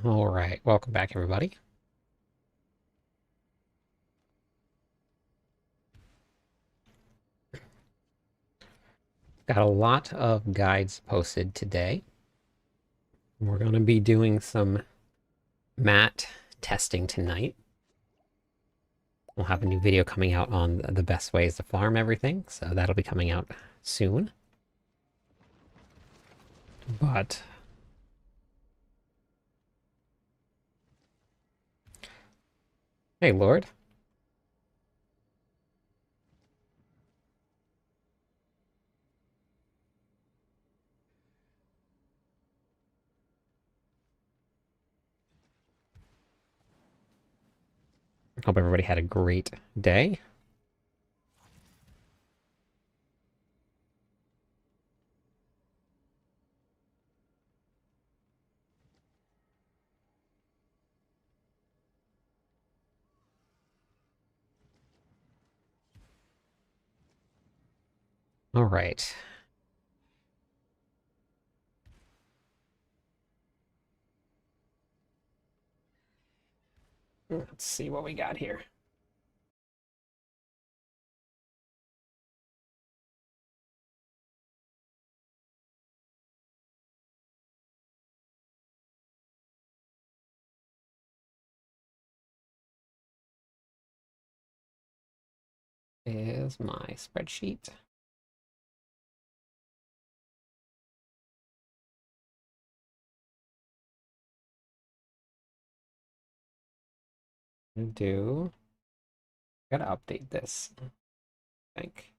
All right, welcome back, everybody. Got a lot of guides posted today. We're going to be doing some mat testing tonight. We'll have a new video coming out on the best ways to farm everything, so that'll be coming out soon. But hey, Lord. Hope everybody had a great day. All right. Let's see what we got here. Is my spreadsheet. Do gotta update this, I think.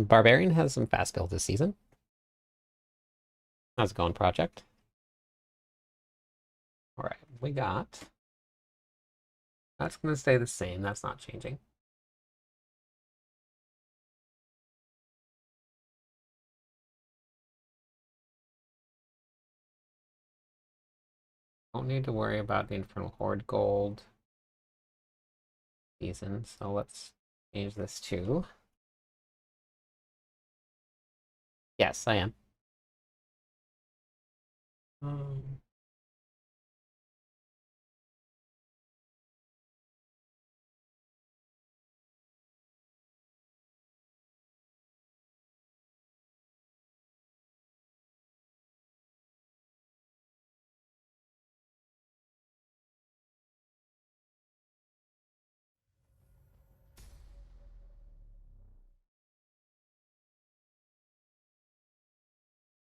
Barbarian has some fast builds this season. How's it going, project? All right, we got. That's going to stay the same. That's not changing. Don't need to worry about the Infernal Horde gold season. So let's change this to. Yes, I am. Um,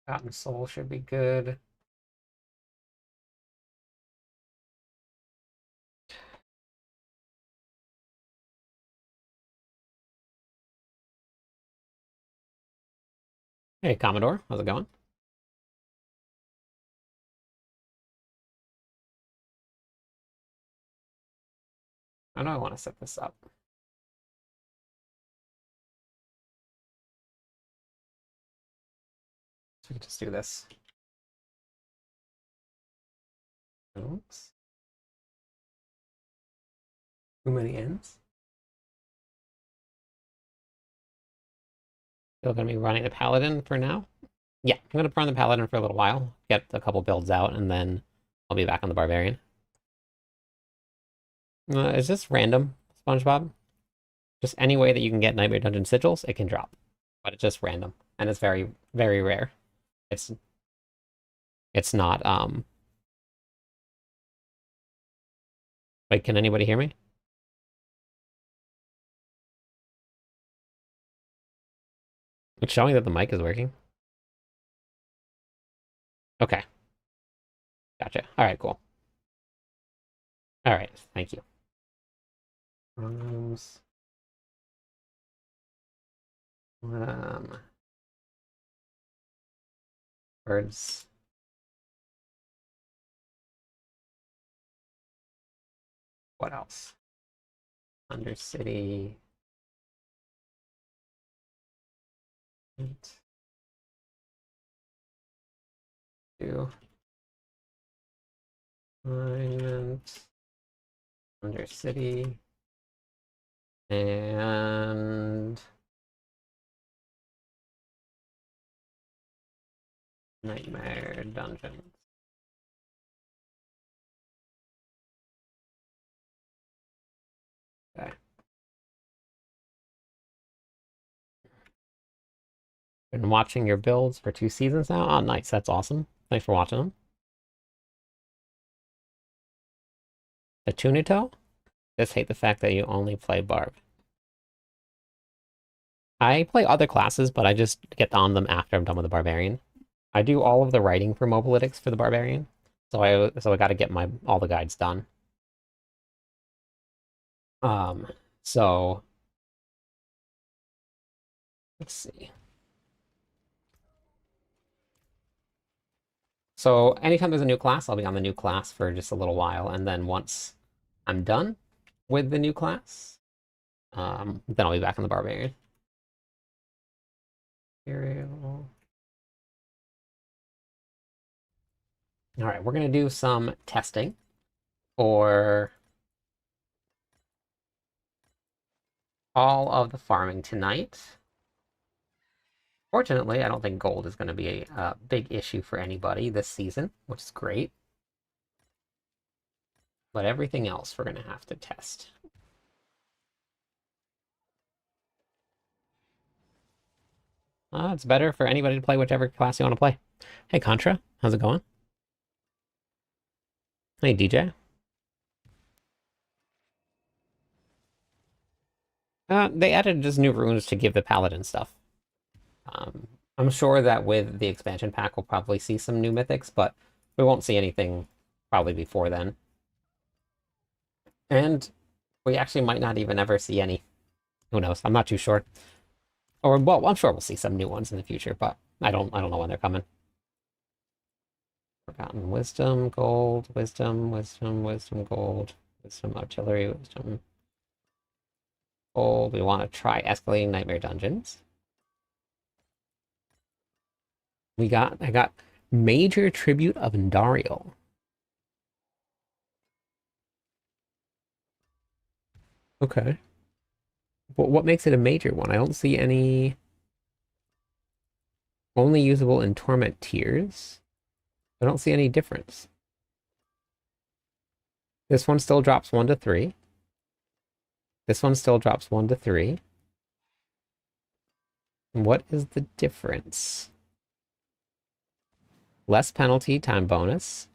Cotton Soul should be good. Hey, Commodore, how's it going? How do I want to set this up? So we can just do this. Oops. Too many ends. Still going to be running the Paladin for now. Yeah, I'm going to run the Paladin for a little while, get a couple builds out, and then I'll be back on the Barbarian. Is this random, SpongeBob? Just any way that you can get Nightmare Dungeon sigils, it can drop. But it's just random. And it's very, very rare. It's not, wait, can anybody hear me? It's showing that the mic is working. Okay. Gotcha. Alright, cool. Alright, thank you. Um, birds. What else? Undercity. Eight. Two. Alignment. Undercity. And Nightmare Dungeons. Okay. Been watching your builds for 2 seasons now? Oh, nice. That's awesome. Thanks for watching them. The Tunito? Just hate the fact that you only play Barb. I play other classes, but I just get on them after I'm done with the Barbarian. I do all of the writing for Mobalytics for the Barbarian, so I got to get my all the guides done. Um, so let's see. So anytime there's a new class, I'll be on the new class for just a little while, and then once I'm done with the new class, then I'll be back on the Barbarian. Imperial. All right, we're gonna do some testing for all of the farming tonight. Fortunately, I don't think gold is going to be a big issue for anybody this season, which is great. But everything else we're going to have to test. It's better for anybody to play whichever class you want to play. Hey, Contra, how's it going? Hey, DJ. They added just new runes to give the Paladin stuff. I'm sure that with the expansion pack, we'll probably see some new mythics, but we won't see anything probably before then. And we actually might not even ever see any. Who knows? I'm not too sure. Or, well, I'm sure we'll see some new ones in the future, but I don't know when they're coming. Forgotten Wisdom, Gold, Wisdom, Wisdom, Wisdom, Gold, Wisdom, Artillery, Wisdom, Gold. We want to try escalating Nightmare Dungeons. I got Major Tribute of Andariel. Okay. But what makes it a major one? I don't see any. Only usable in Torment tiers. I don't see any difference. This one still drops 1 to 3. This one still drops 1 to 3. What is the difference? Less penalty, time bonus.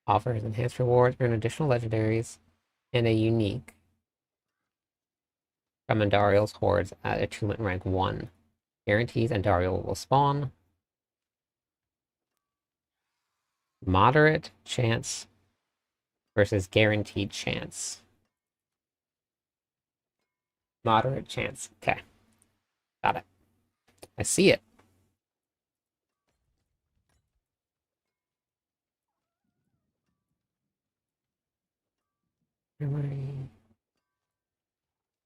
Offers enhanced rewards, earn additional legendaries, and a unique from Andariel's hordes at attunement rank 1. Guarantees Andariel will spawn. Moderate chance versus guaranteed chance. Moderate chance. Okay. Got it. I see it. I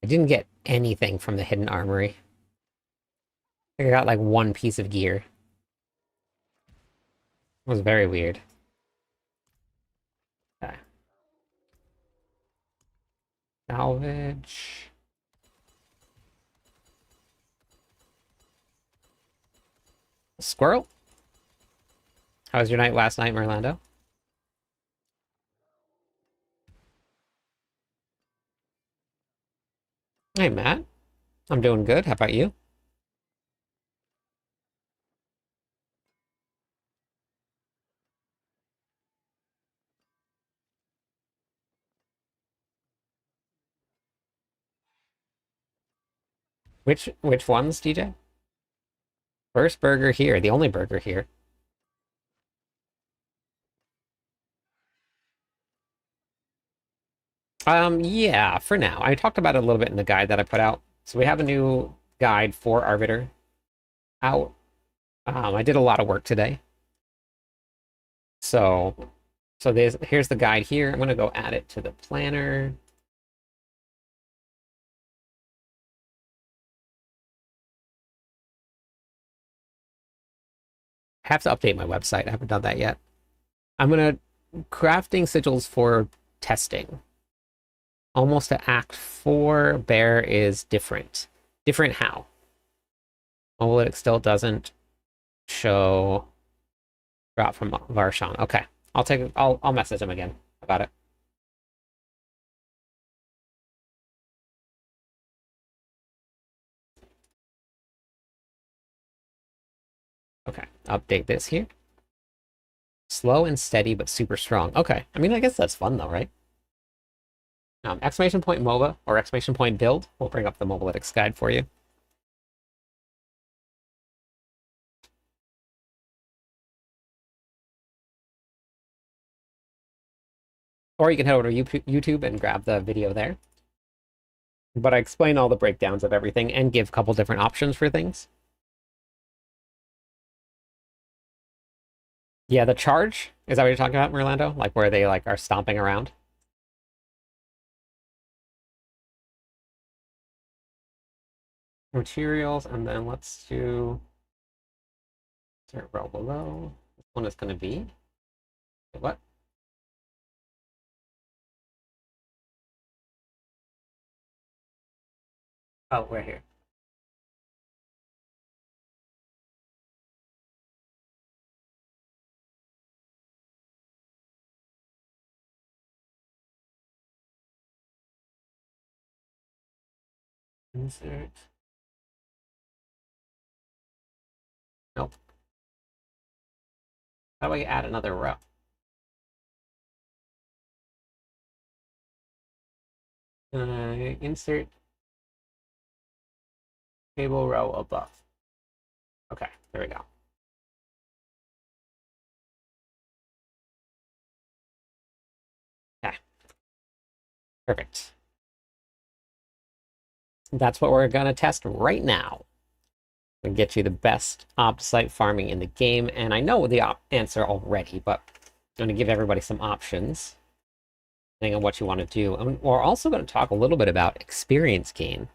didn't get anything from the hidden armory. I got like one piece of gear. It was very weird. Okay. Salvage. Squirrel? How was your night last night, Merlando? Hey, Matt. I'm doing good. How about you? Which ones, DJ? First burger here, the only burger here. Yeah, for now. I talked about it a little bit in the guide that I put out. So we have a new guide for Arbiter out. I did a lot of work today. So here's the guide here. I'm gonna go add it to the planner. have to update my website. I haven't done that yet. I'm gonna crafting sigils for testing. Almost to Act 4, Bear is different. Different how? Mobalytic still doesn't show drop from Varshan. Okay. I'll message him again about it. Okay, update this here. Slow and steady, but super strong. Okay, I mean, I guess that's fun though, right? Exclamation point MOBA or exclamation point build. We'll bring up the Mobalytics guide for you. Or you can head over to YouTube and grab the video there. But I explain all the breakdowns of everything and give a couple different options for things. Yeah, the charge, is that what you're talking about, Merlando? Like where they like are stomping around? Materials, and then let's do insert row below. This one is going to be what? Oh, we're here. Insert. Nope. How do I add another row? Insert table row above. Okay, there we go. Okay. Perfect. That's what we're going to test right now. And get you the best opt-site farming in the game. And I know the answer already, but I'm going to give everybody some options depending on what you want to do. And we're also going to talk a little bit about experience gain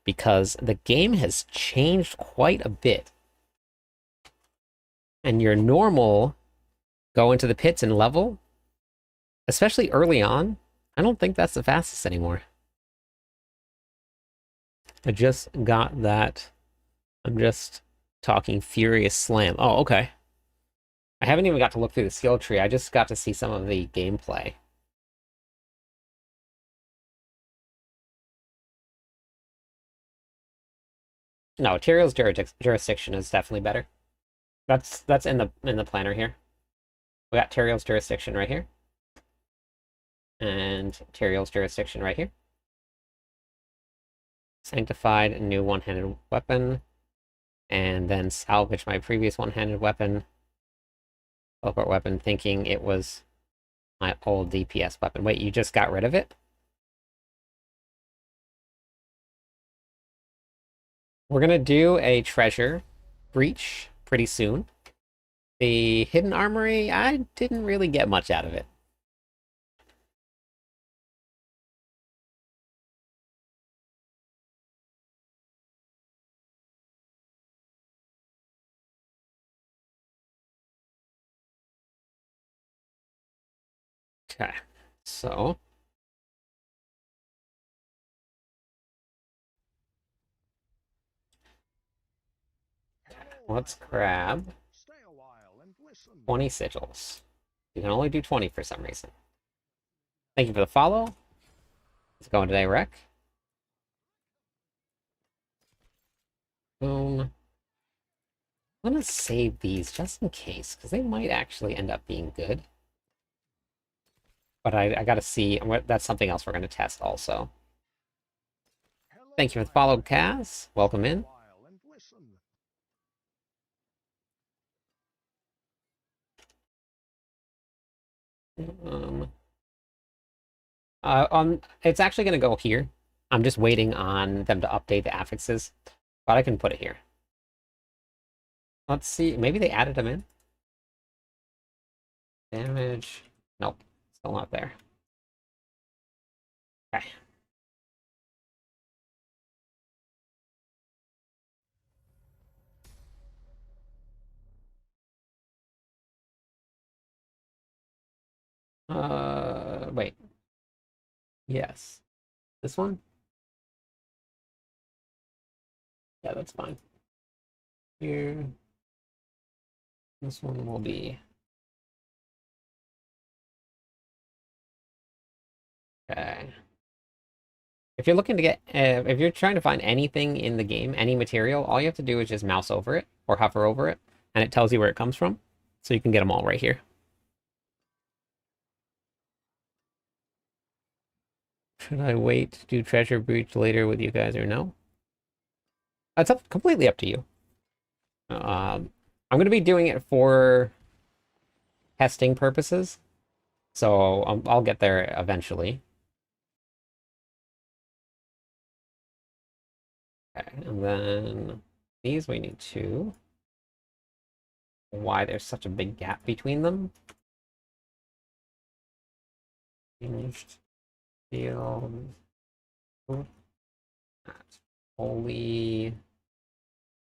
because the game has changed quite a bit. And your normal go into the pits and level, especially early on, I don't think that's the fastest anymore. I just got that. I'm just talking Furious Slam. Oh, okay. I haven't even got to look through the skill tree. I just got to see some of the gameplay. No, Tyrion's jurisdiction is definitely better. That's in the planner here. We got Tyrion's jurisdiction right here. And Tyrion's jurisdiction right here. Sanctified, new one-handed weapon. And then salvage my previous one-handed weapon. Teleport weapon, thinking it was my old DPS weapon. Wait, you just got rid of it? We're gonna do a treasure breach pretty soon. The hidden armory, I didn't really get much out of it. Okay, so let's grab 20 sigils. You can only do 20 for some reason. Thank you for the follow. Let's go into Rec. Boom. I'm gonna save these just in case, because they might actually end up being good. But I gotta see. That's something else we're gonna test also. Thank you for the follow, Kaz. Welcome in. It's actually gonna go here. I'm just waiting on them to update the affixes, but I can put it here. Let's see. Maybe they added them in. Damage. Nope. Still not there. Okay. Wait. Yes. This one? Yeah, that's fine. Here. This one will be... Okay. If you're looking to get, if you're trying to find anything in the game, any material, all you have to do is just mouse over it or hover over it, and it tells you where it comes from. So you can get them all right here. Should I wait to do Treasure Breach later with you guys or no? That's completely up to you. I'm going to be doing it for testing purposes, so I'll get there eventually. Okay, and then these we need to. Why there's such a big gap between them? Finished field. Holy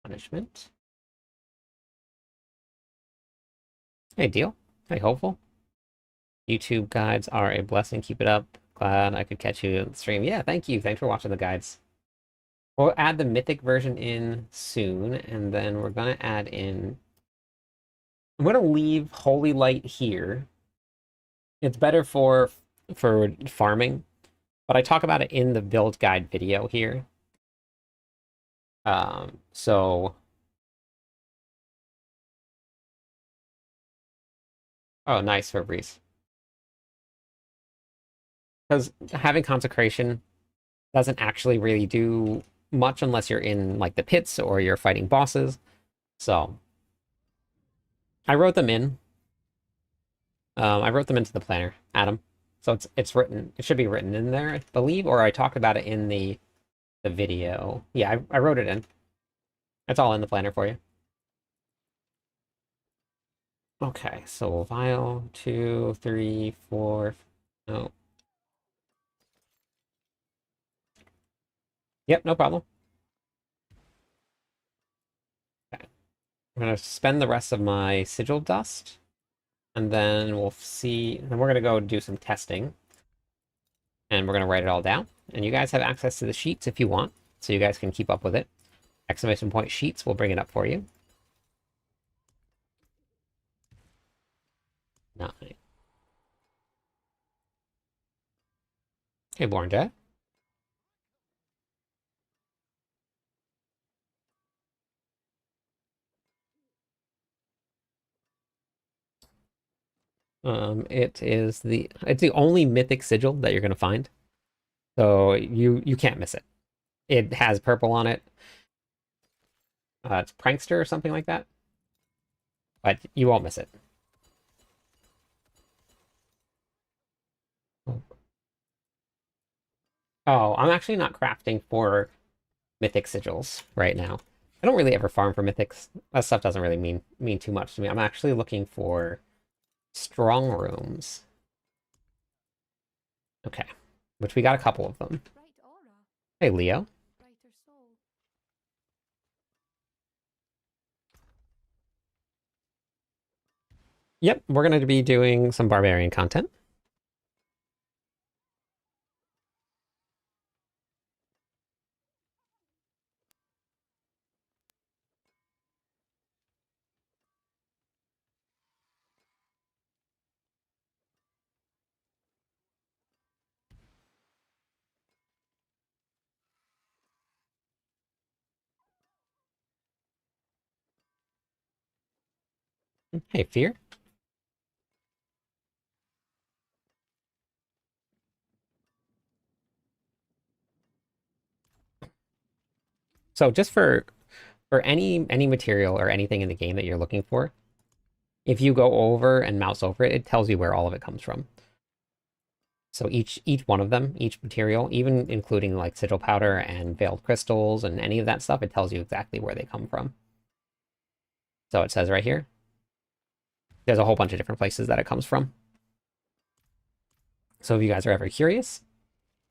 punishment. Hey, deal. Hey, hopeful. YouTube guides are a blessing. Keep it up. Glad I could catch you on the stream. Yeah, thank you. Thanks for watching the guides. We'll add the mythic version in soon, and then we're gonna add in. I'm gonna leave Holy Light here. It's better for farming, but I talk about it in the build guide video here. So. Oh, nice for Breeze. Because having consecration doesn't actually really do much unless you're in like the pits or you're fighting bosses. So I wrote them in. I wrote them into the planner, Adam. So it's written. It should be written in there, I believe, or I talked about it in the video. Yeah, I wrote it in. It's all in the planner for you. Okay, so vial 2, 3, 4. No. Yep, no problem. Okay. I'm gonna spend the rest of my sigil dust, and then we'll see. Then we're gonna go do some testing, and we're gonna write it all down. And you guys have access to the sheets if you want, so you guys can keep up with it. Exclamation point sheets, we'll bring it up for you. 9. Hey, Born Jet. It's the only mythic sigil that you're gonna find, so you can't miss it. It has purple on it. It's Prankster or something like that, but you won't miss it. Oh, I'm actually not crafting for mythic sigils right now. I don't really ever farm for mythics. That stuff doesn't really mean too much to me. I'm actually looking for strong rooms. Okay, which we got a couple of them. Hey, Leo. Yep, we're going to be doing some barbarian content. Hey, Fear. So just for any material or anything in the game that you're looking for, if you go over and mouse over it, it tells you where all of it comes from. So each one of them, each material, even including like sigil powder and veiled crystals and any of that stuff, it tells you exactly where they come from. So it says right here, there's a whole bunch of different places that it comes from. So if you guys are ever curious,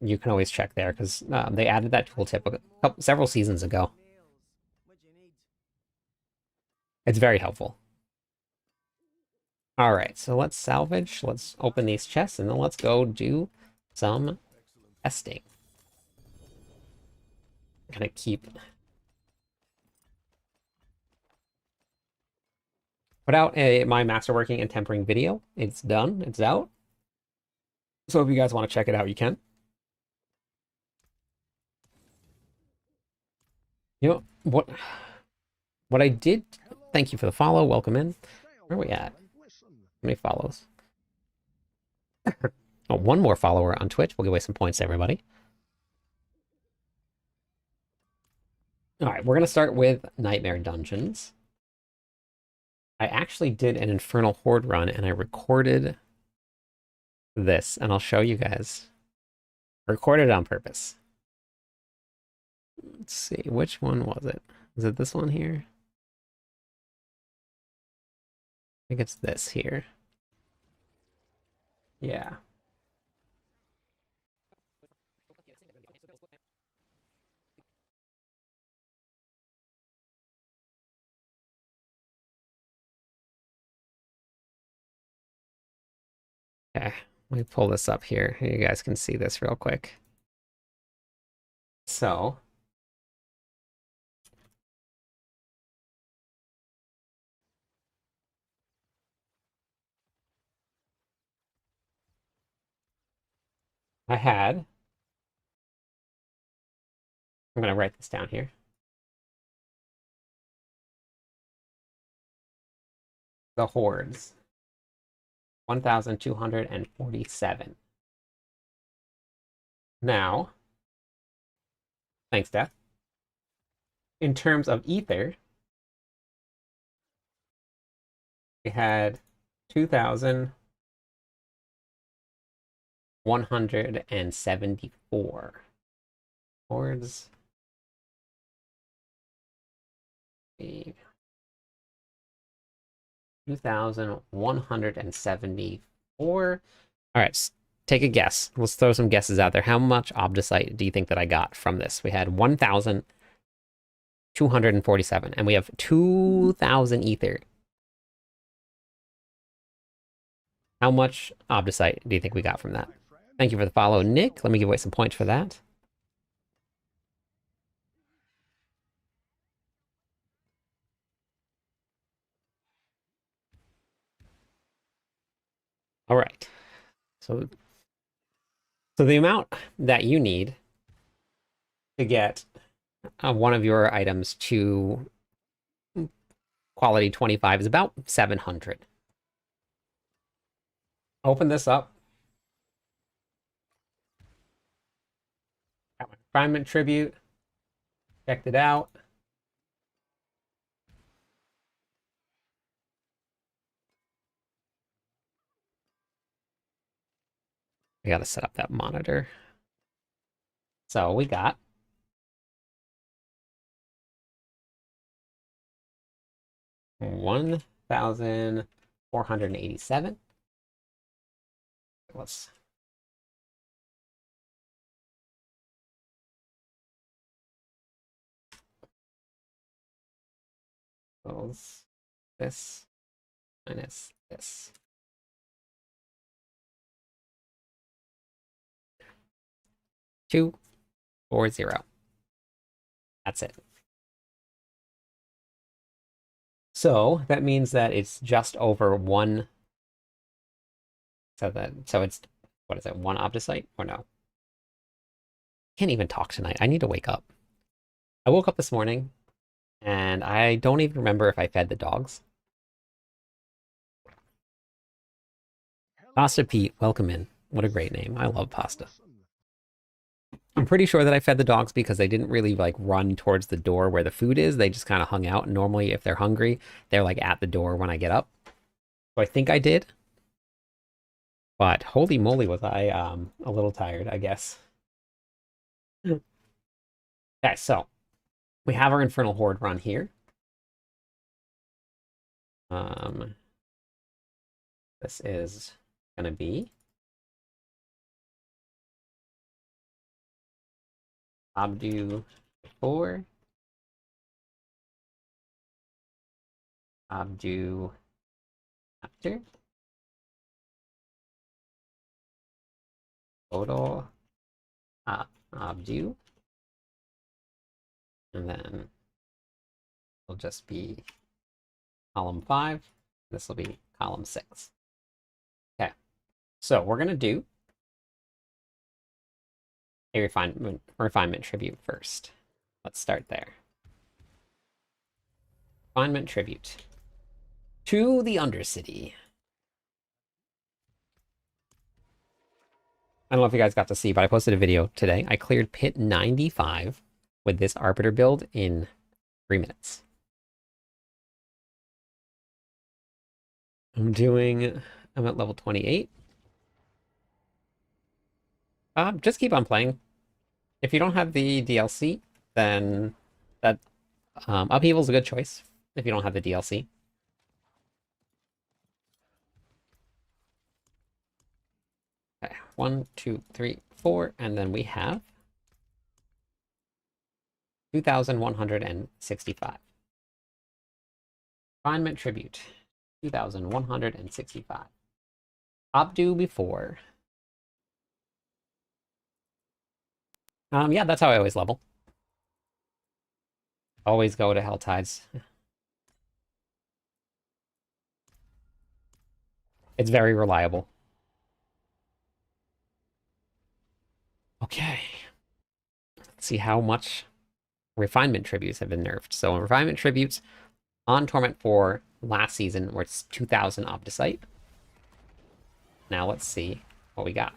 you can always check there because they added that tooltip several seasons ago. It's very helpful. All right, so let's salvage. Let's open these chests, and then let's go do some testing. I'm gonna keep put out my masterworking and tempering video. It's done. It's out. So if you guys want to check it out, you can. You know what I did? Thank you for the follow. Welcome in. Where are we at? How many follows? Oh, one more follower on Twitch. We'll give away some points to everybody. All right, we're gonna start with Nightmare Dungeons. I actually did an Infernal Horde run, and I recorded this, and I'll show you guys. I recorded it on purpose. Let's see, which one was it? Is it this one here? I think it's this here. Yeah. Okay, let me pull this up here. You guys can see this real quick. So, I had, I'm going to write this down here. The hordes. 1,247. Now, thanks, Death. In terms of ether, we had 2,174 hordes. 2,174. All right, take a guess. Let's throw some guesses out there. How much Obdicite do you think that I got from this? We had 1,247, and we have 2,000 ether. How much Obdicite do you think we got from that? Thank you for the follow, Nick. Let me give away some points for that. All right. So the amount that you need to get one of your items to quality 25 is about 700. Open this up. Got my refinement tribute. Checked it out. I gotta set up that monitor. So we got 1,487. Let's close this minus this. 240. That's it. So that means that it's just over one. So it's, what is it, one Obdicite or no? Can't even talk tonight. I need to wake up. I woke up this morning and I don't even remember if I fed the dogs. Pasta Pete, welcome in. What a great name. I love pasta. I'm pretty sure that I fed the dogs because they didn't really like run towards the door where the food is. They just kind of hung out. And normally if they're hungry, they're like at the door when I get up. So I think I did. But holy moly was I a little tired, I guess. Okay, so we have our Infernal Horde run here. This is gonna be Abdu 4, Abdu after. total obdo, and then it'll just be column 5. This will be column 6. Okay, so we're gonna do a refinement tribute first. Let's start there. Refinement tribute to the Undercity. I don't know if you guys got to see, but I posted a video today. I cleared pit 95 with this Arbiter build in 3 minutes. I'm at level 28. Just keep on playing. If you don't have the DLC, then that Upheaval's a good choice if you don't have the DLC. Okay, 1, 2, 3, 4, and then we have 2,165. Refinement Tribute, 2,165. Obdo before. Yeah, that's how I always level. Always go to Helltides. It's very reliable. Okay. Let's see how much refinement tributes have been nerfed. So refinement tributes on Torment 4 last season were 2,000 Obdicite. Now let's see what we got.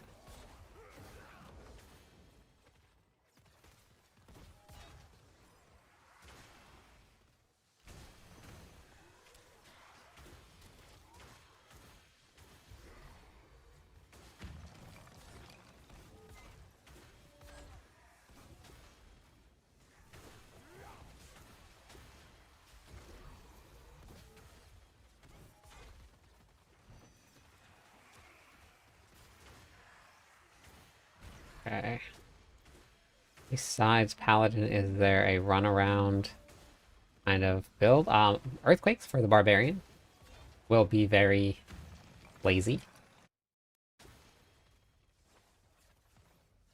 Okay. Besides Paladin, is there a runaround kind of build? Earthquakes for the Barbarian will be very lazy.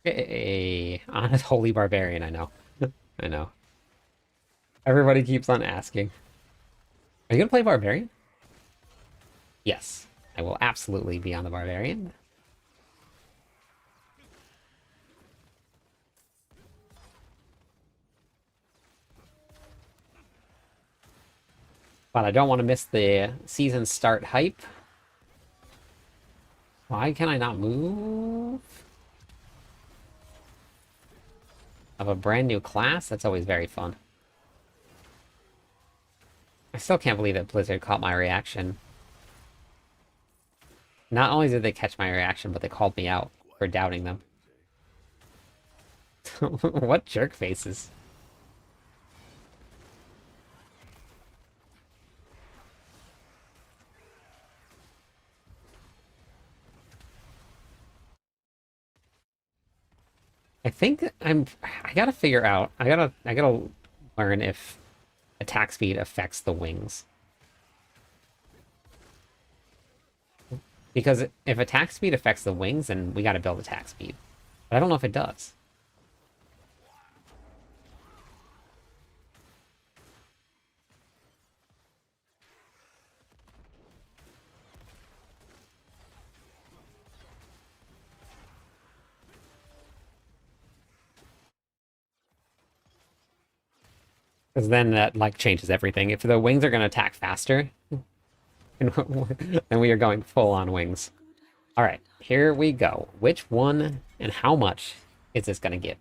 Hey, honest holy Barbarian, I know. I know. Everybody keeps on asking. Are you gonna play Barbarian? Yes, I will absolutely be on the Barbarian. But I don't want to miss the season start hype. Why can I not move? Of a brand new class? That's always very fun. I still can't believe that Blizzard caught my reaction. Not only did they catch my reaction, but they called me out for doubting them. What jerk faces. I gotta figure out, I gotta learn if attack speed affects the wings. Because if attack speed affects the wings, then we gotta build attack speed. But I don't know if it does. Because then that, like, changes everything. If the wings are gonna attack faster, then we are going full on wings. Alright, here we go. Which one and how much is this gonna give?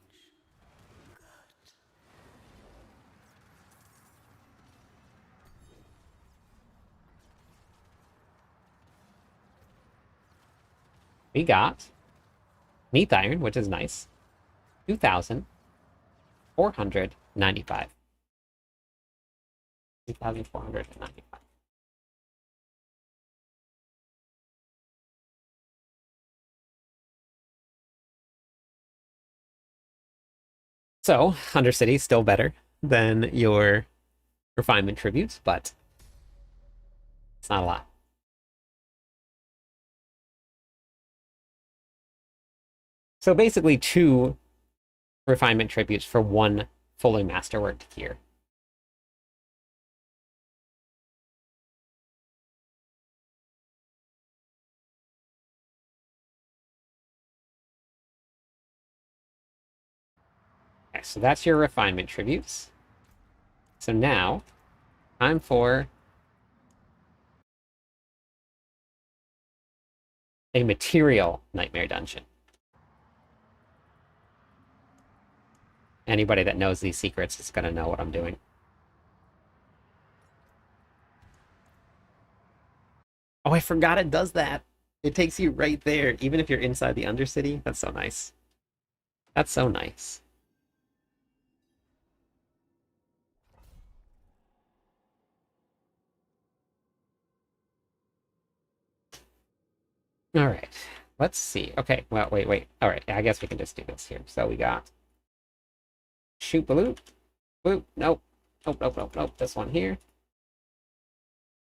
We got Neath Iron, which is nice. 2,495. 2,495. So, Undercity is still better than your refinement tributes, but it's not a lot. I So basically 2 refinement tributes for 1 fully masterworked gear. Okay, so that's your refinement tributes. So now, time for a material nightmare dungeon. Anybody that knows these secrets is going to know what I'm doing. Oh, I forgot it does that. It takes you right there, even if you're inside the Undercity. That's so nice. That's so nice. All right, let's see. Okay, well, wait. All right, I guess we can just do this here. So we got shoot balloon. Boop. Nope. Nope. This one here.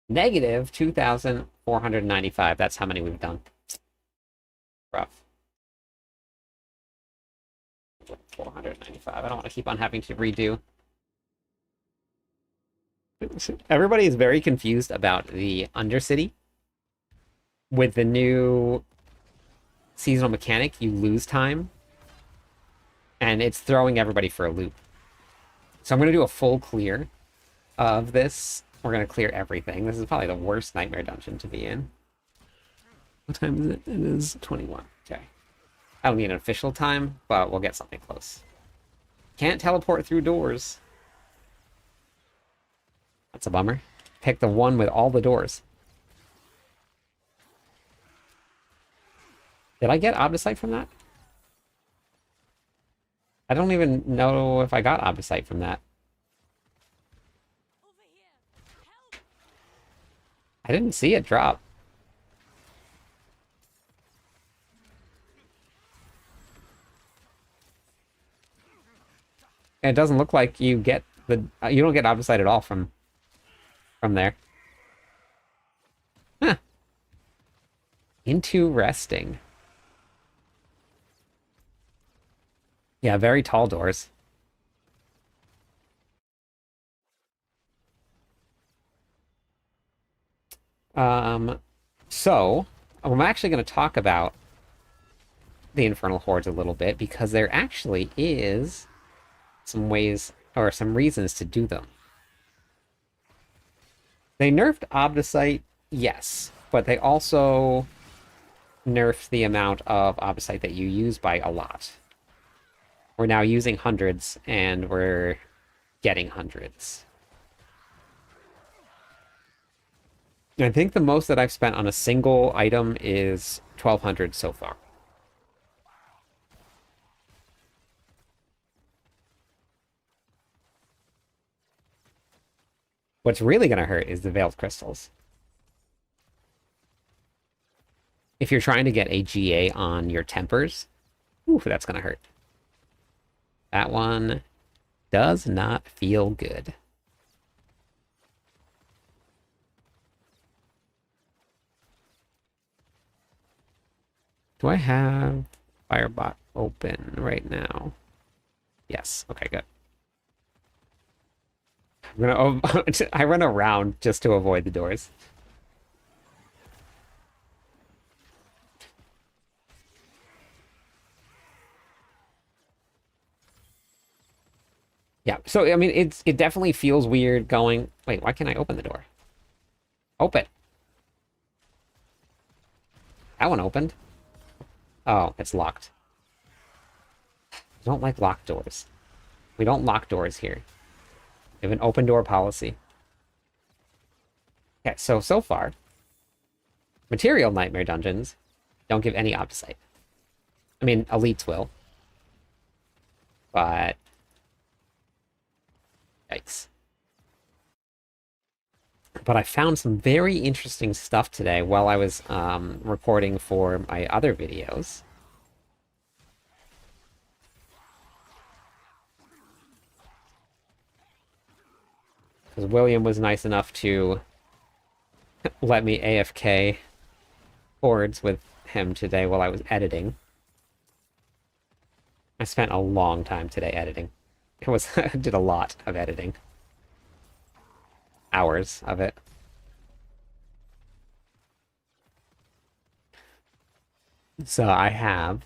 Negative 2,495. That's how many we've done. Rough. 495. I don't want to keep on having to redo. Everybody is very confused about the Undercity. With the new seasonal mechanic, you lose time. And it's throwing everybody for a loop. So I'm going to do a full clear of this. We're going to clear everything. This is probably the worst nightmare dungeon to be in. What time is it? It is 21. Okay. I don't need an official time, but we'll get something close. Can't teleport through doors. That's a bummer. Pick the one with all the doors. Did I get Obdicite from that? I don't even know if I got Obdicite from that. I didn't see it drop. And it doesn't look like you get the you don't get Obdicite at all from there. Huh. Interesting. Yeah, very tall doors. So I'm actually going to talk about the Infernal Hordes a little bit because there actually is some ways or some reasons to do them. They nerfed Obdicite, yes, but they also nerfed the amount of Obdicite that you use by a lot. We're now using hundreds, and we're getting hundreds. I think the most that I've spent on a single item is 1,200 so far. What's really going to hurt is the Veiled Crystals. If you're trying to get a GA on your tempers, ooh, that's going to hurt. That one does not feel good. Do I have Firebot open right now? Yes. Okay, good. I'm gonna I run around just to avoid the doors. Yeah, so I mean it definitely feels weird going. Wait, why can't I open the door? Open. That one opened. Oh, it's locked. I don't like locked doors. We don't lock doors here. We have an open door policy. Okay, so far, material nightmare dungeons don't give any Obdicite. I mean, elites will. But yikes. But I found some very interesting stuff today while I was recording for my other videos. Because William was nice enough to let me AFK hordes with him today while I was editing. I spent a long time today editing. It was I did a lot of editing. Hours of it. So I have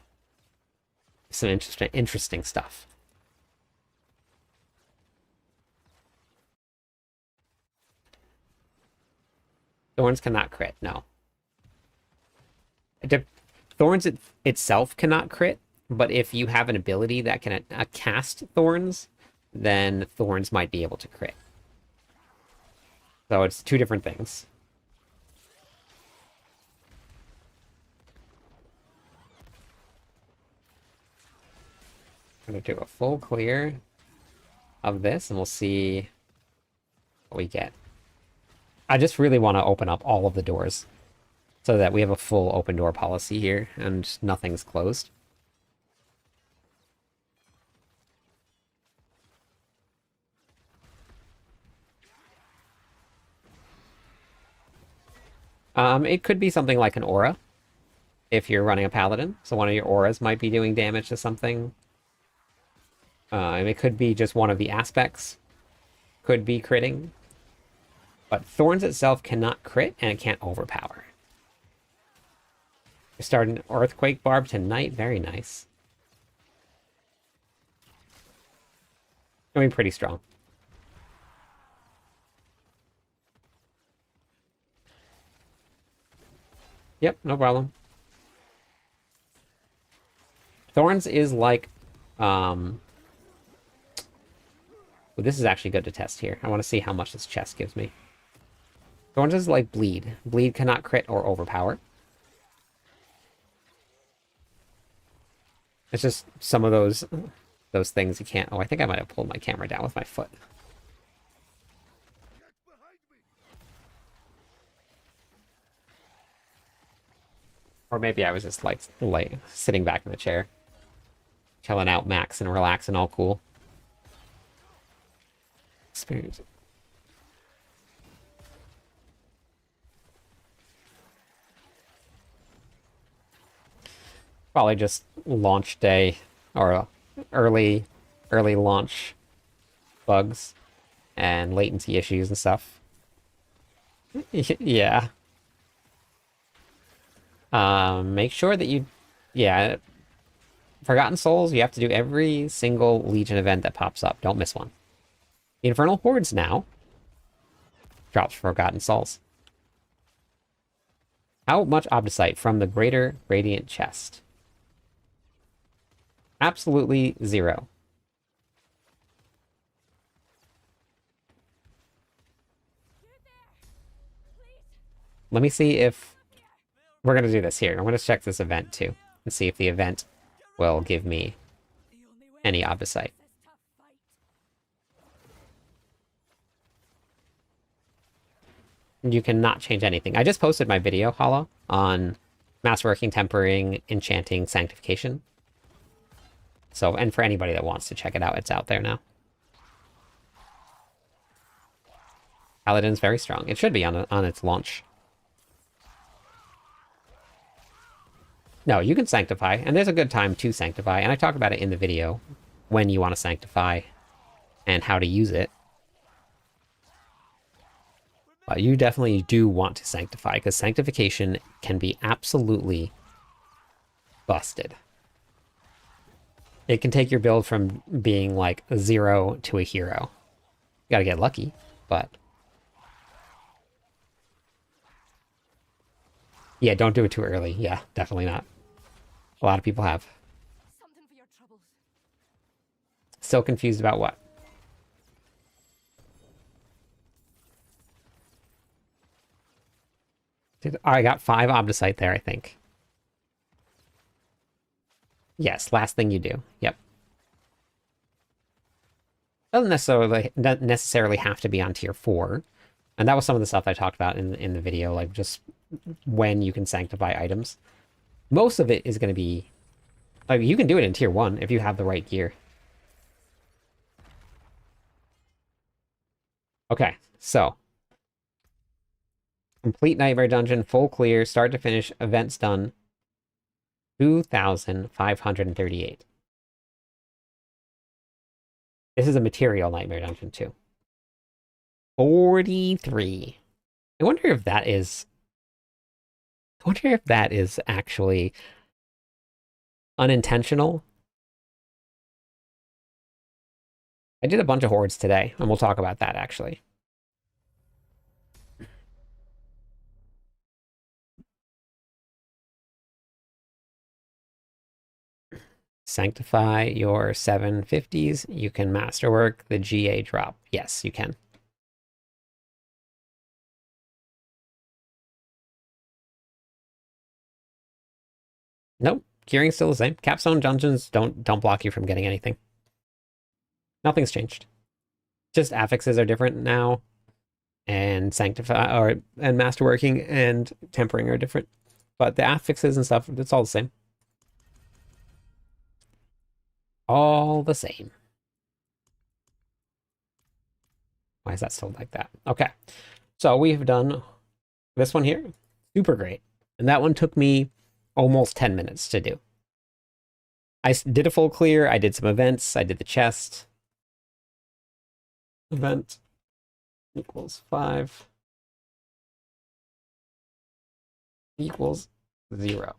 some interesting stuff. Thorns cannot crit, no. Thorns itself cannot crit, but if you have an ability that can cast Thorns, then Thorns might be able to crit. So it's two different things. I'm going to do a full clear of this, and we'll see what we get. I just really want to open up all of the doors so that we have a full open door policy here and nothing's closed. It could be something like an aura if you're running a paladin. So one of your auras might be doing damage to something. It could be just one of the aspects. Could be critting. But Thorns itself cannot crit and it can't overpower. We start an Earthquake Barb tonight. Very nice. I mean, pretty strong. Yep, no problem. Thorns is like, well, this is actually good to test here. I want to see how much this chest gives me. Thorns is like Bleed. Bleed cannot crit or overpower. It's just some of those things you can't... Oh, I think I might have pulled my camera down with my foot. Or maybe I was just like sitting back in the chair. Chilling out, max, and relaxing, all cool. Experience. Probably just launch day or early launch bugs and latency issues and stuff. Yeah. Make sure that you, yeah, Forgotten Souls, you have to do every single Legion event that pops up. Don't miss one. The Infernal Hordes now drops Forgotten Souls. How much Obdicite from the Greater Radiant Chest? Absolutely 0. Let me see if... We're going to do this here. I'm going to check this event too and see if the event will give me any Obdicite. You cannot change anything. I just posted my video, Hollow, on Masterworking, Tempering, Enchanting, Sanctification. So, and for anybody that wants to check it out, it's out there now. Paladin's very strong. It should be on its launch. No, you can sanctify, and there's a good time to sanctify, and I talk about it in the video, when you want to sanctify, and how to use it. But you definitely do want to sanctify, because sanctification can be absolutely busted. It can take your build from being like a 0 to a hero. You gotta get lucky, but... Yeah, don't do it too early. Yeah, definitely not. A lot of people have. Something for your troubles. Still confused about what? I got 5 Obdicite there, I think. Yes, last thing you do. Yep. Doesn't necessarily have to be on tier 4. And that was some of the stuff I talked about in the video, like just when you can sanctify items. Most of it is going to be... Like, you can do it in tier 1 if you have the right gear. Okay, so... Complete Nightmare Dungeon, full clear, start to finish, events done. 2,538. This is a material nightmare dungeon too. 43. I wonder if that is. I wonder if that is actually unintentional. I did a bunch of hordes today, and we'll talk about that actually. Sanctify your 750s. You can masterwork the GA drop. Yes, you can. Nope, curing's still the same. Capstone dungeons don't block you from getting anything. Nothing's changed. Just affixes are different now, and sanctify and masterworking and tempering are different. But the affixes and stuff, it's all the same. All the same. Why is that still like that? Okay. So we've done this one here. Super great. And that one took me almost 10 minutes to do. I did a full clear. I did some events. I did the chest. Event equals 5 equals 0.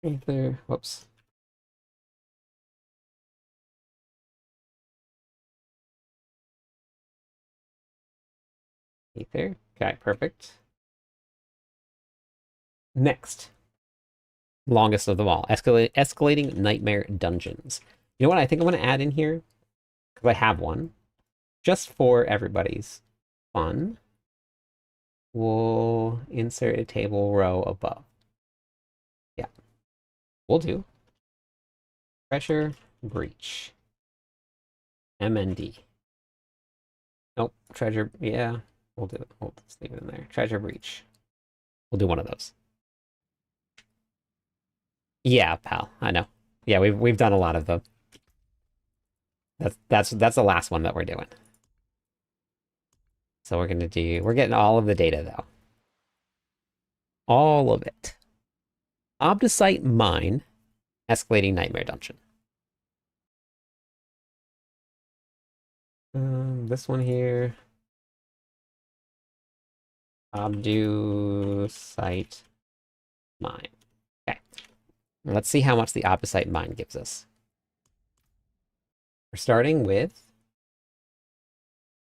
There. Whoops. Ether. Okay, perfect. Next. Longest of them all. Escalating nightmare dungeons. You know what I think I'm going to add in here? Because I have one. Just for everybody's fun. We'll insert a table row above. Yeah. We'll do. Pressure breach. MND. Nope. Treasure. Yeah. We'll do it. We'll just leave it in there. Treasure breach. We'll do one of those. Yeah, pal. I know. Yeah, we've done a lot of them. That's the last one that we're doing. So we're getting all of the data though. All of it. Obdusite Mine, escalating nightmare dungeon. This one here. Obdusite Mine. Okay. Let's see how much the Obdusite Mine gives us. We're starting with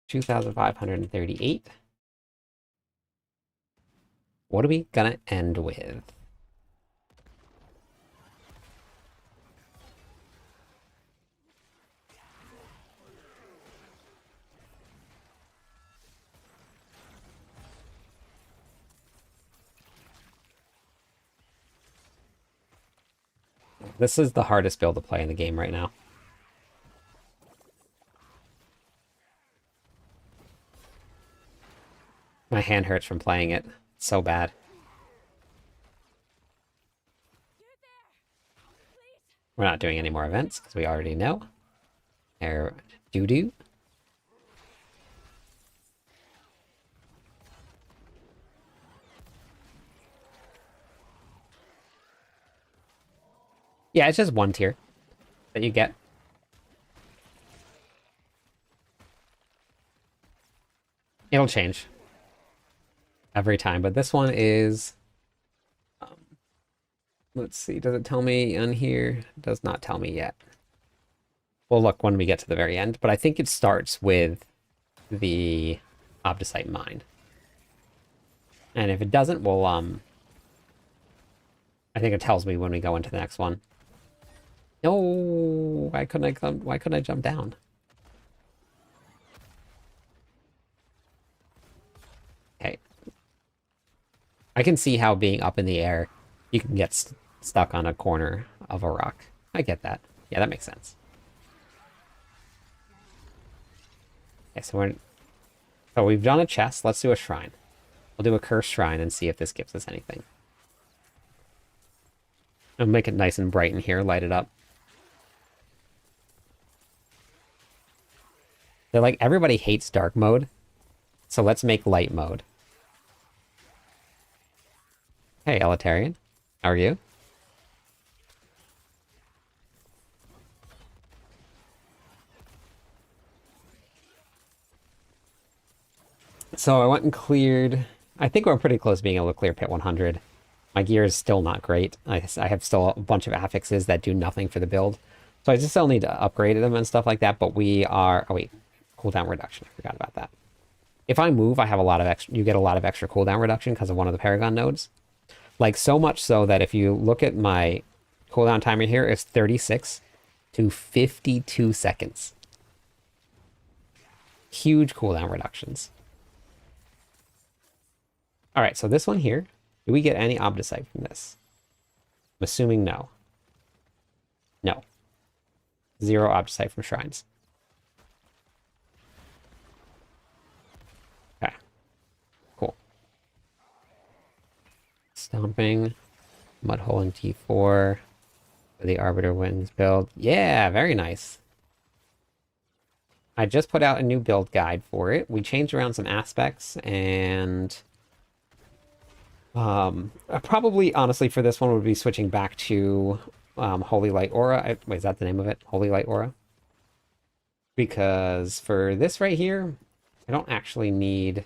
2,538. What are we gonna end with? This is the hardest build to play in the game right now. My hand hurts from playing it. It's so bad. We're not doing any more events because we already know. Air doo-doo. Yeah, it's just one tier that you get. It'll change every time, but this one is... let's see, does it tell me on here? It does not tell me yet. We'll look when we get to the very end, but I think it starts with the Obdusite Mine. And if it doesn't, we'll, I think it tells me when we go into the next one. No, why couldn't I jump down? Okay. I can see how being up in the air, you can get stuck on a corner of a rock. I get that. Yeah, that makes sense. Okay, so we've done a chest. Let's do a shrine. We'll do a cursed shrine and see if this gives us anything. I'll make it nice and bright in here, light it up. They're like, everybody hates dark mode, so let's make light mode. Hey, Elitarian. How are you? So I went and cleared. I think we're pretty close to being able to clear pit 100. My gear is still not great. I have still a bunch of affixes that do nothing for the build. So I just still need to upgrade them and stuff like that. But we are... Oh, wait. Cooldown reduction. I forgot about that. If I move, I have a lot of extra... You get a lot of extra cooldown reduction because of one of the Paragon nodes. Like, so much so that if you look at my cooldown timer here, it's 36 to 52 seconds. Huge cooldown reductions. All right, so this one here, do we get any Obdicite from this? I'm assuming no. No. 0 Obdicite from shrines. Okay. Cool. Stomping. Mudhole in T4. For the Arbiter wins build. Yeah, very nice. I just put out a new build guide for it. We changed around some aspects and... probably, honestly, for this one would be switching back to Holy Light Aura. Wait, is that the name of it? Holy Light Aura? Because for this right here, I don't actually need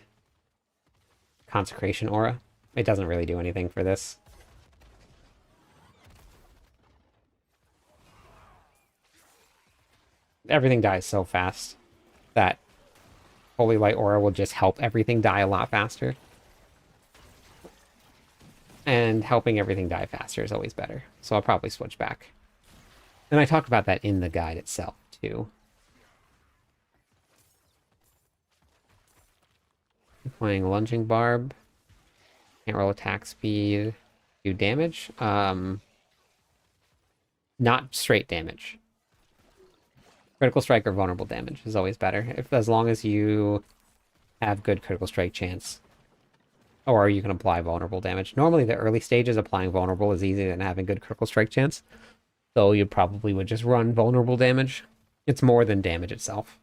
Consecration Aura. It doesn't really do anything for this. Everything dies so fast that Holy Light Aura will just help everything die a lot faster. And helping everything die faster is always better. So I'll probably switch back. And I talk about that in the guide itself, too. Playing Lunging Barb. Can't roll attack speed. Do damage. Not straight damage. Critical strike or vulnerable damage is always better. As long as you have good critical strike chance. Or you can apply vulnerable damage. Normally, the early stages, applying vulnerable is easier than having good critical strike chance. So you probably would just run vulnerable damage. It's more than damage itself.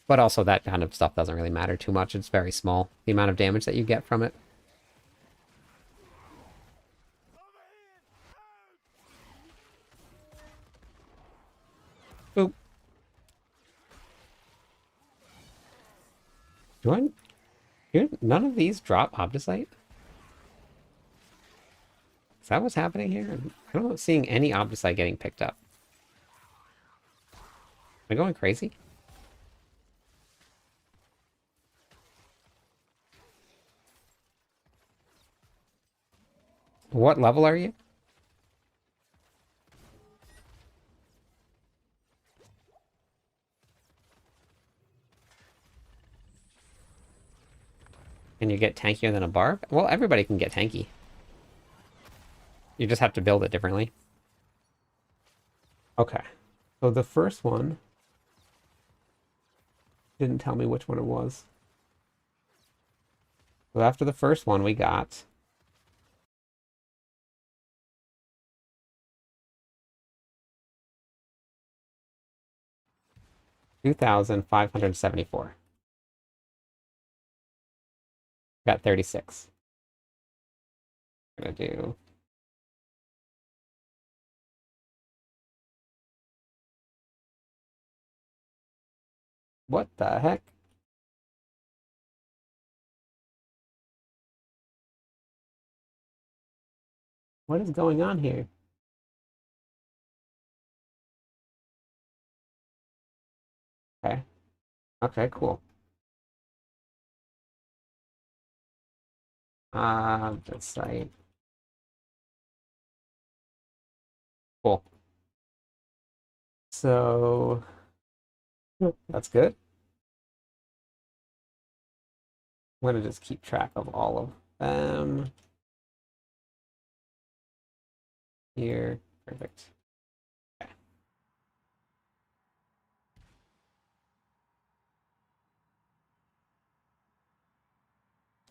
But also, that kind of stuff doesn't really matter too much. It's very small, the amount of damage that you get from it. Boop. Do I... None of these drop Obdicite? Is that what's happening here? I'm not seeing any Obdicite getting picked up. Am I going crazy? What level are you? Can you get tankier than a barb? Well, everybody can get tanky. You just have to build it differently. Okay. So the first one didn't tell me which one it was. So after the first one, we got 2,574. Got 36. I'm gonna do... What the heck? What is going on here? Okay. Okay, cool. The site. Cool. So that's good. I'm gonna just keep track of all of them here. Perfect. Okay.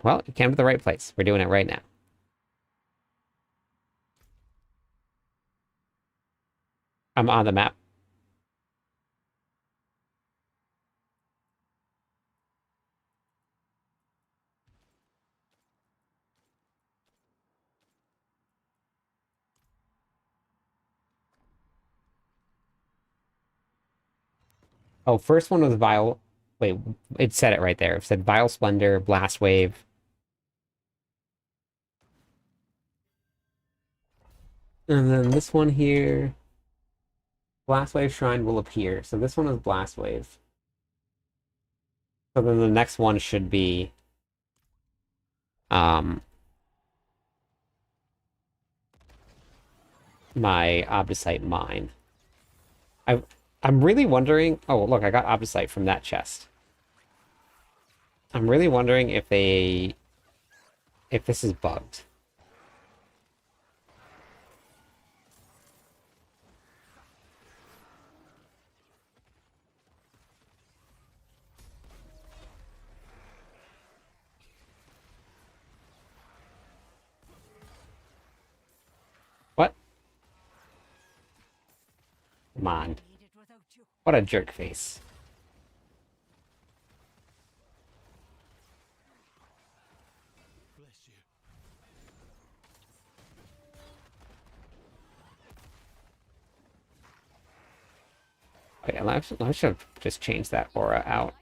Well, you came to the right place. We're doing it right now. I'm on the map. Oh, first one was Vile. Wait, it said it right there. It said Vile Splendor, Blast Wave. And then this one here, Blast Wave Shrine will appear. So this one is Blast Wave. So then the next one should be um my Obdusite Mine. I I'm really wondering. Oh, look, I got Obdusite from that chest. I'm really wondering if this is bugged. What? Come on. What a jerk face. Okay, I should have just changed that aura out.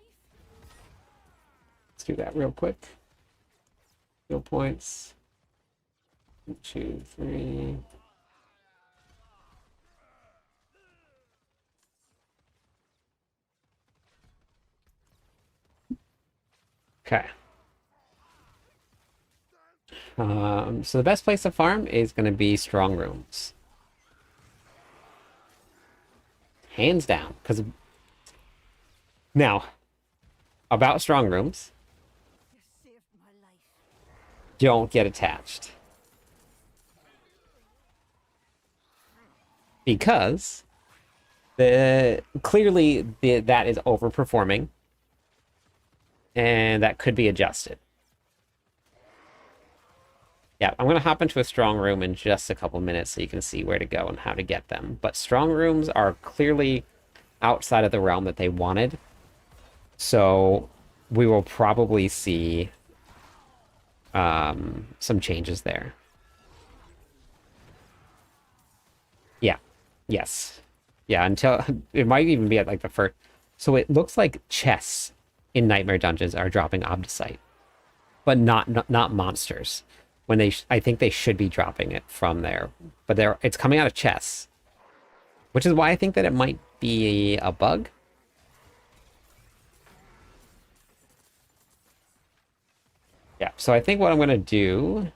Let's do that real quick. Skill points. 1, 2, 3. Okay. So the best place to farm is going to be strong rooms. Hands down. Because now, about strong rooms, don't get attached. Because clearly that is overperforming. And that could be adjusted. Yeah, I'm going to hop into a strong room in just a couple minutes so you can see where to go and how to get them. But strong rooms are clearly outside of the realm that they wanted. So we will probably see some changes there. Yeah. Yes. Yeah, until it might even be at like the first. So it looks like chests in Nightmare Dungeons are dropping Obdusite, but not monsters. When I think they should be dropping it from there, but it's coming out of chests, which is why I think that it might be a bug. Yeah, so I think what I'm gonna do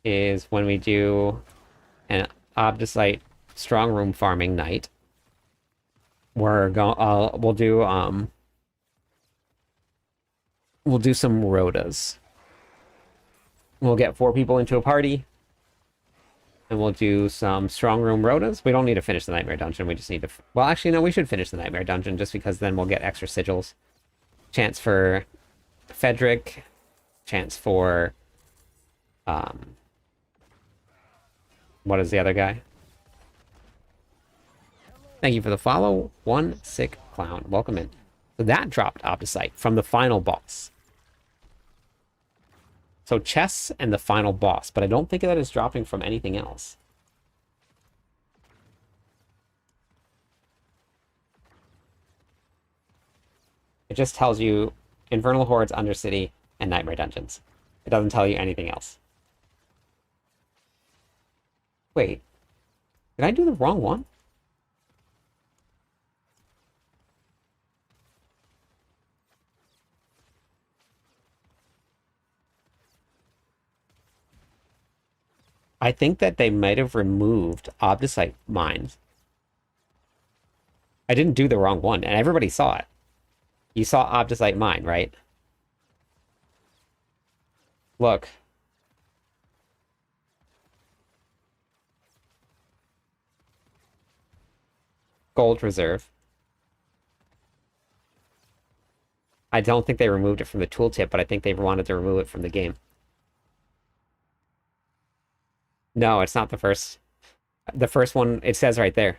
is when we do an Obdusite strong room farming night, we'll do some rotas. We'll get 4 people into a party, and we'll do some strong room rotas. We don't need to finish the Nightmare Dungeon. We just need to... Well, actually, no, we should finish the Nightmare Dungeon, just because then we'll get extra sigils. Chance for Fedric. Chance for... what is the other guy? Thank you for the follow. One sick clown. Welcome in. So that dropped Obdusite from the final boss. So chests and the final boss, but I don't think that is dropping from anything else. It just tells you Infernal Hordes, Undercity, and Nightmare Dungeons. It doesn't tell you anything else. Wait. Did I do the wrong one? I think that they might have removed Obdusite mines. I didn't do the wrong one, and everybody saw it. You saw Obdusite mine, right? Look. Gold reserve. I don't think they removed it from the tooltip, but I think they wanted to remove it from the game. No, it's not the first. The first one, it says right there.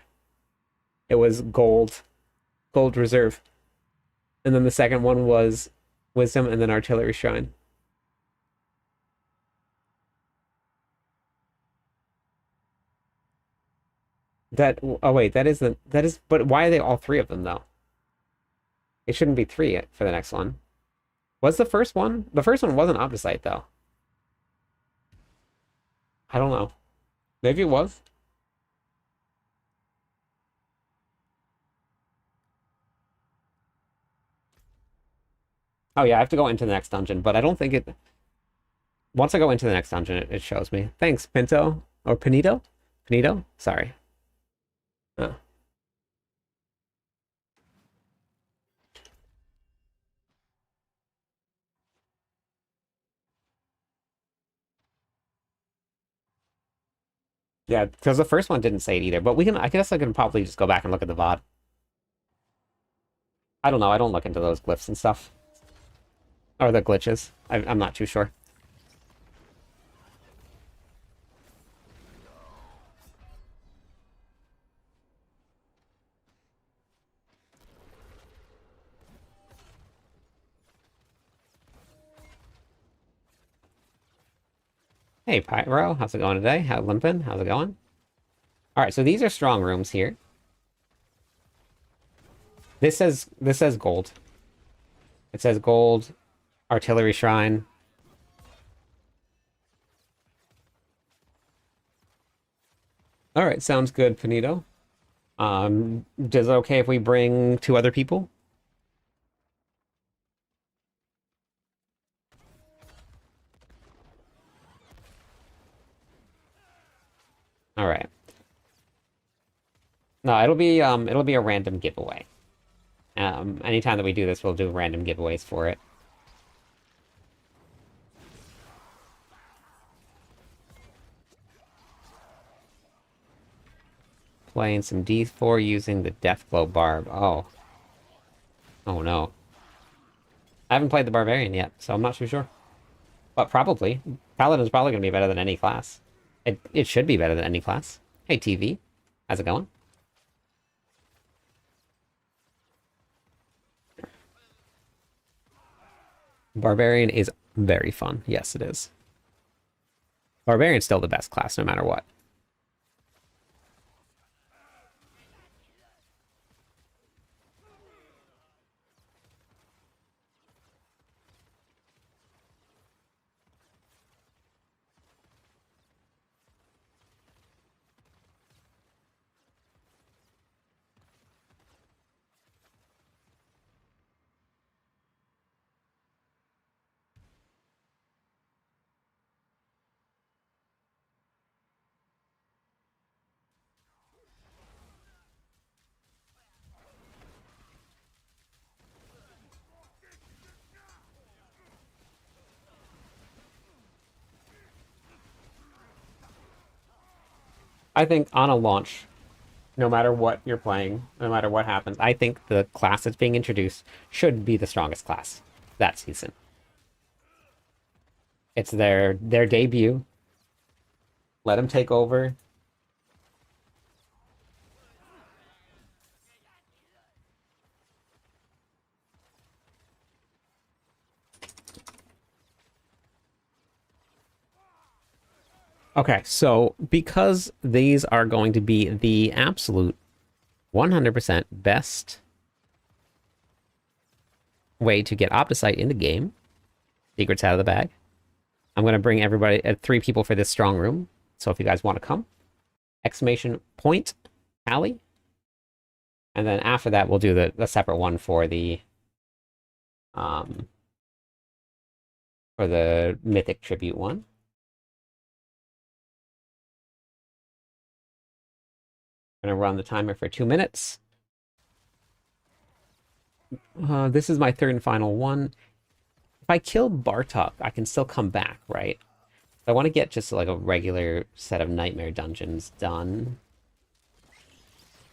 It was gold reserve. And then the second one was wisdom and then artillery shrine. Oh wait, that is, but why are they all 3 of them though? It shouldn't be 3 for the next one. Was the first one? The first one wasn't Opticite, though. I don't know. Maybe it was. Oh yeah, I have to go into the next dungeon, but I don't think it... Once I go into the next dungeon, it shows me. Thanks, Pinto. Or Pinito? Pinito? Sorry. Oh. Yeah, because the first one didn't say it either, but we can... I guess I can probably just go back and look at the VOD. I don't know, I don't look into those glyphs and stuff. Or the glitches. I'm not too sure. Hey, Pyro, how's it going today? How's Limpin? How's it going? Alright, so these are strong rooms here. This says gold. It says gold, artillery shrine. Alright, sounds good, Finito. Is it okay if we bring 2 other people? Alright. No, it'll be a random giveaway. Anytime that we do this, we'll do random giveaways for it. Playing some D4 using the Deathglow Barb. Oh. Oh no. I haven't played the Barbarian yet, so I'm not too sure. But probably. Paladin's probably going to be better than any class. It should be better than any class. Hey, TV. How's it going? Barbarian is very fun. Yes, it is. Barbarian's still the best class, no matter what. I think on a launch, no matter what you're playing, no matter what happens, I think the class that's being introduced should be the strongest class that season. It's their debut. Let them take over. Okay, so because these are going to be the absolute 100% best way to get Opticite in the game, secrets out of the bag, I'm going to bring everybody, 3 people for this strong room. So if you guys want to come, exclamation point, Allie. And then after that, we'll do the separate one for the Mythic Tribute one. I'm going to run the timer for 2 minutes. This is my 3rd and final one. If I kill Bartok, I can still come back, right? I want to get just like a regular set of Nightmare Dungeons done.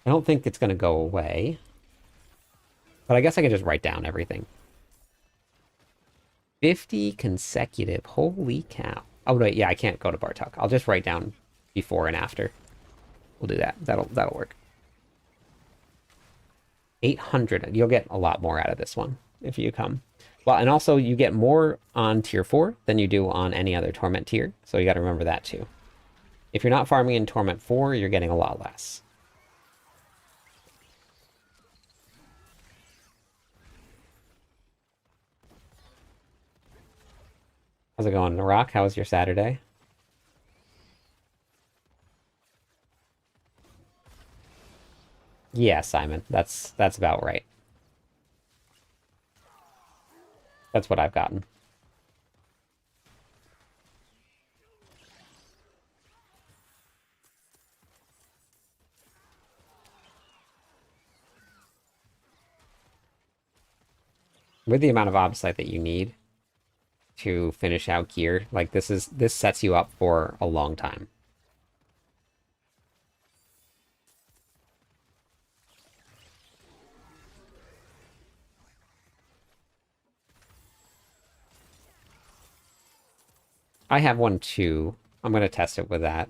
I don't think it's going to go away. But I guess I can just write down everything. 50 consecutive. Holy cow. Oh, wait, yeah, I can't go to Bartok. I'll just write down before and after. We'll do that. That'll work. 800. You'll get a lot more out of this one if you come. Well, and also you get more on tier 4 than you do on any other Torment tier. So you got to remember that too. If you're not farming in Torment 4, you're getting a lot less. How's it going, Rock? How was your Saturday? Yeah, Simon. That's about right. That's what I've gotten. With the amount of obsite that you need to finish out gear, like this sets you up for a long time. I have one too. I'm gonna test it with that.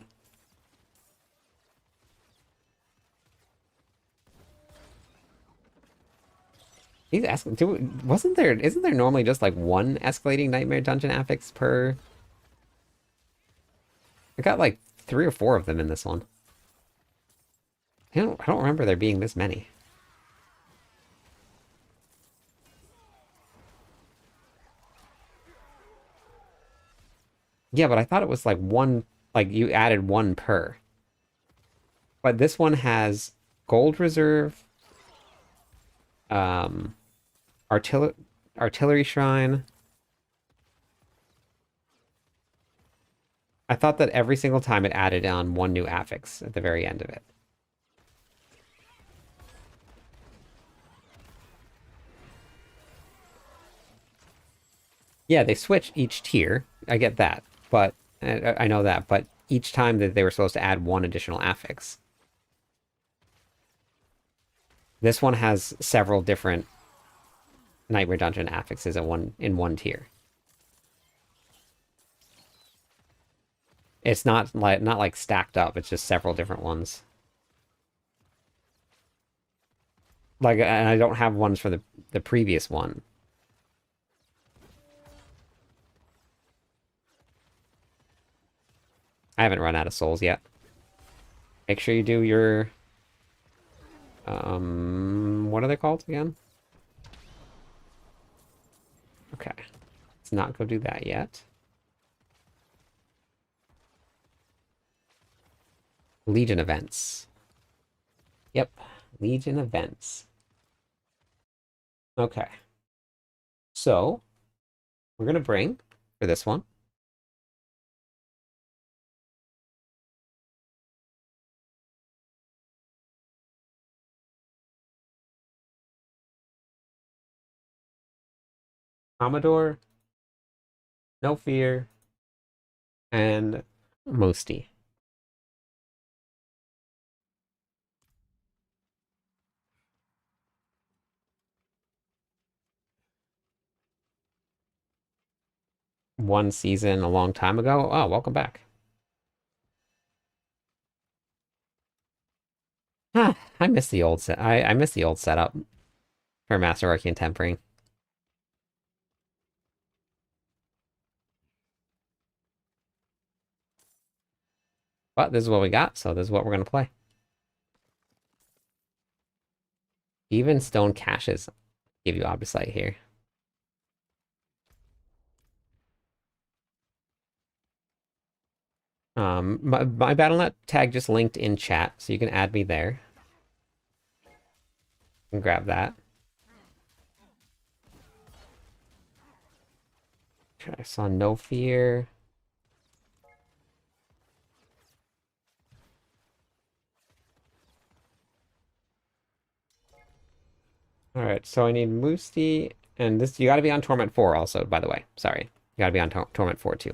He's asking, isn't there normally just like one escalating nightmare dungeon affix per? I got like 3 or 4 of them in this one. I don't remember there being this many. Yeah, but I thought it was like one, like you added one per. But this one has gold reserve, um, artillery, artillery shrine. I thought that every single time it added on one new affix at the very end of it. Yeah, they switch each tier. I get that, but I know that. But each time that they were supposed to add one additional affix. This one has several different Nightmare Dungeon affixes in one tier. It's not like stacked up. It's just several different ones. Like, and I don't have ones for the previous one. I haven't run out of souls yet. Make sure you do your what are they called again? Okay. Let's not go do that yet. Legion events. Yep. Legion events. Okay. So we're gonna bring for this one. Commodore, No Fear, and Mosty. One season a long time ago. Oh, welcome back. Ah, I miss the old set. I miss the old setup for Master Arcane Tempering. But this is what we got, so this is what we're gonna play. Even stone caches give you Obusite here. My Battle.net tag just linked in chat, so you can add me there. And grab that. I saw No Fear. Alright, so I need Moosty, and this, you gotta be on Torment 4 also, by the way. Sorry. You gotta be on Torment 4 too.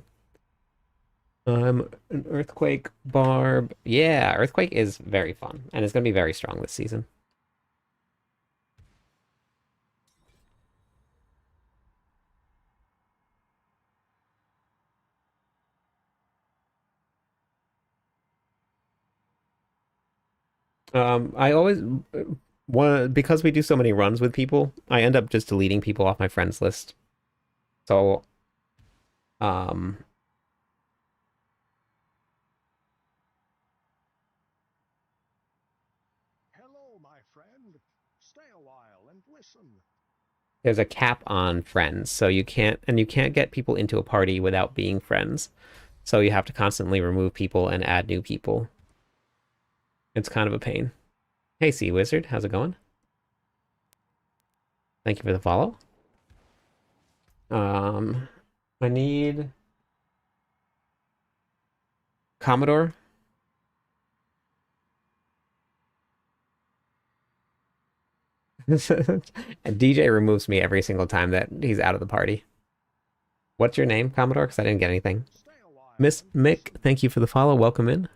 An Earthquake Barb. Yeah, Earthquake is very fun, and it's gonna be very strong this season. I always one because we do so many runs with people, I end up just deleting people off my friends list. So, um, Hello, my friend. Stay a while and listen. there's a cap on friends, so you can't get people into a party without being friends. So you have to constantly remove people and add new people. It's kind of a pain. Hey, Sea Wizard, how's it going? Thank you for the follow. I need Commodore. And DJ removes me every single time that he's out of the party. What's your name, Commodore? Because I didn't get anything. Miss Mick, thank you for the follow. Welcome in.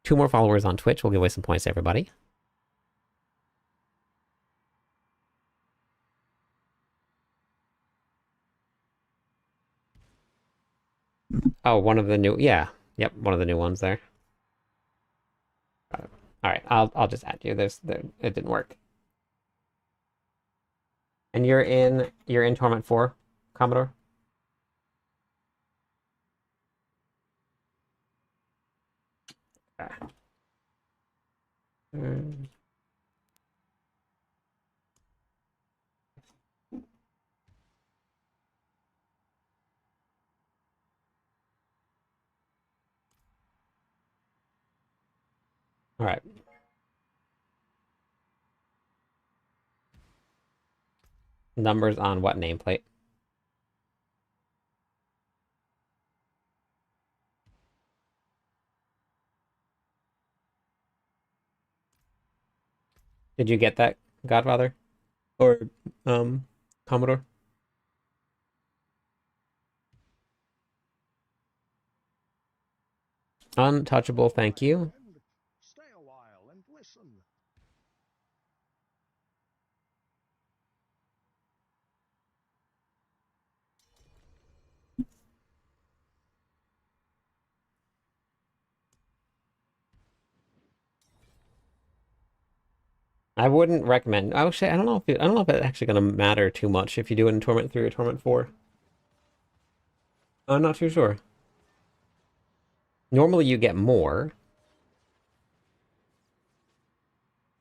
2 more followers on Twitch. We'll give away some points to everybody. Oh, one of the new, yeah. Yep, one of the new ones there. All right, I'll just add you. It didn't work. And you're in Torment 4, Commodore? Okay. All right. Numbers on what nameplate? Did you get that, Godfather? Or Commodore? Untouchable, thank you. Stay a while and listen. I wouldn't recommend. Actually, I don't know if it's actually going to matter too much if you do it in Torment 3 or Torment 4. I'm not too sure. Normally you get more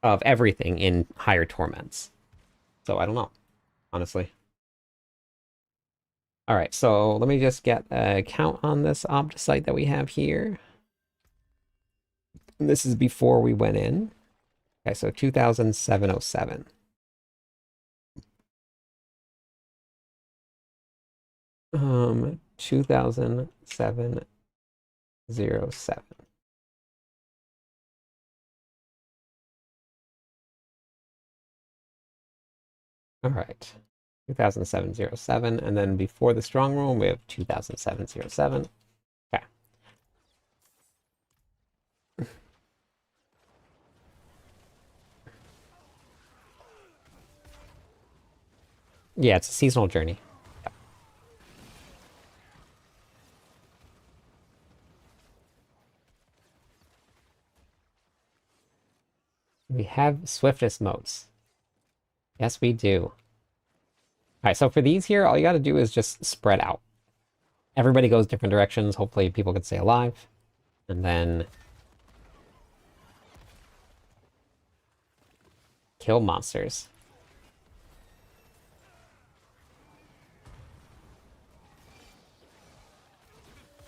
of everything in higher torments. So I don't know, honestly. All right, so let me just get a count on this Opta site that we have here. And this is before we went in. Okay, so 2,707. Um, 2,707. All right. 2,707, and then before the strong room, we have 2,707. Okay. Yeah, it's a seasonal journey. We have swiftest modes. Yes, we do. All right, so for these here, all you got to do is just spread out. Everybody goes different directions. Hopefully people can stay alive. And then kill monsters.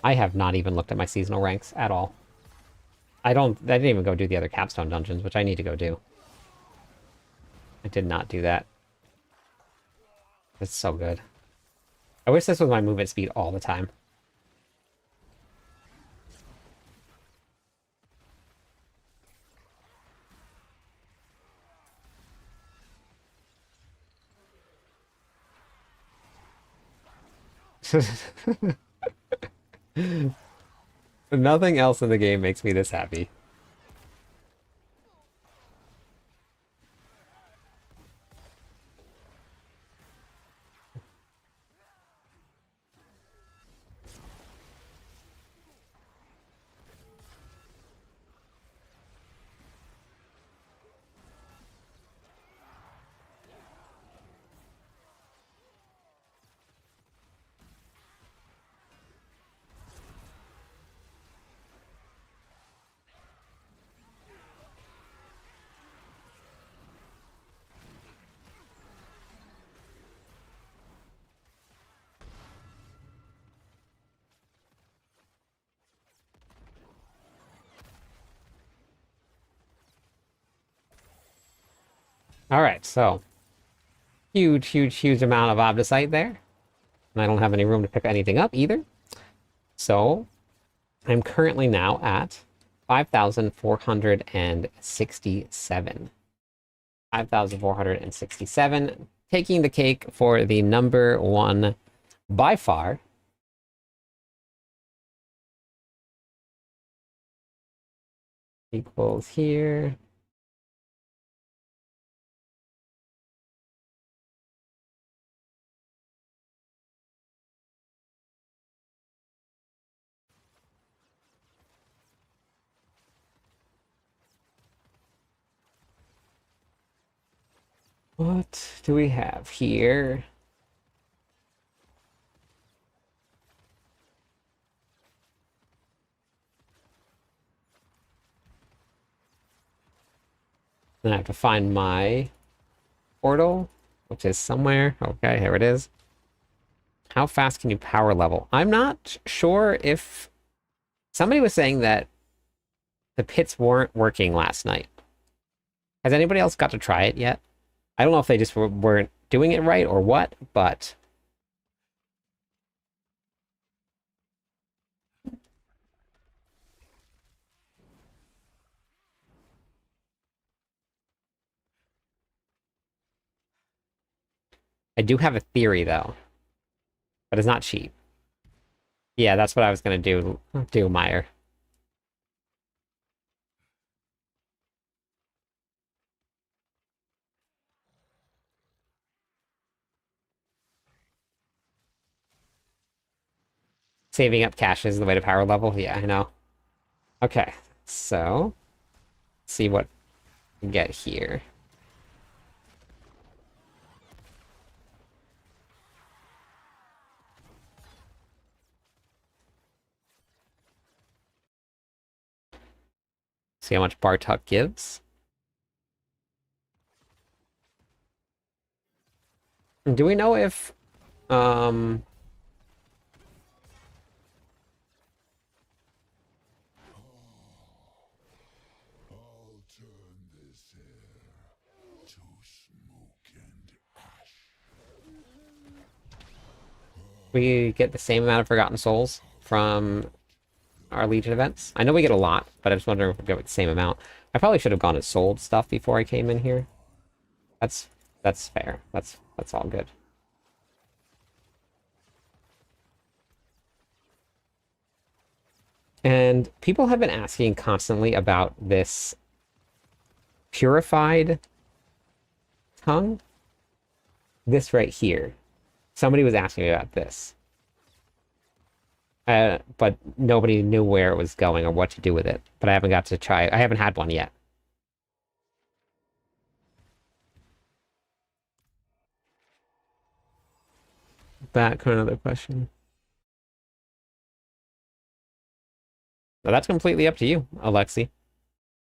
I have not even looked at my seasonal ranks at all. I didn't even go do the other capstone dungeons, which I need to go do. I did not do that. It's so good. I wish this was my movement speed all the time. Nothing else in the game makes me this happy. All right, so huge, huge, huge amount of obdacite there. And I don't have any room to pick anything up either. So I'm currently now at 5,467. 5,467, taking the cake for the number one by far. Equals here. What do we have here? Then I have to find my portal, which is somewhere. Okay, here it is. How fast can you power level? I'm not sure if somebody was saying that the pits weren't working last night. Has anybody else got to try it yet? I don't know if they just weren't doing it right or what, but I do have a theory though, but it's not cheap. Yeah, that's what I was gonna do, Meyer. Saving up cash is the way to power level. Yeah, I know. Okay, so let's see what we get here. See how much Bartok gives. Do we know if um I'll turn this air to smoke and ash. we get the same amount of Forgotten Souls from our Legion events? I know we get a lot, but I just wonder if we get the same amount. I probably should have gone and sold stuff before I came in here. That's fair. That's all good. And people have been asking constantly about this purified tongue. This right here. Somebody was asking me about this. But nobody knew where it was going or what to do with it. But I haven't got to try it. I haven't had one yet. Back to another question. Now that's completely up to you, Alexi.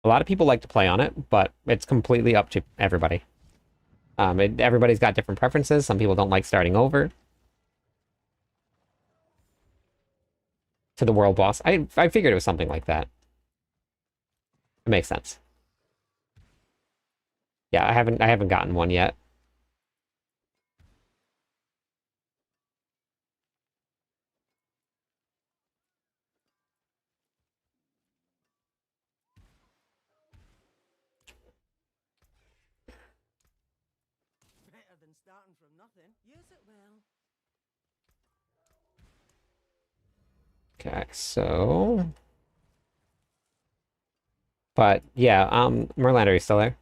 A lot of people like to play on it, but it's completely up to everybody. Everybody's got different preferences. Some people don't like starting over to the world boss. I figured it was something like that. It makes sense. Yeah, I haven't gotten one yet. Better than starting from nothing. Use it well. Okay, so but yeah, Merlander, are you still there?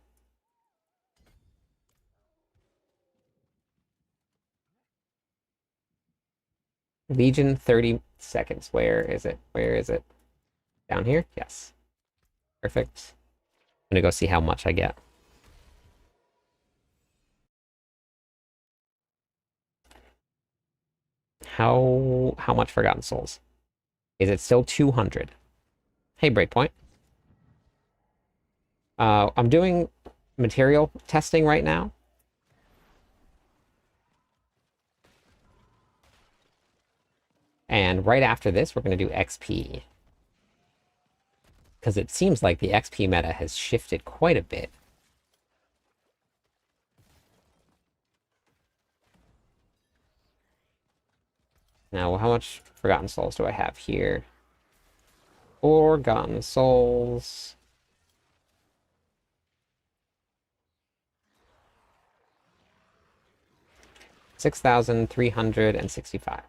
Legion 30 seconds. Where is it? Where is it? Down here? Yes. Perfect. I'm gonna go see how much I get. How much Forgotten Souls? Is it still 200? Hey, Breakpoint. I'm doing material testing right now. And right after this, we're going to do XP. Because it seems like the XP meta has shifted quite a bit. Now, how much Forgotten Souls do I have here? Forgotten Souls. 6,365.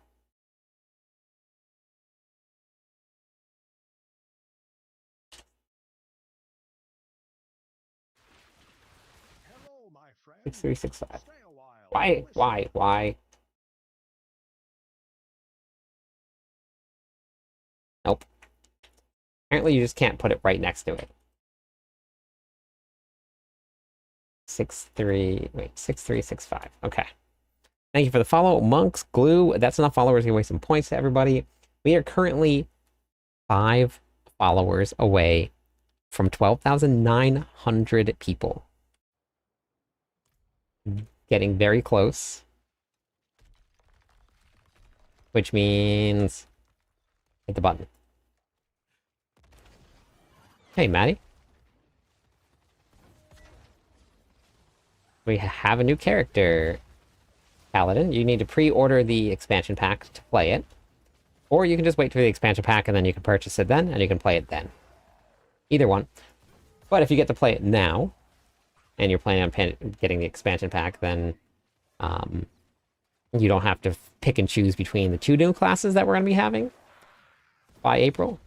Hello, my friend. 6,365. Stay a while. Why? Nope. Apparently you just can't put it right next to it. 6,365. Okay. Thank you for the follow. Monks, Glue. That's enough followers. Give away some points to everybody. We are currently 5 followers away from 12,900 people. Getting very close. Which means hit the button. Hey, Maddie. We have a new character. Paladin. You need to pre-order the expansion pack to play it. Or you can just wait for the expansion pack and then you can purchase it then, and you can play it then. Either one. But if you get to play it now, and you're planning on getting the expansion pack, then you don't have to pick and choose between the 2 new classes that we're going to be having by April.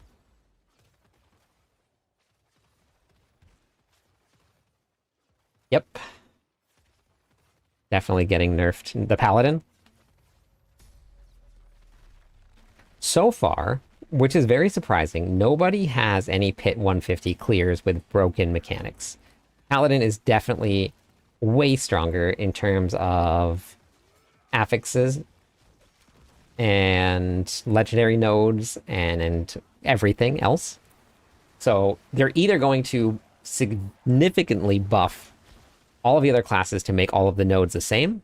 Yep. Definitely getting nerfed. The Paladin. So far, which is very surprising, nobody has any Pit 150 clears with broken mechanics. Paladin is definitely way stronger in terms of affixes and legendary nodes and everything else. So they're either going to significantly buff all of the other classes to make all of the nodes the same,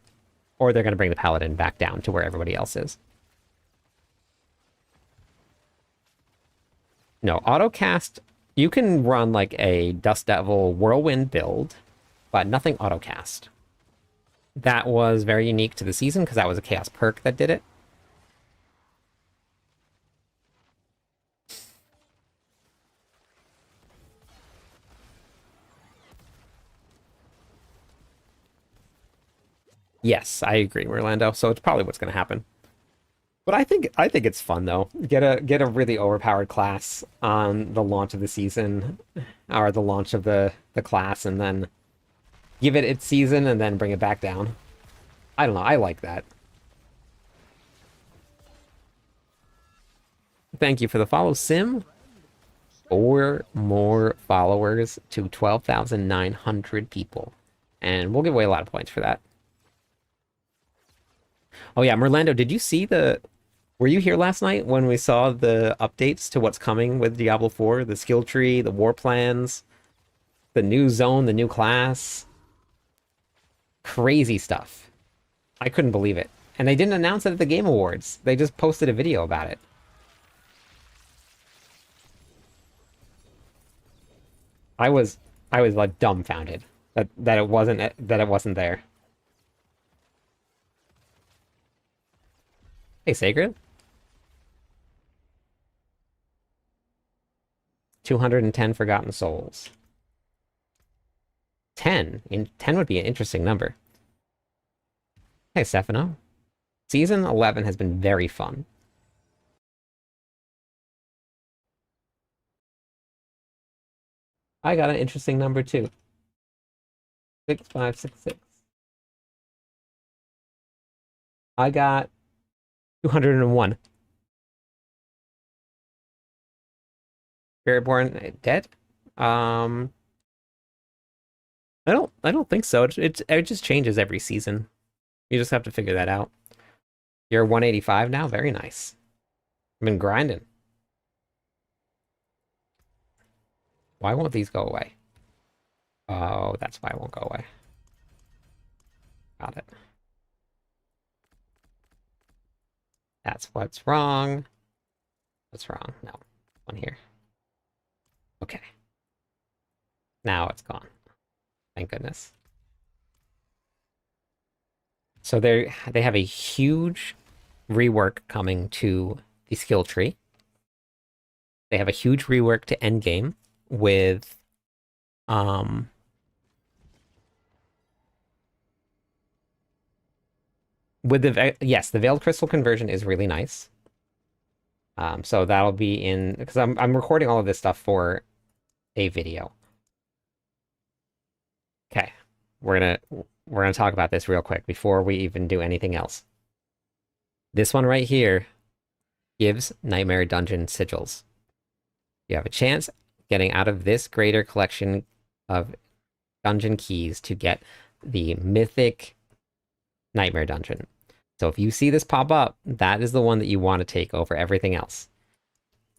or they're going to bring the Paladin back down to where everybody else is. No, autocast, you can run like a Dust Devil Whirlwind build, but nothing autocast. That was very unique to the season because that was a Chaos perk that did it. Yes, I agree, Orlando. So it's probably what's going to happen. But I think it's fun though. Get a really overpowered class on the launch of the season, or the launch of the class, and then give it its season and then bring it back down. I don't know. I like that. Thank you for the follow, Sim. 4 more followers to 12,900 people, and we'll give away a lot of points for that. Oh yeah, Merlando, did you see the... Were you here last night when we saw the updates to what's coming with Diablo 4? The skill tree, the war plans, the new zone, the new class. Crazy stuff. I couldn't believe it. And they didn't announce it at the Game Awards. They just posted a video about it. I was like dumbfounded that it wasn't there. Hey, Sacred. 210 Forgotten Souls. 10. 10 would be an interesting number. Hey, Stefano. Season 11 has been very fun. I got an interesting number too. 6566. I got 201. Spiritborn dead? I don't think so. It just changes every season. You just have to figure that out. You're 185 now? Very nice. I've been grinding. Why won't these go away? Oh, that's why it won't go away. Got it. That's what's wrong. What's wrong? No. One here. Okay. Now it's gone. Thank goodness. So they have a huge rework coming to the skill tree. They have a huge rework to endgame with the Veiled Crystal conversion is really nice. So that'll be in, because I'm recording all of this stuff for a video. Okay, we're gonna talk about this real quick before we even do anything else. This one right here gives Nightmare Dungeon sigils. You have a chance getting out of this greater collection of dungeon keys to get the mythic Nightmare Dungeon. So if you see this pop up, that is the one that you want to take over everything else.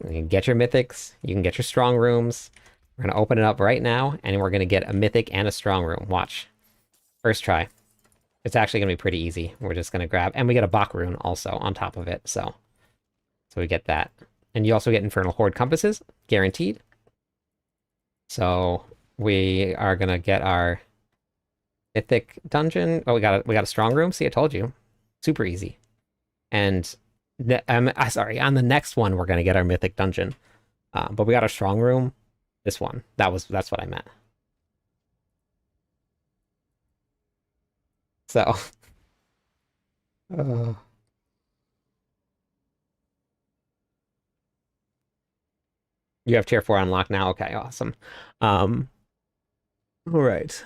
You can get your mythics, you can get your strong rooms. We're going to open it up right now, and we're going to get a mythic and a strong room. Watch. First try. It's actually going to be pretty easy. We're just going to grab, and we get a Bach rune also on top of it, so we get that. And you also get Infernal Horde compasses, guaranteed. So we are going to get our mythic dungeon. Oh, we got a strong room. See, I told you. Super easy. And sorry, on the next one we're gonna get our mythic dungeon. But we got a strong room. This one. That's what I meant. So you have tier 4 unlocked now? Okay, awesome. All right.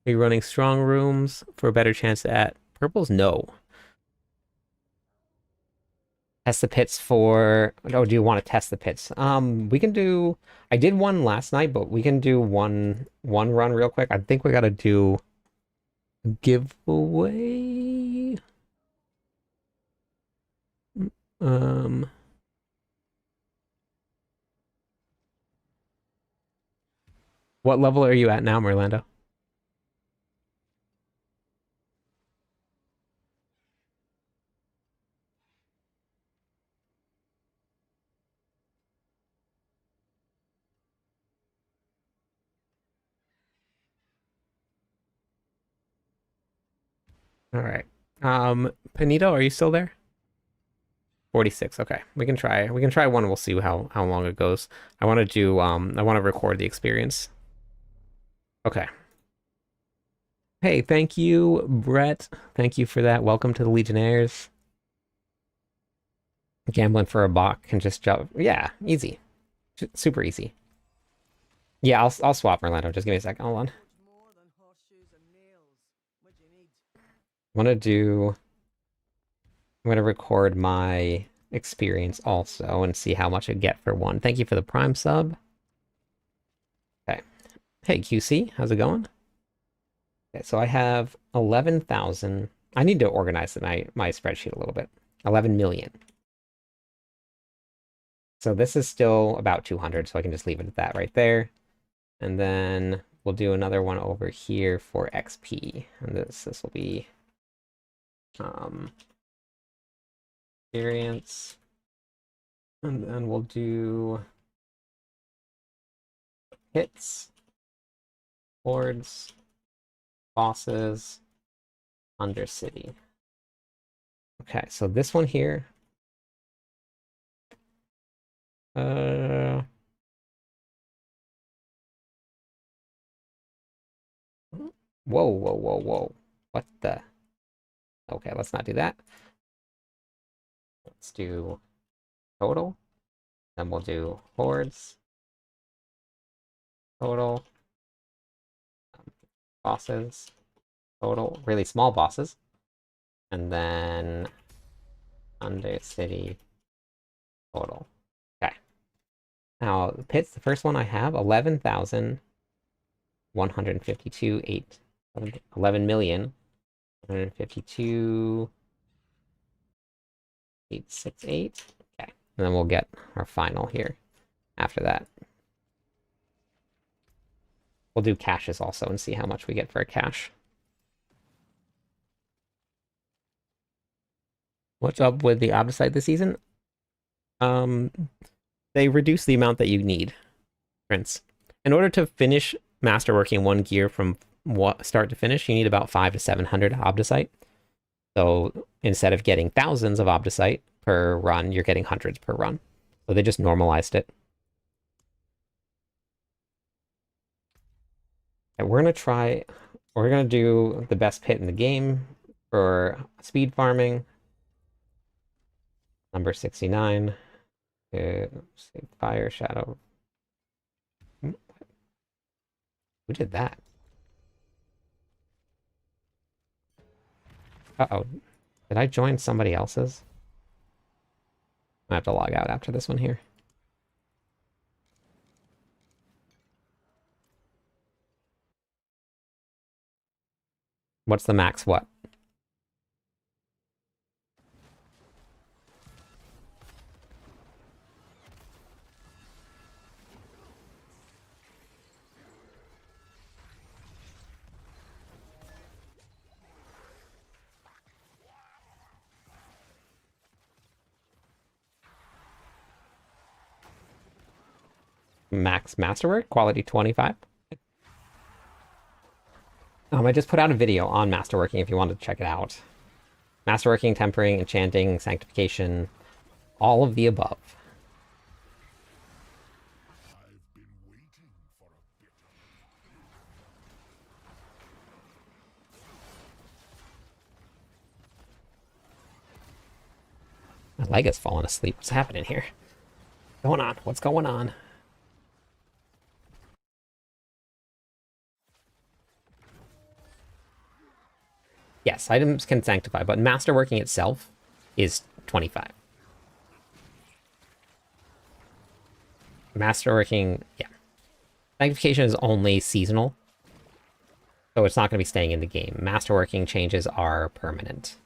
Are you running strong rooms for a better chance at purples? No. Test the pits for... Oh, do you want to test the pits? We can do... I did one last night, but we can do one run real quick. I think we gotta do a giveaway. What level are you at now, Merlando? All right. Panito, are you still there? 46. Okay. We can try one. We'll see how long it goes. I want to record the experience. Okay. Hey, thank you, Brett. Thank you for that. Welcome to the Legionnaires. Gambling for a Bach can just jump. Yeah, easy. Super easy. Yeah, I'll swap Orlando. Just give me a second. Hold on. I'm gonna record my experience also and see how much I get for one. Thank you for the Prime sub. Okay. Hey QC, how's it going? Okay, so I have 11,000. I need to organize my spreadsheet a little bit. 11 million. So this is still about 200, so I can just leave it at that right there. And then we'll do another one over here for XP. And this will be experience. And then we'll do hits, hordes, bosses, Undercity. Okay, so this one here. Whoa. What the? Okay, let's not do that. Let's do total. Then we'll do hordes. Total. Bosses. Total. Really small bosses. And then Undercity total. Okay. Now, the pits, the first one I have, 11,152, 11 million. 152, 868. Okay. And then we'll get our final here after that. We'll do caches also and see how much we get for a cache. What's up with the Obdicite this season? They reduce the amount that you need, Prince. In order to finish masterworking one gear from start to finish, you need about 500 to 700 Obdicite. So instead of getting thousands of Obdicite per run, you're getting hundreds per run. So they just normalized it. And we're gonna do the best pit in the game for speed farming. Number 69. Fire Shadow. Who did that? Uh-oh. Did I join somebody else's? I have to log out after this one here. What's the max what? Max Masterwork, quality 25. I just put out a video on Masterworking if you wanted to check it out. Masterworking, Tempering, Enchanting, Sanctification, all of the above. I've been waiting for a bit. My leg has fallen asleep. What's happening here? What's going on? What's going on? Yes, items can sanctify, but masterworking itself is 25. Masterworking, yeah. Sanctification is only seasonal, so it's not going to be staying in the game. Masterworking changes are permanent.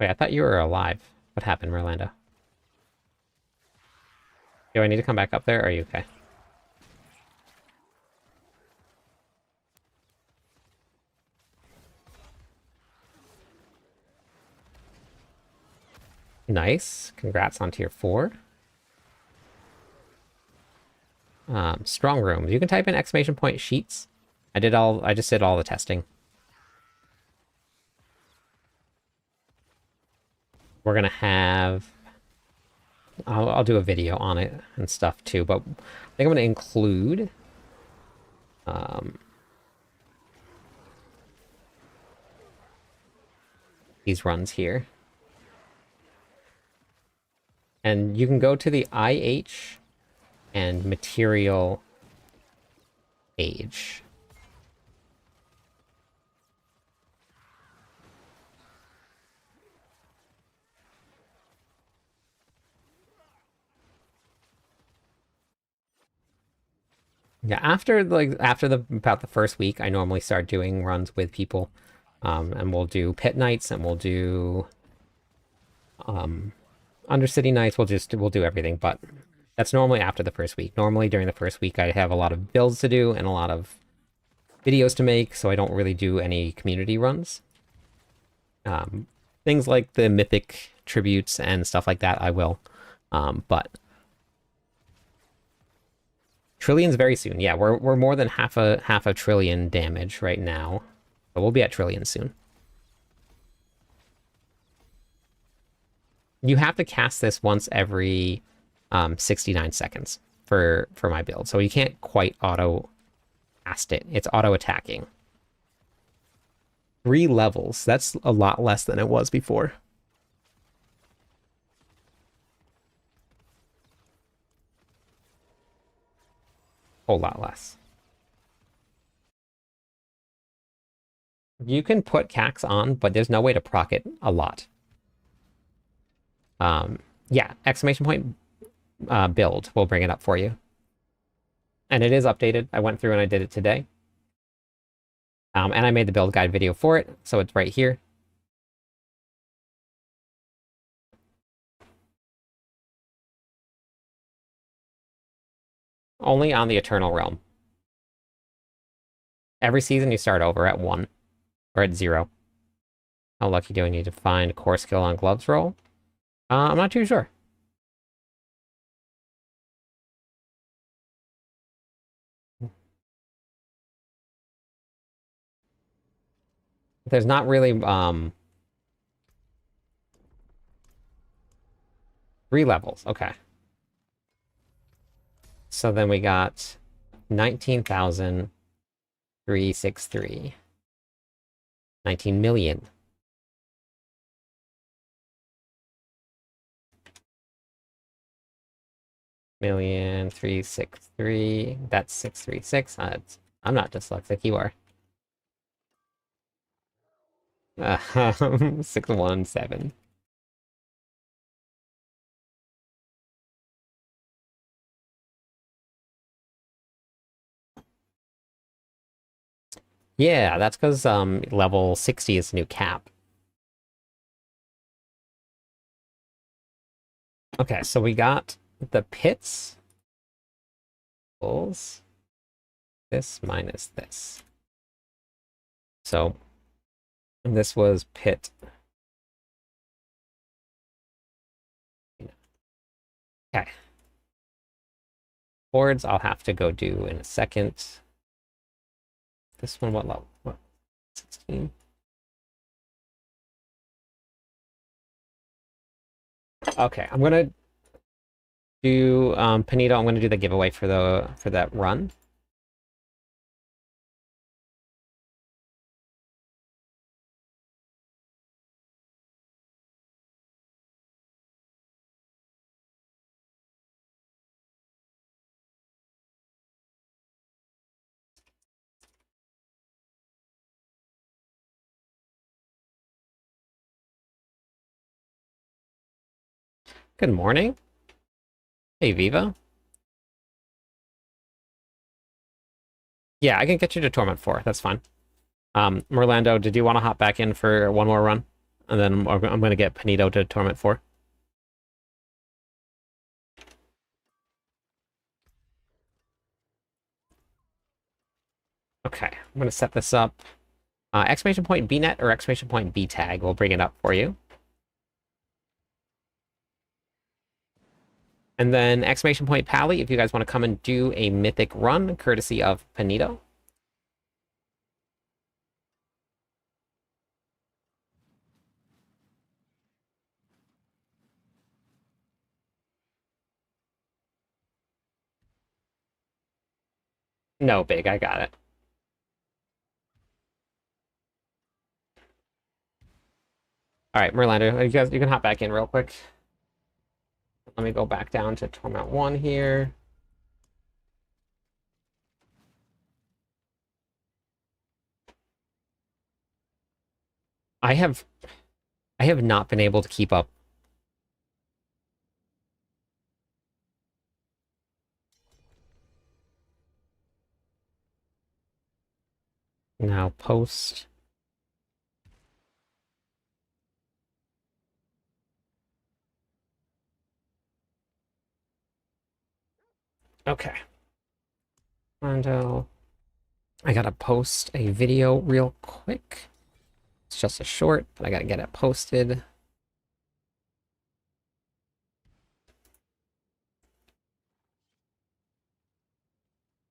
Wait, I thought you were alive. What happened, Merlanda? Do I need to come back up there, or are you okay? Nice. Congrats on tier 4. Strong rooms. You can type in exclamation point sheets. I just did all the testing. We're gonna have... I'll do a video on it and stuff too, but I think I'm gonna include these runs here. And you can go to the IH and material page. Yeah, after about the first week, I normally start doing runs with people. And we'll do pit nights and we'll do Undercity nights. We'll do everything, but that's normally after the first week. Normally during the first week I have a lot of builds to do and a lot of videos to make, so I don't really do any community runs. Things like the mythic tributes and stuff like that I will. But Trillion's very soon. Yeah, we're more than half a trillion damage right now. But we'll be at trillion soon. You have to cast this once every 69 seconds for my build. So you can't quite auto cast it. It's auto attacking. 3 levels. That's a lot less than it was before. Whole lot less. You can put Cax on, but there's no way to proc it a lot. Yeah, exclamation point build will bring it up for you. And it is updated. I went through and I did it today. And I made the build guide video for it, so it's right here. Only on the Eternal Realm. Every season you start over at 1. Or at 0. How lucky do I need to find core skill on gloves roll? I'm not too sure. There's not really 3 levels. Okay. So then we got 19,363. 19 million. Million 363. That's 636. I'm not dyslexic. You are. 617. Yeah, that's because level 60 is the new cap. Okay, so we got the pits. Bulls. This minus this. So this was pit. Okay. Boards I'll have to go do in a second. This one, what level? What? 16? Okay, I'm gonna do Panito, I'm gonna do the giveaway for that run. Good morning. Hey, Viva. Yeah, I can get you to Torment 4. That's fine. Merlando, did you want to hop back in for one more run? And then I'm going to get Panito to Torment 4. Okay, I'm going to set this up. Exclamation point BNet or exclamation point BTag. We'll bring it up for you. And then exclamation point Pally if you guys want to come and do a mythic run, courtesy of Panito. No, big, I got it. All right, Merlander, you can hop back in real quick. Let me go back down to Torment 1 here. I have not been able to keep up. Now post. Okay. And I gotta post a video real quick. It's just a short, but I gotta get it posted.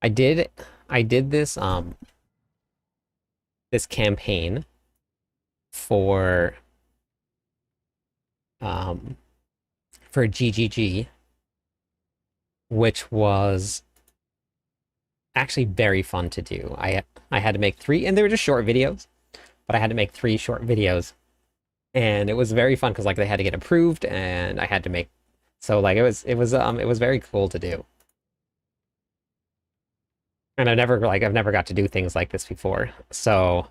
I did this this campaign for um for GGG, which was actually very fun to do. I had to make 3, and they were just short videos, but I had to make 3 short videos, and it was very fun because like they had to get approved, and I had to make, so like it was very cool to do. And I've never got to do things like this before, so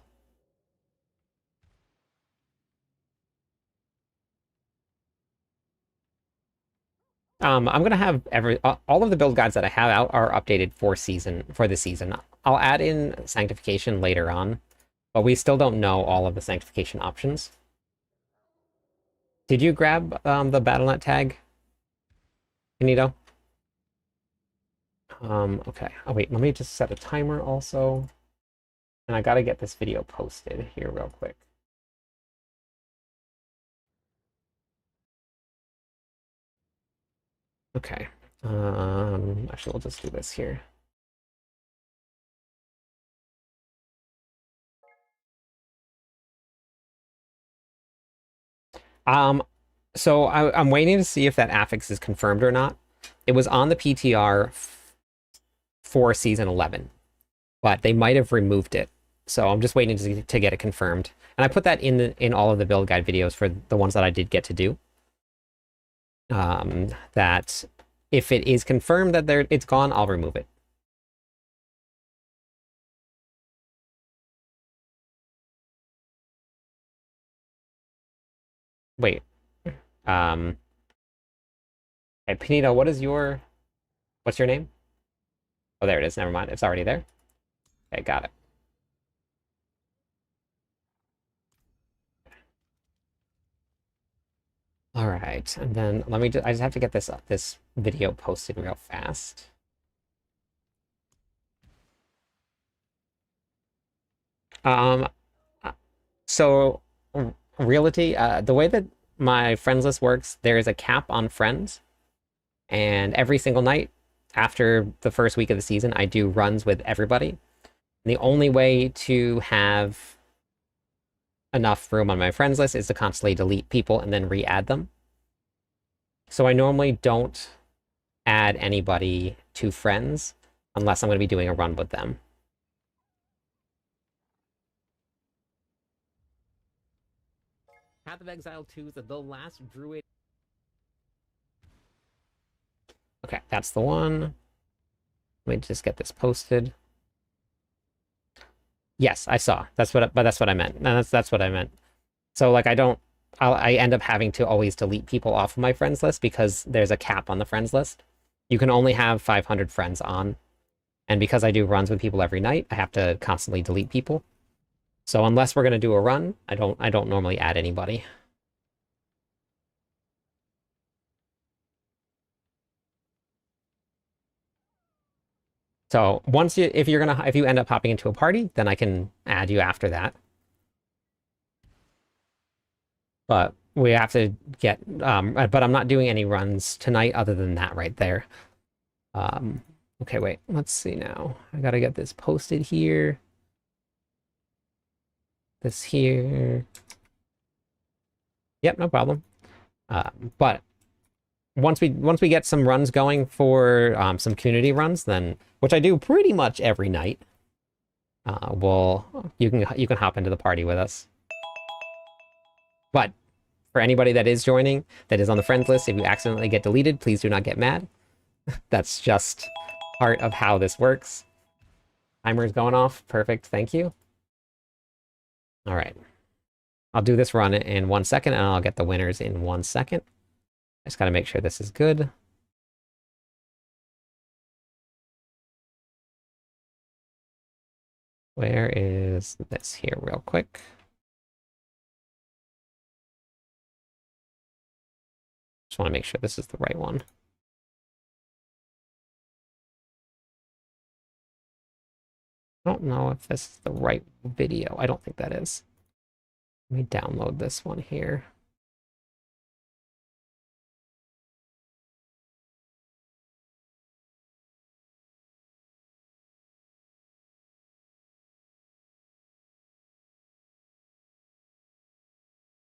I'm gonna have all of the build guides that I have out are updated for the season. I'll add in sanctification later on, but we still don't know all of the sanctification options. Did you grab the BattleNet tag, Benito? Okay. Oh wait, let me just set a timer also, and I gotta get this video posted here real quick. Okay. Actually, we'll just do this here. So I'm waiting to see if that affix is confirmed or not. It was on the PTR for season 11, but they might have removed it. So I'm just waiting to get it confirmed. And I put that in all of the build guide videos for the ones that I did get to do. That if it is confirmed that it's gone, I'll remove it. Wait. Um, hey, Panito, what's your name? Oh, there it is. Never mind. It's already there. Okay, got it. All right, and then I just have to get this video posted real fast. Um, so realty, the way that my friends list works, there is a cap on friends, and every single night after the first week of the season, I do runs with everybody. And the only way to have enough room on my friends list is to constantly delete people and then re-add them. So I normally don't add anybody to friends unless I'm going to be doing a run with them. Path of Exile 2 is the last druid. Okay, that's the one. Let me just get this posted. Yes, I saw. But that's what I meant. No, that's what I meant. So like I end up having to always delete people off of my friends list because there's a cap on the friends list. You can only have 500 friends on. And because I do runs with people every night, I have to constantly delete people. So unless we're going to do a run, I don't normally add anybody. So if you end up hopping into a party, then I can add you after that. But we have to get but I'm not doing any runs tonight other than that right there. Okay, wait, let's see now. I gotta get this posted here. This here. Yep, no problem. But once we get some runs going for some community runs, then which I do pretty much every night, you can hop into the party with us. But for anybody that is joining, that is on the friends list, if you accidentally get deleted, please do not get mad. That's just part of how this works. Timer's going off. Perfect. Thank you. All right. I'll do this run in 1 second, and I'll get the winners in 1 second. I just got to make sure this is good. Where is this here real quick? Just want to make sure this is the right one. I don't know if this is the right video. I don't think that is. Let me download this one here.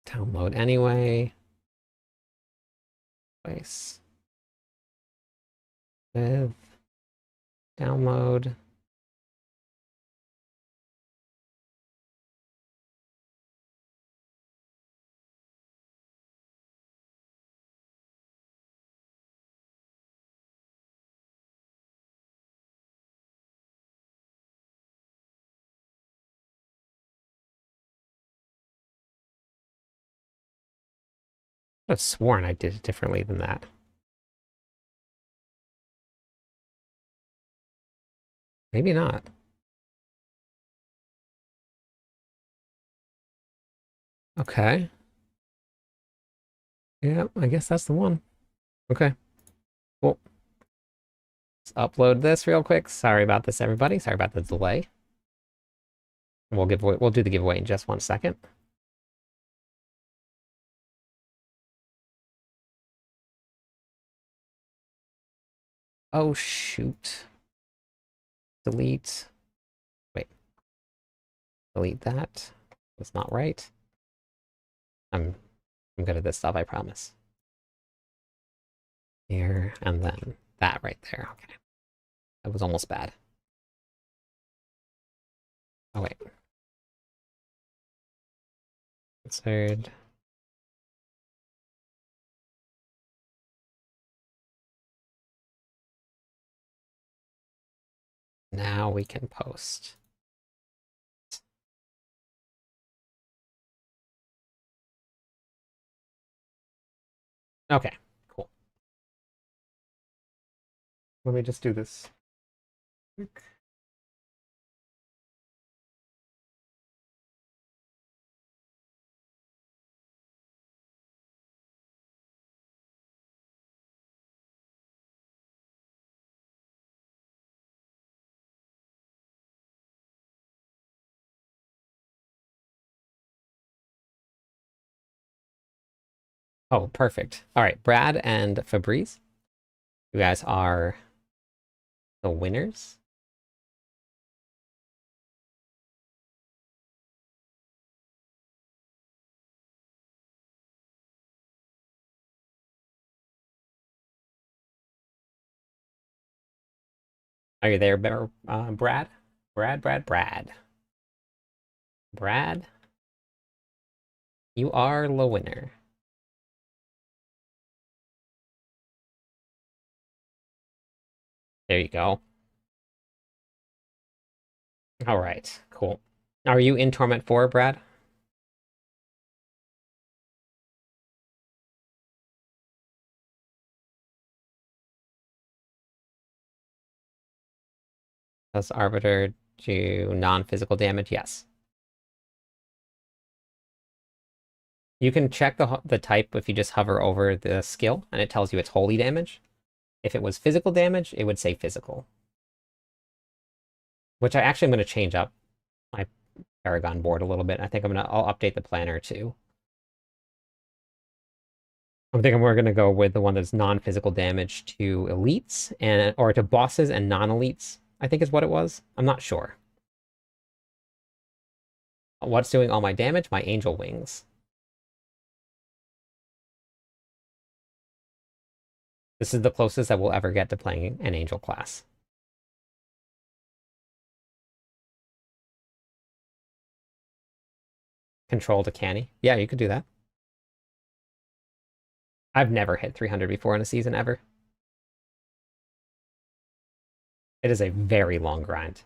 Download anyway. Place. With. Download. I've sworn I did it differently than that. Maybe not. Okay. Yeah, I guess that's the one. Okay. Well, let's upload this real quick. Sorry about this, everybody. Sorry about the delay. We'll do the giveaway in just 1 second. Oh shoot. Delete. Wait. Delete that. That's not right. I'm I'm good at this stuff, I promise. Here, and then that right there. Okay. That was almost bad. Oh, wait. Third. Now we can post. Okay, cool. Let me just do this. Oh, perfect. All right, Brad and Fabrice, you guys are the winners. Are you there, Brad? Brad. Brad, you are the winner. There you go. All right, cool. Are you in Torment 4, Brad? Does Arbiter do non-physical damage? Yes. You can check the type if you just hover over the skill, and it tells you it's holy damage. If it was physical damage, it would say physical. Which I'm going to change up my Paragon board a little bit. I think I'll update the planner too. I'm thinking we're going to go with the one that's non-physical damage to elites or to bosses and non-elites, I think is what it was. I'm not sure. What's doing all my damage? My angel wings. This is the closest that we'll ever get to playing an angel class. Control to canny. Yeah, you could do that. I've never hit 300 before in a season ever. It is a very long grind.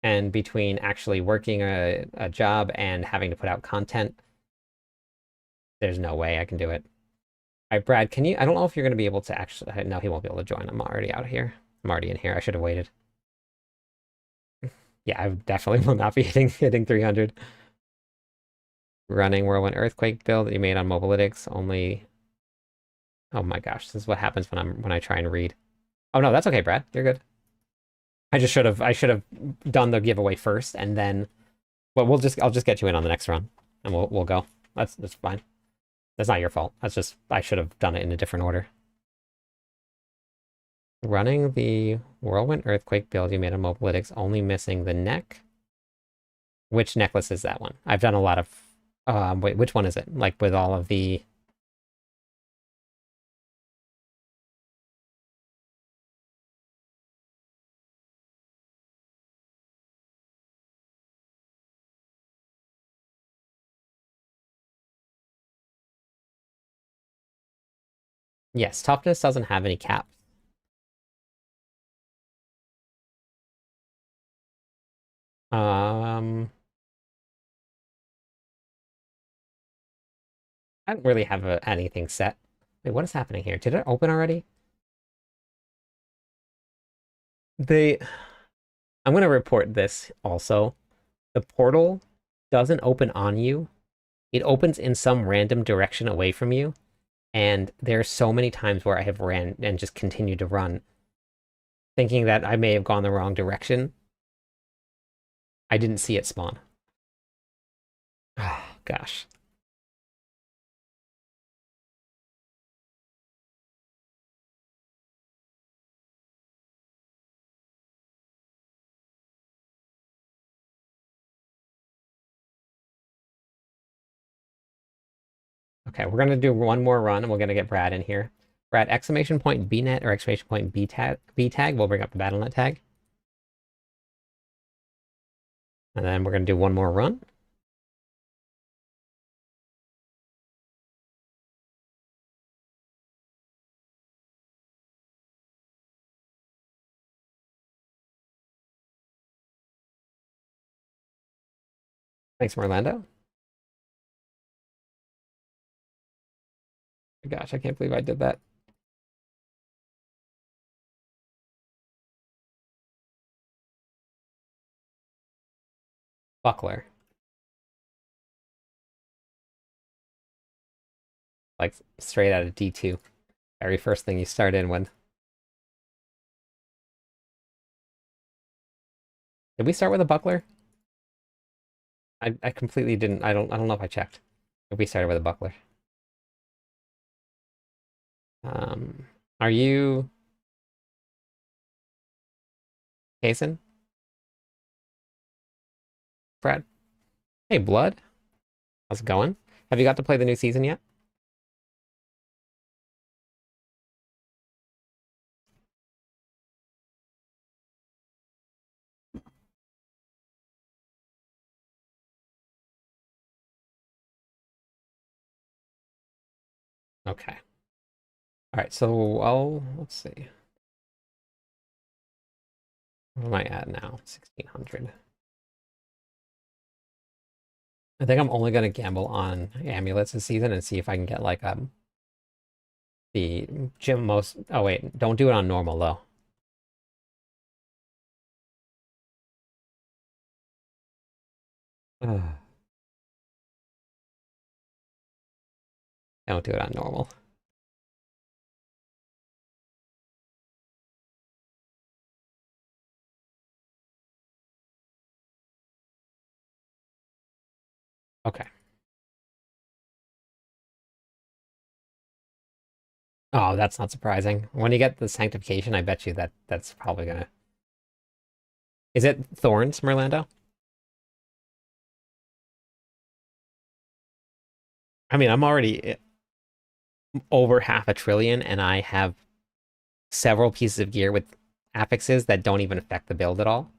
And between actually working a job and having to put out content, there's no way I can do it. All right, Brad, can you? I don't know if you're going to be able to actually. No, he won't be able to join. I'm already out here. I'm already in here. I should have waited. Yeah, I definitely will not be hitting 300. Running Whirlwind Earthquake build that you made on Mobalytics only. Oh my gosh, this is what happens when I try and read. Oh no, that's okay, Brad. You're good. I should have done the giveaway first and then. But I'll just get you in on the next run and we'll go. That's fine. That's not your fault. That's just I should have done it in a different order. Running the Whirlwind Earthquake build you made on Mobalytics, only missing the neck. Which necklace is that one? I've done a lot of... wait, which one is it? Like with all of the... Yes, toughness doesn't have any caps. Um... I don't really have anything set. Wait, what is happening here? Did it open already? They... I'm going to report this also. The portal doesn't open on you. It opens in some random direction away from you. And there are so many times where I have ran and just continued to run, thinking that I may have gone the wrong direction. I didn't see it spawn. Oh, gosh. Okay, we're gonna do one more run and we're gonna get Brad in here. Brad, exclamation point BNet or exclamation point B tag. We'll bring up the BattleNet tag. And then we're gonna do one more run. Thanks, Orlando. Gosh, I can't believe I did that. Buckler. Like straight out of D2. Very first thing you start in with. Did we start with a buckler? I completely didn't. I don't know if I checked. If we started with a buckler. Um, are you Kason? Brad? Hey, Blood. How's it going? Have you got to play the new season yet? Okay. All right, so let's see. What am I at now? 1600. I think I'm only gonna gamble on amulets this season and see if I can get like the gym most. Oh wait, don't do it on normal though. Ugh. Don't do it on normal. Okay. Oh, that's not surprising. When you get the sanctification, I bet you that's probably gonna. Is it thorns, Merlando? I mean, I'm already over half a trillion, and I have several pieces of gear with affixes that don't even affect the build at all.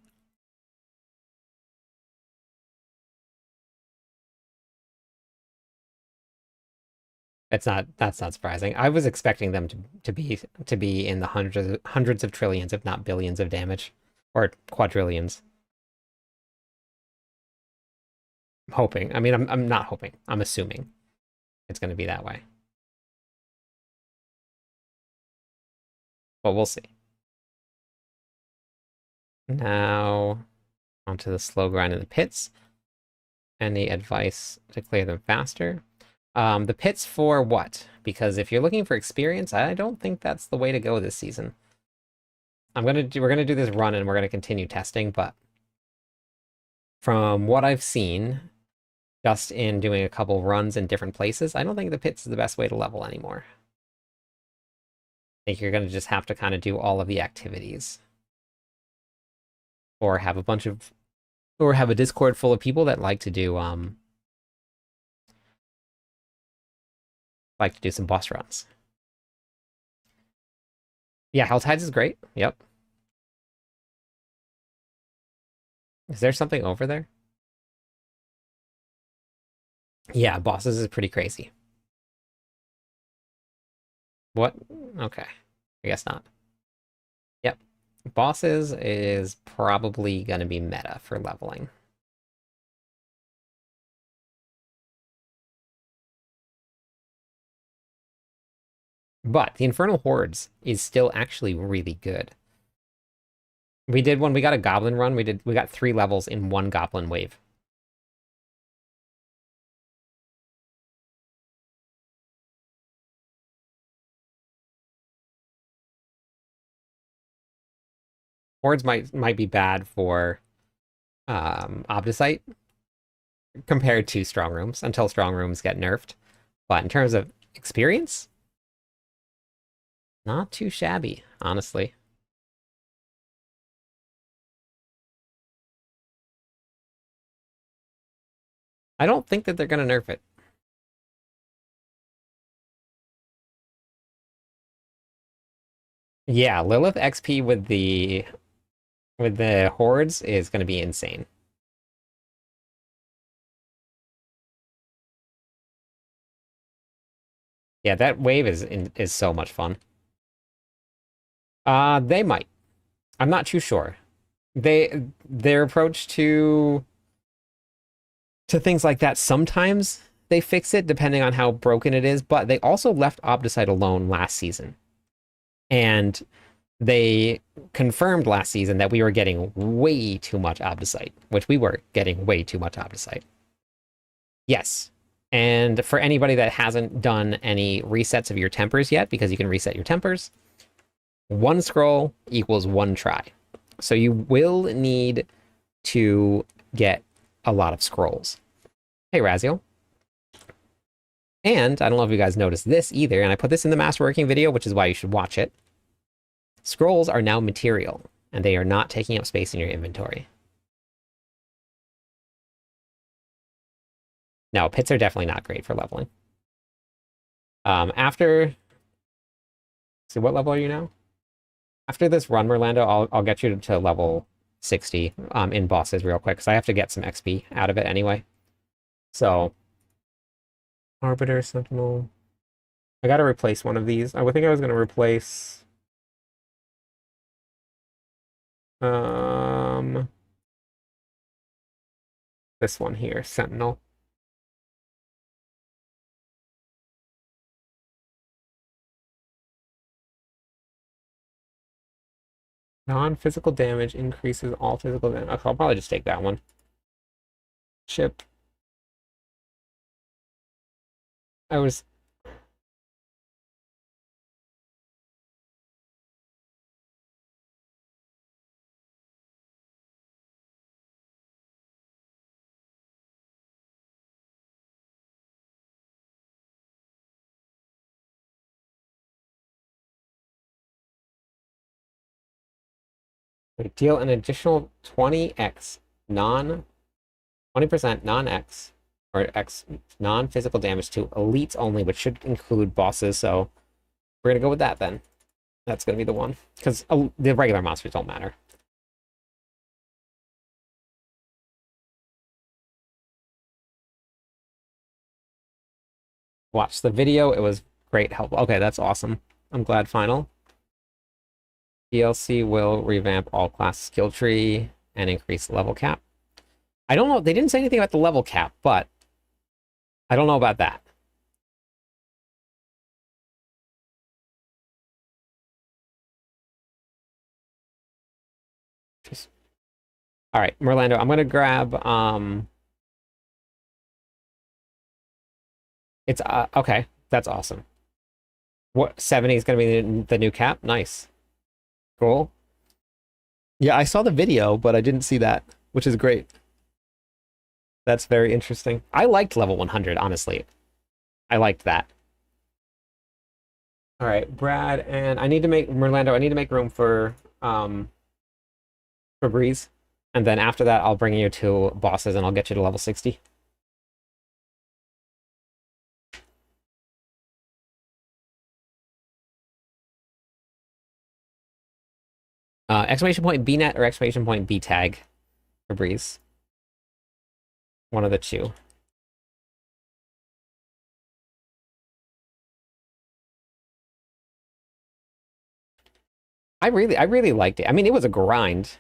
That's not surprising. I was expecting them to be in the hundreds of trillions, if not billions of damage, or quadrillions. I'm hoping. I mean, I'm not hoping. I'm assuming it's going to be that way, but we'll see. Now onto the slow grind in the pits. Any advice to clear them faster? The pits for what? Because if you're looking for experience, I don't think that's the way to go this season. We're gonna do this run and we're gonna continue testing, but from what I've seen, just in doing a couple runs in different places, I don't think the pits is the best way to level anymore. I think you're gonna just have to kind of do all of the activities. Or have a Discord full of people that like to do some boss runs. Yeah, Hell Tides is great. Yep. Is there something over there? Yeah, bosses is pretty crazy. What? Okay. I guess not. Yep. Bosses is probably going to be meta for leveling. But the Infernal Hordes is still actually really good. When we got a goblin run, we got 3 levels in one goblin wave. Hordes might be bad for Obdicite compared to strong rooms until strong rooms get nerfed. But in terms of experience, not too shabby, honestly. I don't think that they're going to nerf it. Yeah, Lilith XP with the hordes is going to be insane. Yeah, that wave is so much fun. They might. I'm not too sure. Their approach to things like that, sometimes they fix it depending on how broken it is, but they also left Obdicite alone last season. And they confirmed last season that we were getting way too much Obdicite, which we were getting way too much Obdicite. Yes. And for anybody that hasn't done any resets of your tempers yet, because you can reset your tempers, one scroll equals one try. So you will need to get a lot of scrolls. Hey, Raziel. And I don't know if you guys noticed this either, and I put this in the masterworking video, which is why you should watch it. Scrolls are now material, and they are not taking up space in your inventory. No, pits are definitely not great for leveling. After... So what level are you now? After this run, Merlando, I'll get you to level 60 in bosses real quick, because I have to get some XP out of it anyway. So... Arbiter, Sentinel... I gotta replace one of these. I think I was gonna replace... This one here, Sentinel. Non-physical damage increases all physical damage. Okay, I'll probably just take that one. Chip. I was... Deal an additional 20x non 20% non-X or X non-physical damage to elites only, which should include bosses. So we're gonna go with that then. That's gonna be the one because the regular monsters don't matter. Watch the video. It was great help. Okay, that's awesome. I'm glad final. DLC will revamp all class skill tree and increase level cap. I don't know. They didn't say anything about the level cap, but I don't know about that. All right, Merlando, I'm gonna grab it's okay, that's awesome. What 70 is gonna be the new cap? Nice. Cool. Yeah, I saw the video, but I didn't see that, which is great. That's very interesting. I liked level 100, honestly. I liked that. All right, Brad, and I need to make Merlando, I need to make room for Breeze. And then after that, I'll bring you to bosses and I'll get you to level 60. Exclamation point BNet or exclamation point B tag for Breeze. One of the two. I really liked it. I mean, it was a grind.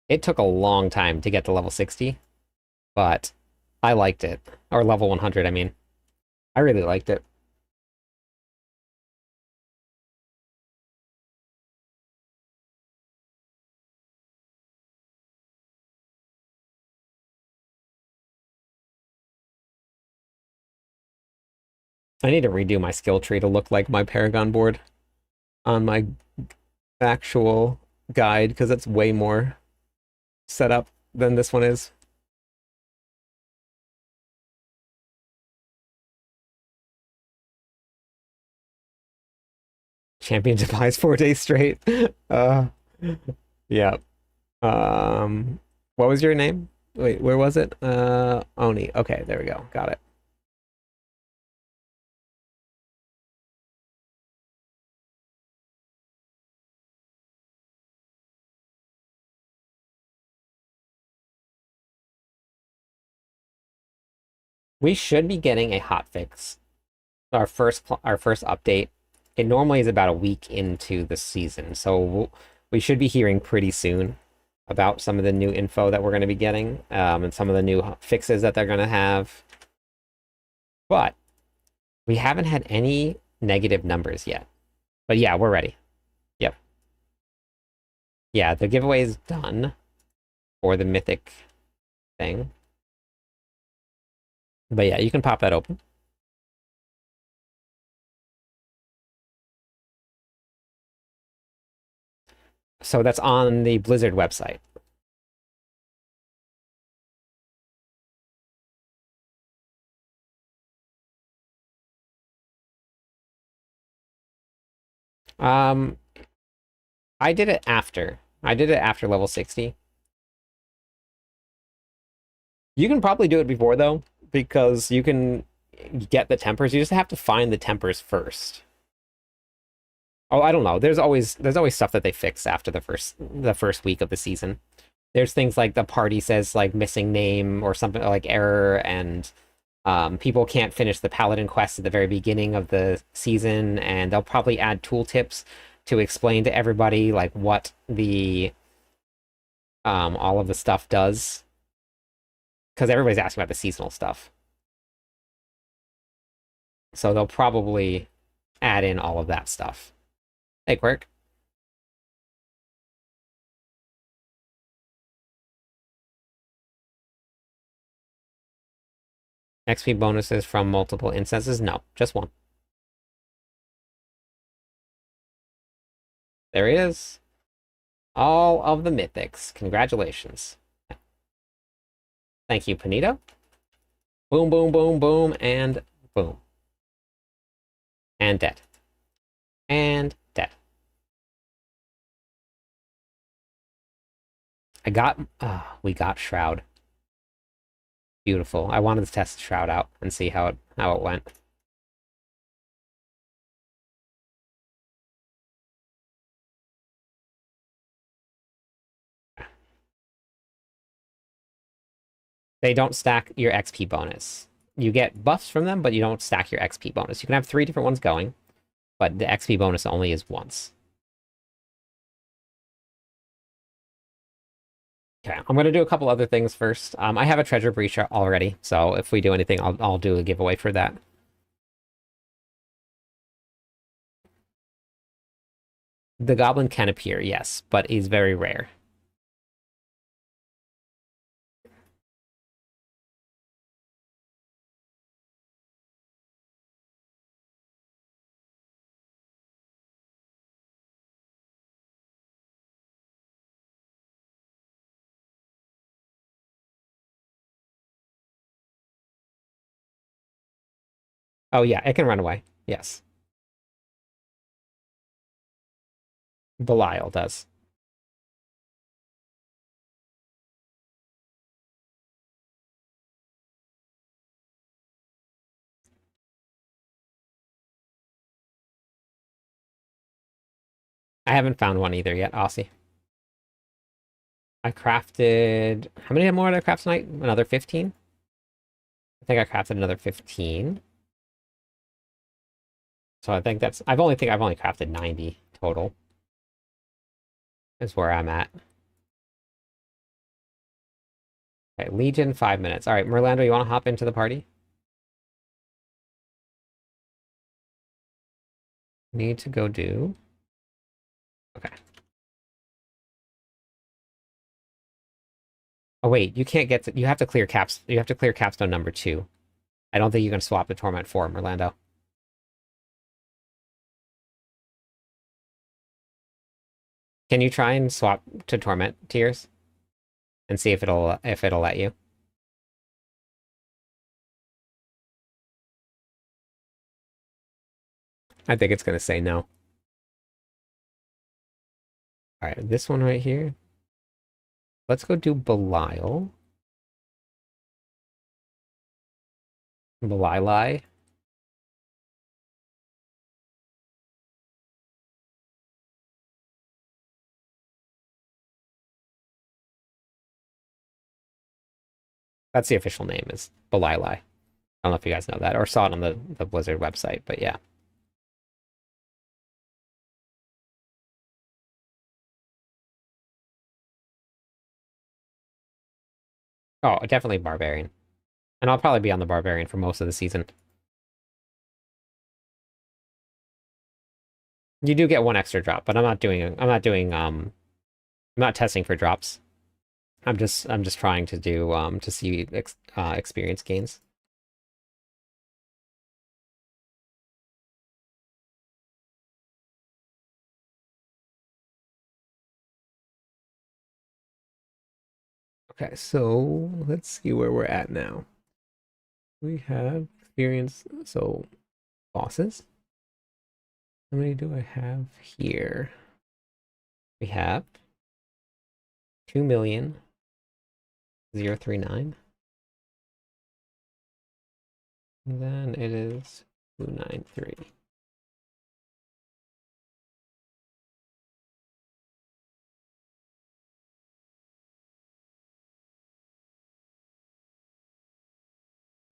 It took a long time to get to level 60, but I liked it. Or level 100, I mean. I really liked it. I need to redo my skill tree to look like my Paragon board on my actual guide, because it's way more set up than this one is. Championship highs 4 days straight. Uh, yeah. What was your name? Wait, where was it? Oni. Okay, there we go. Got it. We should be getting a hotfix. Our first update. It normally is about a week into the season, so we should be hearing pretty soon about some of the new info that we're going to be getting, and some of the new fixes that they're going to have. But we haven't had any negative numbers yet. But yeah, we're ready. Yep. Yeah, the giveaway is done for the mythic thing. But yeah, you can pop that open. So that's on the Blizzard website. Um, I did it after. I did it after level 60. You can probably do it before though, because you can get the tempers. You just have to find the tempers first. Oh, I don't know. There's always stuff that they fix after the first week of the season. There's things like the party says like missing name or something like error, and people can't finish the paladin quest at the very beginning of the season, and they'll probably add tooltips to explain to everybody like what the all of the stuff does, because everybody's asking about the seasonal stuff. So they'll probably add in all of that stuff. Hey, Quirk. XP bonuses from multiple instances? No, just one. There he is. All of the mythics. Congratulations. Thank you, Panito. Boom, boom, boom, boom, and boom. And dead. And dead. We got Shroud. Beautiful. I wanted to test Shroud out and see how it went. They don't stack your XP bonus. You get buffs from them, but you don't stack your XP bonus. You can have 3 different ones going, but the XP bonus only is once. Okay, I'm gonna do a couple other things first. I have a treasure breach already, so if we do anything, I'll do a giveaway for that. The goblin can appear, yes, but he's very rare. Oh yeah, it can run away. Yes. Belial does. I haven't found one either yet, Aussie. I crafted... How many more did I craft tonight? Another 15? I think I crafted another 15. So I think that's... I've only crafted 90 total. Is where I'm at. Okay, Legion, 5 minutes. All right, Merlando, you want to hop into the party? Need to go do... Okay. Oh wait, you can't get to... You have to clear caps... You have to clear capstone number 2. I don't think you can swap the Torment for Merlando. Can you try and swap to Torment tiers? And see if it'll let you? I think it's gonna say no. Alright, this one right here. Let's go do Belial. Belili. That's the official name, is Belili. don't know if you guys know that or saw it on the Blizzard website, but yeah. Oh, definitely Barbarian. And I'll probably be on the Barbarian for most of the season. You do get one extra drop, but I'm not testing for drops. I'm just trying to do to see experience gains. Okay, so let's see where we're at now. We have experience, so bosses. How many do I have here? We have 2,000,039. And then it is 293.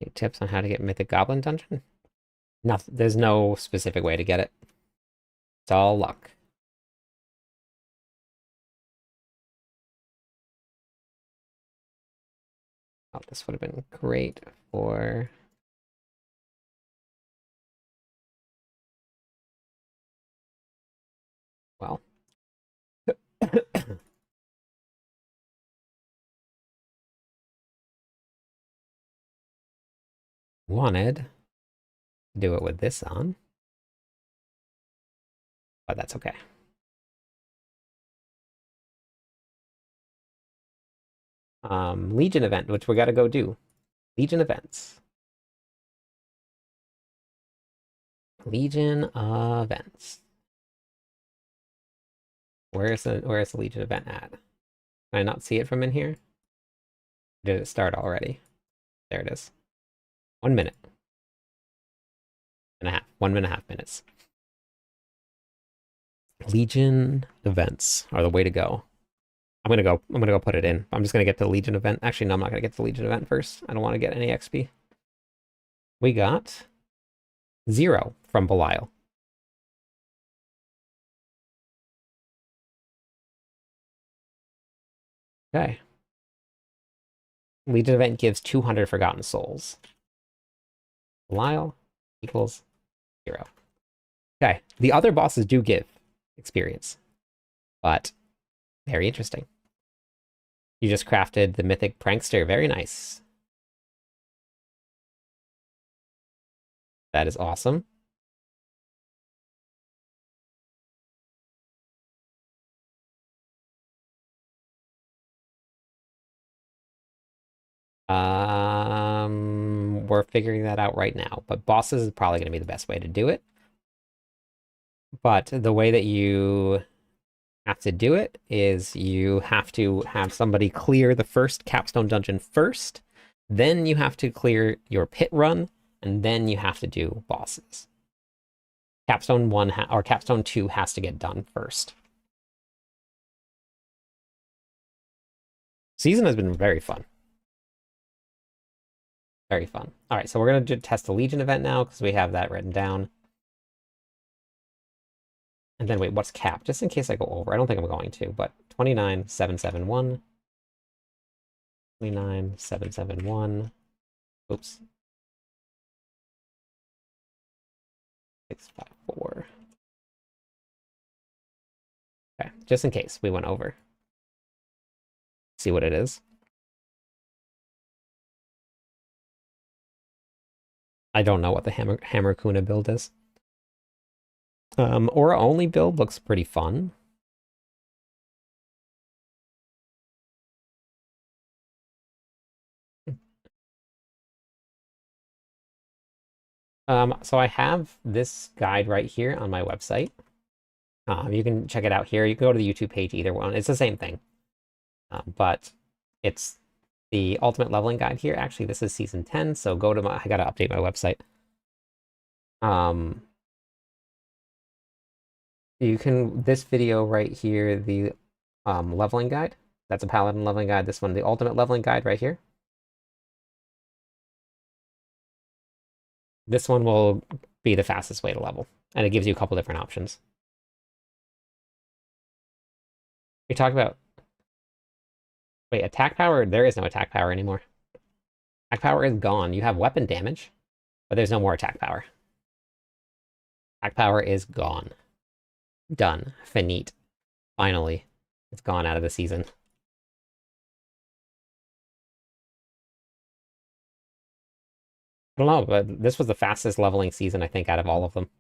Okay, tips on how to get Mythic Goblin Dungeon? Nothing. There's no specific way to get it. It's all luck. Oh, this would have been great for... Well. Wanted to do it with this on. But that's okay. Legion event, which we gotta go do. Legion events. Legion events. Where's the Legion event at? Can I not see it from in here? Did it start already? There it is. 1 minute. And a half. 1.5 minutes. Legion events are the way to go. I'm gonna go put it in. I'm just gonna get the Legion event. Actually, no, I'm not gonna get the Legion event first. I don't want to get any XP. We got 0 from Belial. Okay. Legion event gives 200 Forgotten Souls. Belial equals 0. Okay. The other bosses do give experience, but very interesting. You just crafted the Mythic Prankster. Very nice. That is awesome. We're figuring that out right now, but bosses is probably going to be the best way to do it. But the way that you have to do it is you have to have somebody clear the first capstone dungeon first, then you have to clear your pit run, and then you have to do bosses. Capstone 1 or Capstone 2 has to get done first. Season has been very fun. Very fun. All right, so we're going to test the Legion event now because we have that written down. And then, wait, what's cap? Just in case I go over. I don't think I'm going to, but 29,771. 29,771. Oops. 654. Okay, just in case we went over. See what it is. I don't know what the Hammer Kuna build is. Aura only build looks pretty fun. So I have this guide right here on my website. You can check it out here. You can go to the YouTube page, either one. It's the same thing. But it's the ultimate leveling guide here. Actually, this is season 10, so go to I gotta update my website. You can, this video right here, the leveling guide. That's a Paladin leveling guide. This one, the ultimate leveling guide right here. This one will be the fastest way to level, and it gives you a couple different options. We talk about... Wait, attack power? There is no attack power anymore. Attack power is gone. You have weapon damage, but there's no more attack power. Attack power is gone. Done. Finite. Finally. It's gone out of the season. I don't know, but this was the fastest leveling season, I think, out of all of them.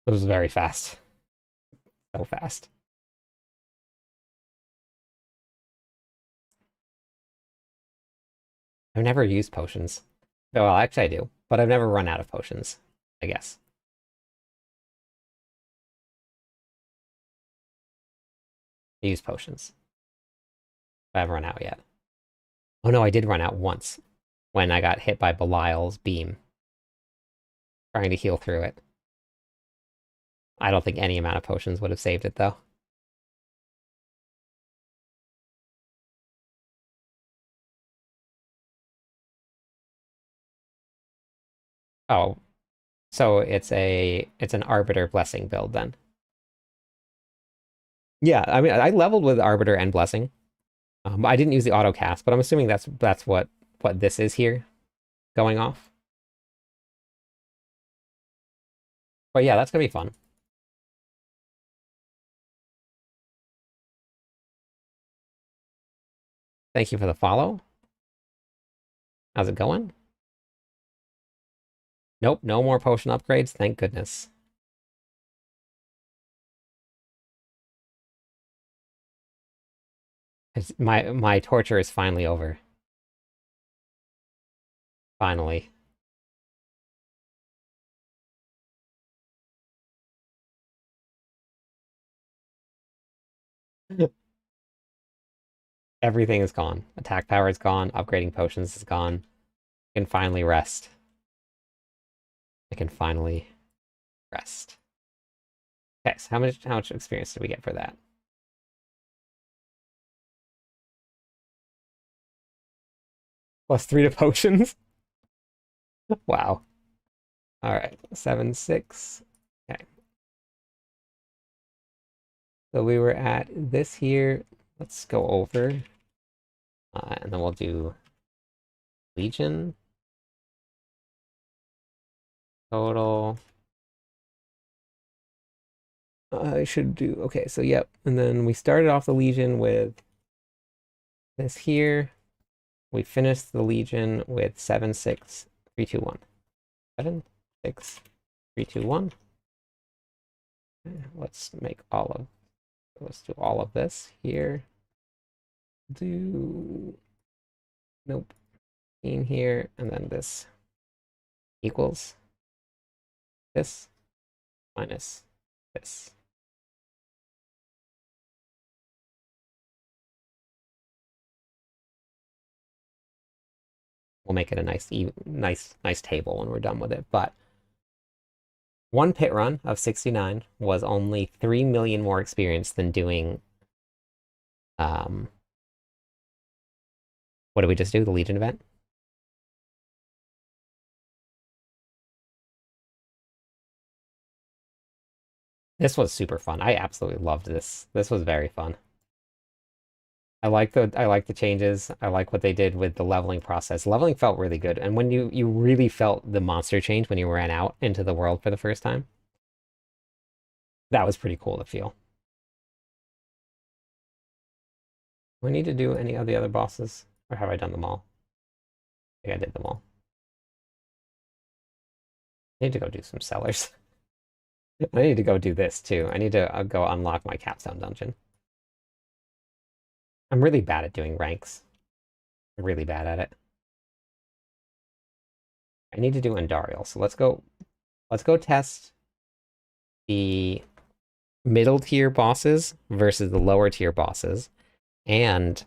It was very fast. So fast. I've never used potions. Well, actually I do, but I've never run out of potions, I guess. I use potions. I haven't run out yet. Oh no, I did run out once when I got hit by Belial's beam. Trying to heal through it. I don't think any amount of potions would have saved it, though. Oh, so it's an Arbiter Blessing build, then. Yeah, I mean, I leveled with Arbiter and Blessing. I didn't use the auto cast, but I'm assuming that's what this is here, going off. But yeah, that's gonna be fun. Thank you for the follow. How's it going? Nope, no more potion upgrades, thank goodness. My torture is finally over. Finally. Everything is gone. Attack power is gone. Upgrading potions is gone. I can finally rest. I can finally rest. Okay, so how much experience did we get for that? +3 to potions? Wow. Alright, 7, 6. Okay. So we were at this here. Let's go over. And then we'll do Legion. Total. I should do... Okay, so yep. And then we started off the Legion with this here. We finished the Legion with 7, 6, 3, 2, 1. 7, 6, 3, 2, 1. Let's do all of this here. Nope. In here, and then this equals this minus this. We'll make it a nice table when we're done with it. But one pit run of 69 was only 3 million more experience than doing what did we just do? The Legion event? This was super fun. I absolutely loved this. This was very fun. I like the changes. I like what they did with the leveling process. Leveling felt really good. And when you really felt the monster change when you ran out into the world for the first time, that was pretty cool to feel. Do I need to do any of the other bosses? Or have I done them all? I think I did them all. I need to go do some sellers. I need to go do this too. I need to go unlock my capstone dungeon. I'm really bad at doing ranks. I'm really bad at it. I need to do Andariel, so let's go test the middle tier bosses versus the lower tier bosses. And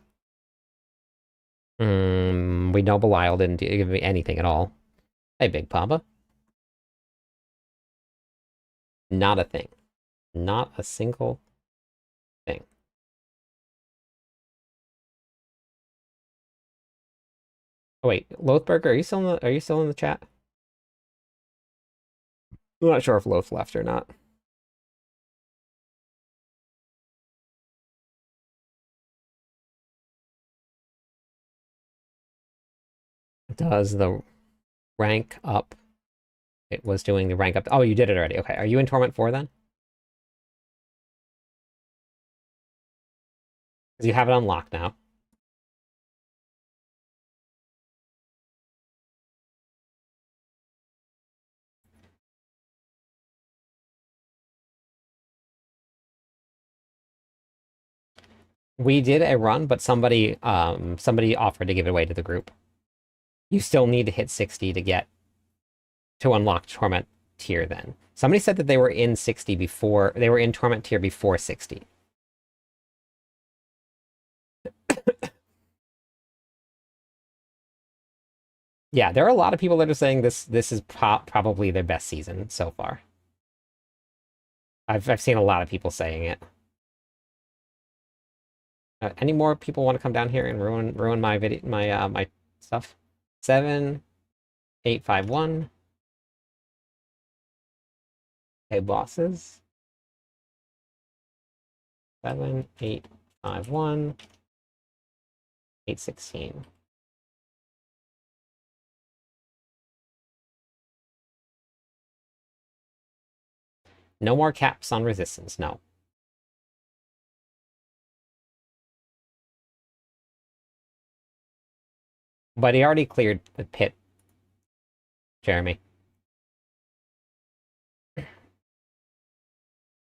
we know Belial didn't give me anything at all. Hey, Big Papa. Not a thing. Not a single thing. Oh wait, Lothberger, are you still in the chat? I'm not sure if Loth left or not. Does the rank up? It was doing the rank up. Oh, you did it already. Okay, are you in Torment 4 then? Because you have it unlocked now. We did a run, but somebody offered to give it away to the group. You still need to hit 60 to unlock Torment tier then. Somebody said that they were in 60 before they were in Torment tier before 60. Yeah, there are a lot of people that are saying this is probably their best season so far. I've seen a lot of people saying it. Any more people want to come down here and ruin my video my stuff? 7851. Okay, bosses. 7851. 816. No more caps on resistance, no. But he already cleared the pit, Jeremy.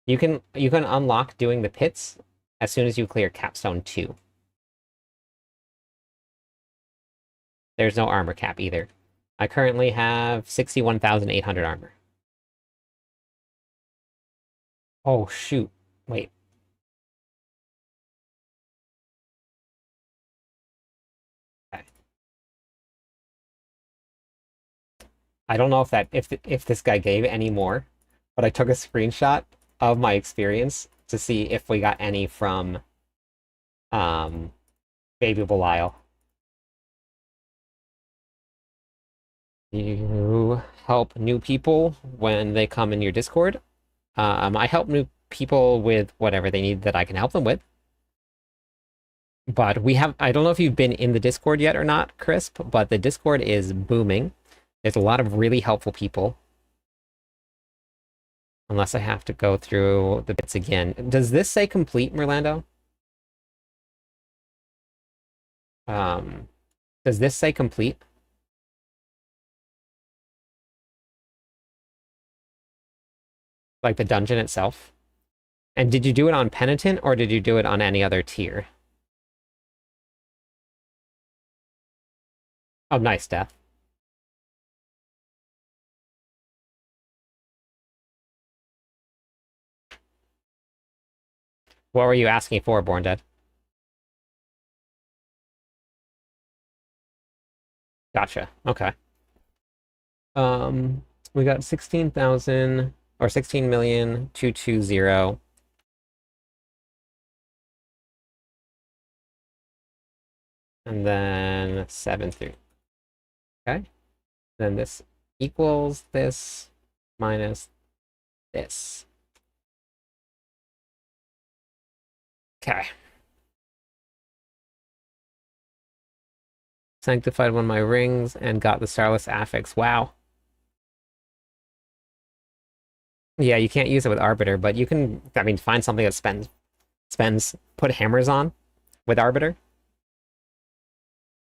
You can unlock doing the pits as soon as you clear capstone 2. There's no armor cap either. I currently have 61,800 armor. Oh shoot. Wait. Okay. I don't know if this guy gave any more, but I took a screenshot of my experience to see if we got any from Baby Belial. You help new people when they come in your Discord. I help new people with whatever they need that I can help them with. But I don't know if you've been in the Discord yet or not, Crisp, but the Discord is booming. There's a lot of really helpful people. Unless I have to go through the bits again. Does this say complete, Merlando? Does this say complete? Like the dungeon itself? And did you do it on Penitent, or did you do it on any other tier? Oh, nice, Death. What were you asking for, Born Dead? Gotcha. Okay. We got 16,000 or 16,220. And then 7 through. Okay. Then this equals this minus this. Okay. Sanctified one of my rings and got the Starless Affix. Wow. Yeah, you can't use it with Arbiter, but you can, I mean, find something that put hammers on with Arbiter.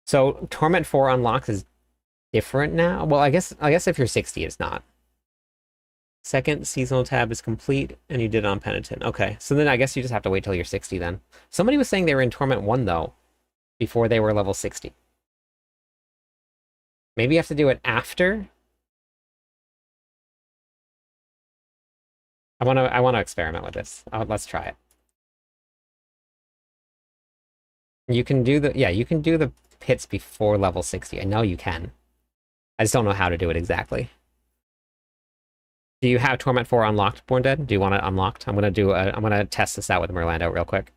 So Torment 4 unlocks is different now. Well, I guess if you're 60, it's not. Second seasonal tab is complete, and you did it on Penitent. Okay, so then I guess you just have to wait till you're 60 then. Somebody was saying they were in Torment 1, though, before they were level 60. Maybe you have to do it after? I want to experiment with this. Let's try it. You can do the pits before level 60. I know you can. I just don't know how to do it exactly. Do you have Torment 4 unlocked, Born Dead? Do you want it unlocked? I'm gonna test this out with Merlando real quick.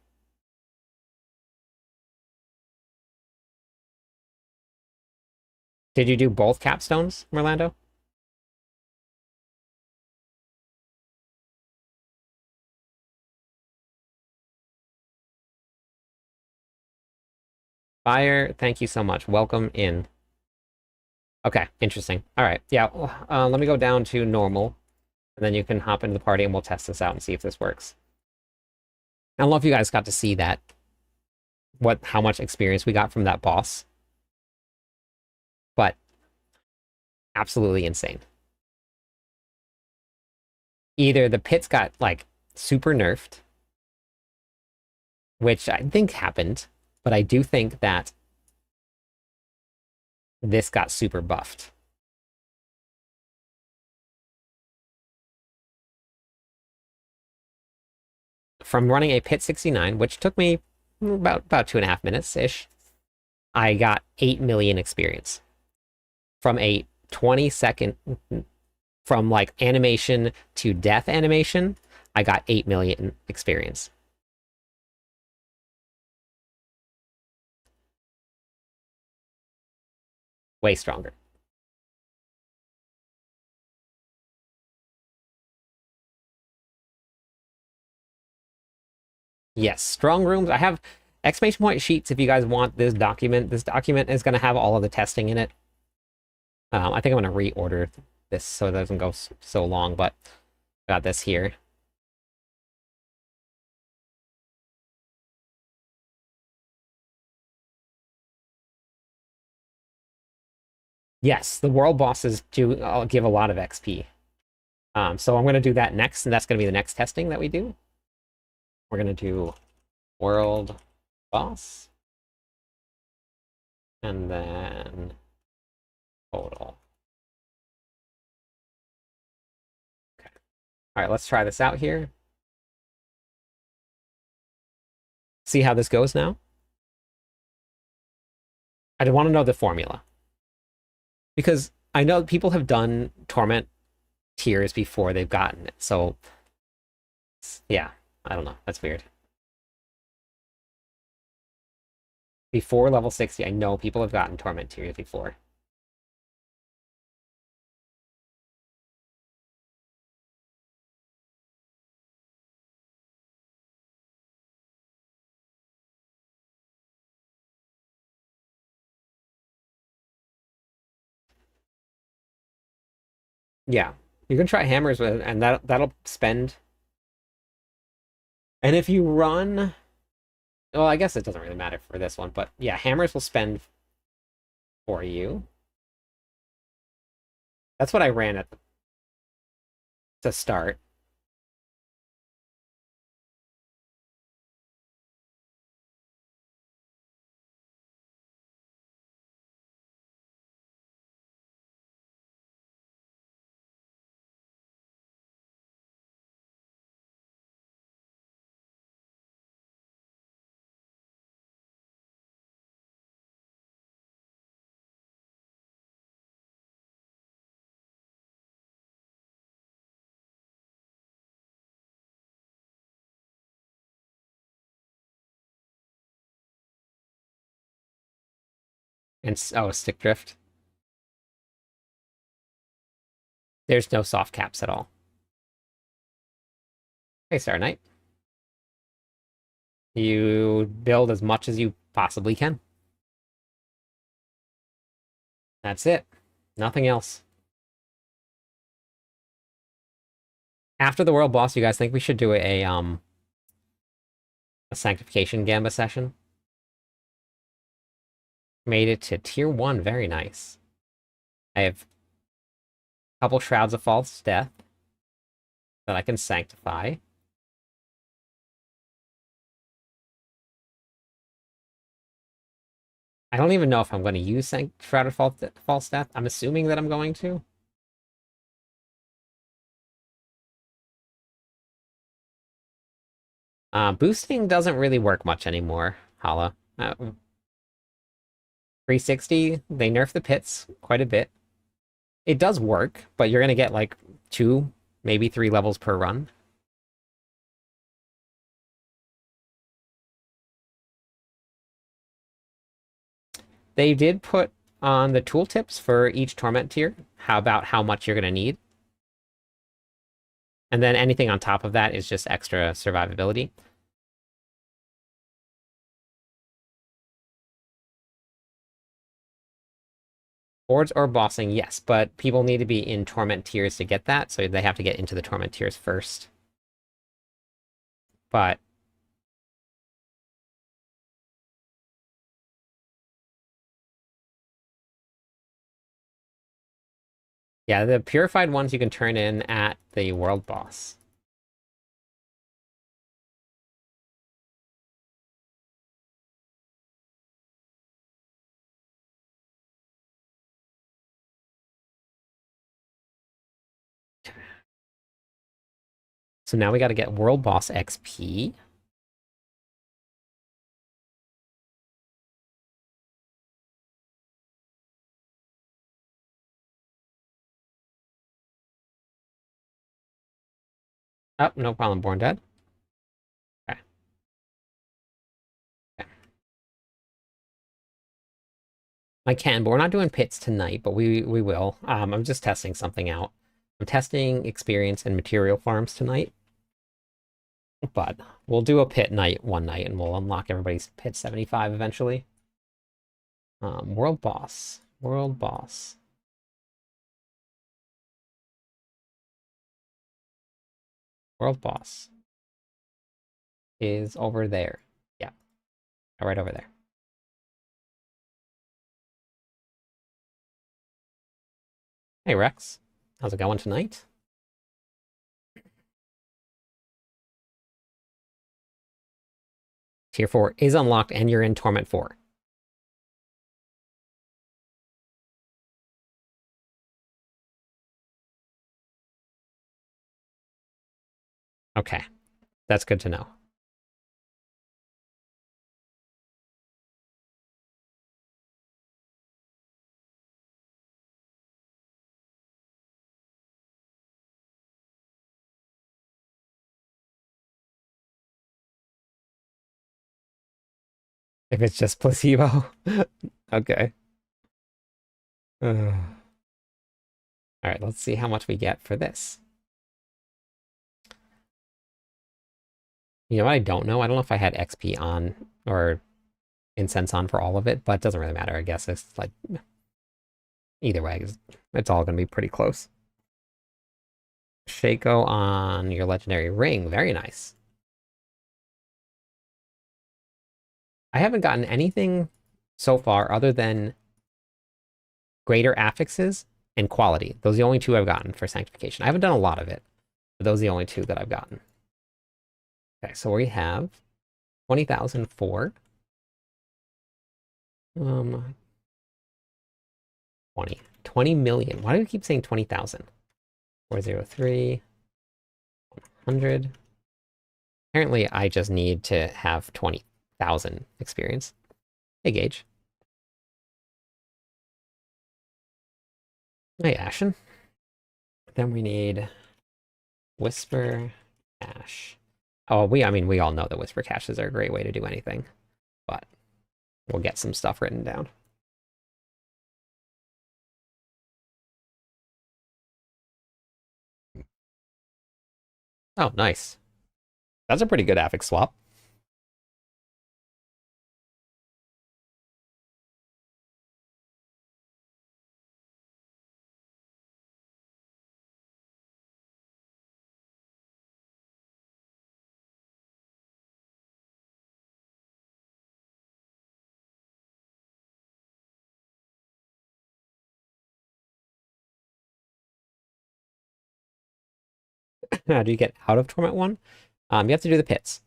Did you do both capstones, Merlando? Fire, thank you so much. Welcome in. Okay, interesting. All right, yeah. Let me go down to normal, and then you can hop into the party, and we'll test this out and see if this works. I don't know if you guys got to see that, how much experience we got from that boss, but absolutely insane. Either the pits got like super nerfed, which I think happened, but I do think that this got super buffed. From running a pit 69, which took me about 2.5 minutes-ish, I got 8 million experience. From a 20-second, from like animation to death animation, I got 8 million experience. Way stronger. Yes, strong rooms. I have exclamation point sheets if you guys want this document. This document is going to have all of the testing in it. I think I'm going to reorder this so it doesn't go so long, but I got this here. Yes, the world bosses do give a lot of XP. So I'm going to do that next, and that's going to be the next testing that we do. We're going to do world boss. And then total. Okay. All right, let's try this out here. See how this goes now. I want to know the formula. Because I know people have done Torment tiers before they've gotten it. So, yeah, I don't know. That's weird. Before level 60, I know people have gotten Torment tiers before. Yeah, you can try hammers with, and that'll spend. And if you run, well, I guess it doesn't really matter for this one, but yeah, hammers will spend for you. That's what I ran at to start. And oh, stick drift. There's no soft caps at all. Hey, Star Knight. You build as much as you possibly can. That's it. Nothing else. After the world boss, you guys think we should do a sanctification gamba session? Made it to tier 1, very nice. I have a couple shrouds of false death that I can sanctify. I don't even know if I'm going to use Shroud of False Death. I'm assuming that I'm going to. Boosting doesn't really work much anymore, Hala. 360, they nerf the pits quite a bit. It does work, but you're going to get like 2, maybe 3 levels per run. They did put on the tooltips for each torment tier, how about how much you're going to need. And then anything on top of that is just extra survivability. Boards or bossing, yes, but people need to be in torment tiers to get that, so they have to get into the torment tiers first. But yeah, the purified ones you can turn in at the world boss. So now we got to get world boss XP. Oh, no problem, Born Dead. Okay. Okay. I can, but we're not doing pits tonight, but we will. I'm just testing something out. I'm testing experience and material farms tonight. But we'll do a pit night one night, and we'll unlock everybody's pit 75 eventually. World boss. World boss. World boss is over there. Yeah, right over there. Hey, Rex. How's it going tonight? Tier 4 is unlocked, and you're in Torment 4. Okay, that's good to know. If it's just placebo. Okay. All right, let's see how much we get for this. You know what I don't know? I don't know if I had XP on or incense on for all of it, but it doesn't really matter. I guess it's like either way, it's all going to be pretty close. Shaco on your legendary ring. Very nice. I haven't gotten anything so far other than greater affixes and quality. Those are the only two I've gotten for sanctification. I haven't done a lot of it, but those are the only two that I've gotten. Okay, so we have 20,004. 20 million. Why do we keep saying 20,000? 403, 100. Apparently, I just need to have 20,000 experience. Hey, Gage. Hey, Ashen. Then we need Whisper Cache. Oh, I mean, we all know that Whisper Caches are a great way to do anything, but we'll get some stuff written down. Oh, nice. That's a pretty good affix swap. How do you get out of Torment 1? You have to do the pits.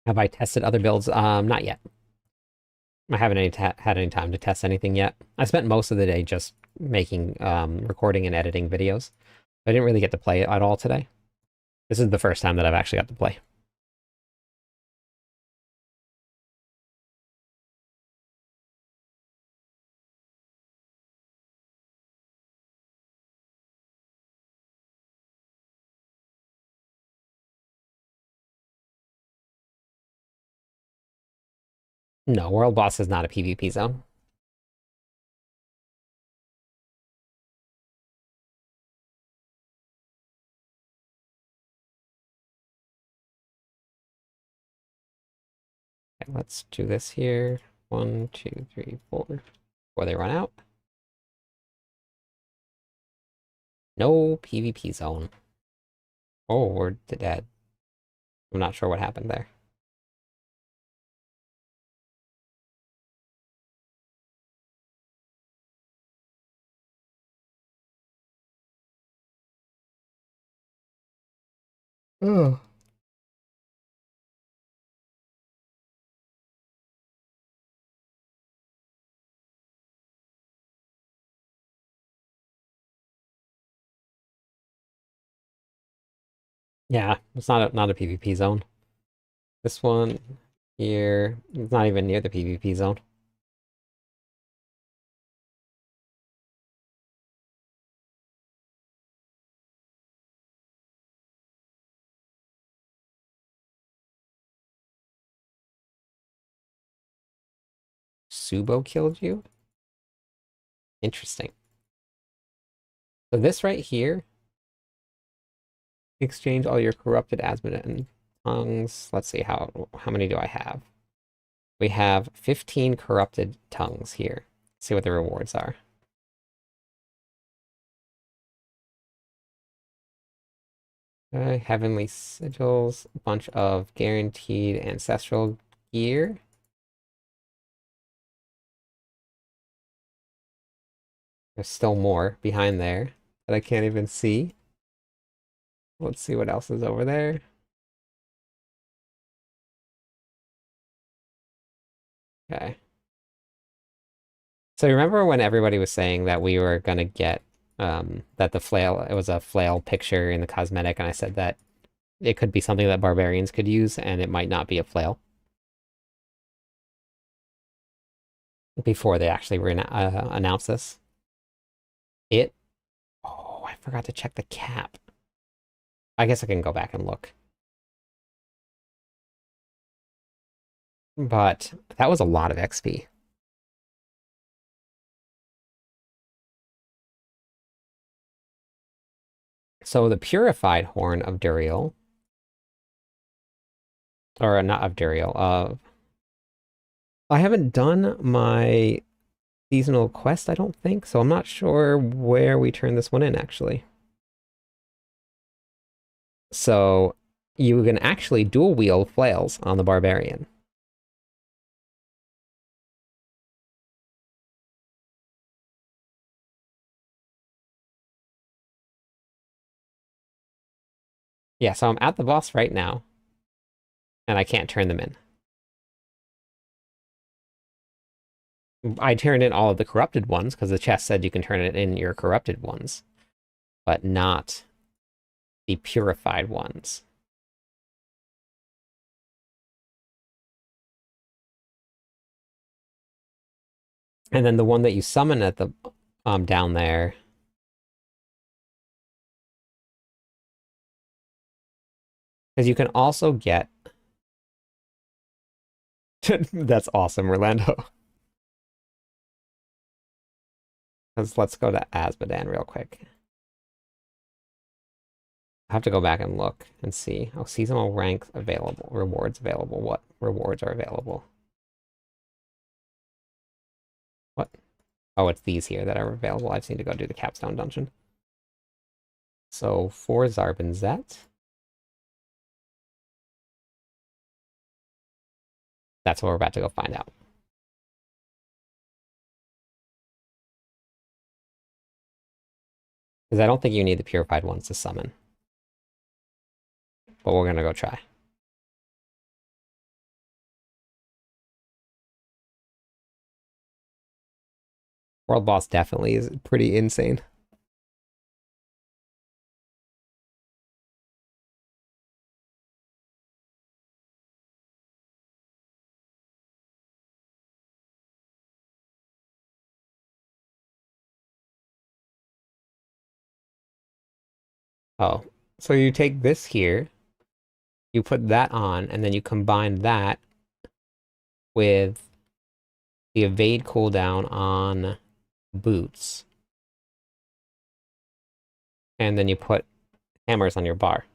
Have I tested other builds? Not yet. I haven't had any time to test anything yet. I spent most of the day just making, recording and editing videos. I didn't really get to play it at all today. This is the first time that I've actually got to play. No, World Boss is not a PvP zone. Okay, let's do this here. 1, 2, 3, 4. Before they run out. No PvP zone. Oh, we're dead. I'm not sure what happened there. Oh. Yeah, it's not a PvP zone. This one here, it's not even near the PvP zone. Subo killed you? Interesting. So this right here, exchange all your corrupted Asmodean tongues. Let's see, how many do I have? We have 15 corrupted tongues here. Let's see what the rewards are. Heavenly sigils, a bunch of guaranteed ancestral gear. There's still more behind there that I can't even see. Let's see what else is over there. Okay. So remember when everybody was saying that we were gonna get that the flail, it was a flail picture in the cosmetic, and I said that it could be something that barbarians could use, and it might not be a flail. Before they actually announced this. Oh, I forgot to check the cap. I guess I can go back and look. But that was a lot of XP. So the purified horn of Duriel, or not of Duriel, of... I haven't done my seasonal quest, I don't think, so I'm not sure where we turn this one in, actually. So you can actually dual wield flails on the barbarian. Yeah, so I'm at the boss right now, and I can't turn them in. I turned in all of the corrupted ones because the chest said you can turn it in your corrupted ones, but not the purified ones. And then the one that you summon at the down there, because you can also get. That's awesome, Orlando. Let's go to Asmodean real quick. I have to go back and look and see. Oh, seasonal ranks available, rewards available. What rewards are available? What? Oh, it's these here that are available. I just need to go do the capstone dungeon. So for Zarbinzet, that's what we're about to go find out. Because I don't think you need the purified ones to summon. But we're gonna go try. World boss definitely is pretty insane. Oh, so you take this here, you put that on, and then you combine that with the evade cooldown on boots. And then you put hammers on your bar.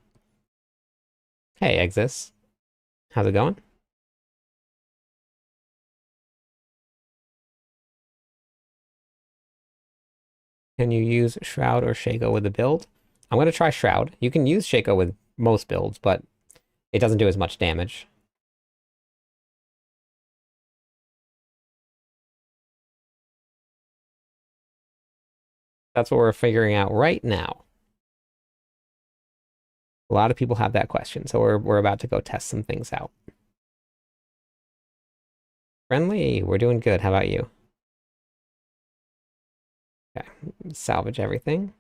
Hey, Exis. How's it going? Can you use Shroud or Shaco with the build? I'm going to try Shroud. You can use Shaco with most builds, but it doesn't do as much damage. That's what we're figuring out right now. A lot of people have that question, so we're about to go test some things out. Friendly, we're doing good. How about you? Okay, salvage everything.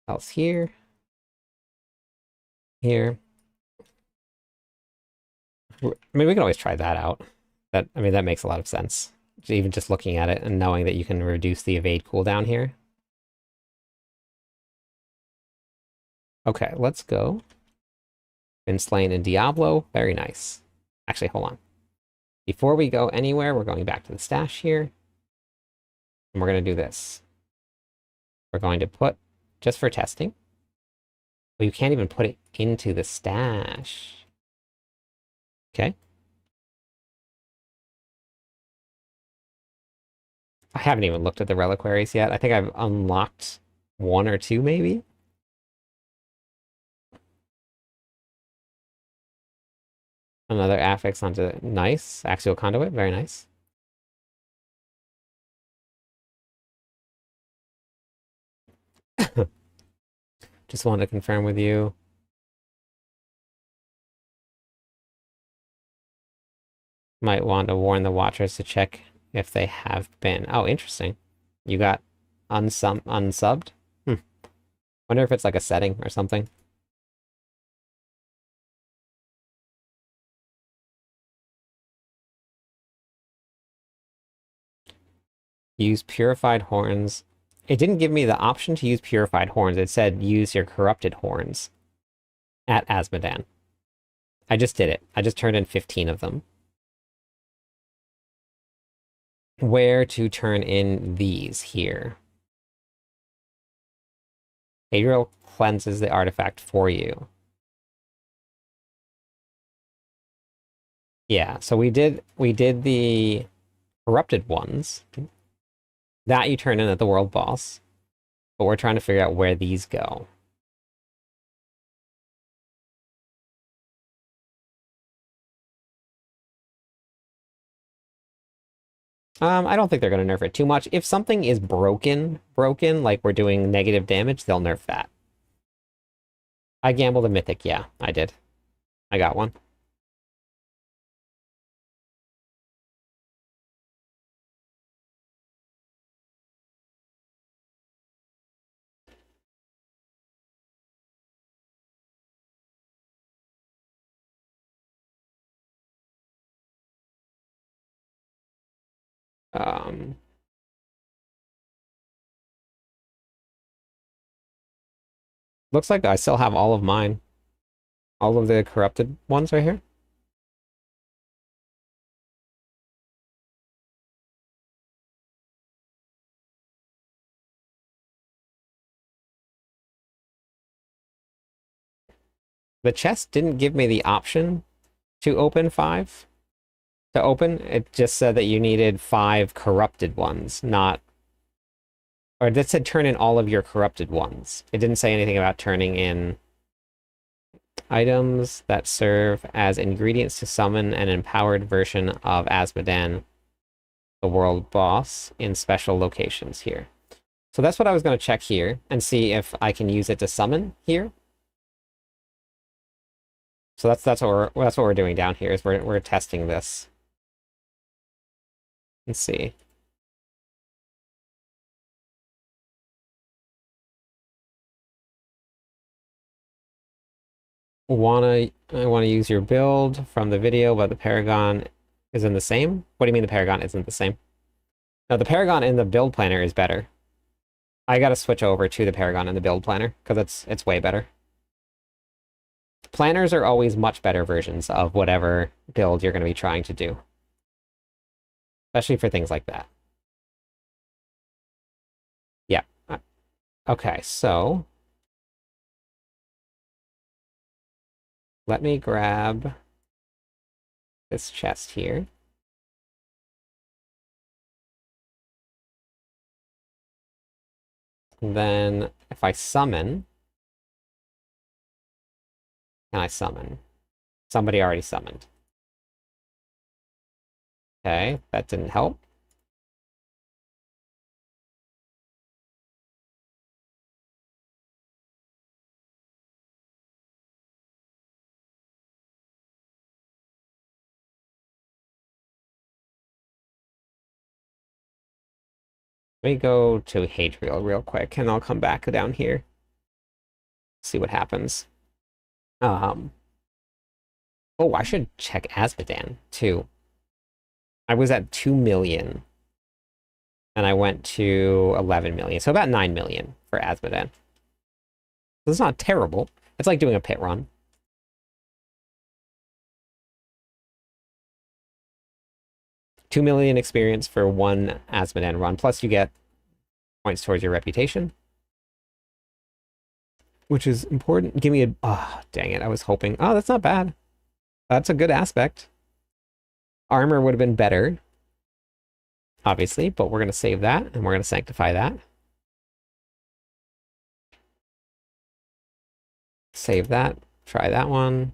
Else here. Here. I mean, we can always try that out. I mean, that makes a lot of sense. Even just looking at it and knowing that you can reduce the evade cooldown here. Okay, let's go. Been slain in Diablo. Very nice. Actually, hold on. Before we go anywhere, we're going back to the stash here. And we're going to do this. We're going to put, just for testing. Well, you can't even put it into the stash. Okay. I haven't even looked at the reliquaries yet. I think I've unlocked 1 or 2, maybe. Another affix onto nice. Axial conduit, very nice. Just wanted to confirm with you. Might want to warn the watchers to check if they have been. Oh, interesting. You got unsubbed? Wonder if it's like a setting or something. Use purified horns. It didn't give me the option to use purified horns. It said use your corrupted horns at Azmodan. I just did it. I just turned in 15 of them. Where to turn in these here? Adriel cleanses the artifact for you. Yeah, so we did the corrupted ones. That you turn in at the world boss. But we're trying to figure out where these go. I don't think they're going to nerf it too much. If something is broken, like we're doing negative damage, they'll nerf that. I gambled a mythic, yeah, I did. I got one. Um, Looks like I still have all of mine. All of the corrupted ones right here. The chest didn't give me the option to open 5. To open, it just said that you needed 5 corrupted ones, not... Or it said turn in all of your corrupted ones. It didn't say anything about turning in items that serve as ingredients to summon an empowered version of Azmodan, the world boss, in special locations here. So that's what I was going to check here and see if I can use it to summon here. So that's what we're doing down here, is we're testing this. Let's see. I wanna use your build from the video, but the Paragon isn't the same? What do you mean the Paragon isn't the same? No, the Paragon in the build planner is better. I gotta switch over to the Paragon in the build planner, because it's way better. Planners are always much better versions of whatever build you're going to be trying to do. especially for things like that. Yeah. Okay, so let me grab this chest here. And then if I summon, can I summon? Somebody already summoned. Okay, that didn't help. Let me go to Hadriel real quick, and I'll come back down here. See what happens. Um. Oh, I should check Azmodan, too. I was at 2 million, and I went to 11 million, so about 9 million for Azmodan. It's not terrible. It's like doing a pit run. $2 million experience for one Azmodan run, plus you get points towards your reputation, which is important. Give me a... Oh, dang it. I was hoping... Oh, that's not bad. That's a good aspect. Armor would have been better, obviously, but we're going to save that, and we're going to sanctify that. Save that. Try that one.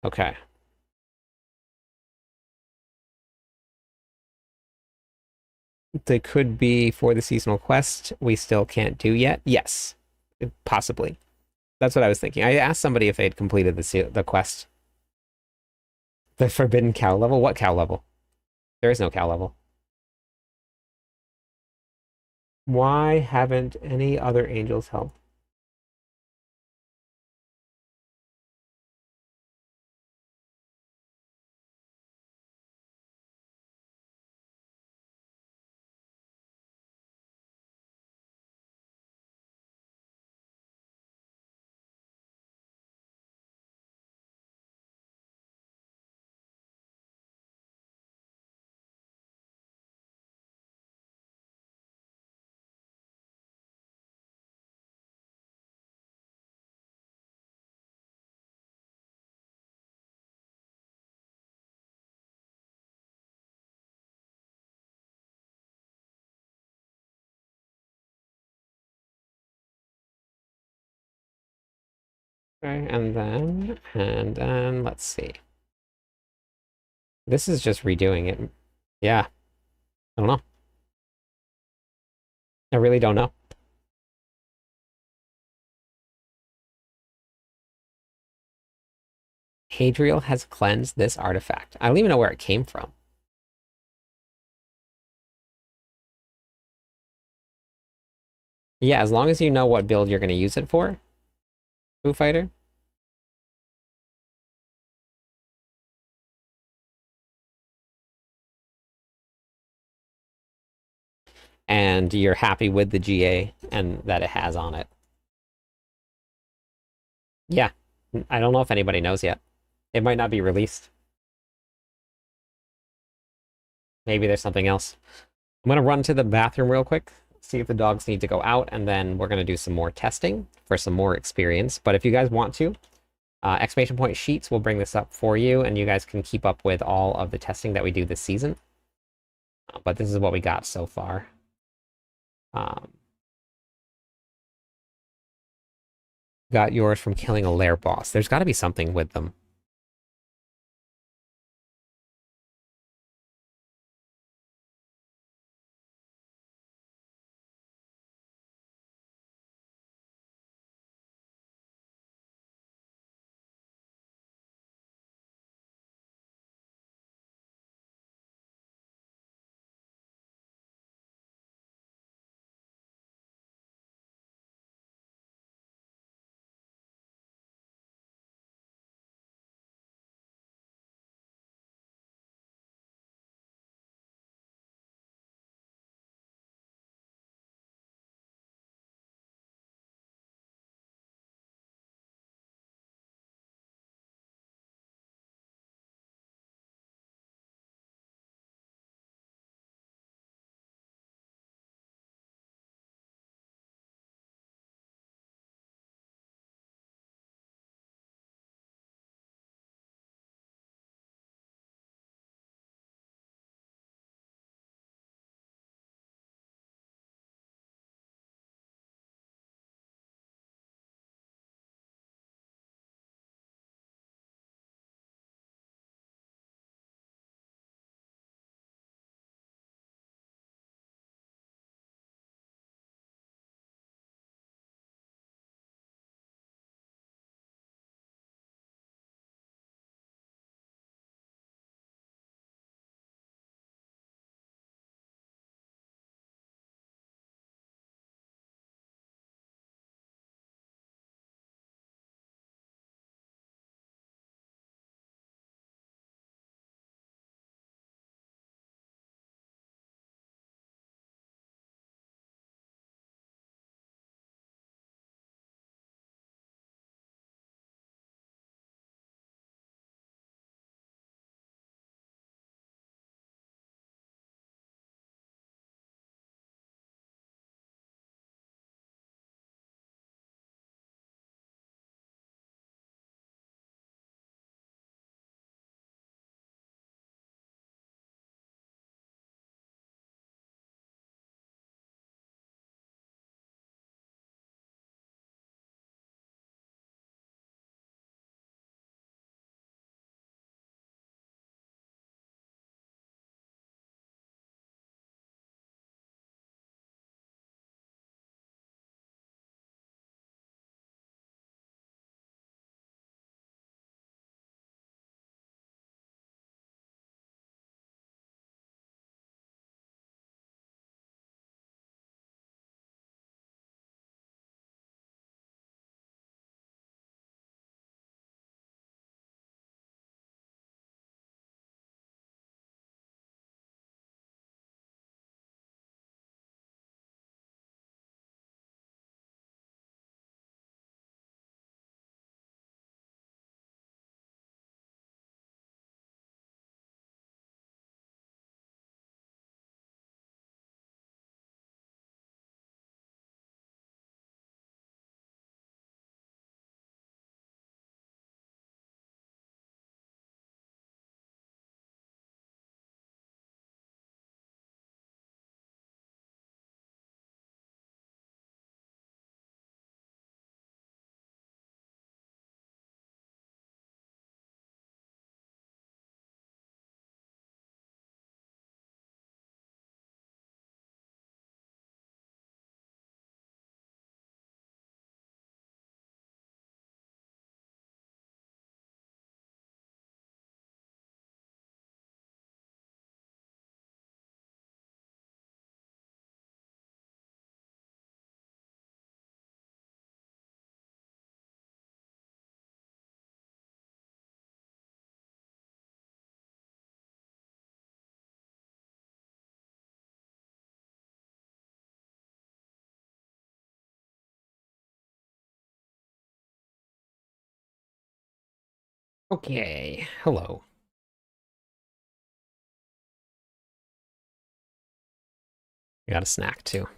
Okay. They could be for the seasonal quest we still can't do yet. Yes, possibly. That's what I was thinking. I asked somebody if they'd completed the quest. The forbidden cow level? What cow level? There is no cow level. Why haven't any other angels helped? Okay, and then let's see. This is just redoing it. Yeah, I don't know. I really don't know. Hadriel has cleansed this artifact. I don't even know where it came from. Yeah, as long as you know what build you're going to use it for, Foo Fighter. And you're happy with the GA and that it has on it. Yeah, I don't know if anybody knows yet. It might not be released. Maybe there's something else. I'm going to run to the bathroom real quick, see if the dogs need to go out, and then we're going to do some more testing for some more experience. But if you guys want to, exclamation point sheets will bring this up for you, and you guys can keep up with all of the testing that we do this season. But this is what we got so far. Got yours from killing a lair boss. There's got to be something with them. Okay, hello. I got a snack too. I'm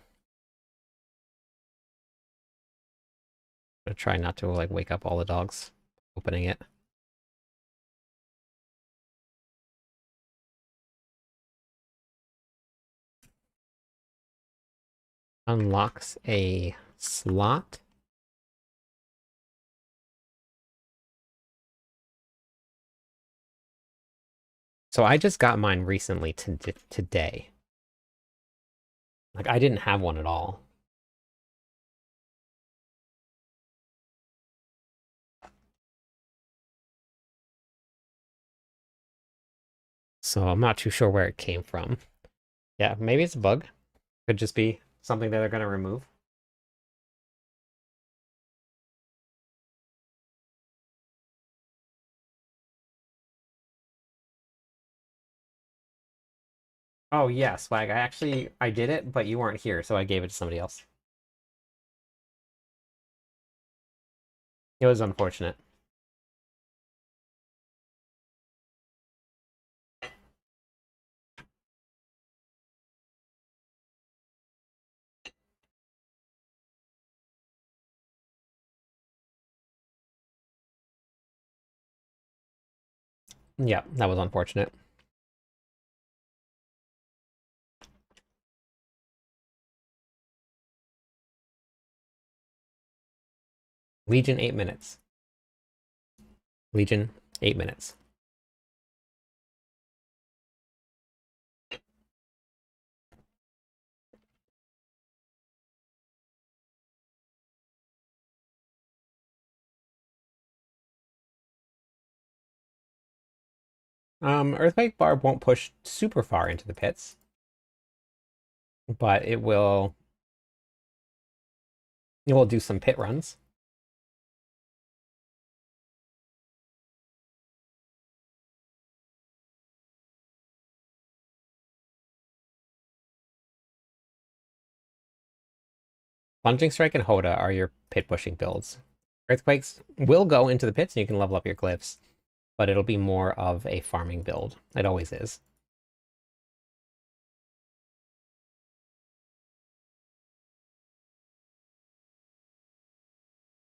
gonna try not to like wake up all the dogs opening it. Unlocks a slot. So I just got mine recently today. Like I didn't have one at all. So I'm not too sure where it came from. Yeah, maybe it's a bug. Could just be something that they're gonna remove. Oh yeah, Swag. I did it, but you weren't here, so I gave it to somebody else. It was unfortunate. Yeah, that was unfortunate. Legion 8 minutes. Legion 8 minutes. Earthquake Barb won't push super far into the pits, but it will do some pit runs. Plunging Strike and Hoda are your pit pushing builds. Earthquakes will go into the pits and you can level up your glyphs, but it'll be more of a farming build. It always is.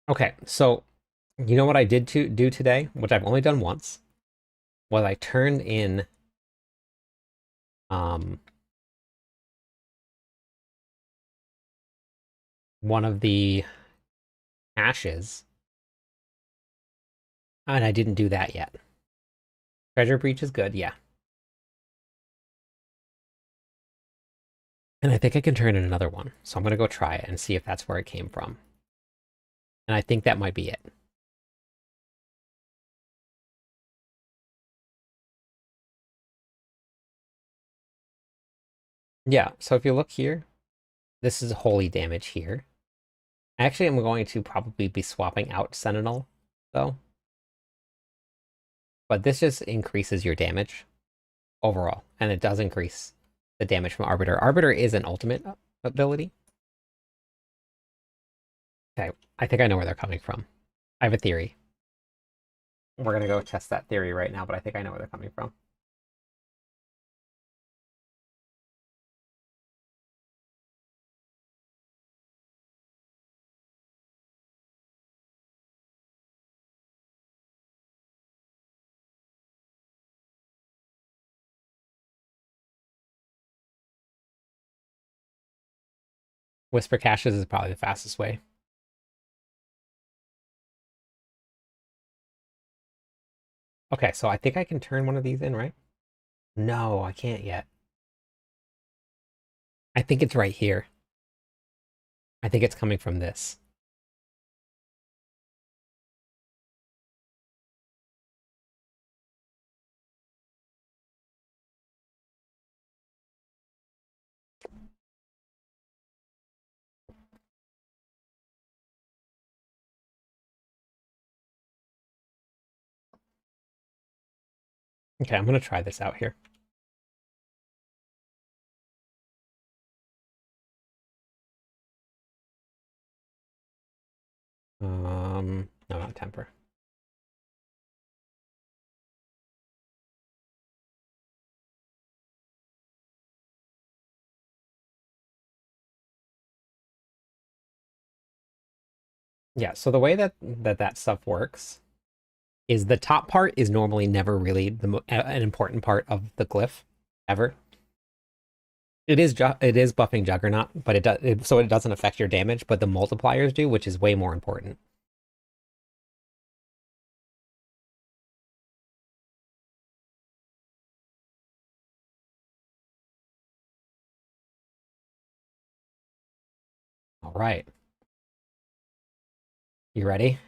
Okay, so you know what I did to do today, which I've only done once, was I turned in um one of the ashes, and I didn't do that yet. Treasure Breach is good, yeah. And I think I can turn in another one, so I'm gonna go try it and see if that's where it came from. And I think that might be it. Yeah, so if you look here, this is holy damage here. Actually, I'm going to probably be swapping out Sentinel, though. But this just increases your damage overall, and it does increase the damage from Arbiter. Arbiter is an ultimate ability. Okay, I think I know where they're coming from. I have a theory. We're gonna go test that theory right now, but I think I know where they're coming from. Whisper Caches is probably the fastest way. Okay, so I think I can turn one of these in, right? No, I can't yet. I think it's right here. I think it's coming from this. Okay, I'm gonna try this out here. No, not temper. Yeah, so the way that stuff works is the top part is normally never really an important part of the glyph ever. It is buffing Juggernaut, but so it doesn't affect your damage, but the multipliers do, which is way more important. All right, you ready?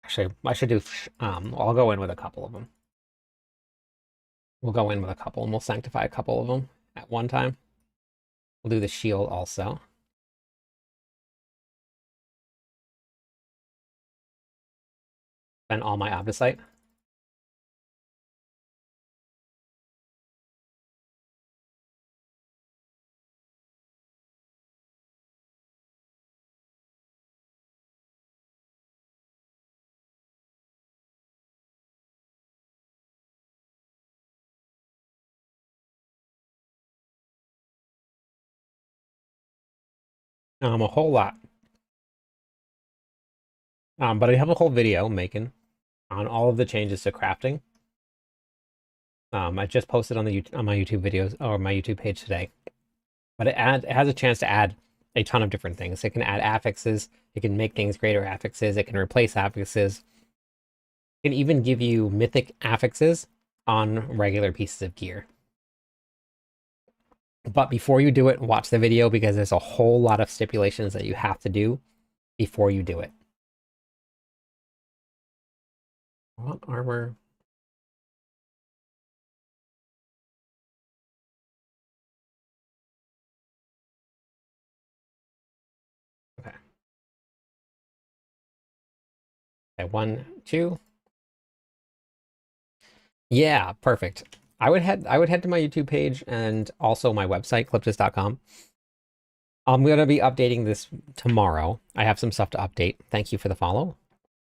Actually, I should do. I'll go in with a couple of them. We'll go in with a couple, and we'll sanctify a couple of them at one time. We'll do the shield also. Spend all my Obdicite. A whole lot. But I have a whole video making on all of the changes to crafting. I just posted on on my YouTube videos or my YouTube page today. But it has a chance to add a ton of different things. It can add affixes. It can make things greater affixes. It can replace affixes. It can even give you mythic affixes on regular pieces of gear. But before you do it, watch the video because there's a whole lot of stipulations that you have to do before you do it. What armor? Okay. Okay, 1, 2. Yeah, perfect. I would head to my YouTube page and also my website, clipsis.com. I'm gonna be updating this tomorrow. I have some stuff to update. Thank you for the follow.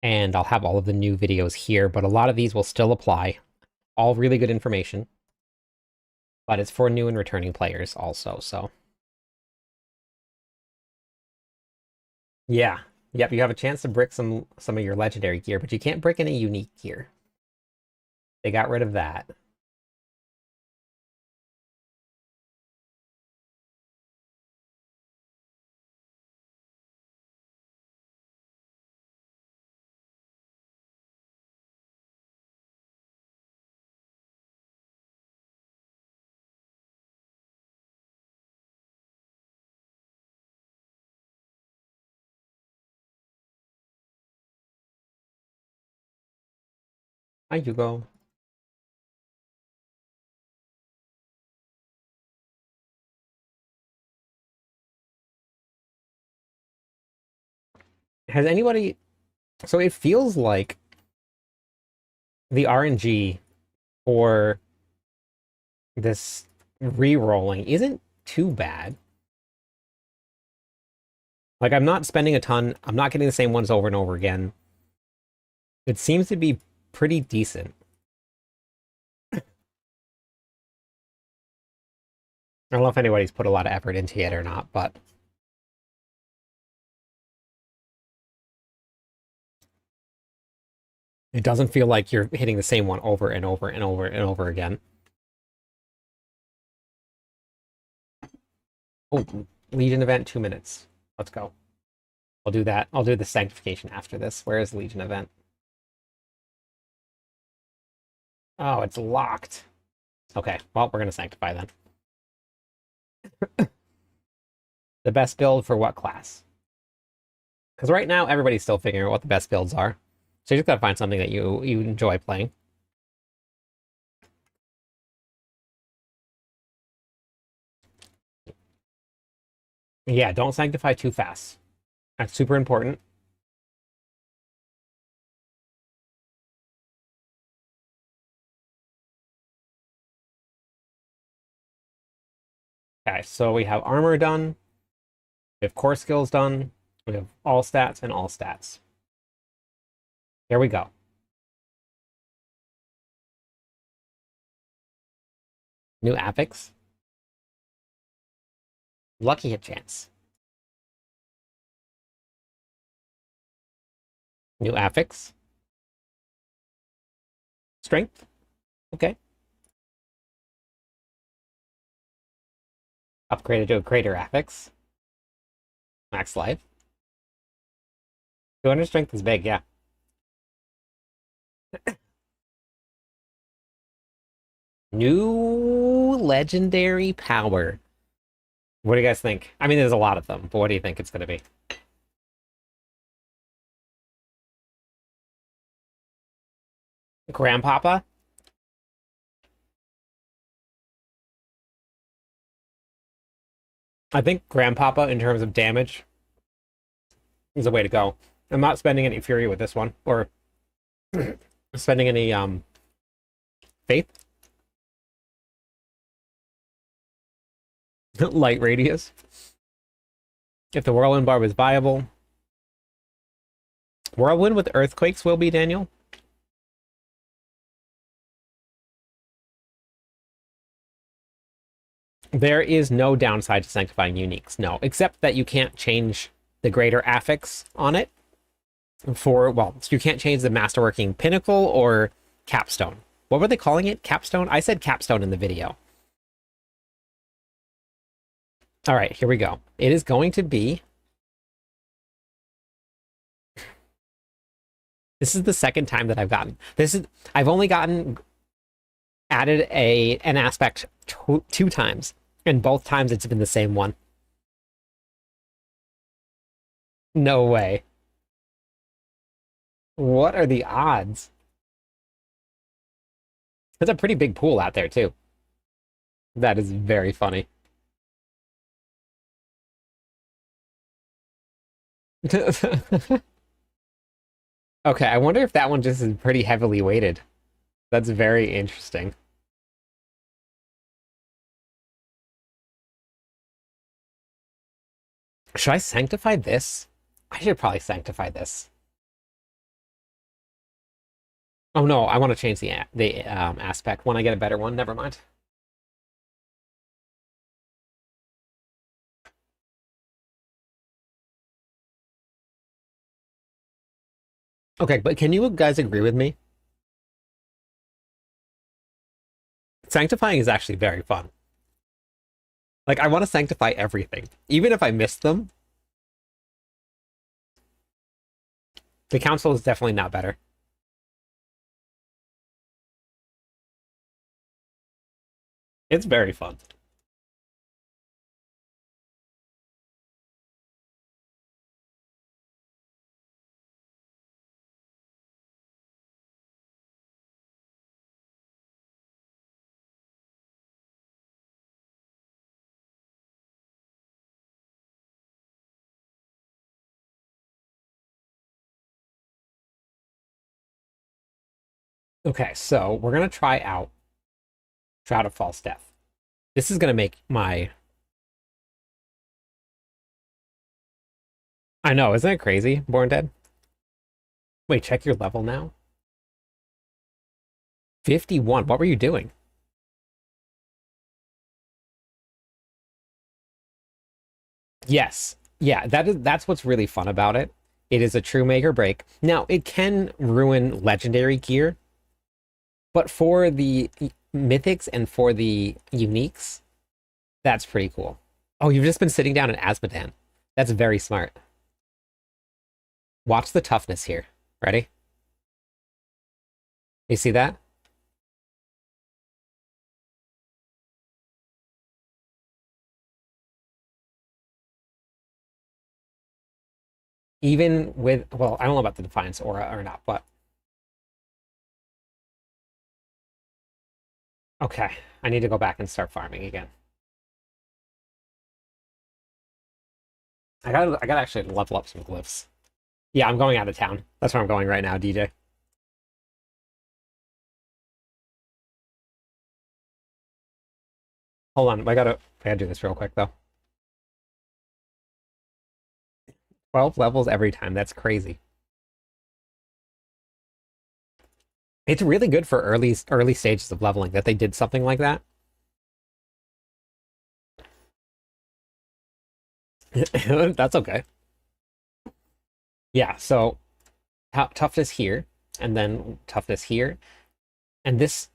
And I'll have all of the new videos here, but a lot of these will still apply. All really good information. But it's for new and returning players also, so. Yeah. Yep, you have a chance to brick some of your legendary gear, but you can't brick any unique gear. They got rid of that. Hi, Hugo. Has anybody... So it feels like the RNG for this re-rolling isn't too bad. Like, I'm not spending a ton. I'm not getting the same ones over and over again. It seems to be pretty decent. I don't know if anybody's put a lot of effort into it or not, but it doesn't feel like you're hitting the same one over and over and over and over again. Oh, Legion event, 2 minutes. Let's go. I'll do that. I'll do the sanctification after this. Where is Legion event? Oh, it's locked. Okay, well, we're going to sanctify then. The best build for what class? Because right now, everybody's still figuring out what the best builds are. So you just got to find something that you enjoy playing. Yeah, don't sanctify too fast. That's super important. Okay, so we have armor done. We have core skills done. We have all stats and all stats. There we go. New affix. Lucky hit chance. New affix. Strength. Okay. Upgraded to a greater affix. Max life. 200 strength is big, yeah. New legendary power. What do you guys think? I mean, there's a lot of them, but what do you think it's going to be? Grandpapa? I think Grandpapa, in terms of damage, is the way to go. I'm not spending any Fury with this one, or spending any Faith. Light Radius. If the Whirlwind Barb is viable. Whirlwind with Earthquakes will be, Daniel? There is no downside to sanctifying uniques, no, except that you can't change the greater affix on it for, well, you can't change the masterworking pinnacle or capstone. What were they calling it? Capstone? I said capstone in the video. All right, here we go. It is going to be... This is the second time that I've gotten... I've only gotten added an aspect two times. And both times it's been the same one. No way. What are the odds? There's a pretty big pool out there, too. That is very funny. Okay, I wonder if that one just is pretty heavily weighted. That's very interesting. Should I sanctify this? I should probably sanctify this. Oh no, I want to change the aspect when I get a better one. Never mind. Okay, but can you guys agree with me? Sanctifying is actually very fun. Like, I want to sanctify everything. Even if I miss them. The council is definitely not better. It's very fun. Okay, so we're going to try out Shroud of False Death. This is going to make my... I know, isn't it crazy, Born Dead? Wait, check your level now. 51. What were you doing? Yes. Yeah, that's what's really fun about it. It is a true make or break. Now, it can ruin legendary gear, but for the mythics and for the uniques, that's pretty cool. Oh, you've just been sitting down in Asmodan. That's very smart. Watch the toughness here. Ready? You see that? Even with, well, I don't know about the Defiance aura or not, but... Okay, I need to go back and start farming again. I gotta actually level up some glyphs. Yeah, I'm going out of town. That's where I'm going right now, DJ. Hold on, I gotta do this real quick though. 12 levels every time. That's crazy. It's really good for early stages of leveling that they did something like that. That's okay. Yeah, so toughness here, and then toughness here, and this.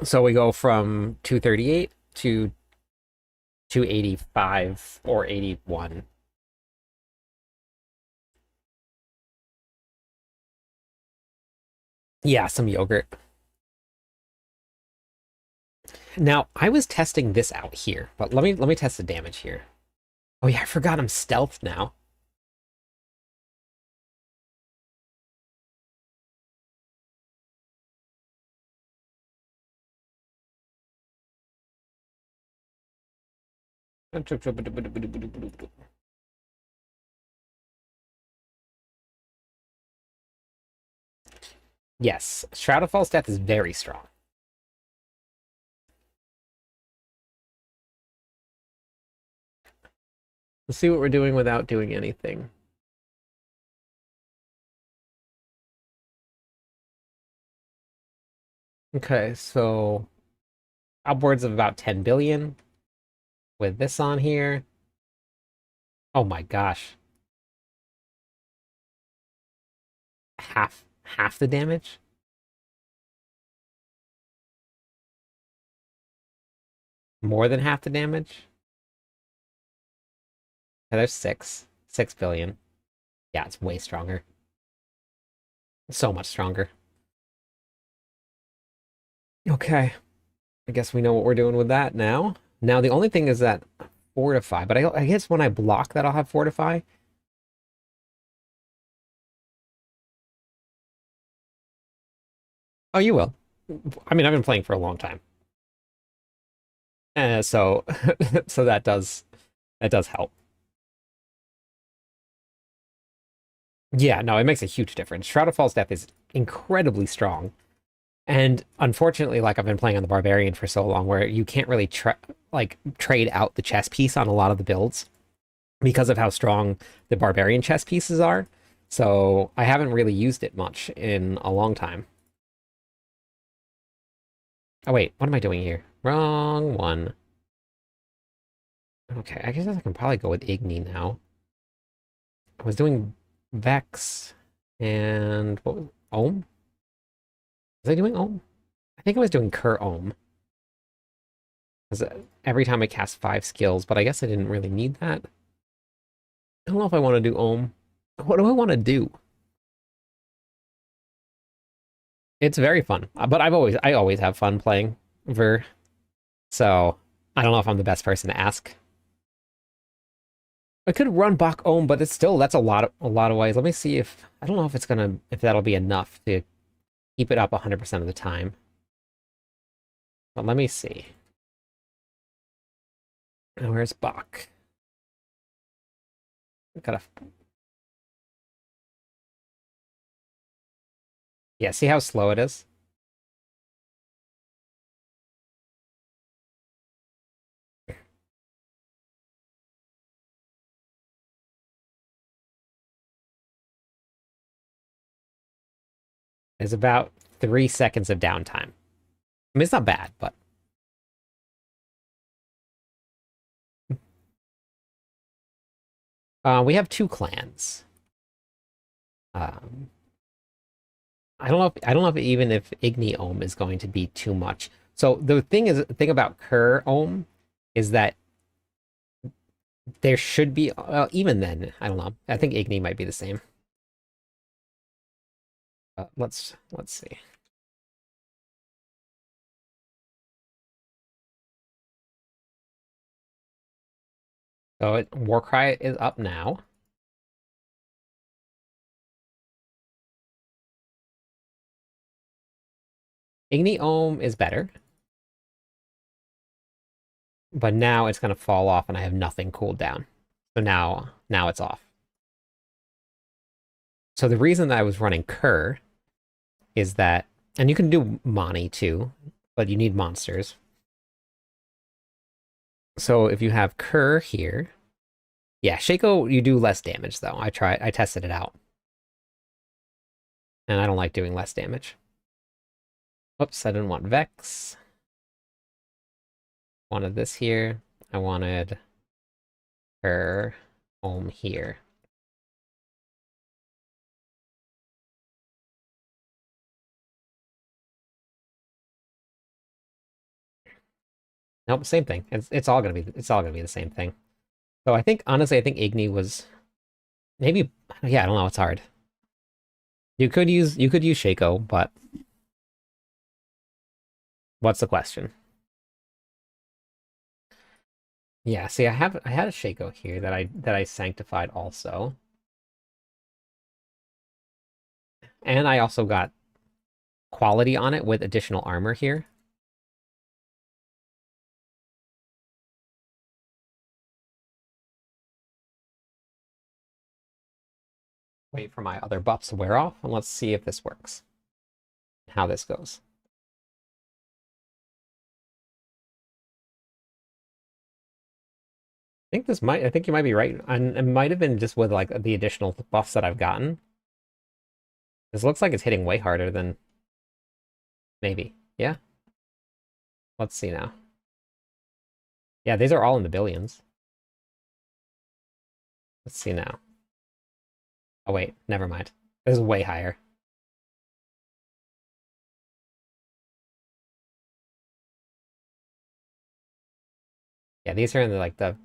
So we go from 238 to 285 or 81. Yeah, some yogurt. Now, I was testing this out here, but let me test the damage here. Oh yeah, I forgot I'm stealth now. Yes, Shroud of False Death is very strong. Let's see what we're doing without doing anything. Okay, so upwards of about 10 billion with this on here. Oh my gosh. Half the damage? More than half the damage? Yeah, there's 6 billion. Yeah, it's way stronger. So much stronger. Okay. I guess we know what we're doing with that now. Now, the only thing is that Fortify, but I guess when I block that, I'll have Fortify. Oh, you will. I mean, I've been playing for a long time. So, so that does help. Yeah, no, it makes a huge difference. Shroud of False Death is incredibly strong. And unfortunately, like I've been playing on the Barbarian for so long, where you can't really trade out the chess piece on a lot of the builds because of how strong the Barbarian chess pieces are. So I haven't really used it much in a long time. Oh wait, what am I doing here? Wrong one. Okay, I guess I can probably go with Igni now. I was doing Vex and what was Ohm? Was I doing Ohm? I think I was doing Cur Ohm. Because every time I cast 5 skills, but I guess I didn't really need that. I don't know if I want to do Ohm. What do I want to do? It's very fun, but I always have fun playing Ver. So I don't know if I'm the best person to ask. I could run Bach Ohm, but that's a lot of ways. Let me see if I don't know if that'll be enough to keep it up 100% of the time. But let me see. Now, where's Bach? Gotta Yeah, see how slow it is? There's about 3 seconds of downtime. I mean, it's not bad, but we have 2 clans. Um, I don't know if even if Igni Ohm is going to be too much. So the thing about Cur Ohm is that there should be even then, I don't know. I think Igni might be the same. Let's see. So Warcry is up now. Igni Ohm is better, but now it's gonna fall off, and I have nothing cooled down. So now it's off. So the reason that I was running Cur is that, and you can do Mani too, but you need monsters. So if you have Cur here, yeah, Shaco, you do less damage though. I tested it out. And I don't like doing less damage. Oops, I didn't want Vex. Wanted this here. I wanted her home here. Nope, same thing. It's all gonna be the same thing. So I think honestly, I think Igni was maybe, yeah, I don't know, it's hard. You could use Shaco, but what's the question? Yeah, see, I had a Shaco here that I sanctified also. And I also got quality on it with additional armor here. Wait for my other buffs to wear off, and let's see if this works. How this goes. I think you might be right. And it might have been just with like the additional buffs that I've gotten. This looks like it's hitting way harder than maybe. Yeah. Let's see now. Yeah, these are all in the billions. Let's see now. Oh wait, never mind. This is way higher. Yeah, these are in the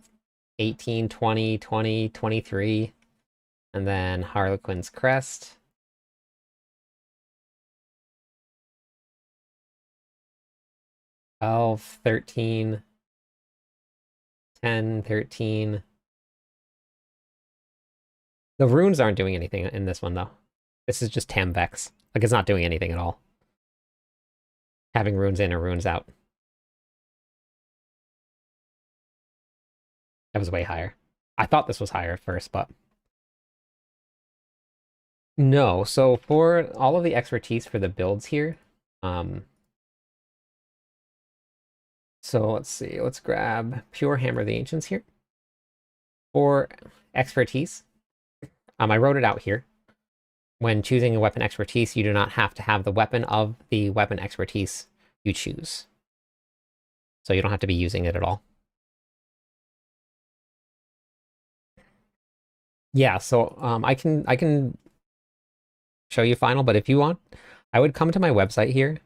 18, 20, 20, 23, and then Harlequin's Crest. 12, 13, 10, 13. The runes aren't doing anything in this one, though. This is just Tamvex. Like, it's not doing anything at all. Having runes in or runes out. That was way higher. I thought this was higher at first, but... No, so for all of the expertise for the builds here, so let's see, let's grab Pure Hammer of the Ancients here. For expertise, I wrote it out here. When choosing a weapon expertise, you do not have to have the weapon of the weapon expertise you choose. So you don't have to be using it at all. Yeah, so I can show you final, but if you want, I would come to my website here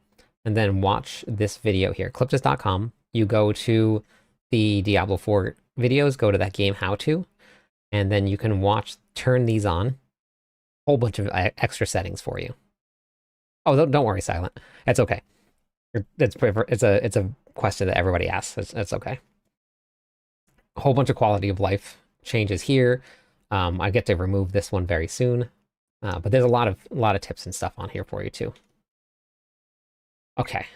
and then watch this video here, cliptus.com. You go to the Diablo 4 videos, go to that game how-to, and then you can turn these on. Whole bunch of extra settings for you. Oh, don't worry, Silent. It's okay. It's a question that everybody asks. It's okay. A whole bunch of quality of life changes here. I get to remove this one very soon, but there's a lot of tips and stuff on here for you too. Okay.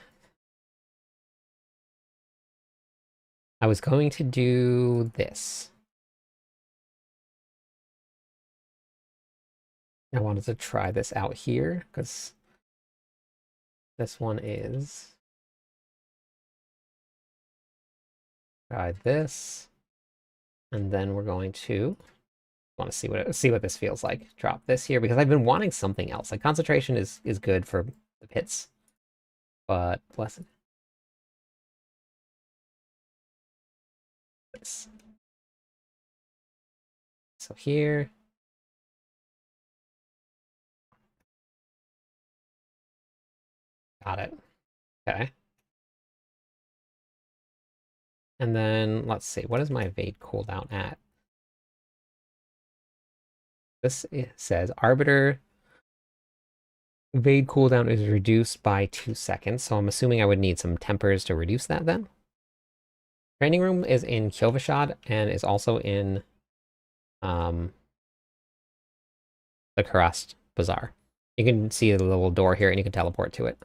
I was going to do this. I wanted to try this out here because this one is. Try this, and then we're going to want to see what this feels like. Drop this here because I've been wanting something else. Like concentration is good for the pits, but blessed. This. So here. Got it. Okay. And then let's see, what is my evade cooldown at? This says Arbiter evade cooldown is reduced by 2 seconds, so I'm assuming I would need some tempers to reduce that then. Training room is in Kjolvashad and is also in the Karast Bazaar. You can see the little door here and you can teleport to it.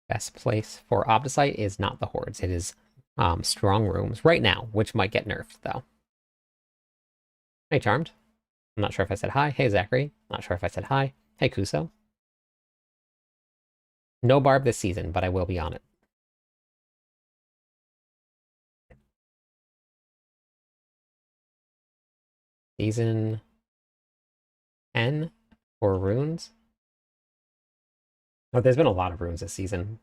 Best place for Opticite is not the Hordes. It is strong rooms right now, which might get nerfed though. Hey, Charmed. I'm not sure if I said hi. Hey, Zachary. Not sure if I said hi. Hey, Kuso. No Barb this season, but I will be on it. Season 10 for runes. Oh, there's been a lot of runes this season.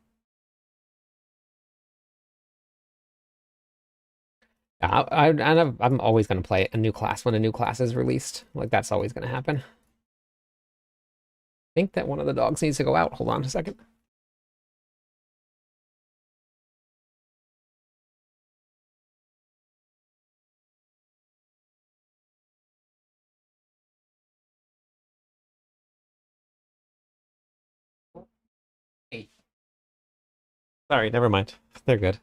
I'm always going to play a new class when a new class is released. Like, that's always going to happen. think that one of the dogs needs to go out. Hold on a second. Eight. Sorry, never mind. They're good.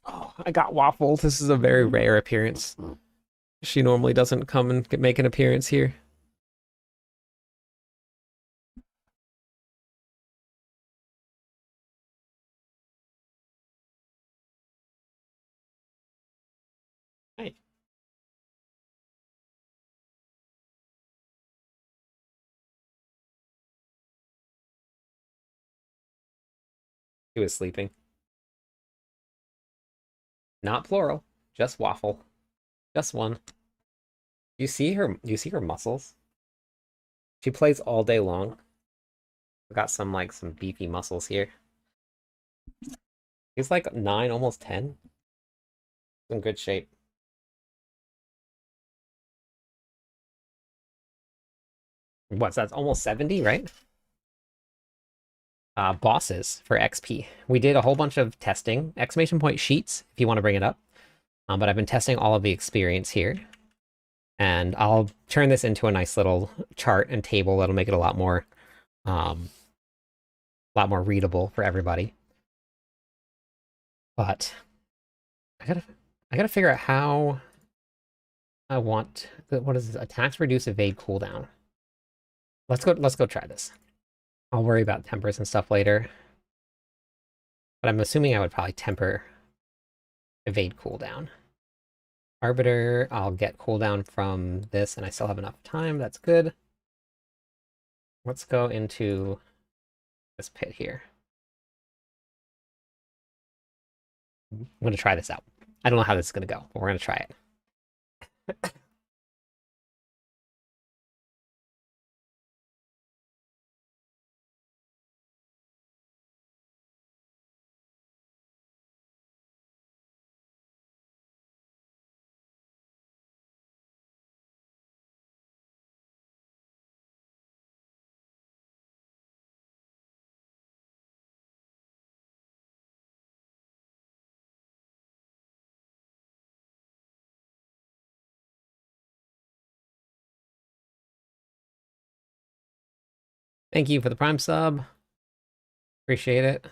Oh, I got Waffle. This is a very rare appearance. She normally doesn't come and make an appearance here. Hey. She was sleeping. Not plural, just Waffle. Just one. You see her? You see her muscles? She plays all day long. I got some beefy muscles here. He's like 9, almost 10. In good shape. What's that's almost 70, right? Bosses for XP. We did a whole bunch of testing. Exclamation point sheets, if you want to bring it up. But I've been testing all of the experience here. And I'll turn this into a nice little chart and table that'll make it a lot more readable for everybody. But I gotta figure out how I want what is this? Attacks reduce evade cooldown. Let's go try this. I'll worry about tempers and stuff later. But I'm assuming I would probably temper evade cooldown. Arbiter, I'll get cooldown from this, and I still have enough time. That's good. Let's go into this pit here. I'm going to try this out. I don't know how this is going to go, but we're going to try it. Thank you for the Prime sub. Appreciate it.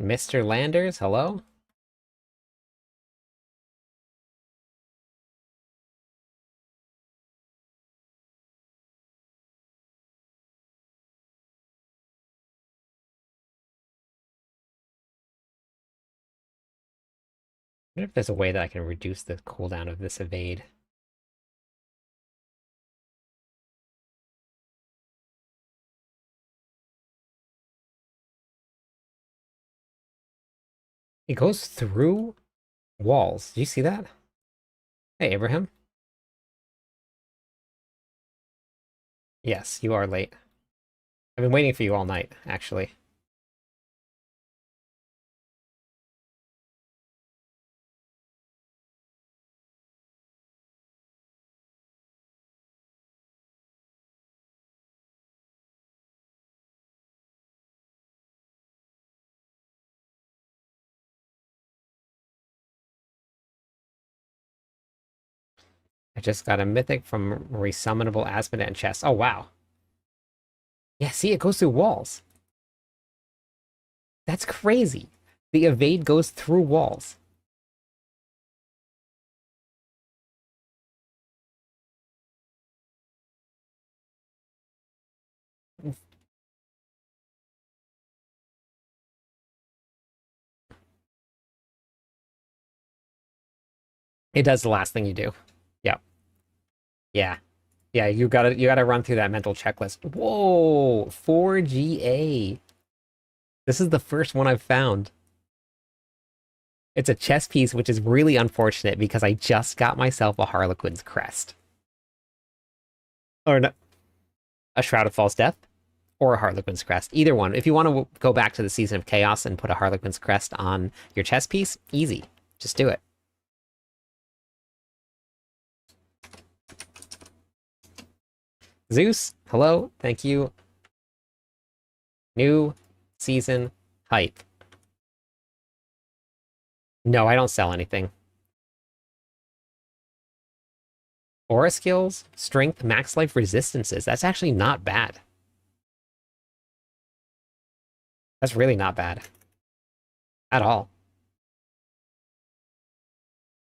Mr. Landers, hello? I wonder if there's a way that I can reduce the cooldown of this evade. It goes through walls. Do you see that? Hey, Abraham. Yes, you are late. I've been waiting for you all night, actually. I just got a mythic from resummonable Aspidant chest. Oh, wow. Yeah, see, it goes through walls. That's crazy. The evade goes through walls. It does the last thing you do. Yep. Yeah. Yeah, you gotta run through that mental checklist. Whoa, 4GA. This is the first one I've found. It's a chess piece, which is really unfortunate because I just got myself a Harlequin's crest. Or no, a Shroud of False Death, or a Harlequin's Crest. Either one. If you want to go back to the Season of Chaos and put a Harlequin's Crest on your chess piece, easy. Just do it. Zeus, hello, thank you. New season hype. No, I don't sell anything. Aura skills, strength, max life resistances. That's actually not bad. That's really not bad. At all.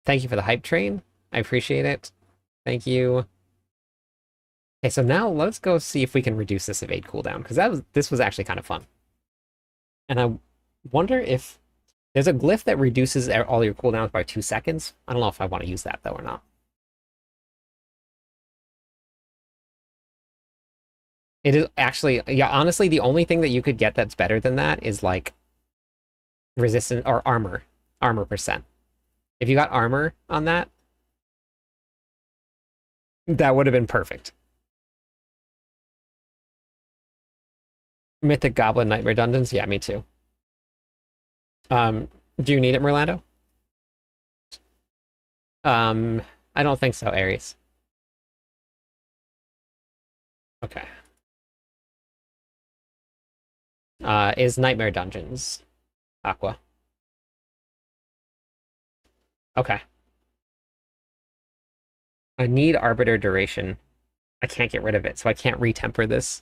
Thank you for the hype train. I appreciate it. Thank you. Okay, so now let's go see if we can reduce this evade cooldown, because this was actually kind of fun. And I wonder if there's a glyph that reduces all your cooldowns by 2 seconds. I don't know if I want to use that though or not. It is actually, yeah, honestly, the only thing that you could get that's better than that is like resistance or armor percent. If you got armor on that, that would have been perfect. Mythic Goblin Nightmare Dungeons? Yeah, me too. Do you need it, Merlando? I don't think so, Ares. Okay. Is Nightmare Dungeons Aqua? Okay. I need Arbiter duration. I can't get rid of it, so I can't retemper this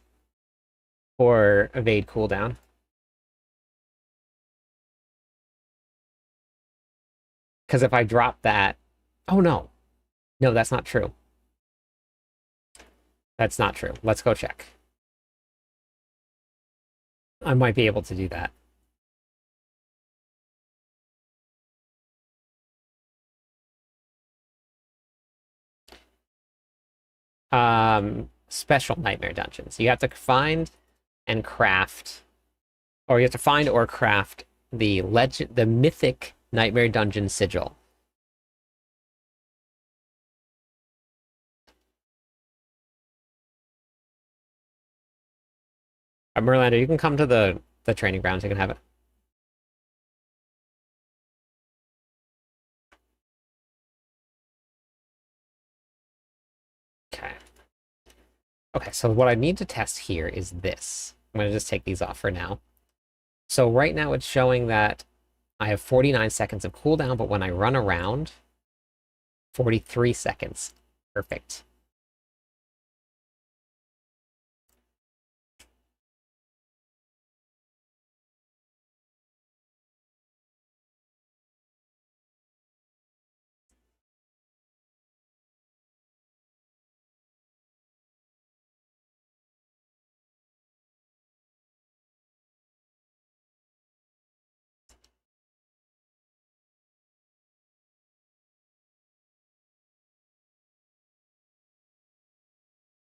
or evade cooldown. Because if I drop that... Oh, no. No, that's not true. That's not true. Let's go check. I might be able to do that. Special Nightmare Dungeons. You have to find and craft... Or you have to find or craft the mythic Nightmare Dungeon sigil. Merlander, you can come to the training grounds. You can have it. Okay. Okay, so what I need to test here is this. I'm going to just take these off for now. So right now it's showing that I have 49 seconds of cooldown, but when I run around, 43 seconds. Perfect.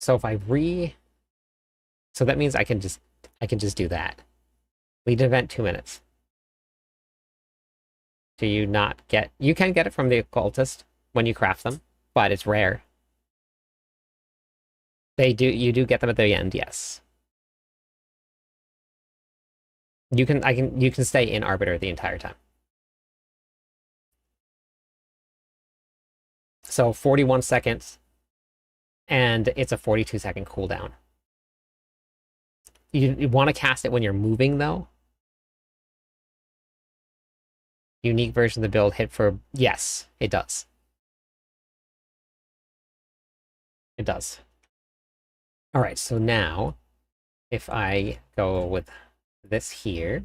So if so that means I can just do that. Lead event 2 minutes. Do you not get... You can get it from the occultist when you craft them, but it's rare. You do get them at the end, yes. You can stay in Arbiter the entire time. So 41 seconds, and it's a 42-second cooldown. You want to cast it when you're moving, though. Unique version of the build hit for... Yes, it does. It does. All right, so now, if I go with this here,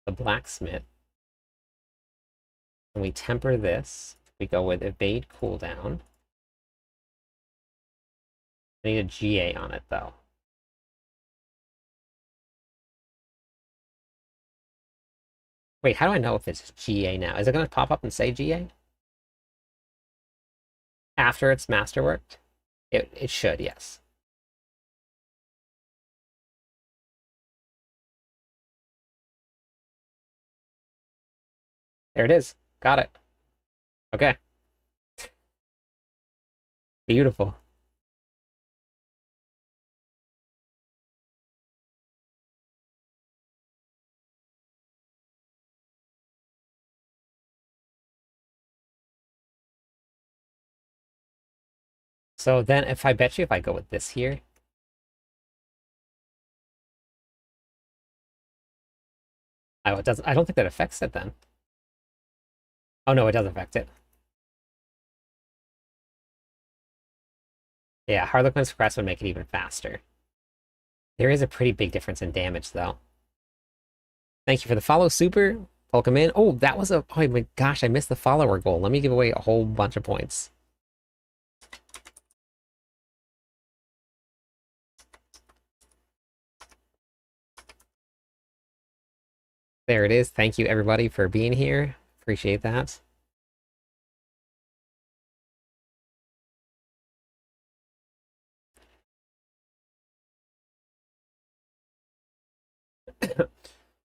the blacksmith, and we temper this, we go with evade cooldown. I need a GA on it, though. Wait, how do I know if it's GA now? Is it going to pop up and say GA? After it's masterworked? It should, yes. There it is. Got it. Okay. Beautiful. So then if I bet you if I go with this here. Oh, it doesn't. I don't think that affects it then. Oh no, it does affect it. Yeah, Harlequin's Crest would make it even faster. There is a pretty big difference in damage, though. Thank you for the follow, Super. Welcome in. Oh, that was a... Oh my gosh, I missed the follower goal. Let me give away a whole bunch of points. There it is. Thank you, everybody, for being here. Appreciate that.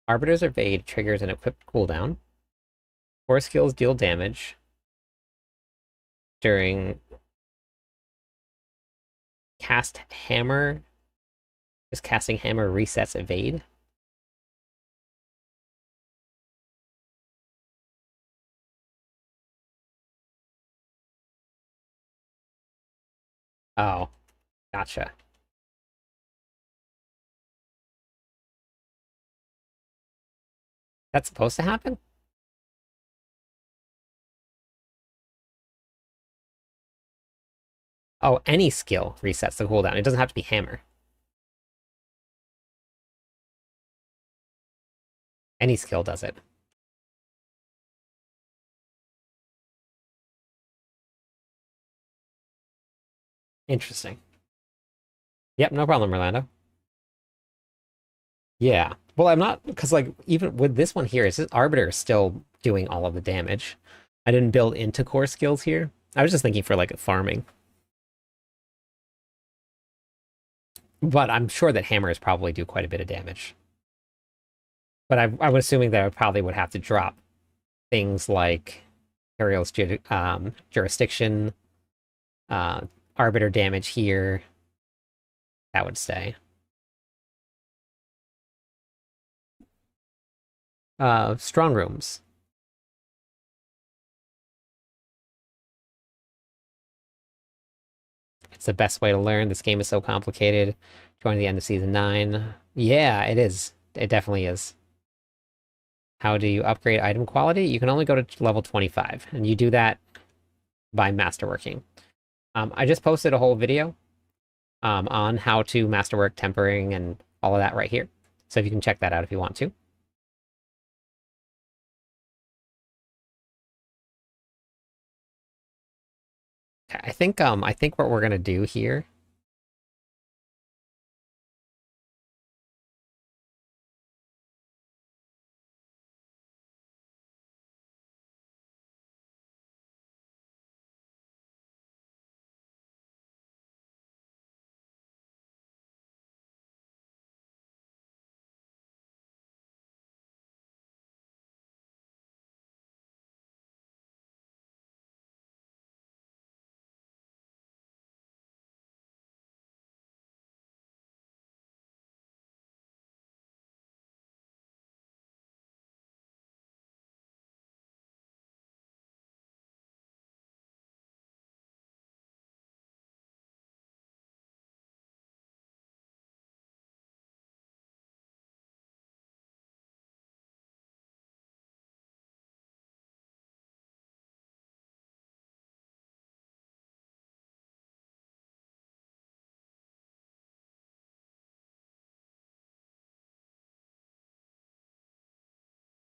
Arbiter's Evade triggers an equipped cooldown. 4 skills deal damage during cast hammer. Just casting hammer resets evade. Oh, gotcha. That's supposed to happen? Oh, any skill resets the cooldown. It doesn't have to be hammer. Any skill does it. Interesting. Yep, no problem, Orlando. Yeah. Well, I'm not, because like, even with this one here, it's just Arbiter is still doing all of the damage. I didn't build into core skills here. I was just thinking for like farming. But I'm sure that hammers probably do quite a bit of damage. But I was assuming that I probably would have to drop things like Ariel's jurisdiction, uh, Arbiter damage here. That would stay. Strong rooms. It's the best way to learn. This game is so complicated. Join the end of season 9. Yeah, it is. It definitely is. How do you upgrade item quality? You can only go to level 25, and you do that by masterworking. I just posted a whole video on how to masterwork tempering and all of that right here. So if you can check that out if you want to. Okay, I think what we're gonna do here.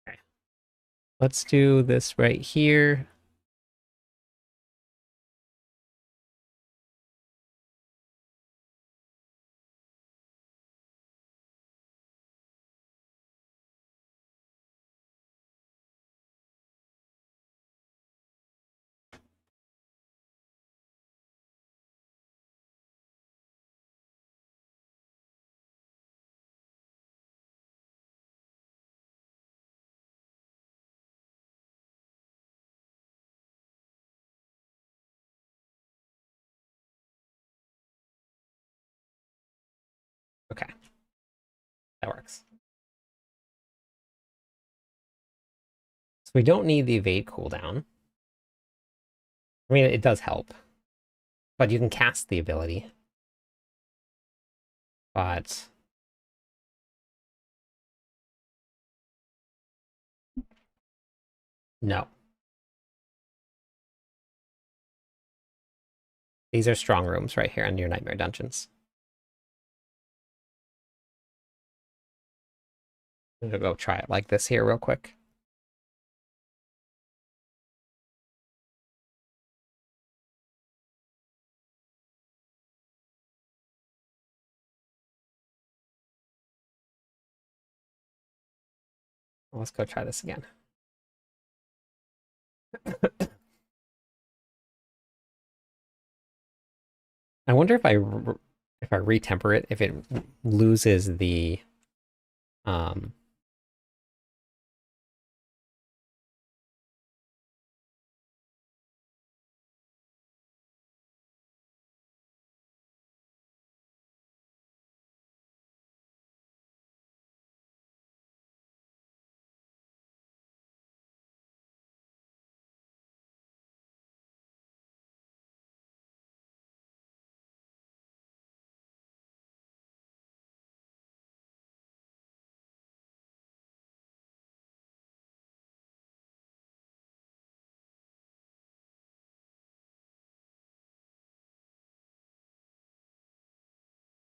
Okay. Let's do this right here. Okay, that works. So we don't need the evade cooldown. I mean, it does help. But you can cast the ability. But no. These are strong rooms right here in your nightmare dungeons. I'm gonna go try it like this here real quick. Let's go try this again. I wonder if if I retemper it, if it loses the um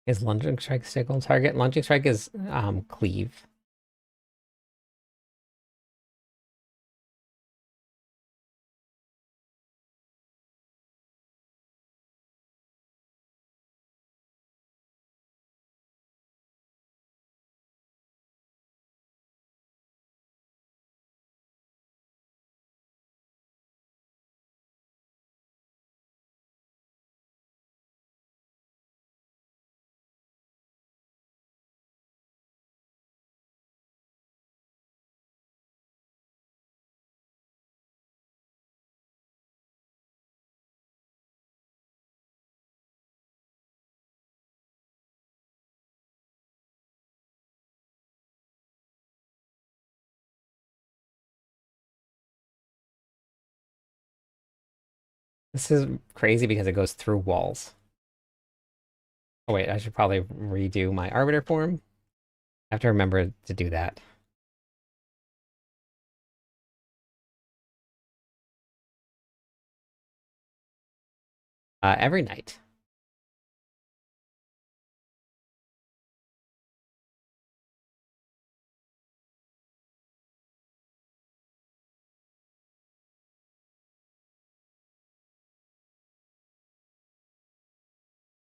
is lunging strike stick on target? Lunging strike is cleave. This is crazy because it goes through walls. Oh wait, I should probably redo my Arbiter form. I have to remember to do that. Every night.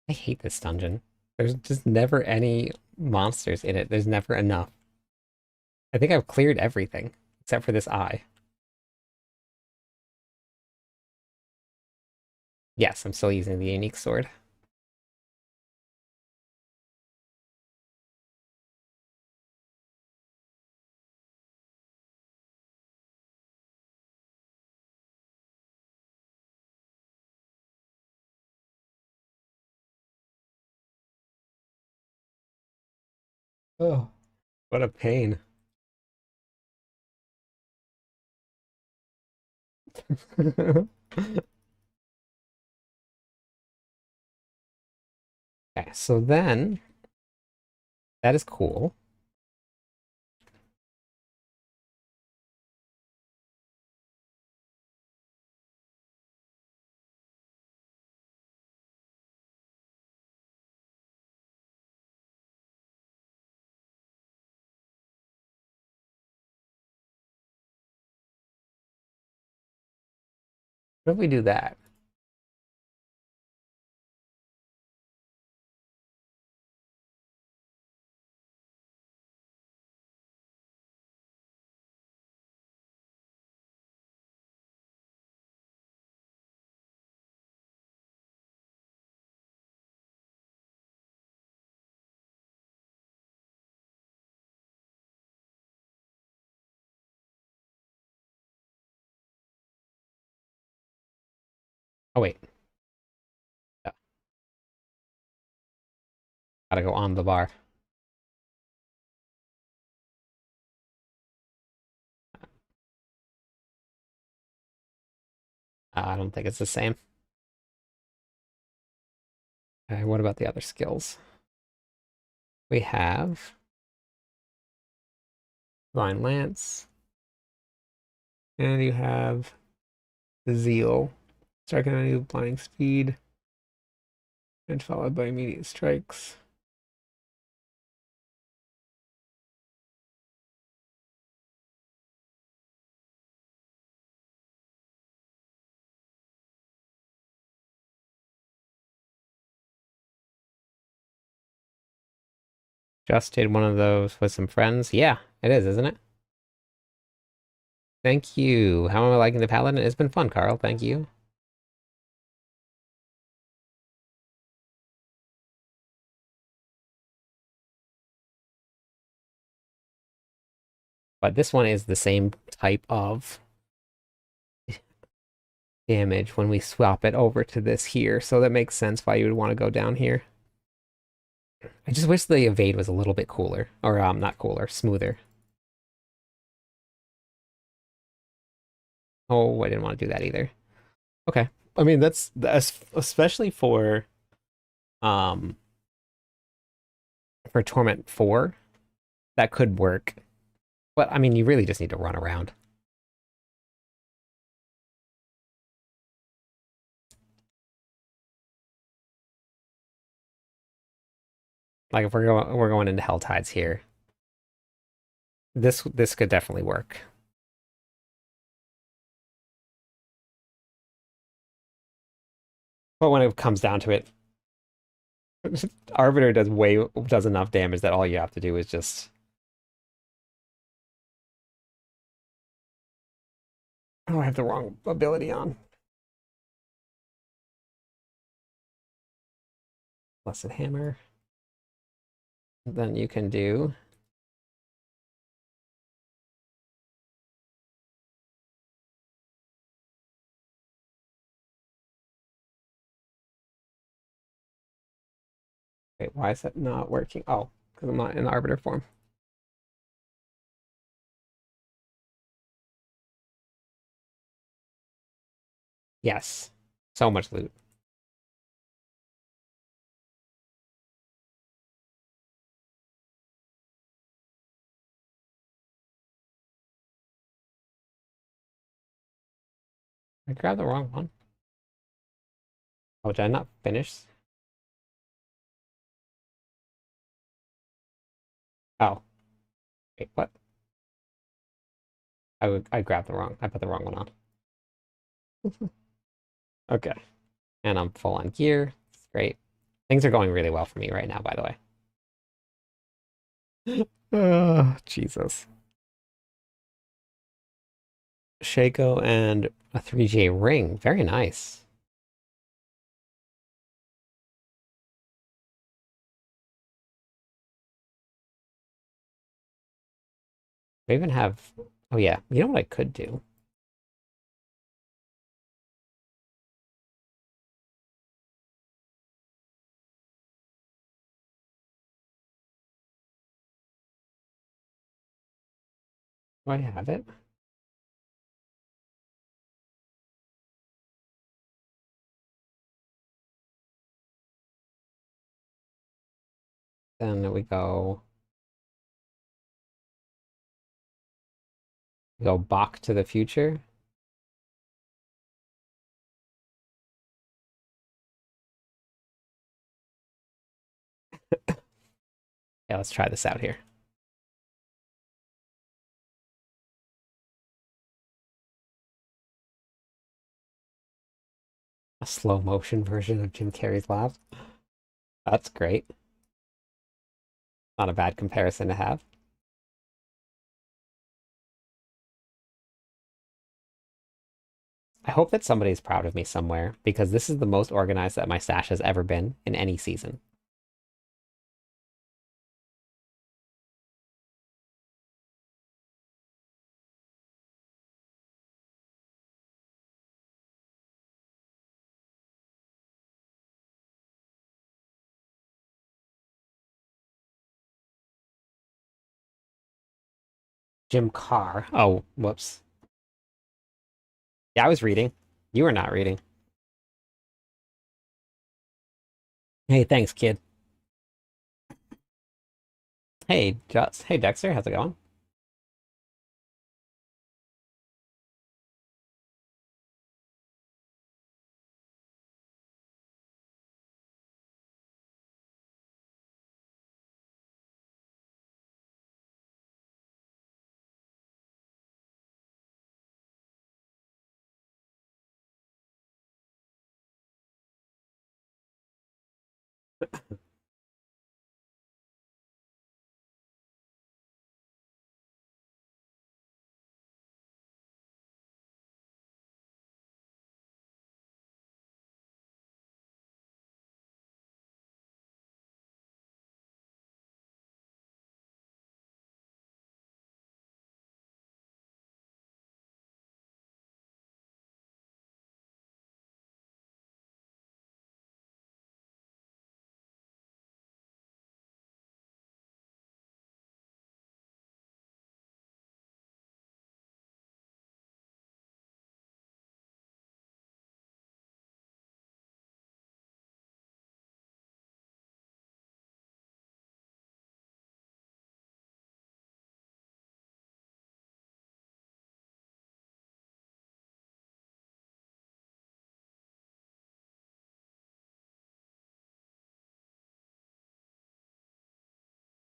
I hate this dungeon. There's just never any monsters in it. There's never enough. I think I've cleared everything except for this eye. Yes, I'm still using the unique sword. Oh, what a pain. Okay, so then that is cool. What if we do that? Oh wait, yeah, gotta go on the bar. I don't think it's the same. Okay, what about the other skills? We have Divine Lance, and you have the Zeal. Striking on you, blinding speed, and followed by immediate strikes. Just did one of those with some friends. Yeah, it is, isn't it? Thank you. How am I liking the Paladin? It's been fun, Carl. Thank you. But this one is the same type of damage when we swap it over to this here. So that makes sense why you would want to go down here. I just wish the evade was a little bit cooler. Or, not cooler, smoother. Oh, I didn't want to do that either. Okay. I mean, that's especially um, for Torment 4, that could work. But, I mean, you really just need to run around. Like, if we're going into Hell Tides here, this could definitely work. But when it comes down to it, Arbiter does enough damage that all you have to do is just... Oh, I have the wrong ability on. Blessed Hammer. Then you can do... Wait, why is that not working? Oh, because I'm not in Arbiter form. Yes. So much loot. I grabbed the wrong one. Oh, did I not finish? Oh. Wait, what? I grabbed the wrong... I put the wrong one on. Okay. And I'm full on gear. It's great. Things are going really well for me right now, by the way. Jesus. Shaco and a 3J ring. Very nice. We even have... Oh yeah, you know what I could do? Do I have it? Then we go back to the future. Yeah, let's try this out here. A slow motion version of Jim Carrey's laugh. That's great. Not a bad comparison to have. I hope that somebody's proud of me somewhere, because this is the most organized that my stash has ever been in any season. Jim Carr. Oh, whoops. Yeah, I was reading. You were not reading. Hey, thanks, kid. Hey, Dexter, how's it going?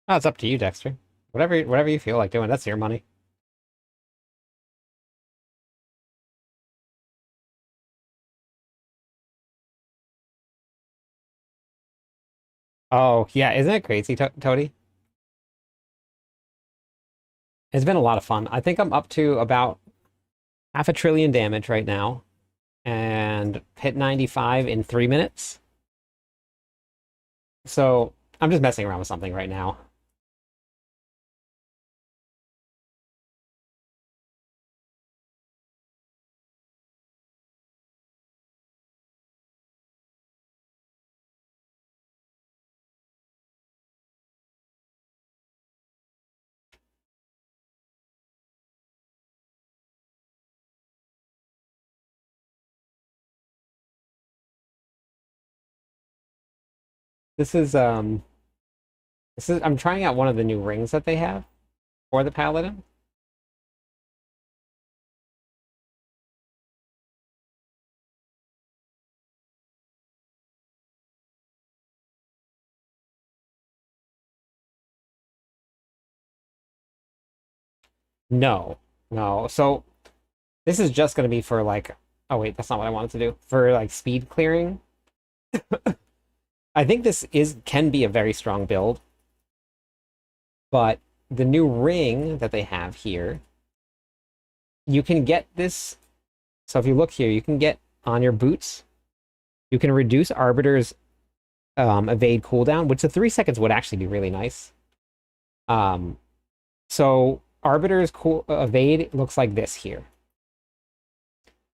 Oh, it's up to you, Dexter. Whatever you feel like doing, that's your money. Oh, yeah, isn't it crazy, Toady? It's been a lot of fun. I think I'm up to about half a trillion damage right now and hit 95 in 3 minutes. So I'm just messing around with something right now. This is um I'm trying out one of the new rings that they have for the Paladin. No, no. So this is just going to be for like, oh wait, that's not what I wanted to do. For like speed clearing. I think this is can be a very strong build, but the new ring that they have here, you can get this. So if you look here, you can get on your boots, you can reduce Arbiter's evade cooldown, which the 3 seconds would actually be really nice. Um, so Arbiter's evade looks like this here.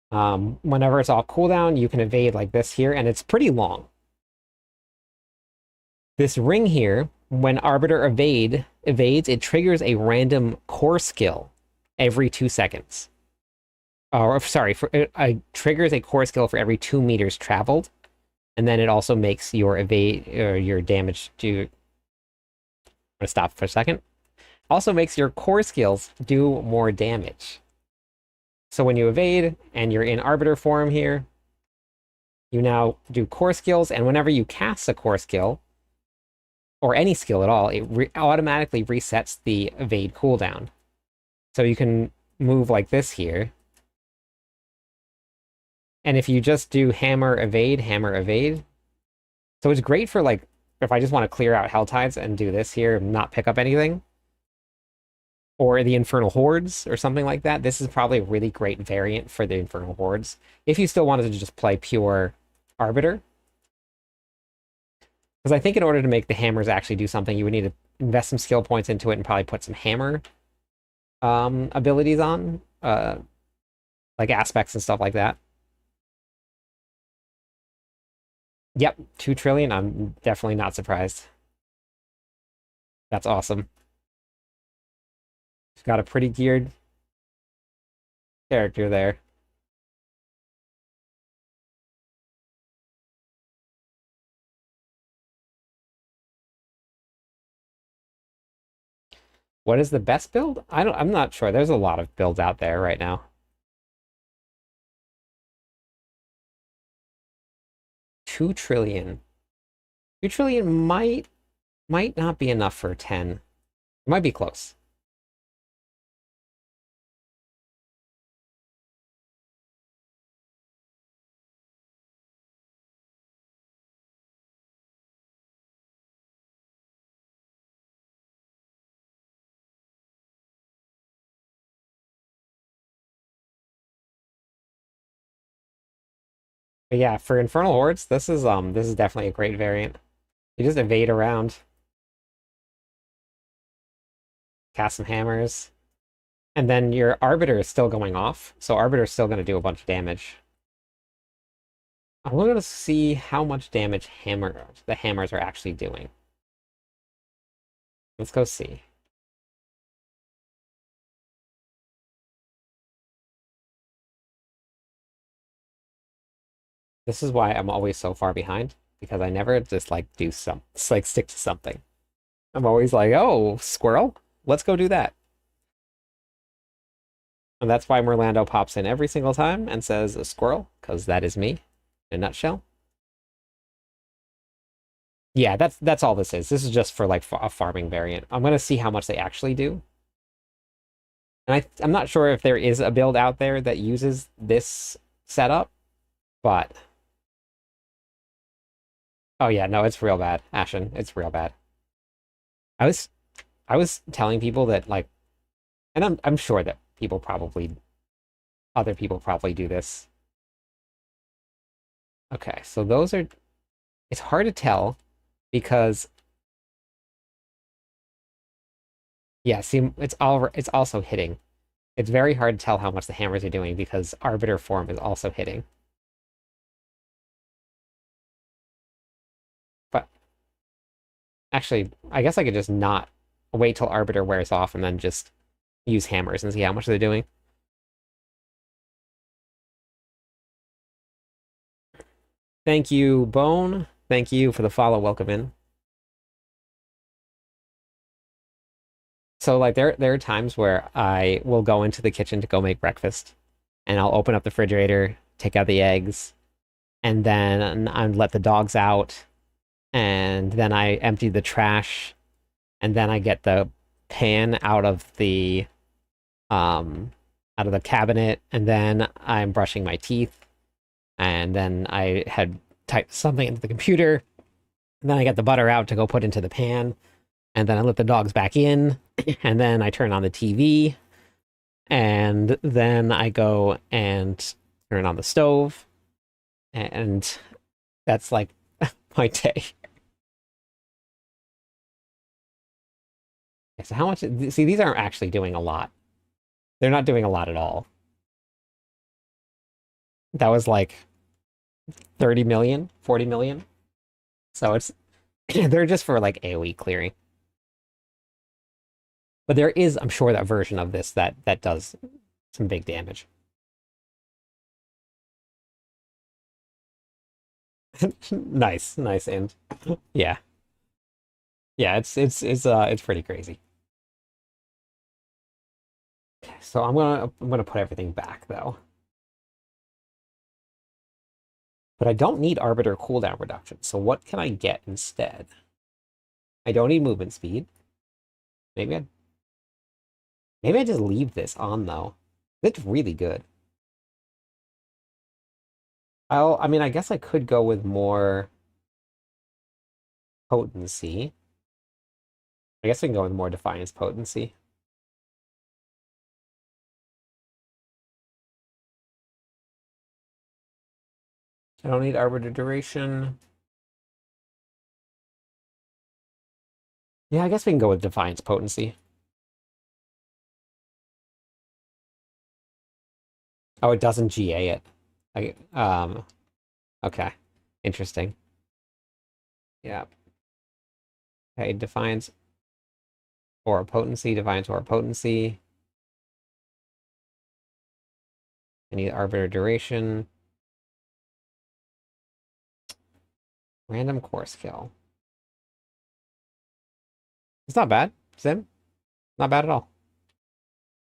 Whenever it's off cooldown, you can evade like this here, and it's pretty long. This ring here, when Arbiter evades, it triggers a random core skill every 2 seconds. Or sorry, triggers a core skill for every 2 meters traveled, and then it also makes your evade or your damage do. I'm gonna stop for a second. Also makes your core skills do more damage. So when you evade and you're in Arbiter form here, you now do core skills, and whenever you cast a core skill, or any skill at all, it automatically resets the evade cooldown. So you can move like this here. And if you just do hammer, evade. So it's great for like, if I just want to clear out Hell Tides and do this here and not pick up anything. Or the Infernal Hordes or something like that. This is probably a really great variant for the Infernal Hordes. If you still wanted to just play pure Arbiter. Because I think in order to make the hammers actually do something, you would need to invest some skill points into it and probably put some hammer abilities on. Like aspects and stuff like that. Yep, 2 trillion. I'm definitely not surprised. That's awesome. He's got a pretty geared character there. What is the best build? I'm not sure. There's a lot of builds out there right now. 2 trillion. 2 trillion might not be enough for 10. It might be close. But yeah, for Infernal Hordes, this is definitely a great variant. You just evade around, cast some hammers, and then your Arbiter is still going off, so Arbiter is still going to do a bunch of damage. I'm going to see how much damage the hammers are actually doing. Let's go see. This is why I'm always so far behind, because I never just like stick to something. I'm always like, oh, squirrel, let's go do that. And that's why Merlando pops in every single time and says a squirrel, because that is me in a nutshell. Yeah, that's all this is. This is just for like a farming variant. I'm gonna see how much they actually do. And I'm not sure if there is a build out there that uses this setup, but oh yeah, no, it's real bad, Ashen. It's real bad. I was I was telling people that like, and I'm sure that other people probably do this. Okay, so those are, it's hard to tell because yeah, see, it's also hitting. It's very hard to tell how much the hammers are doing because Arbiter form is also hitting. But actually, I guess I could just not wait till Arbiter wears off and then just use hammers and see how much they're doing. Thank you, Bone. Thank you for the follow. Welcome in. So like there are times where I will go into the kitchen to go make breakfast and I'll open up the refrigerator, take out the eggs, and then I let the dogs out, and then I empty the trash, and then I get the pan out of the cabinet, and then I'm brushing my teeth, and then I had typed something into the computer, and then I get the butter out to go put into the pan, and then I let the dogs back in, and then I turn on the TV, and then I go and turn on the stove, and that's like my day. So how much? See, these aren't actually doing a lot. They're not doing a lot at all. That was like 30 million, 40 million. So it's they're just for like AoE clearing. But there is, I'm sure, that version of this that does some big damage. Nice, nice, and yeah, yeah, it's pretty crazy. So I'm gonna put everything back though. But I don't need Arbiter cooldown reduction. So what can I get instead? I don't need movement speed. Maybe I maybe I just leave this on though. It's really good. I mean, I guess I could go with more potency. I guess I can go with more Defiance potency. I don't need Arbiter duration. Yeah, I guess we can go with Defiance potency. Oh, it doesn't GA it. Okay. Interesting. Yeah. Okay, Defiance or potency, Defiance or potency. I need Arbiter duration. Random core skill. It's not bad, Sim. Not bad at all.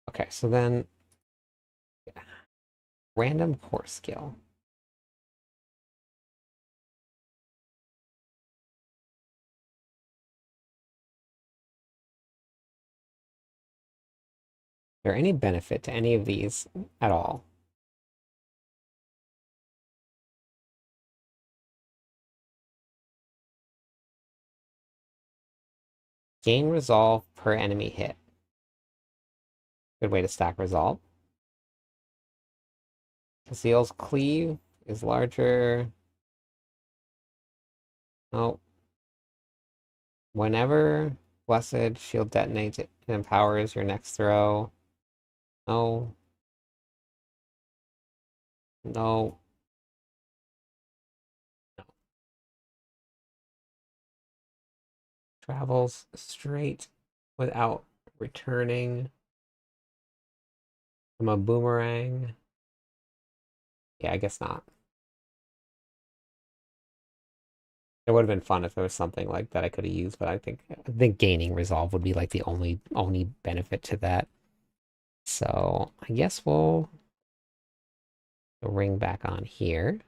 Okay, so then random core skill. Is there any benefit to any of these at all? Gain resolve per enemy hit. Good way to stack resolve. Conceals cleave is larger. Oh, whenever blessed shield detonates, it empowers your next throw. No. No. Travels straight without returning from a boomerang. Yeah, I guess not. It would have been fun if there was something like that I could have used, but I think gaining resolve would be like the only benefit to that. So I guess we'll ring back on here.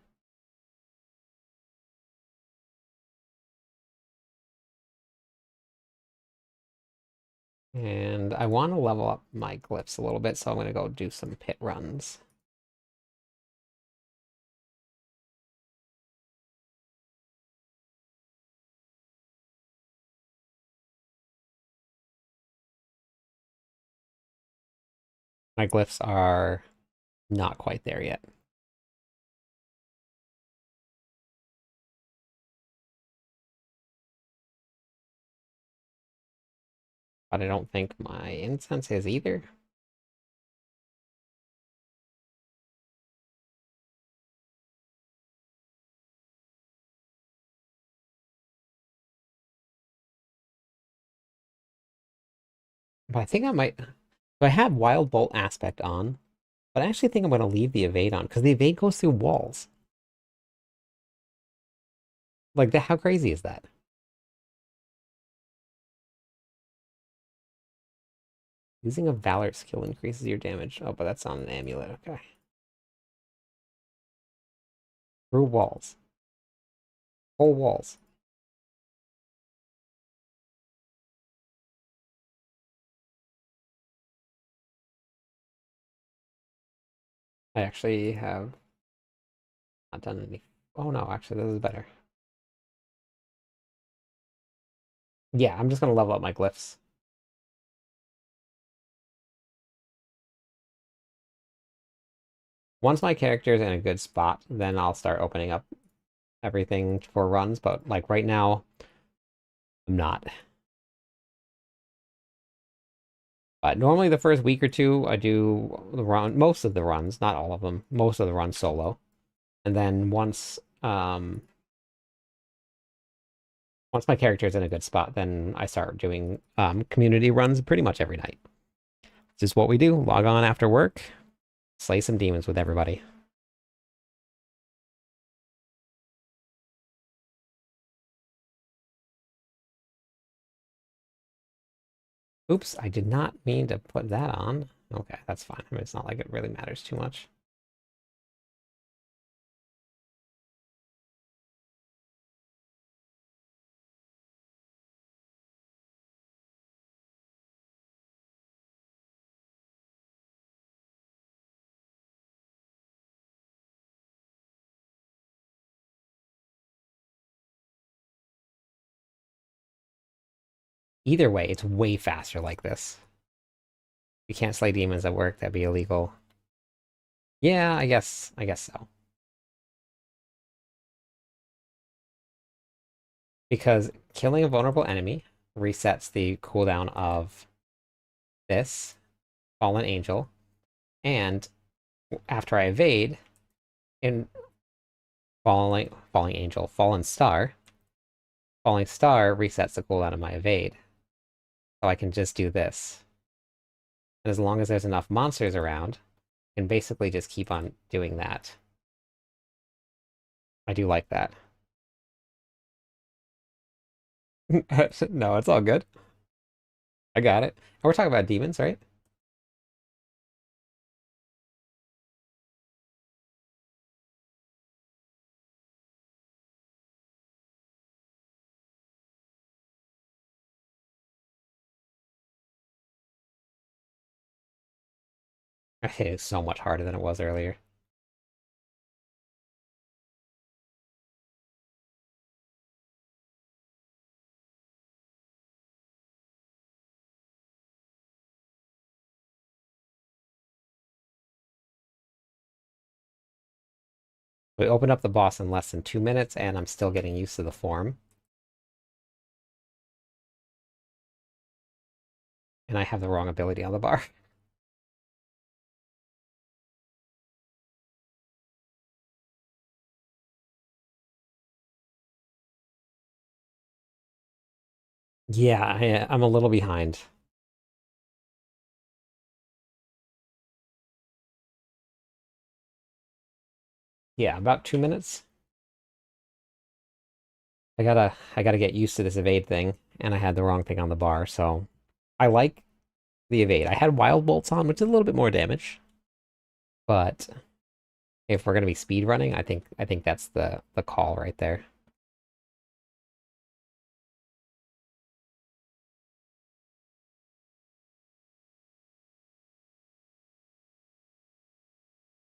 And I want to level up my glyphs a little bit, so I'm going to go do some pit runs. My glyphs are not quite there yet. But I don't think my incense is either. But I think I might. So I have Wild Bolt aspect on, but I actually think I'm going to leave the evade on because the evade goes through walls. Like that, how crazy is that? Using a Valor skill increases your damage. Oh, but that's on an amulet. Okay. Through walls. Whole walls. I actually have not done any. Oh no, actually, this is better. Yeah, I'm just going to level up my glyphs. Once my character is in a good spot, then I'll start opening up everything for runs. But like right now, I'm not. But normally the first week or two, I do the run, most of the runs, not all of them, most of the runs solo. And then once my character is in a good spot, then I start doing community runs pretty much every night. It's just what we do. Log on after work, slay some demons with everybody. Oops, I did not mean to put that on. Okay, that's fine. I mean, it's not like it really matters too much. Either way, it's way faster like this. You can't slay demons at work, that'd be illegal. Yeah, I guess so. Because killing a vulnerable enemy resets the cooldown of this fallen angel, and after I evade in falling angel, fallen star resets the cooldown of my evade. So I can just do this. And as long as there's enough monsters around, I can basically just keep on doing that. I do like that. No, it's all good. I got it. And we're talking about demons, right? I hit it so much harder than it was earlier. We opened up the boss in less than 2 minutes, and I'm still getting used to the form. And I have the wrong ability on the bar. Yeah, I'm a little behind. Yeah, about 2 minutes. I gotta get used to this evade thing, and I had the wrong thing on the bar, so I like the evade. I had wild bolts on, which is a little bit more damage, but if we're gonna be speed running, I think that's the call right there.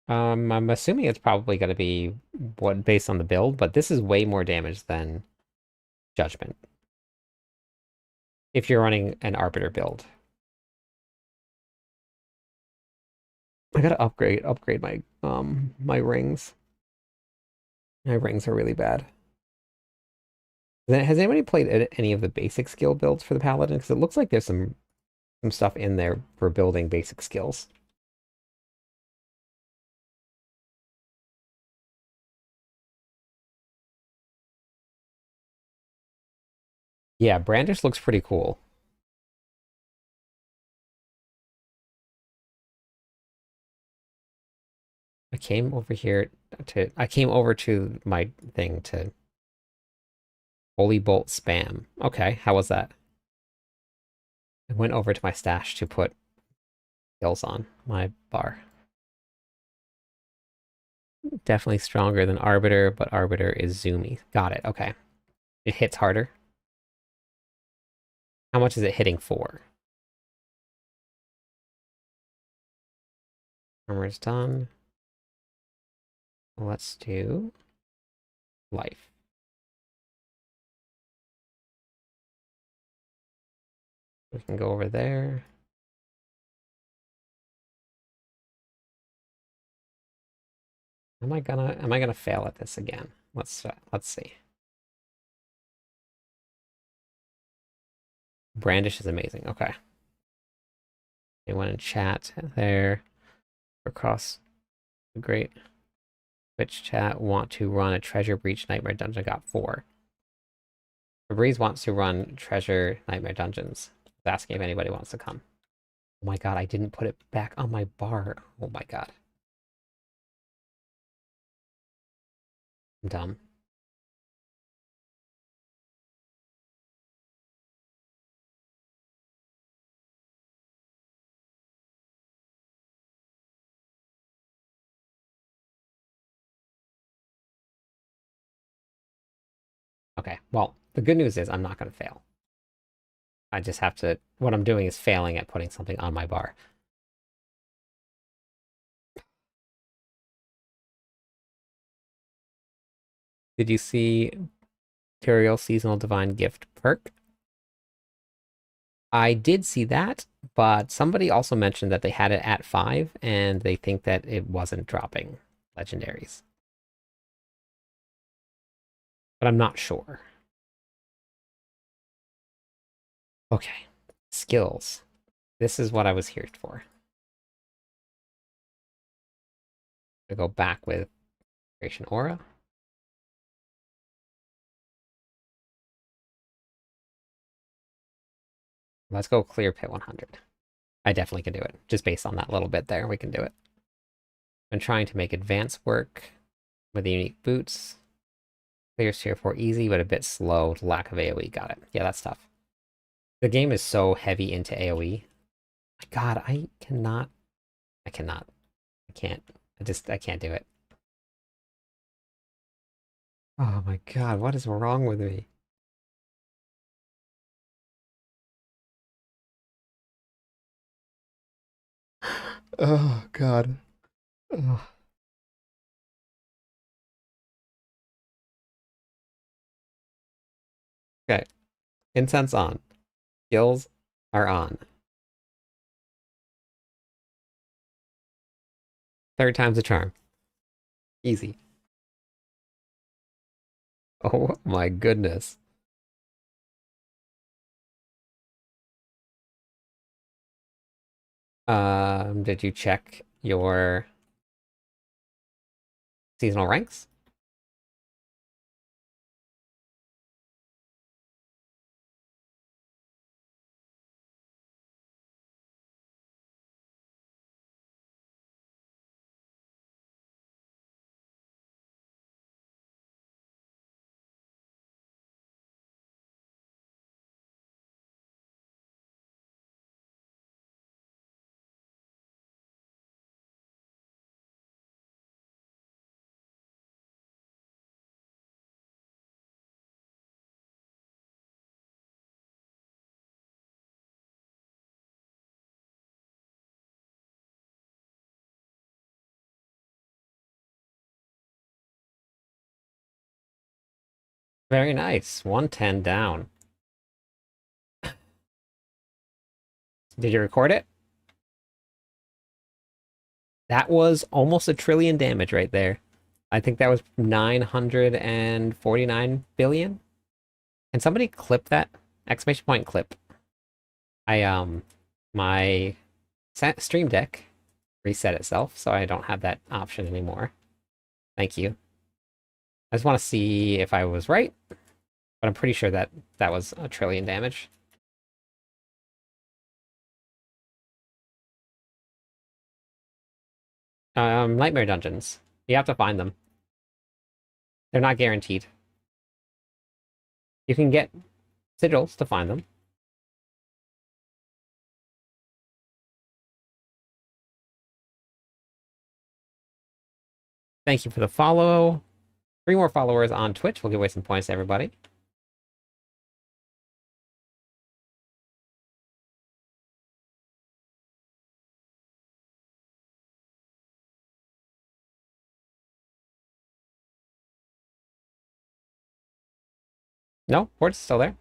I'm assuming it's probably gonna be what based on the build, but this is way more damage than Judgment if you're running an Arbiter build. I gotta upgrade my rings. My rings are really bad. Has anybody played any of the basic skill builds for the Paladin? Because it looks like there's some stuff in there for building basic skills. Yeah, Brandish looks pretty cool. I came over to my thing to Holy Bolt spam. Okay, how was that? I went over to my stash to put skills on my bar. Definitely stronger than Arbiter, but Arbiter is zoomy. Got it, okay. It hits harder. How much is it hitting for? Armor's done. Let's do life. We can go over there. Am I gonna fail at this again? Let's see. Brandish is amazing. Okay. Anyone in chat there across the great Twitch chat want to run a Treasure Breach Nightmare Dungeon? Got 4. Febreze wants to run Treasure Nightmare Dungeons. Asking if anybody wants to come. Oh my god, I didn't put it back on my bar. Oh my god. I'm dumb. Okay, well, the good news is I'm not going to fail. I just have to... What I'm doing is failing at putting something on my bar. Did you see Tyrael Seasonal Divine Gift perk? I did see that, but somebody also mentioned that they had it at 5, and they think that it wasn't dropping legendaries. But I'm not sure. Okay, skills. This is what I was here for. I go back with Creation Aura. Let's go clear pit 100. I definitely can do it. Just based on that little bit there, we can do it. Been trying to make advanced work with the unique boots. Clears tier 4 easy, but a bit slow. Lack of AoE. Got it. Yeah, that's tough. The game is so heavy into AoE. My God, I cannot. I cannot. I can't. I can't do it. Oh my God, what is wrong with me? Oh God. Ugh. Okay, incense on. Skills are on. Third time's a charm. Easy. Oh my goodness. Did you check your seasonal ranks? Very nice. 110 down. Did you record it? That was almost a trillion damage right there. I think that was 949 billion. Can somebody clip that? Exclamation point clip. My stream deck reset itself, so I don't have that option anymore. Thank you. I just want to see if I was right, but I'm pretty sure that that was a trillion damage. Nightmare dungeons. You have to find them. They're not guaranteed. You can get sigils to find them. Thank you for the follow. 3 more followers on Twitch. We'll give away some points to everybody. No, Port's still there.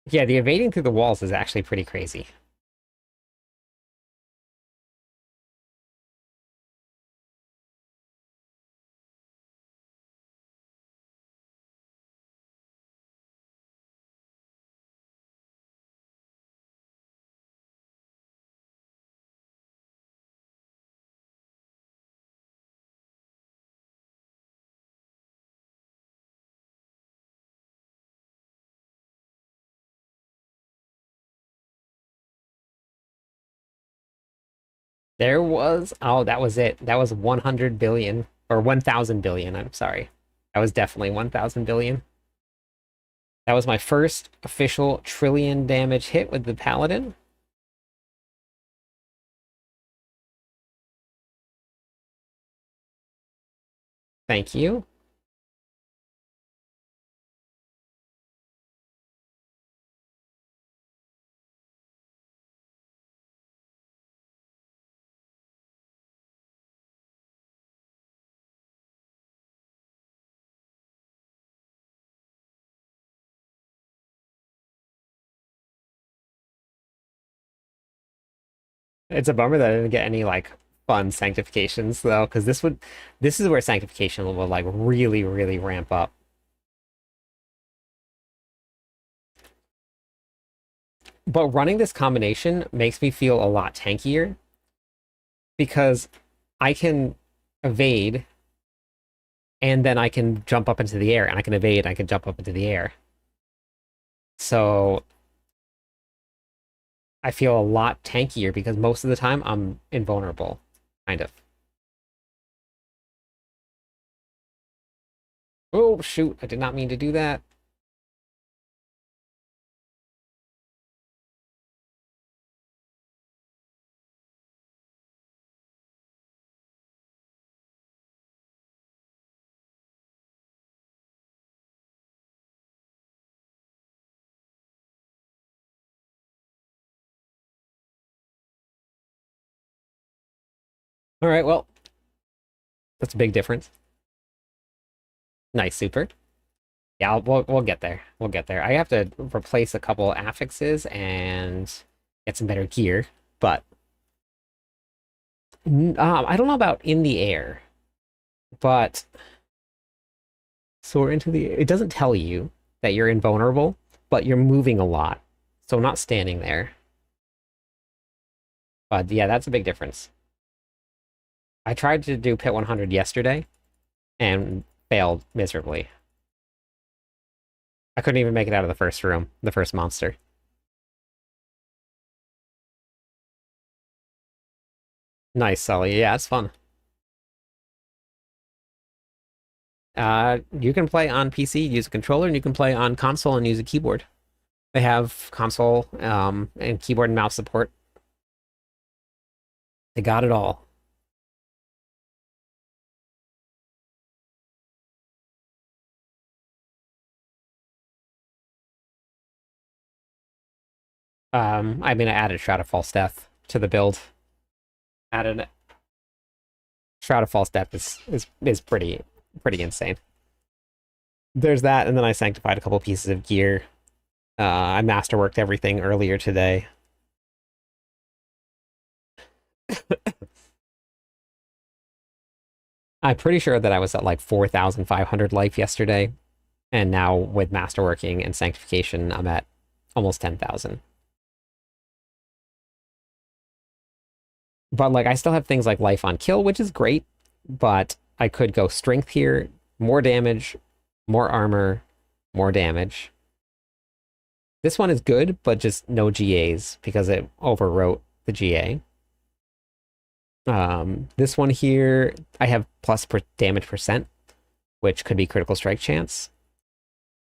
Yeah, the evading through the walls is actually pretty crazy. There was, oh, that was it. That was 100 billion, or 1,000 billion, I'm sorry. That was definitely 1,000 billion. That was my first official trillion damage hit with the Paladin. Thank you. It's a bummer that I didn't get any like fun sanctifications though, because this is where sanctification will like really, really ramp up. But running this combination makes me feel a lot tankier because I can evade and then I can jump up into the air, and I can evade, and I can jump up into the air. So I feel a lot tankier because most of the time I'm invulnerable, kind of. Oh, shoot, I did not mean to do that. All right, well, that's a big difference. Nice, super. Yeah, we'll get there. We'll get there. I have to replace a couple affixes and get some better gear, but I don't know about in the air, but soar into the. It doesn't tell you that you're invulnerable, but you're moving a lot, so not standing there. But yeah, that's a big difference. I tried to do Pit 100 yesterday and failed miserably. I couldn't even make it out of the first room, the first monster. Nice, Sully. Yeah, it's fun. You can play on PC, use a controller, and you can play on console and use a keyboard. They have console and keyboard and mouse support. They got it all. I mean, I added Shroud of False Death to the build. Added Shroud of False Death is pretty insane. There's that, and then I sanctified a couple pieces of gear. I masterworked everything earlier today. I'm pretty sure that I was at like 4,500 life yesterday, and now with masterworking and sanctification, I'm at almost 10,000. But like, I still have things like life on kill, which is great, but I could go strength here, more damage, more armor, more damage. This one is good, but just no GAs because it overwrote the GA. This one here, I have plus damage percent, which could be critical strike chance.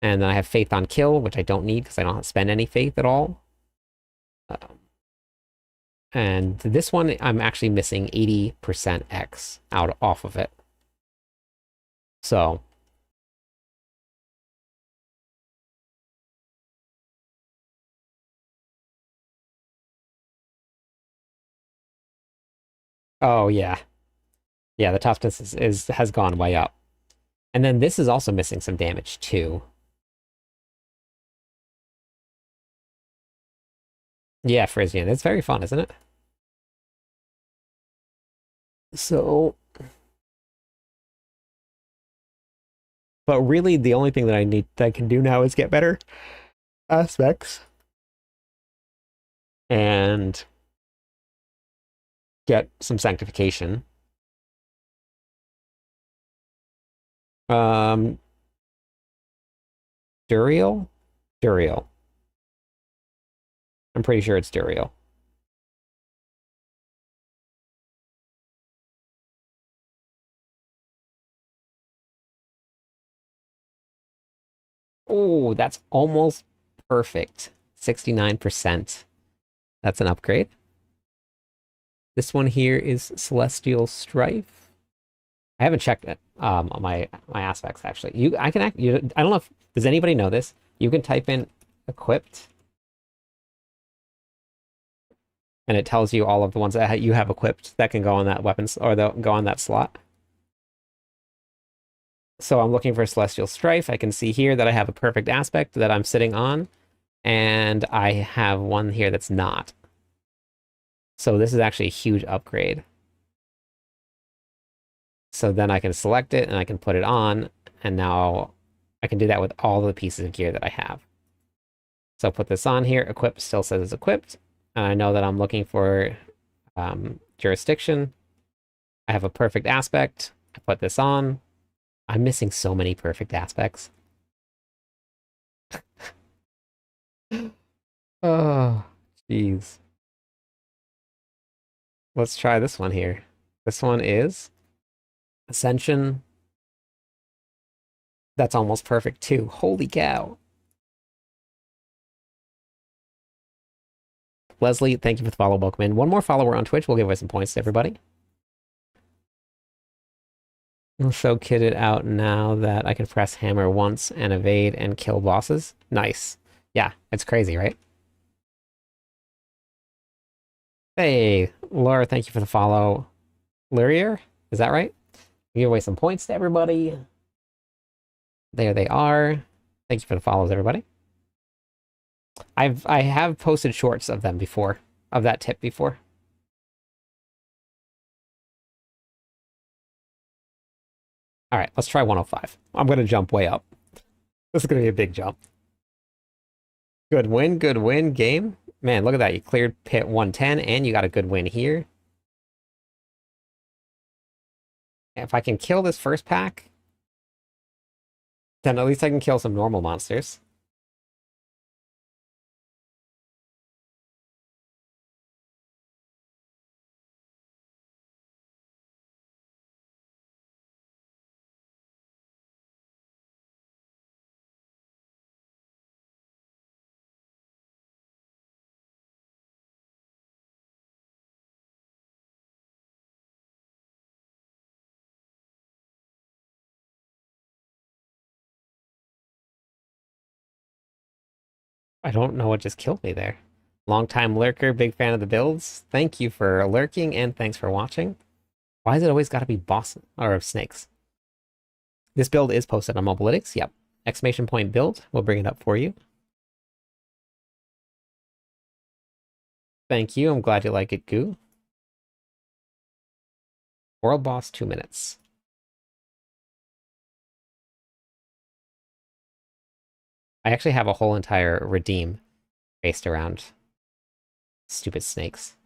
And then I have faith on kill, which I don't need because I don't spend any faith at all. And this one, I'm actually missing 80% X off of it. So oh yeah. Yeah, the toughness has gone way up. And then this is also missing some damage too. Yeah, Frisian. It's very fun, isn't it? So, but really the only thing that I can do now is get better aspects and get some sanctification. Um, Duriel? Duriel. I'm pretty sure it's Duriel. Oh, that's almost perfect. 69%. That's an upgrade. This one here is Celestial Strife. I haven't checked it, my aspects actually. I don't know if does anybody know this? You can type in equipped, and it tells you all of the ones that you have equipped that can go on that weapons or go on that slot. So I'm looking for Celestial Strife. I can see here that I have a perfect aspect that I'm sitting on, and I have one here that's not. So this is actually a huge upgrade. So then I can select it and I can put it on, and now I can do that with all the pieces of gear that I have. So put this on here. Equip still says it's equipped. And I know that I'm looking for jurisdiction. I have a perfect aspect. I put this on. I'm missing so many perfect aspects. Oh, jeez. Let's try this one here. This one is Ascension. That's almost perfect too. Holy cow. Leslie, thank you for the follow. Welcome in. One more follower on Twitch. We'll give away some points to everybody. I'm so kitted out now that I can press hammer once and evade and kill bosses. Nice. Yeah, it's crazy, right? Hey, Laura, thank you for the follow. Lurier, is that right? Give away some points to everybody. There they are. Thank you for the follows, everybody. I have posted shorts of them before, of that tip before. All right, let's try 105. I'm going to jump way up. This is going to be a big jump. Good win game. Man, look at that. You cleared pit 110 and you got a good win here. If I can kill this first pack, then at least I can kill some normal monsters. I don't know what just killed me there. Long-time lurker, big fan of the builds. Thank you for lurking and thanks for watching. Why has it always got to be boss or snakes? This build is posted on Mobilytics. Yep. Exclamation point build. We'll bring it up for you. Thank you. I'm glad you like it, Goo. World boss, 2 minutes. I actually have a whole entire redeem based around stupid snakes.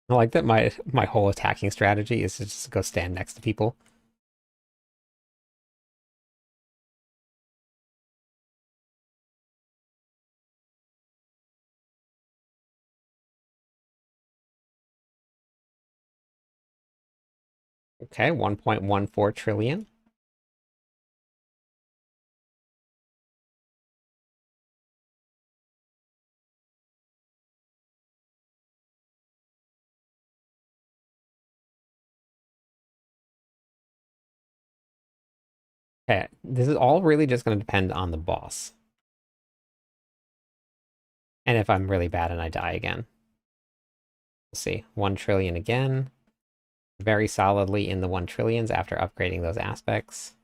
I like that my whole attacking strategy is to just go stand next to people. Okay, 1.14 trillion. Okay, this is all really just going to depend on the boss. And if I'm really bad and I die again. We'll see. 1 trillion again. Very solidly in the 1 trillions after upgrading those aspects.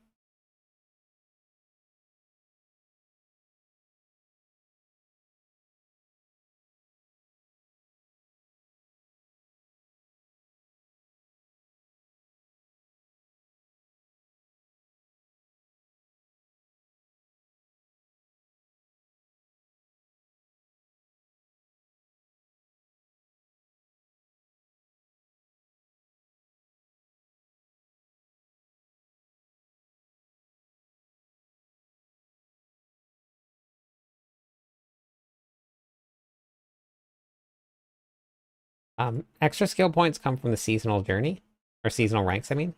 Extra skill points come from the seasonal journey, or seasonal ranks, I mean.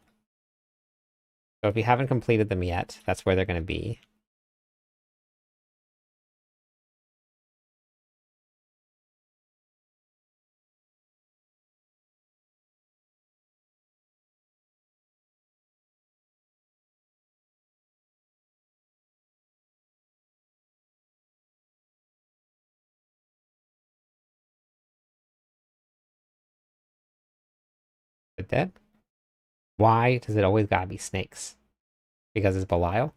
So if you haven't completed them yet, that's where they're going to be. It dead? Why does it always gotta be snakes? Because it's Belial?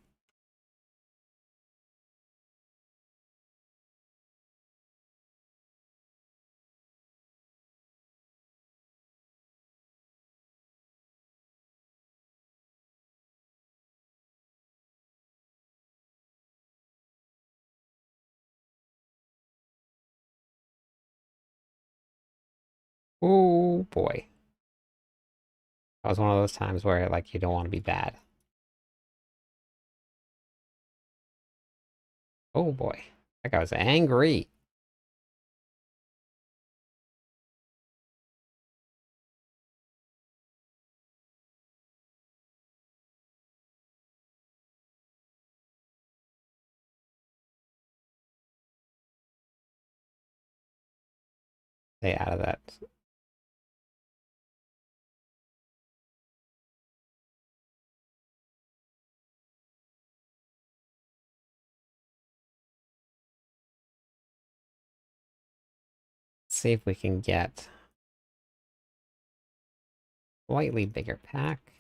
Oh boy. That was one of those times where like you don't want to be bad. Oh boy. That guy was angry. Stay out of that. See if we can get slightly bigger pack.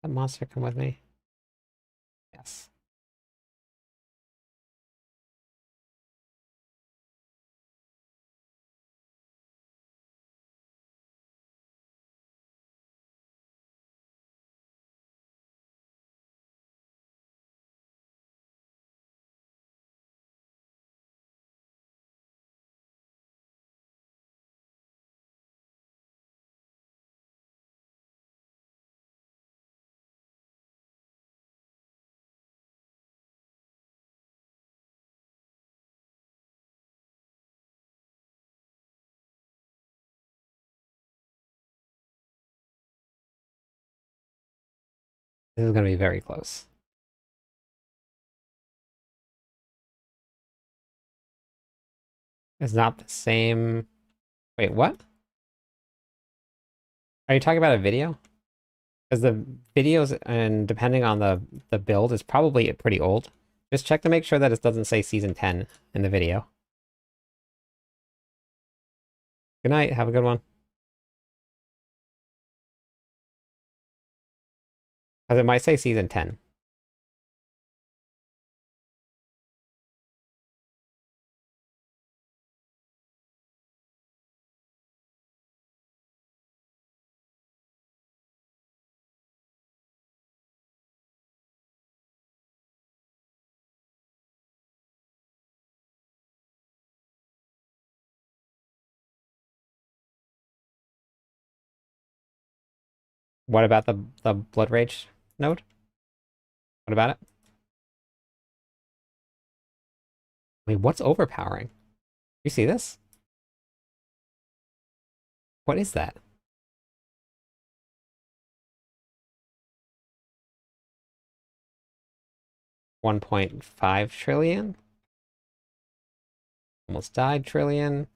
That monster come with me? Yes. This is gonna be very close. It's not the same. Wait, what? Are you talking about a video? Because the videos, and depending on the build, is probably pretty old. Just check to make sure that it doesn't say season 10 in the video. Good night. Have a good one. Because it might say season 10. What about the Blood Rage node? What about it? Wait, what's overpowering? You see this? What is that? 1.5 trillion? Almost died trillion.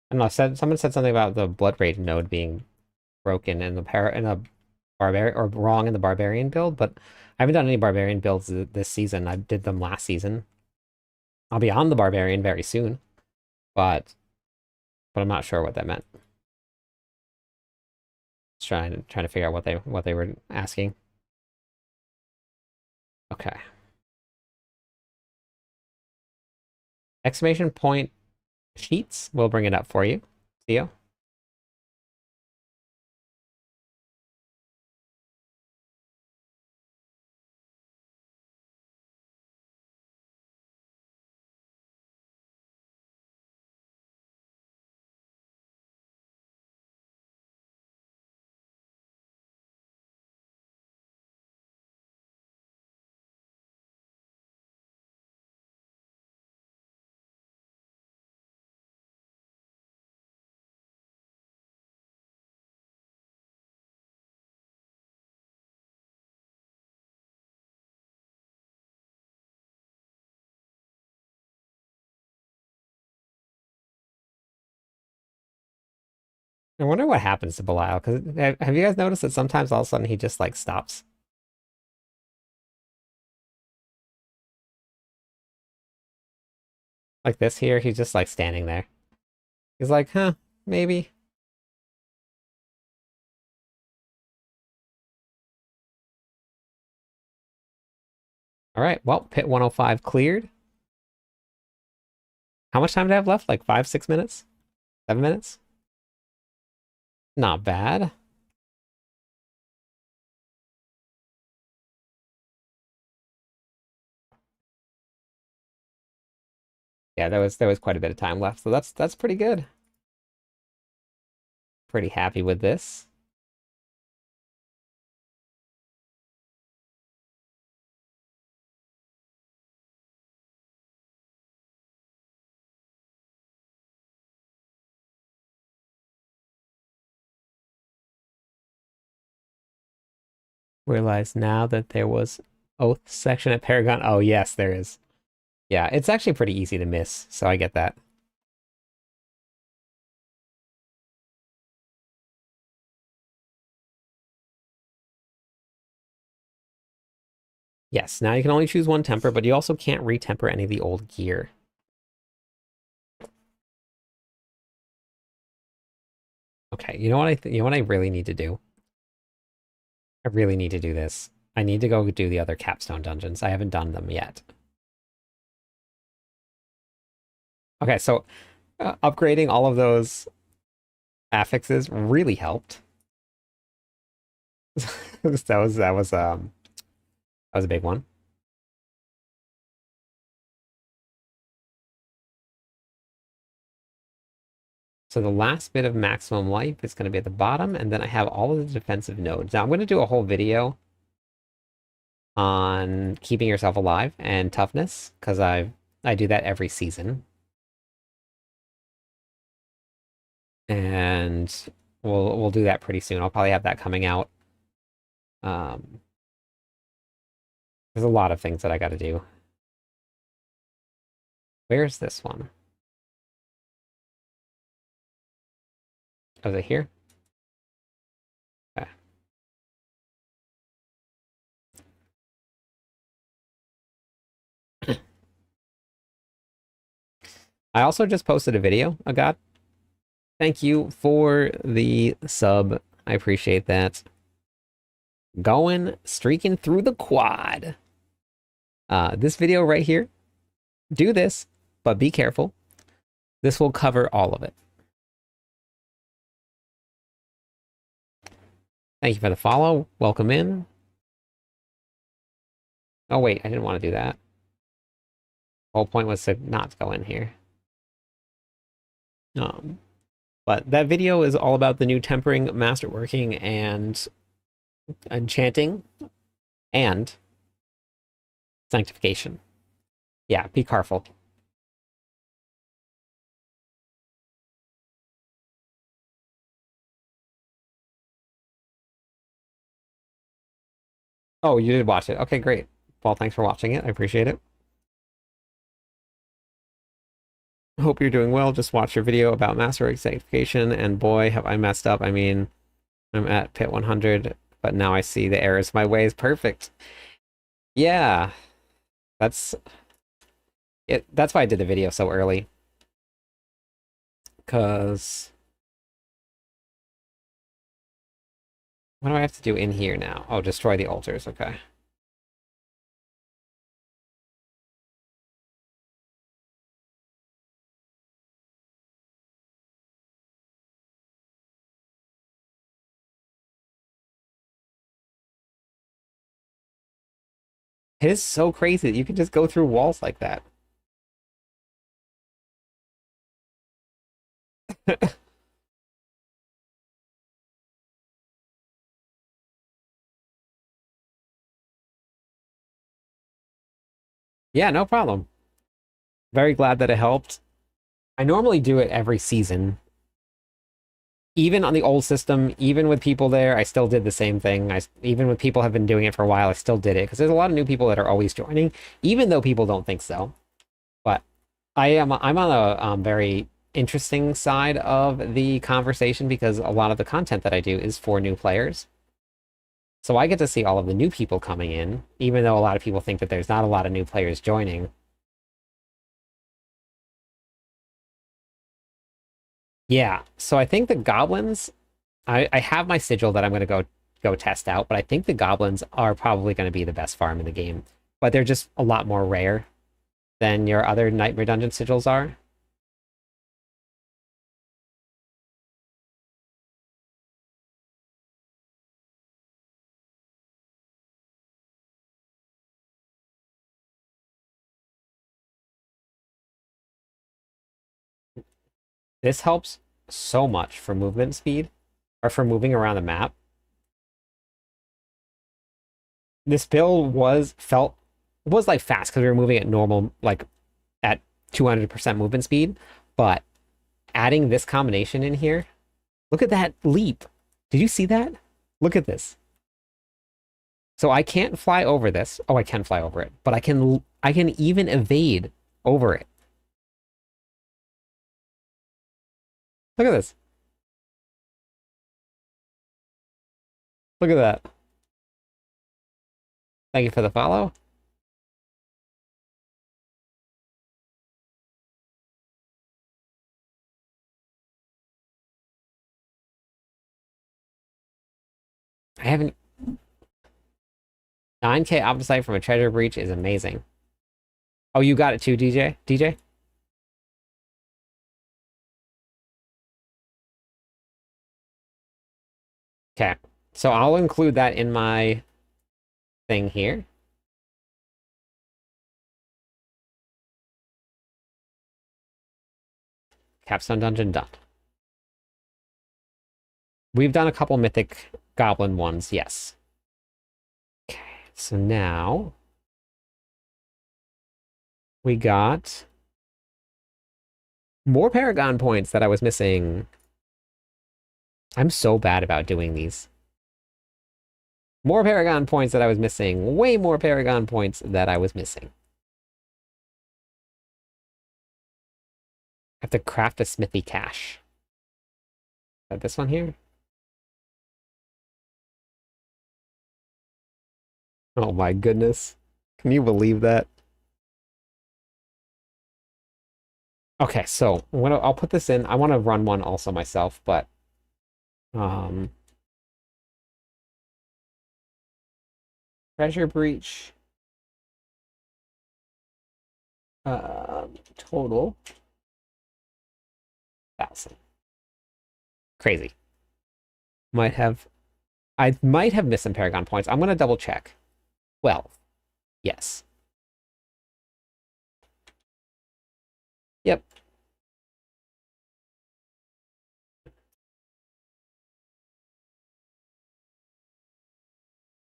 I don't know, someone said something about the Blood Rage node being broken in a barbarian or wrong in the barbarian build, but I haven't done any barbarian builds this season. I did them last season. I'll be on the barbarian very soon, but I'm not sure what that meant. Just trying to figure out what they were asking. Okay. Exclamation point sheets. We'll bring it up for you, Theo. I wonder what happens to Belial, because have you guys noticed that sometimes all of a sudden he just like stops? Like this here, he's just like standing there. He's like, huh, maybe. All right, well, pit 105 cleared. How much time do I have left? Like 5, 6 minutes? 7 minutes? Not bad. Yeah, there was quite a bit of time left, so that's pretty good. Pretty happy with this. Realize now that there was oath section at Paragon. Oh, yes, there is. Yeah, it's actually pretty easy to miss, so I get that. Yes, now you can only choose one temper, but you also can't retemper any of the old gear. Okay, you know what you know what I really need to do? I really need to do this. I need to go do the other capstone dungeons. I haven't done them yet. Okay, so upgrading all of those affixes really helped. That was a big one. So the last bit of maximum life is going to be at the bottom, and then I have all of the defensive nodes. Now I'm going to do a whole video on keeping yourself alive and toughness, because I do that every season. And we'll do that pretty soon. I'll probably have that coming out. There's a lot of things that I got to do. Where's this one? Oh, is it here? Okay. I also just posted a video, God. Thank you for the sub. I appreciate that. Streaking through the quad. This video right here, do this, but be careful. This will cover all of it. Thank you for the follow. Welcome in. Oh, wait, I didn't want to do that. The whole point was to not go in here. But that video is all about the new tempering, masterworking, and enchanting, and sanctification. Yeah, be careful. Oh, you did watch it. Okay, great. Well, thanks for watching it. I appreciate it. Hope you're doing well. Just watched your video about master sanctification, and boy, have I messed up. I mean, I'm at pit 100, but now I see the errors. My way is perfect. Yeah, that's it. That's why I did the video so early. Because what do I have to do in here now? Oh, destroy the altars. Okay. It is so crazy that you can just go through walls like that. Yeah, no problem. Very glad that it helped. I normally do it every season. Even on the old system, even with people there, I still did the same thing. Even with people have been doing it for a while, I still did it because there's a lot of new people that are always joining, even though people don't think so. But I'm on a very interesting side of the conversation because a lot of the content that I do is for new players. So I get to see all of the new people coming in, even though a lot of people think that there's not a lot of new players joining. Yeah, so I think the goblins, I have my sigil that I'm going to go test out, but I think the goblins are probably going to be the best farm in the game. But they're just a lot more rare than your other Nightmare Dungeon sigils are. This helps so much for movement speed, or for moving around the map. This build was like fast because we were moving at normal, like at 200% movement speed, but adding this combination in here, look at that leap. Did you see that? Look at this. So I can't fly over this. Oh, I can fly over it, but I can even evade over it. Look at this. Look at that. Thank you for the follow. I haven't 9K opposite from a treasure breach is amazing. Oh, you got it too, DJ? DJ? Okay. So I'll include that in my thing here. Capstone Dungeon done. We've done a couple mythic goblin ones, yes. Okay, so now we got more Paragon points that I was missing. I'm so bad about doing these. More Paragon points that I was missing. Way more Paragon points that I was missing. I have to craft a smithy cache. Is that this one here? Oh my goodness. Can you believe that? Okay, so I'll put this in. I want to run one also myself, but um treasure breach total 1,000. Crazy. I might have missed some Paragon points. I'm gonna double check. 12. Yes. Yep.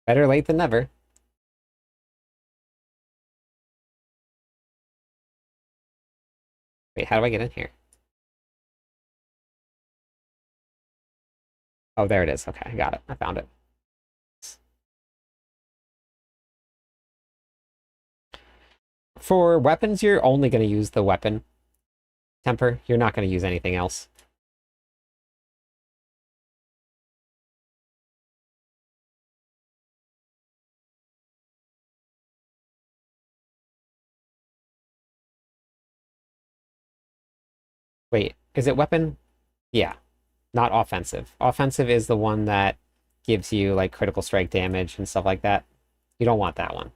Better late than never. Wait, how do I get in here? Oh, there it is. Okay, I got it. I found it. For weapons, you're only going to use the weapon temper. You're not going to use anything else. Wait, is it weapon? Yeah, not offensive. Offensive is the one that gives you like critical strike damage and stuff like that. You don't want that one.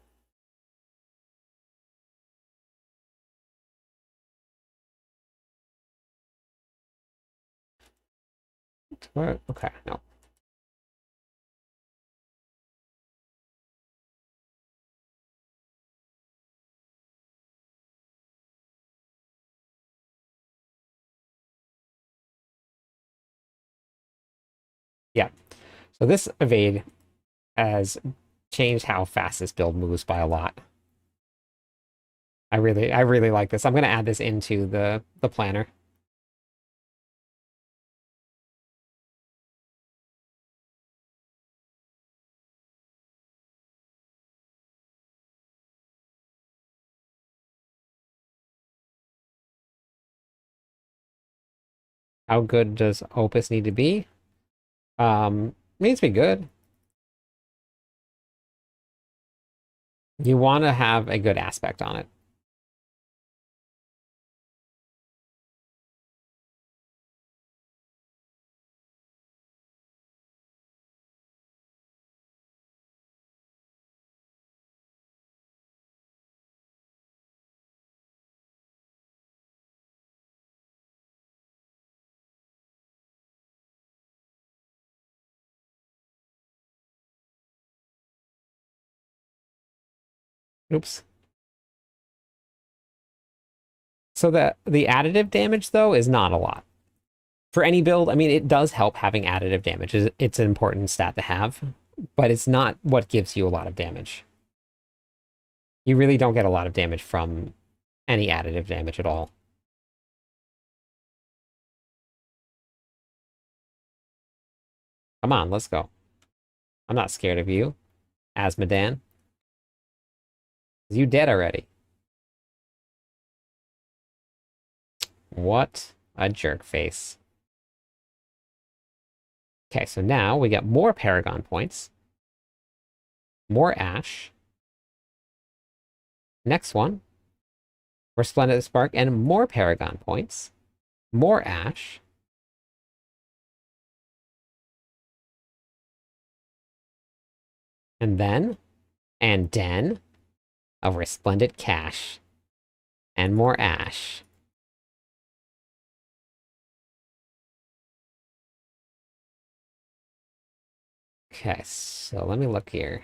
What? Okay, no. Yeah. So this evade has changed how fast this build moves by a lot. I really like this. I'm gonna add this into the planner. How good does Opus need to be? Needs to be good. You want to have a good aspect on it. Oops. So the additive damage, though, is not a lot. For any build, I mean, it does help having additive damage. It's an important stat to have, but it's not what gives you a lot of damage. You really don't get a lot of damage from any additive damage at all. Come on, let's go. I'm not scared of you, Asmodan. You dead already. What a jerk face. Okay, so now we get more Paragon points. More Ash. Next one. Resplendent Spark and more Paragon points. More Ash. And then a Resplendent Cash. And more Ash. Okay, so let me look here.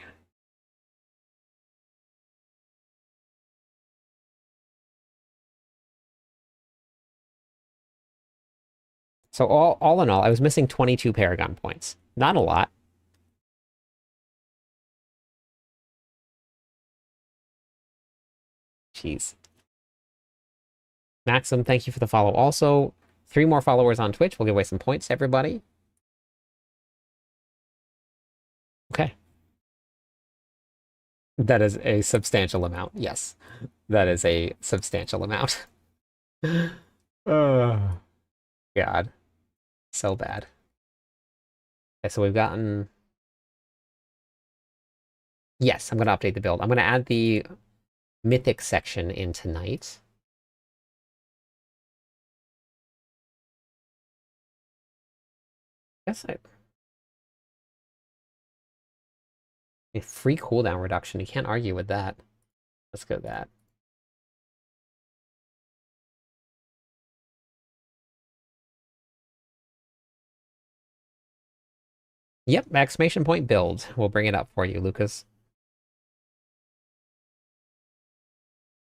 So all in all, I was missing 22 Paragon points. Not a lot. Jeez. Maxim, thank you for the follow. Also, 3 more followers on Twitch. We'll give away some points to everybody. Okay. That is a substantial amount. Yes. That is a substantial amount. Oh, God. So bad. Okay, so we've gotten... Yes, I'm going to update the build. I'm going to add the Mythic section in tonight. A free cooldown reduction. You can't argue with that. Let's go with that. Yep, exclamation point build. We'll bring it up for you, Lucas.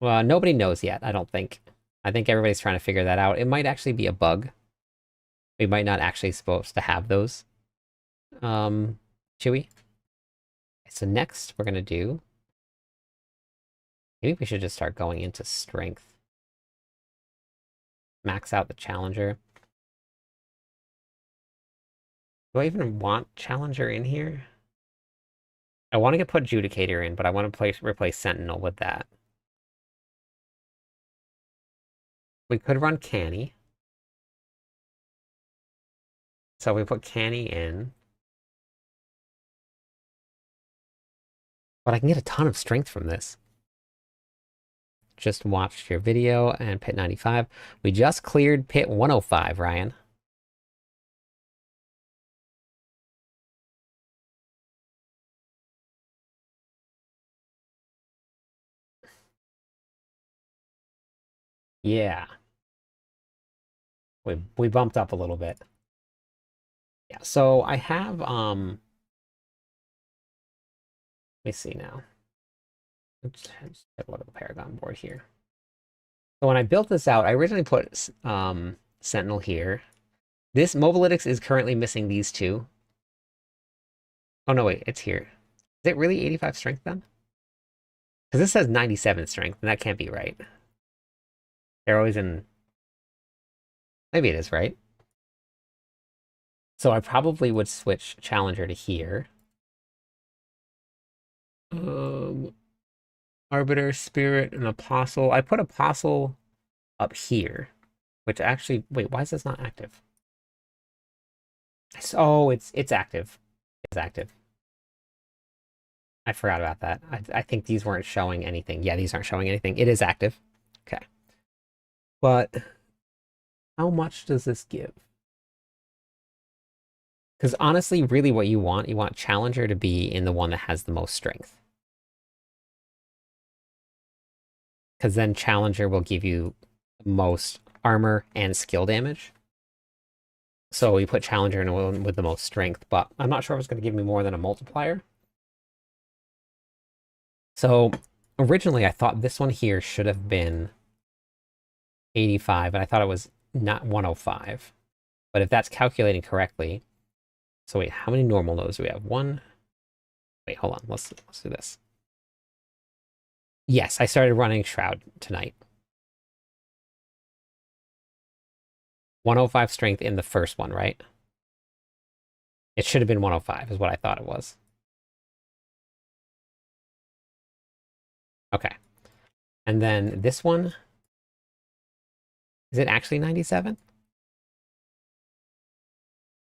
Well, nobody knows yet, I don't think. I think everybody's trying to figure that out. It might actually be a bug. We might not actually supposed to have those. Chewy. So next we're gonna do... Maybe we should just start going into strength. Max out the challenger. Do I even want challenger in here? I want to put Judicator in, but I want to replace Sentinel with that. We could run Canny. So we put Canny in. But I can get a ton of strength from this. Just watched your video and Pit 95. We just cleared Pit 105, Ryan. Yeah. We bumped up a little bit. Yeah, so I have let me see now. Let's take a look at the Paragon board here. So when I built this out, I originally put Sentinel here. This Mobilytics is currently missing these two. Oh no, wait, it's here. Is it really 85 strength then? Because this says 97 strength, and that can't be right. They're always in... Maybe it is, right? So I probably would switch Challenger to here. Arbiter, Spirit, and Apostle. I put Apostle up here, which actually... Wait, why is this not active? Oh, it's active. It's active. I forgot about that. I think these weren't showing anything. Yeah, these aren't showing anything. It is active. Okay. But how much does this give? Because honestly, really what you want Challenger to be in the one that has the most strength. Because then Challenger will give you most armor and skill damage. So we put Challenger in a one with the most strength, but I'm not sure if it's going to give me more than a multiplier. So originally I thought this one here should have been 85, and I thought it was not 105. But if that's calculating correctly, so wait, how many normal nodes do we have? One. Wait, hold on. Let's do this. Yes, I started running Shroud tonight. 105 strength in the first one, right? It should have been 105 is what I thought it was. Okay. And then this one, is it actually 97?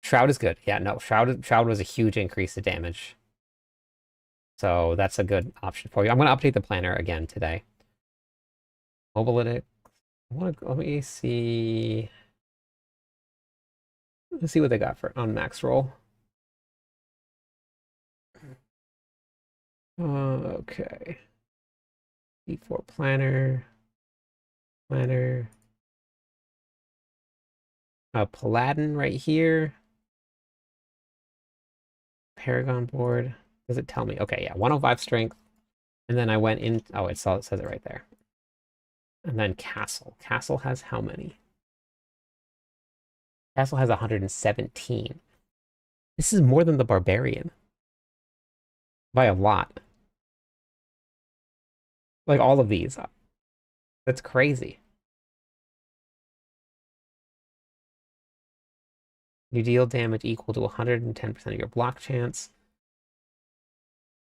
Shroud is good. Yeah, no, Shroud was a huge increase to damage. So that's a good option for you. I'm going to update the planner again today. Mobilytic. Let me see. Let's see what they got for on max roll. Okay. D4 planner. Planner. Paladin right here. Paragon board. Does it tell me? Okay, yeah, 105 strength. And then I went in. Oh, it says it right there. And then Castle. Castle has how many? Castle has 117. This is more than the Barbarian. By a lot. Like all of these. That's crazy. You deal damage equal to 110% of your block chance.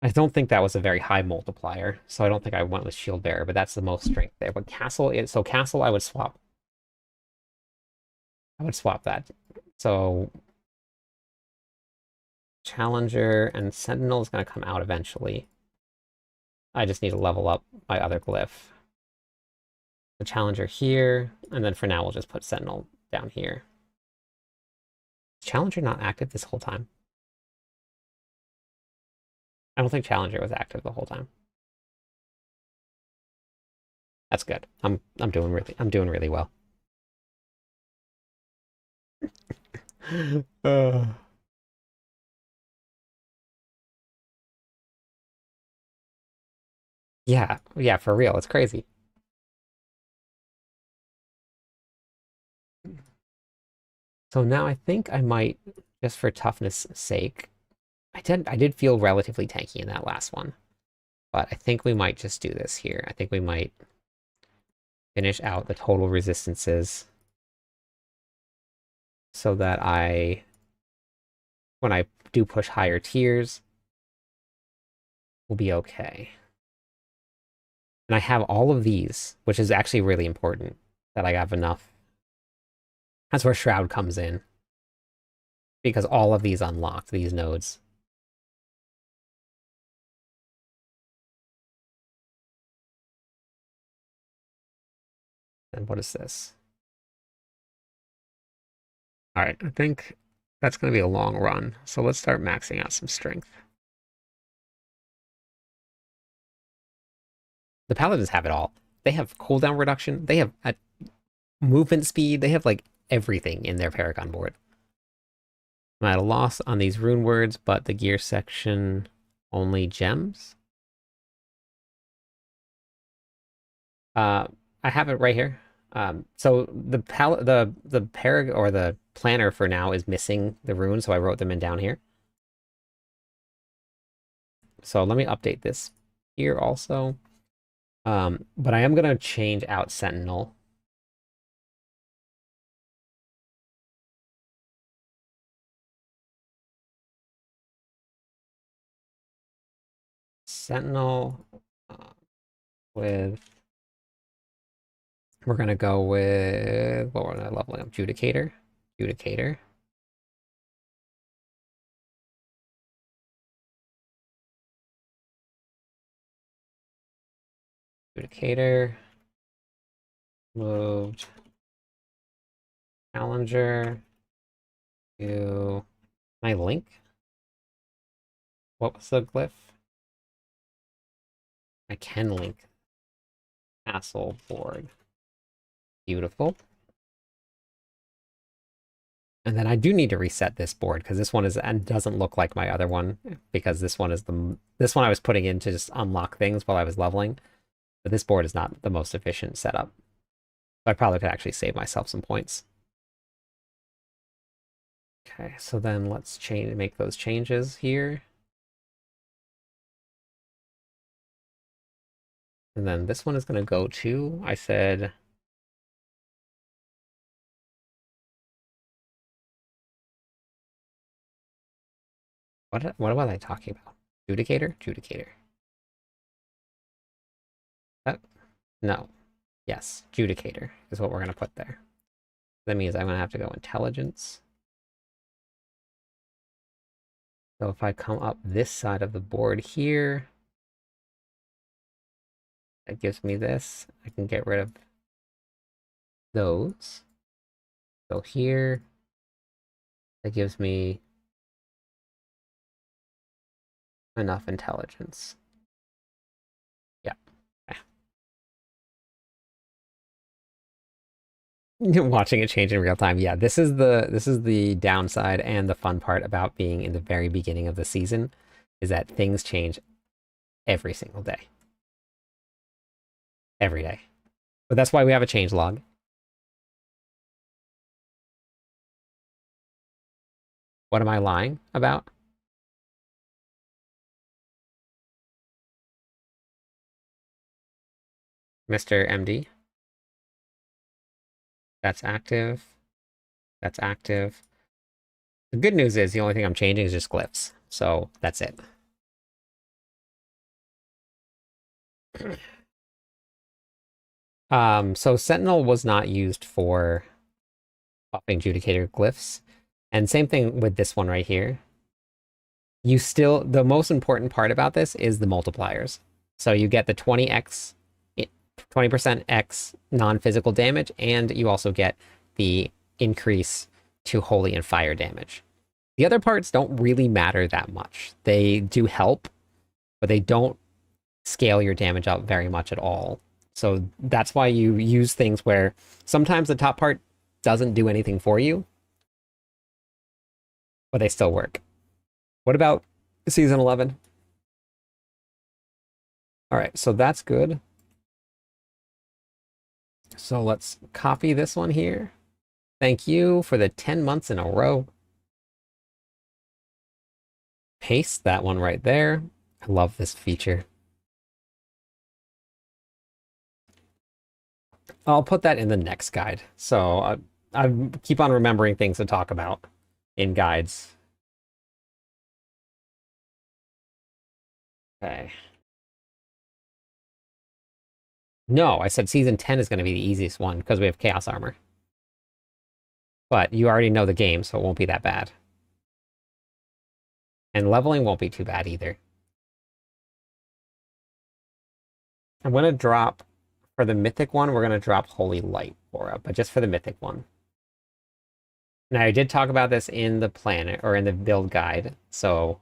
I don't think that was a very high multiplier, so I don't think I went with Shield Bearer, but that's the most strength there. But Castle is so Castle I would swap. I would swap that. So Challenger and Sentinel is going to come out eventually. I just need to level up my other glyph. The Challenger here, and then for now we'll just put Sentinel down here. Is Challenger not active this whole time? I don't think Challenger was active the whole time. That's good. I'm doing really well. uh. Yeah, for real. It's crazy. So now I think I might, just for toughness sake, I did feel relatively tanky in that last one. But I think we might just do this here. I think we might finish out the total resistances so that when I do push higher tiers, we'll be okay. And I have all of these, which is actually really important that I have enough. That's where Shroud comes in. Because all of these unlocked, these nodes. And what is this? All right, I think that's going to be a long run. So let's start maxing out some strength. The Paladins have it all. They have cooldown reduction. They have movement speed. They have like everything in their Paragon board. I'm at a loss on these rune words, but the gear section only gems. I have it right here. So the parag or the planner for now is missing the runes, so I wrote them in down here. So let me update this here also. But I am gonna change out Sentinel. Sentinel with we're gonna go with what we're leveling up Judicator. Judicator. Adjudicator. Moved. Challenger. To my link. What was the glyph? I can link. Castle board. Beautiful. And then I do need to reset this board because this one is and doesn't look like my other one because this one is this one I was putting in to just unlock things while I was leveling. But this board is not the most efficient setup. So I probably could actually save myself some points. Okay, so then let's make those changes here. And then this one is going to go to, I said, what was I talking about? Judicator? Judicator. No. Yes, Judicator is what we're going to put there. That means I'm going to have to go Intelligence. So if I come up this side of the board here, that gives me this. I can get rid of those. So here, that gives me enough intelligence. Yeah. Watching it change in real time. Yeah, this is the downside and the fun part about being in the very beginning of the season is that things change every single day. Every day. But that's why we have a change log. What am I lying about? Mr. MD. That's active. That's active. The good news is the only thing I'm changing is just glyphs. So that's it. So Sentinel was not used for buffing Judicator glyphs. And same thing with this one right here. The most important part about this is the multipliers. So you get the 20x, 20% X non-physical damage, and you also get the increase to holy and fire damage. The other parts don't really matter that much. They do help, but they don't scale your damage up very much at all. So that's why you use things where sometimes the top part doesn't do anything for you, but they still work. What about season 11? All right, so that's good. So let's copy this one here. Thank you for the 10 months in a row. Paste that one right there. I love this feature. I'll put that in the next guide. So I keep on remembering things to talk about in guides. Okay. No, I said season 10 is going to be the easiest one because we have Chaos Armor. But you already know the game, so it won't be that bad. And leveling won't be too bad either. I'm going to drop, for the Mythic one, we're going to drop Holy Light Aura, but just for the Mythic one. Now, I did talk about this in the planet, or in the build guide, so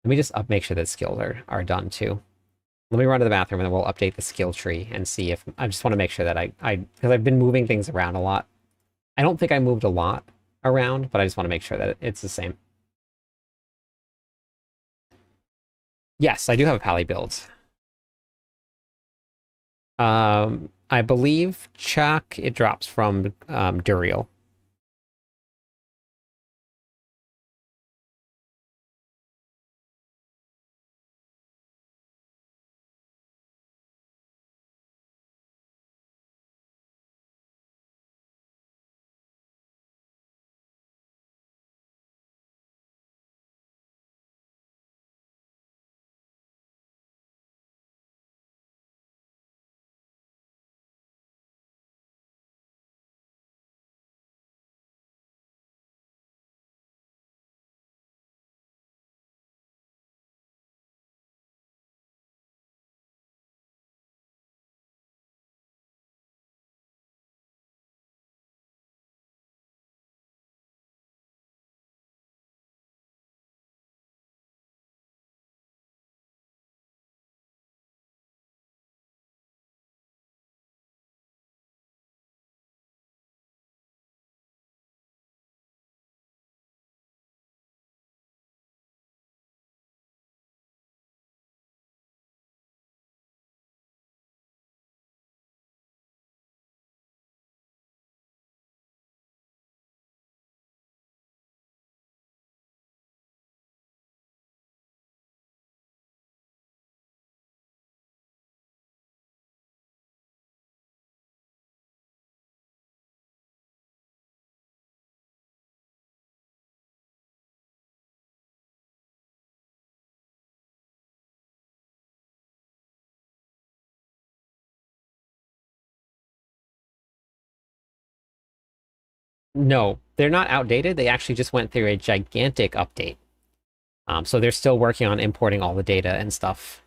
let me just make sure that skills are done too. Let me run to the bathroom and then we'll update the skill tree and see if... I just want to make sure that because I've been moving things around a lot. I don't think I moved a lot around, but I just want to make sure that it's the same. Yes, I do have a Pally build. I believe Chuck, it drops from Duriel. No, they're not outdated. They actually just went through a gigantic update. So they're still working on importing all the data and stuff.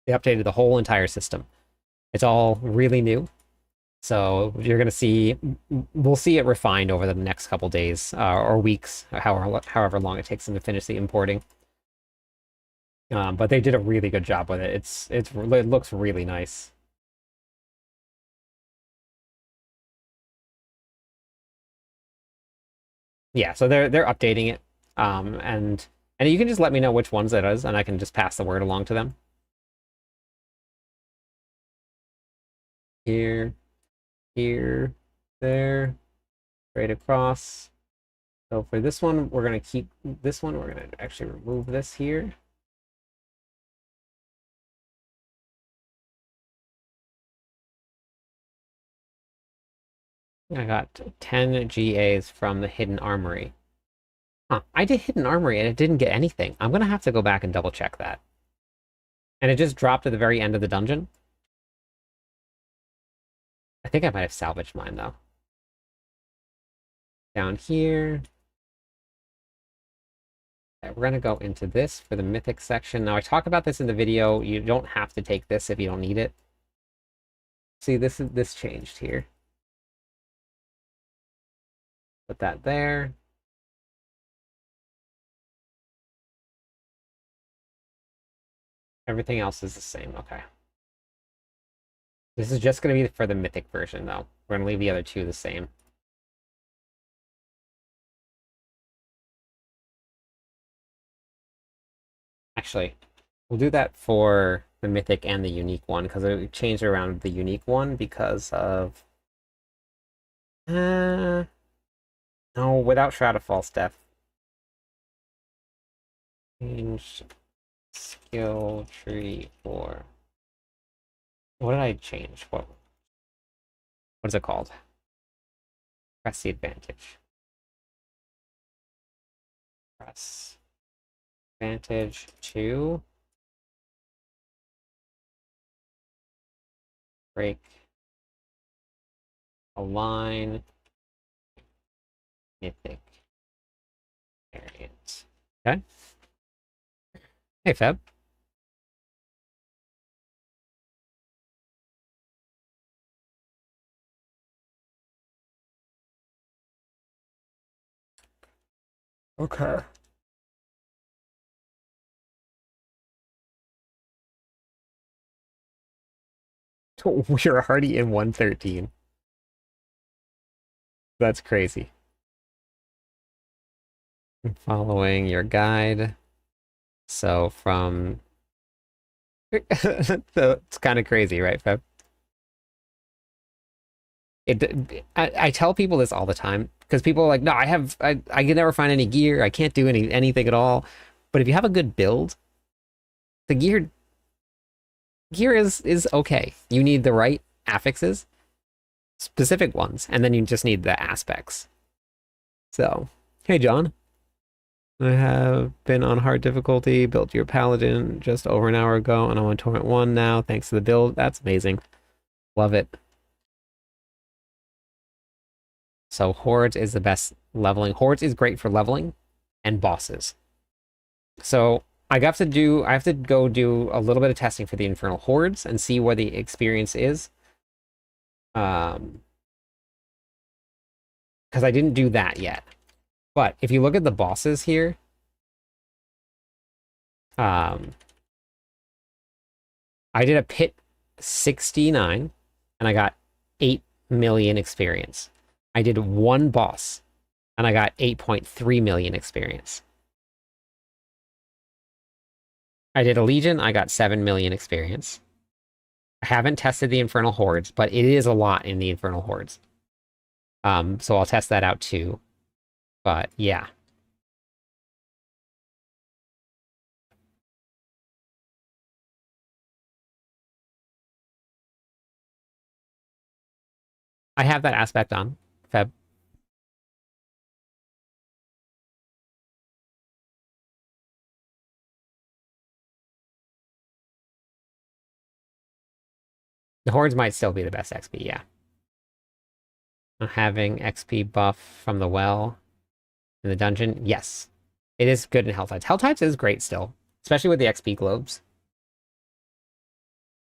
They updated the whole entire system. It's all really new. So you're going to see, we'll see it refined over the next couple days or weeks, however long it takes them to finish the importing. But they did a really good job with it. It looks really nice. Yeah, so they're updating it. And you can just let me know which ones it is, and I can just pass the word along to them. Here, here, there, straight across. So for this one, we're going to keep this one. We're going to actually remove this here. I got 10 GAs from the Hidden Armory. Huh, I did Hidden Armory and it didn't get anything. I'm going to have to go back and double check that. And it just dropped at the very end of the dungeon. I think I might have salvaged mine, though. Down here. Okay, we're going to go into this for the Mythic section. Now, I talk about this in the video. You don't have to take this if you don't need it. See, this changed here. Put that there. Everything else is the same. Okay. This is just going to be for the Mythic version, though. We're going to leave the other two the same. Actually, we'll do that for the Mythic and the Unique one, because we changed around the Unique one because of... no, without Shroud of False Death. Change skill tree for... What did I change? What is it called? Press the advantage. Press advantage 2. Break. Align. Mythic. Variant. Okay. Hey, Feb. Okay. We're already in 113. That's crazy. I'm following your guide. So from... so it's kind of crazy, right, Feb? I tell people this all the time because people are like, no, I can never find any gear. I can't do anything at all. But if you have a good build, the gear is okay. You need the right affixes, specific ones, and then you just need the aspects. So, hey, John. I have been on hard difficulty, built your Paladin just over an hour ago, and I'm on Torrent 1 now, thanks to the build. That's amazing. Love it. So Hordes is the best leveling. Hordes is great for leveling and bosses. So I have to go do a little bit of testing for the Infernal Hordes and see where the experience is. Because I didn't do that yet. But if you look at the bosses here, I did a pit 69 and I got 8 million experience. I did one boss and I got 8.3 million experience. I did a Legion, I got 7 million experience. I haven't tested the Infernal Hordes, but it is a lot in the Infernal Hordes. So I'll test that out too. But yeah. I have that aspect on, Feb. The Hordes might still be the best XP, yeah. Having XP buff from the well in the dungeon. Yes, it is good in Hell Tides. Hell Tides is great still, especially with the XP globes.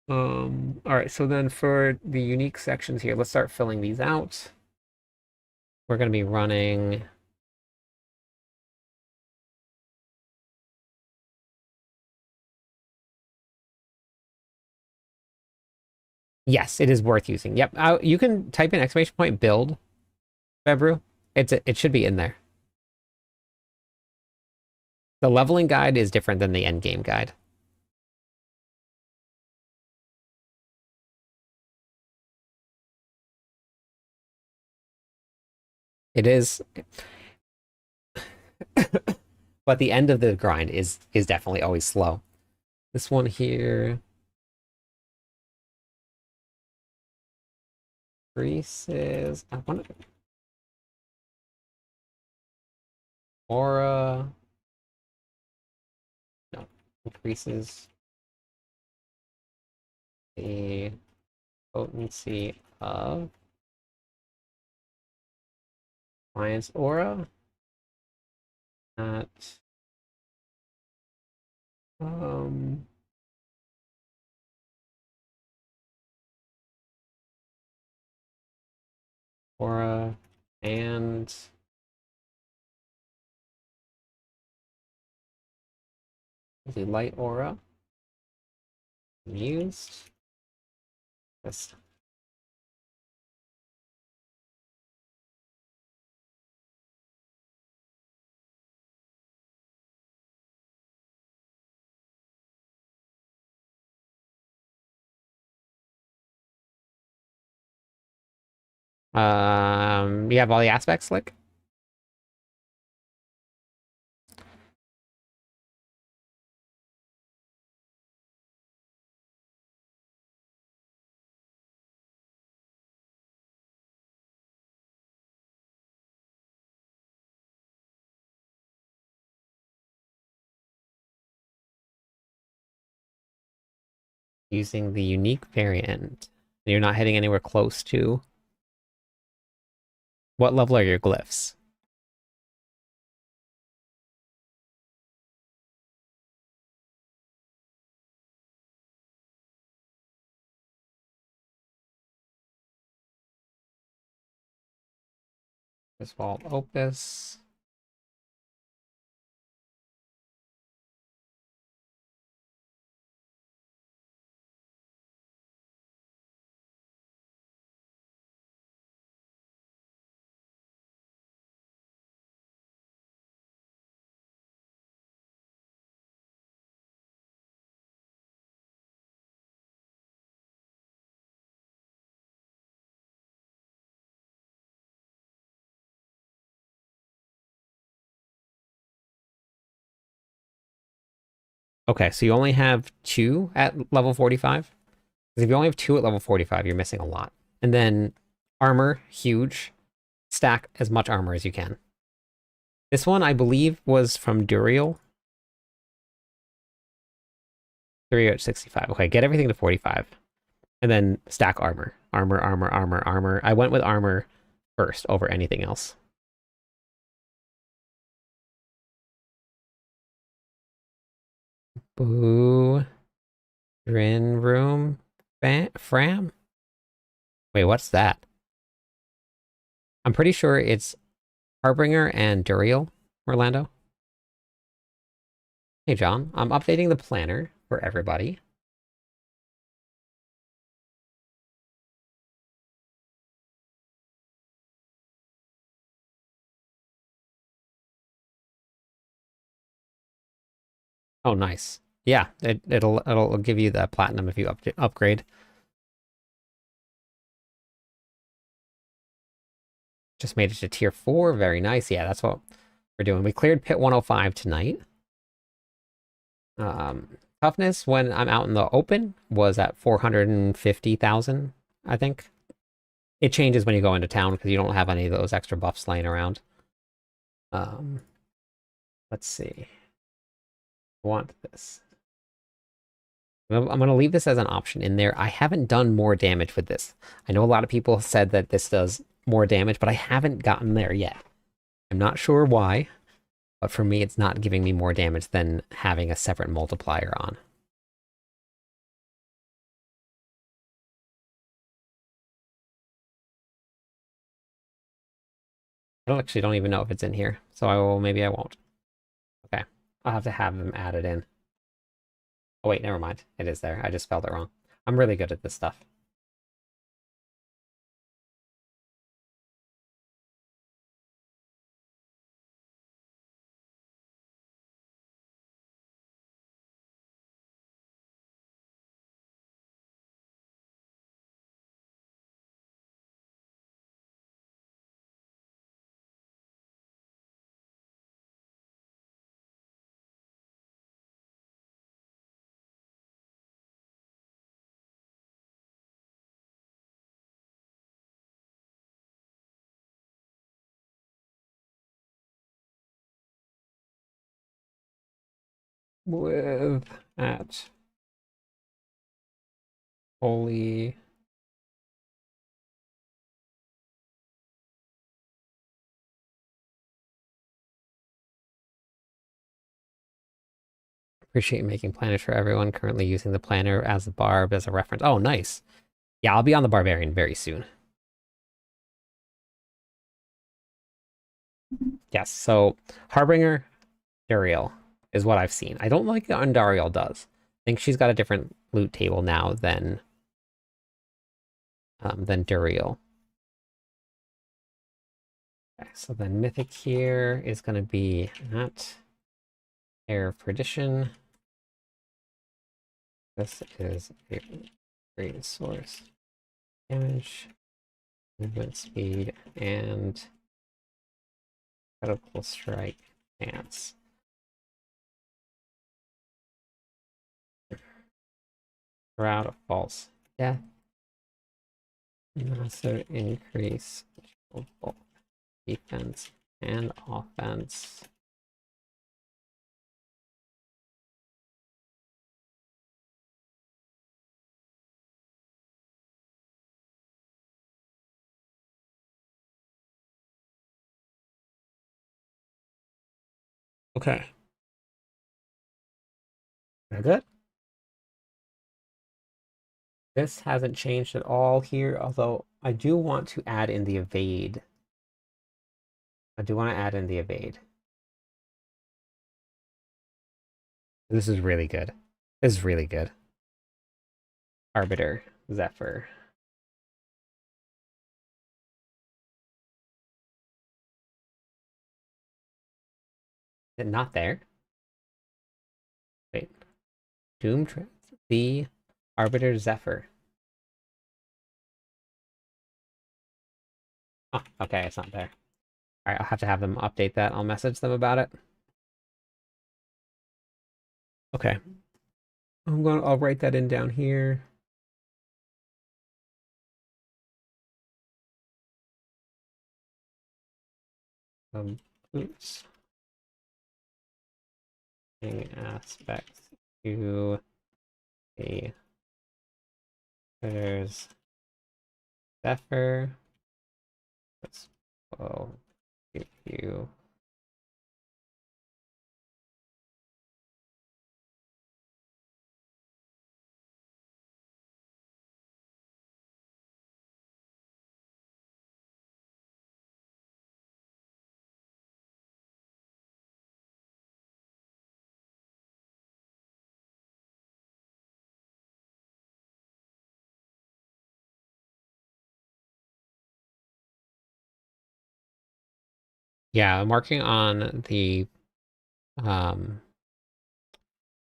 All right, so then for the unique sections here, let's start filling these out. We're going to be running yes, it is worth using. Yep, you can type in exclamation point build Febrew. It should be in there. The leveling guide is different than the end game guide. It is, but the end of the grind is definitely always slow. This one here increases. I want to aura. No, increases the potency of Alliance aura at um aura and the light aura used. This you have all the aspects, Slick? Using the unique variant. You're not heading anywhere close to. What level are your glyphs? Vault Opus. Okay, so you only have 2 at level 45? Because if you only have 2 at level 45, you're missing a lot. And then armor, huge. Stack as much armor as you can. This one, I believe, was from Duriel. 3 at 65. Okay, get everything to 45. And then stack armor. Armor, armor, armor, armor. I went with armor first over anything else. Boo. Drin room. Fram? Wait, what's that? I'm pretty sure it's Harbinger and Duriel, Orlando. Hey, John. I'm updating the planner for everybody. Oh, nice. Yeah, it'll give you the platinum if you upgrade. Just made it to tier 4. Very nice. Yeah, that's what we're doing. We cleared pit 105 tonight. Toughness when I'm out in the open was at 450,000, I think. It changes when you go into town because you don't have any of those extra buffs laying around. Let's see. I want this. I'm going to leave this as an option in there. I haven't done more damage with this. I know a lot of people said that this does more damage, but I haven't gotten there yet. I'm not sure why, but for me, it's not giving me more damage than having a separate multiplier on. I actually don't even know if it's in here, so maybe I won't. Okay, I'll have to have them added in. Oh wait, never mind. It is there. I just spelled it wrong. I'm really good at this stuff. With at holy appreciate making planners for everyone. Currently using the planner as the barb as a reference. Oh, nice. Yeah, I'll be on the barbarian very soon. Yes, so Harbinger, Duriel is what I've seen. I don't like what Dariel does. I think she's got a different loot table now than Duriel. Okay, so then Mythic here is going to be at Air of Perdition. This is a great source. Damage, movement speed, and critical strike chance. Shroud of False Death. Massive increase of both defense and offense. Okay. Very good. This hasn't changed at all here, although I do want to add in the evade. I do want to add in the evade. This is really good. This is really good. Arbiter, Zephyr. Is it not there? Wait. Doom the Arbiter Zephyr. Oh, okay, it's not there. Alright, I'll have to have them update that. I'll message them about it. Okay. I'll write that in down here. Boots. Aspects to the there's Zephyr. Let's give you yeah, I'm working on the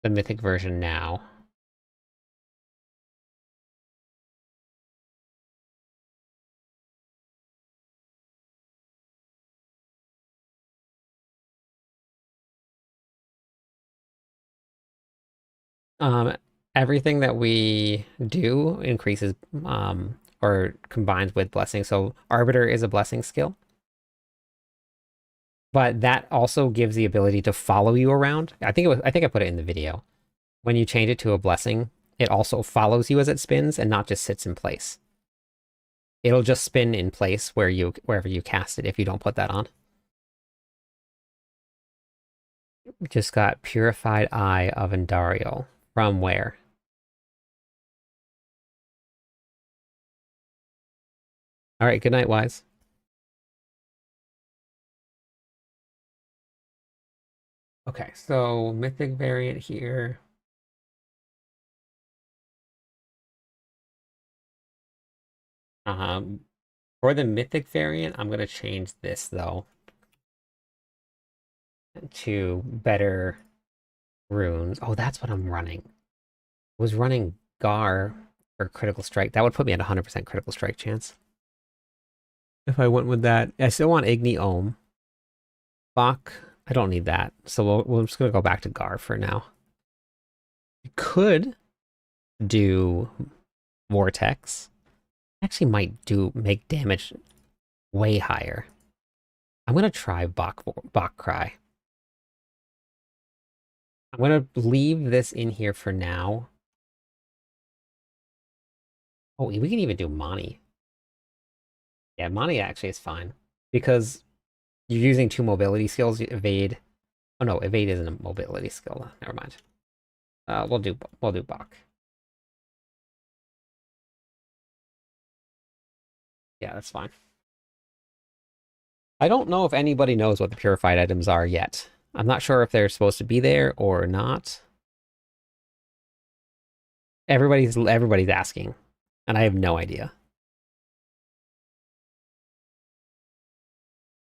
mythic version now. Everything that we do increases or combines with blessing. So Arbiter is a blessing skill. But that also gives the ability to follow you around. I think I put it in the video. When you change it to a blessing, it also follows you as it spins and not just sits in place. It'll just spin in place wherever you cast it if you don't put that on. Just got Purified Eye of Andariel. From where? Alright, good night, Wise. Okay, so Mythic variant here. For the Mythic variant, I'm gonna change this though to better runes. Oh, that's what I'm running. I was running Gar for critical strike. That would put me at 100% critical strike chance. If I went with that, I still want Igni Ohm. Bach, I don't need that. So we're just gonna go back to Gar for now. You could do Vortex. Actually might make damage way higher. I'm gonna try Bach Cry. I'm gonna leave this in here for now. Oh, we can even do Mani. Yeah, Mani actually is fine. Because you're using 2 mobility skills, evade. Oh no, evade isn't a mobility skill. Never mind. We'll do Bach. Yeah, that's fine. I don't know if anybody knows what the purified items are yet. I'm not sure if they're supposed to be there or not. Everybody's asking, and I have no idea.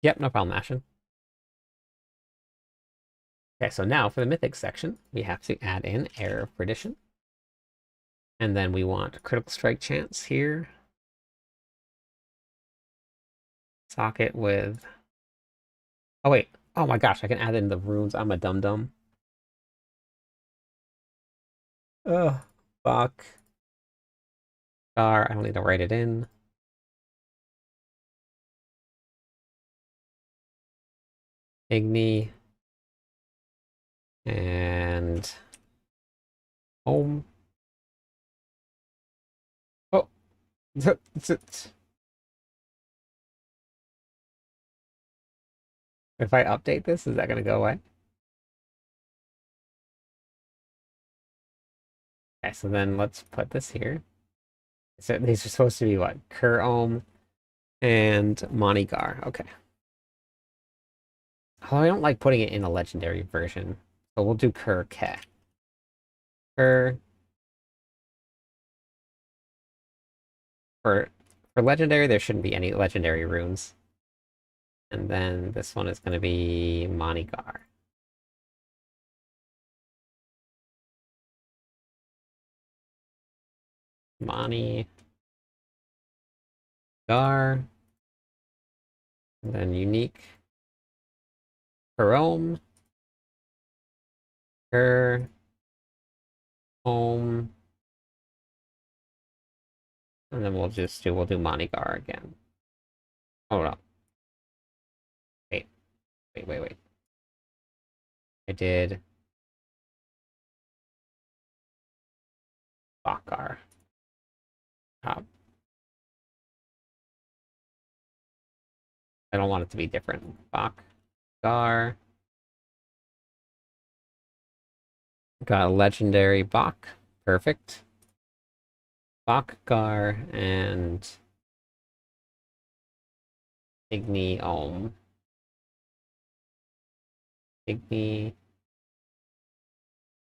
Yep, no problem, Ashen. Okay, so now for the Mythic section, we have to add in Error of Perdition. And then we want Critical Strike chance here. Socket with... Oh wait, oh my gosh, I can add in the runes. I'm a dum-dum. Ugh, Bach. I don't need to write it in. Igni. And... Home. Oh! If I update this, is that going to go away? Okay, so then let's put this here. So these are supposed to be what? Kur-Ohm and Monigar. Okay. Oh, I don't like putting it in a legendary version. So we'll do Kur-Ke. Kur. For legendary, there shouldn't be any legendary runes. And then this one is going to be Monigar. Moni. Gar. And then unique. Kur-Ohm. Home. And then we'll do Monigar again. Hold on. Wait. I did Bakar. I don't want it to be different. Bakar. Got a legendary Bak. Perfect. Bakar and Igni Ohm. Igni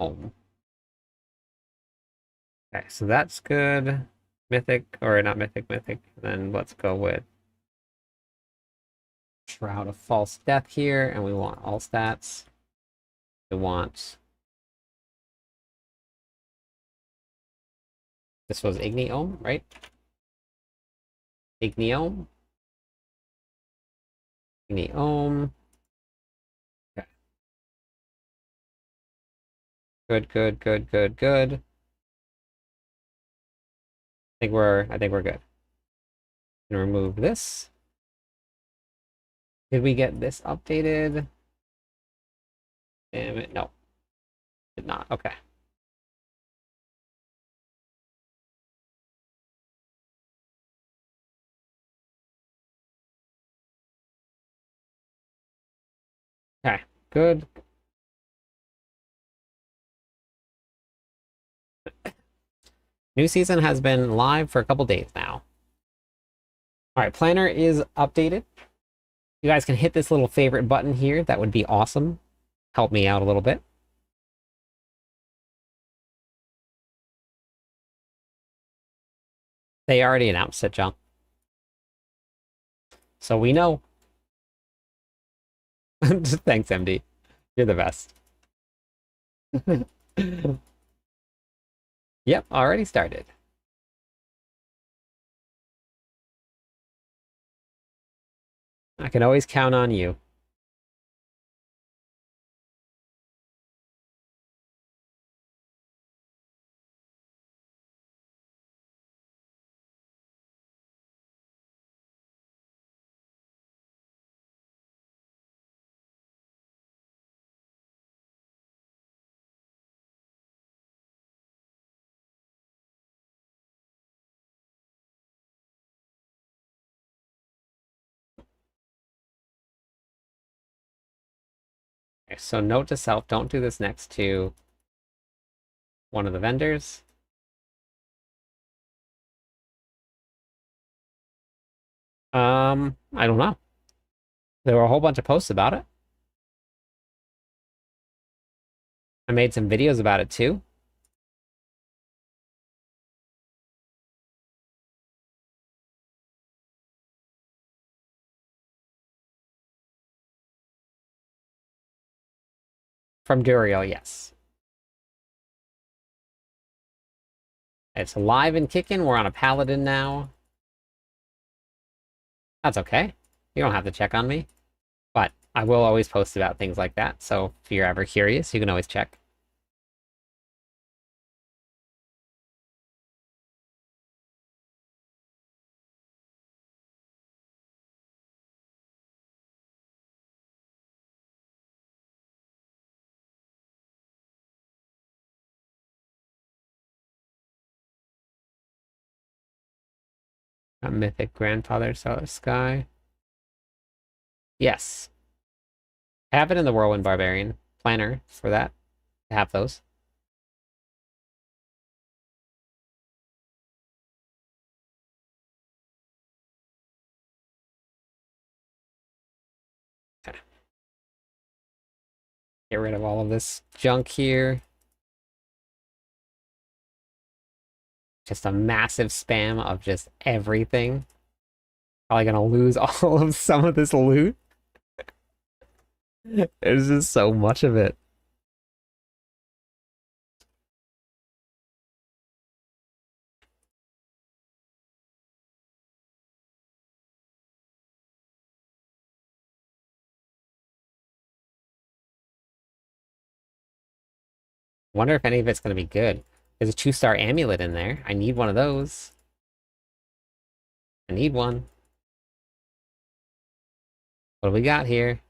Ohm. Okay, so that's good. Mythic, or not mythic. Then let's go with Shroud of False Death here, and we want all stats. We want... This was Igni Ohm, right? Igni Ohm. Igni Ohm. Okay. Good. I think we're good. And remove this. Did we get this updated? Damn it, no. Did not. Okay. Okay, good. New season has been live for a couple days now. All right, planner is updated. You guys can hit this little favorite button here. That would be awesome. Help me out a little bit. They already announced it, John. So we know. Thanks, MD. You're the best. Yep, already started. I can always count on you. Okay, so note to self, don't do this next to one of the vendors. I don't know. There were a whole bunch of posts about it. I made some videos about it too. From Duriel, yes. It's live and kicking. We're on a Paladin now. That's okay. You don't have to check on me. But I will always post about things like that, so if you're ever curious, you can always check. A mythic grandfather, Solar Sky. Yes. I have it in the Whirlwind Barbarian planner for that. I have those. Okay. Get rid of all of this junk here. Just a massive spam of just everything. Probably gonna lose all of some of this loot. There's just so much of it. Wonder if any of it's gonna be good. There's a 2-star amulet in there. I need one of those. I need one. What do we got here?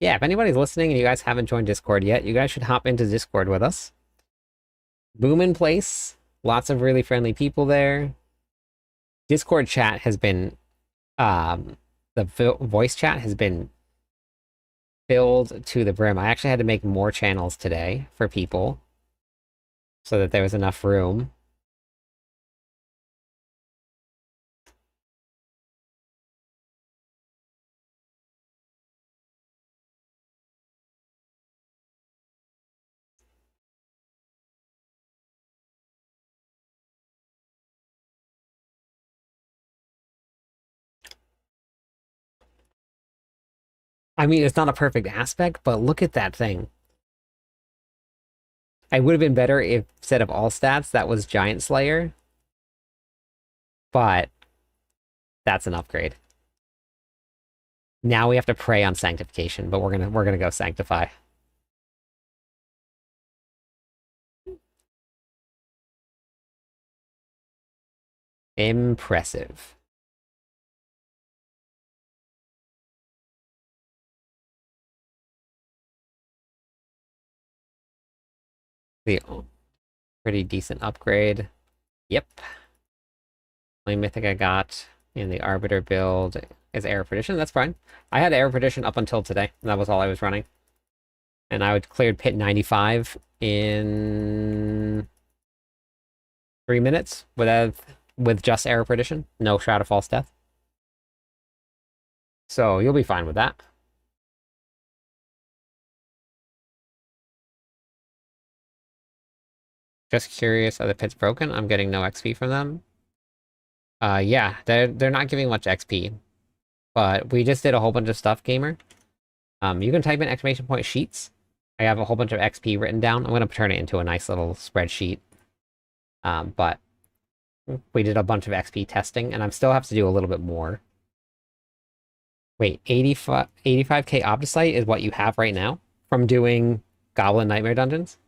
Yeah, if anybody's listening and you guys haven't joined Discord yet, you guys should hop into Discord with us. Boom place. Lots of really friendly people there. Discord chat has been, the voice chat has been filled to the brim. I actually had to make more channels today for people so that there was enough room. I mean, it's not a perfect aspect, but look at that thing. I would have been better if instead of all stats, that was Giant Slayer. But that's an upgrade. Now we have to pray on sanctification, but we're gonna go sanctify. Impressive. The pretty decent upgrade. Yep. Only mythic I got in the Arbiter build is Error Prediction. That's fine. I had Error Prediction up until today. That was all I was running. And I would cleared pit 95 in 3 minutes with just Error Prediction. No Shroud of False Death. So you'll be fine with that. Just curious, are the pits broken? I'm getting no XP from them. Yeah, they're not giving much XP. But we just did a whole bunch of stuff, gamer. You can type in exclamation point sheets. I have a whole bunch of XP written down. I'm gonna turn it into a nice little spreadsheet. But we did a bunch of XP testing, and I still have to do a little bit more. Wait, 85k Opticite is what you have right now from doing Goblin Nightmare Dungeons?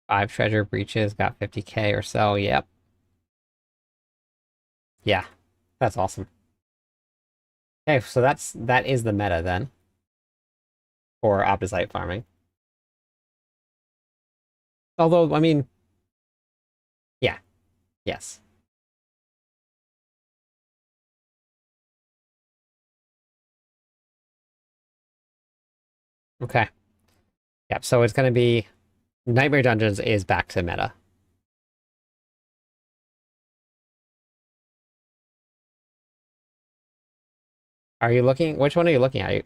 Five treasure breaches, got 50k or so, yep. Yeah, that's awesome. Okay, so that is the meta then for Opticite farming. Although, I mean, yeah, yes. Okay. Yep, so it's gonna be Nightmare Dungeons is back to meta. Are you looking, which one are you looking at,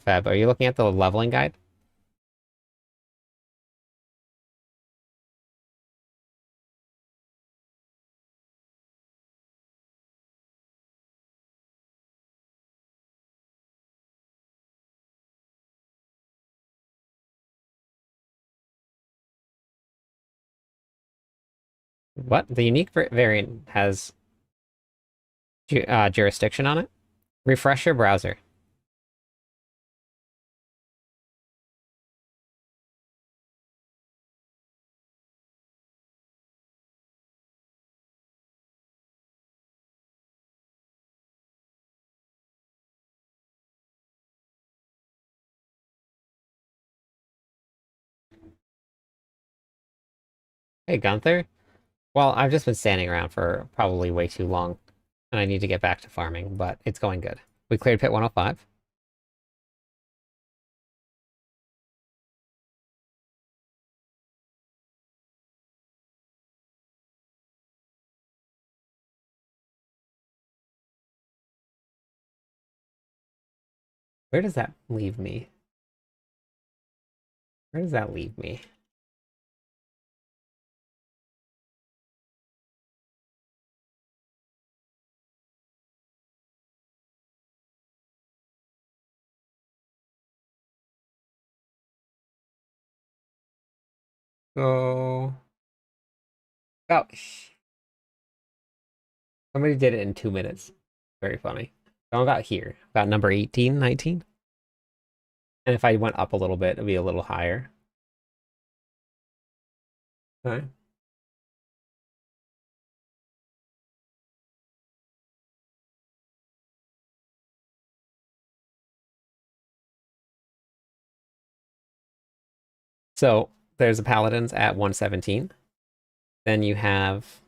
Feb? Are you looking at the leveling guide? What? The unique variant has jurisdiction on it? Refresh your browser. Hey, Gunther. Well, I've just been standing around for probably way too long, and I need to get back to farming, but it's going good. We cleared pit 105. Where does that leave me? Where does that leave me? So, oh, somebody did it in 2 minutes. Very funny. So I got here, about number 18, 19. And if I went up a little bit, it'd be a little higher. Okay. So there's the Paladins at 117. Then you have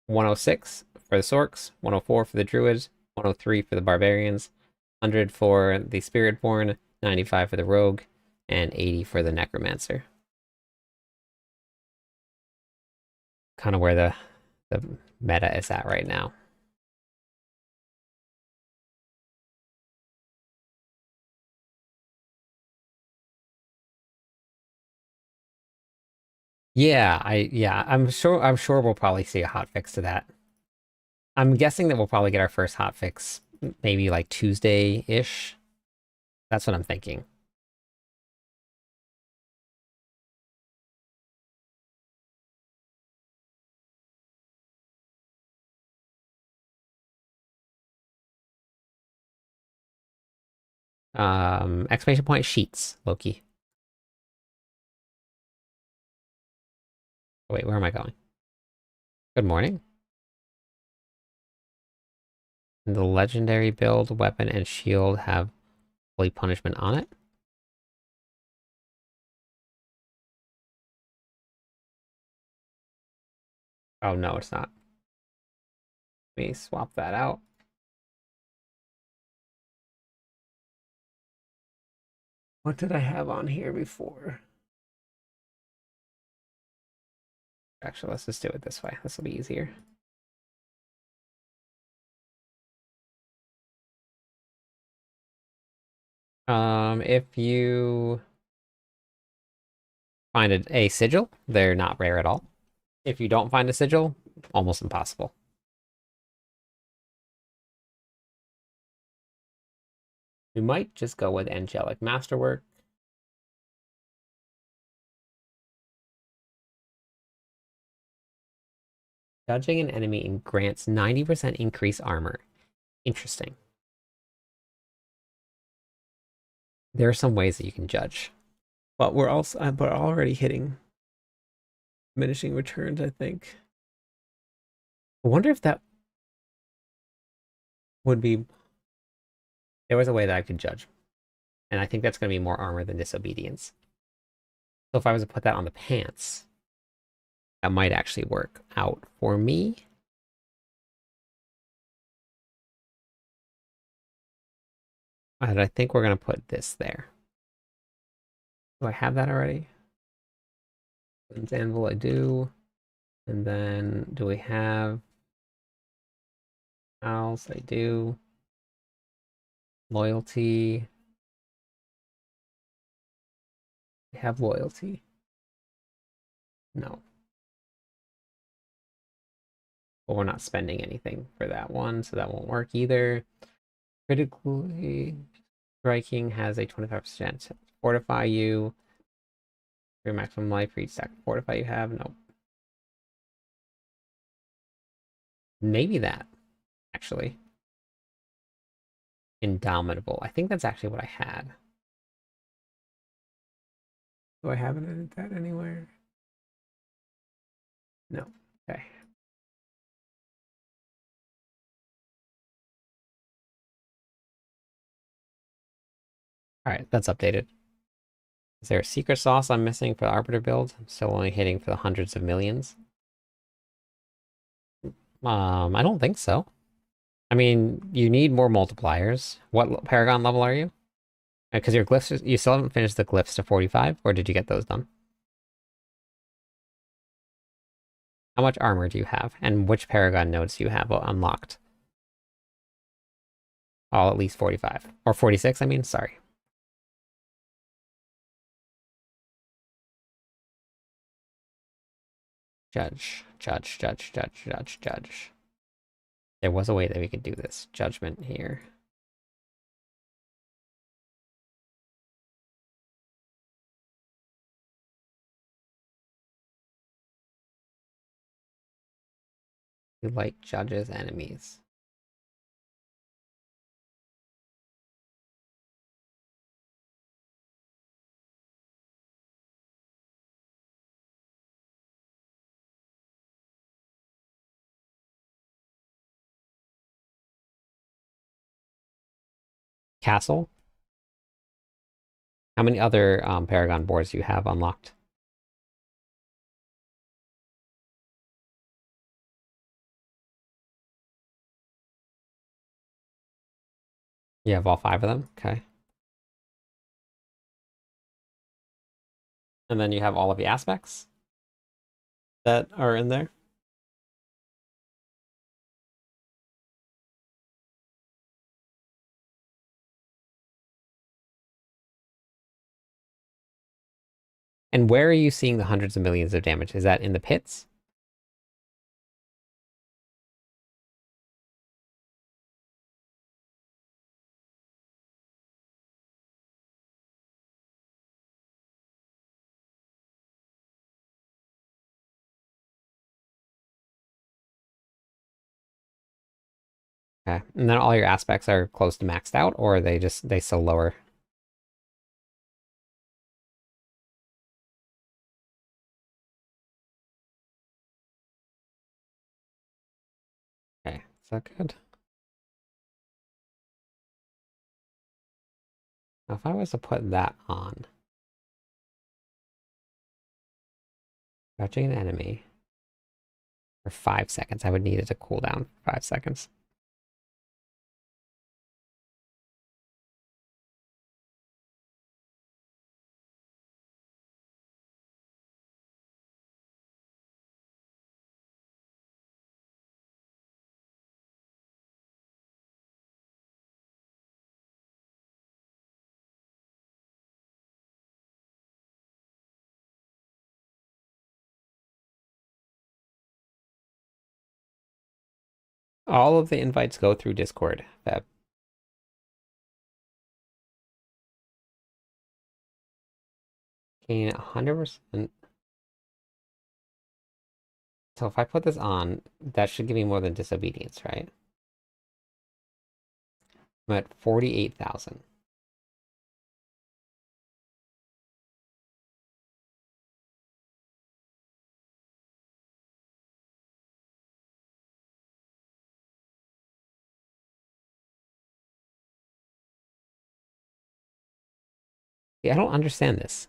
106 for the Sorks, 104 for the Druids, 103 for the Barbarians, 100 for the Spiritborn, 95 for the Rogue, and 80 for the Necromancer. Kind of where the meta is at right now. Yeah, I'm sure we'll probably see a hotfix to that. I'm guessing that we'll probably get our first hotfix maybe like Tuesday-ish. That's what I'm thinking. Exclamation point sheets, Loki. Wait, where am I going? Good morning. The legendary build, weapon, and shield have holy punishment on it. Oh no, it's not. Let me swap that out. What did I have on here before? Actually, let's just do it this way. This will be easier. If you find a sigil, they're not rare at all. If you don't find a sigil, almost impossible. We might just go with Angelic Masterwork. Judging an enemy grants 90% increase armor. Interesting. There are some ways that you can judge. But we're already hitting diminishing returns, I think. I wonder if that would be... There was a way that I could judge. And I think that's going to be more armor than disobedience. So if I was to put that on the pants, that might actually work out for me. And I think we're going to put this there. Do I have that already? Anvil, I do. And then do we have else? I do. Loyalty. We have loyalty. No. But we're not spending anything for that one, so that won't work either. Critically striking has a 25% fortify you. Your maximum life for each stack of fortify you have. Nope. Maybe that, actually. Indomitable. I think that's actually what I had. Do I have that anywhere? No. Okay. All right, that's updated. Is there a secret sauce I'm missing for the Arbiter build? I'm still only hitting for the hundreds of millions. I don't think so. I mean, you need more multipliers. What Paragon level are you? Because your glyphs, you still haven't finished the glyphs to 45, or did you get those done? How much armor do you have? And which Paragon nodes do you have unlocked? All at least 45. Or 46, I mean, sorry. Judge, judge, judge, judge, judge, judge. There was a way that we could do this. Judgment here. You like judges enemies. Castle? How many other Paragon boards do you have unlocked? You have all 5 of them? Okay. And then you have all of the aspects that are in there? And where are you seeing the hundreds of millions of damage? Is that in the pits? Okay. And then all your aspects are close to maxed out, or are they still lower? Okay, is that good? Now, if I was to put that on, crouching an enemy for 5 seconds, I would need it to cool down for 5 seconds. All of the invites go through Discord. That gain 100%. So if I put this on, that should give me more than disobedience, right? I'm at 48,000. Yeah, I don't understand this.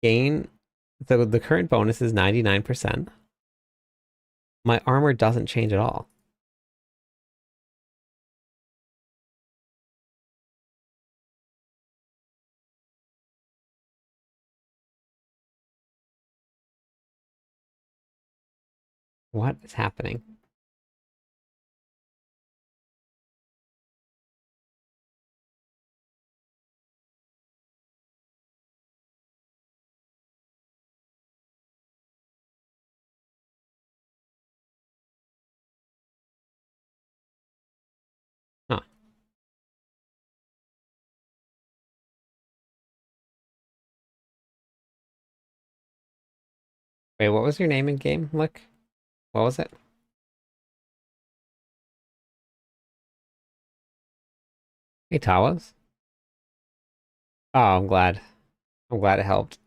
Gain, the current bonus is 99%. My armor doesn't change at all. What is happening? Huh. Wait, what was your name in game? Look, what was it? Hey, Tawas? Oh, I'm glad. I'm glad it helped.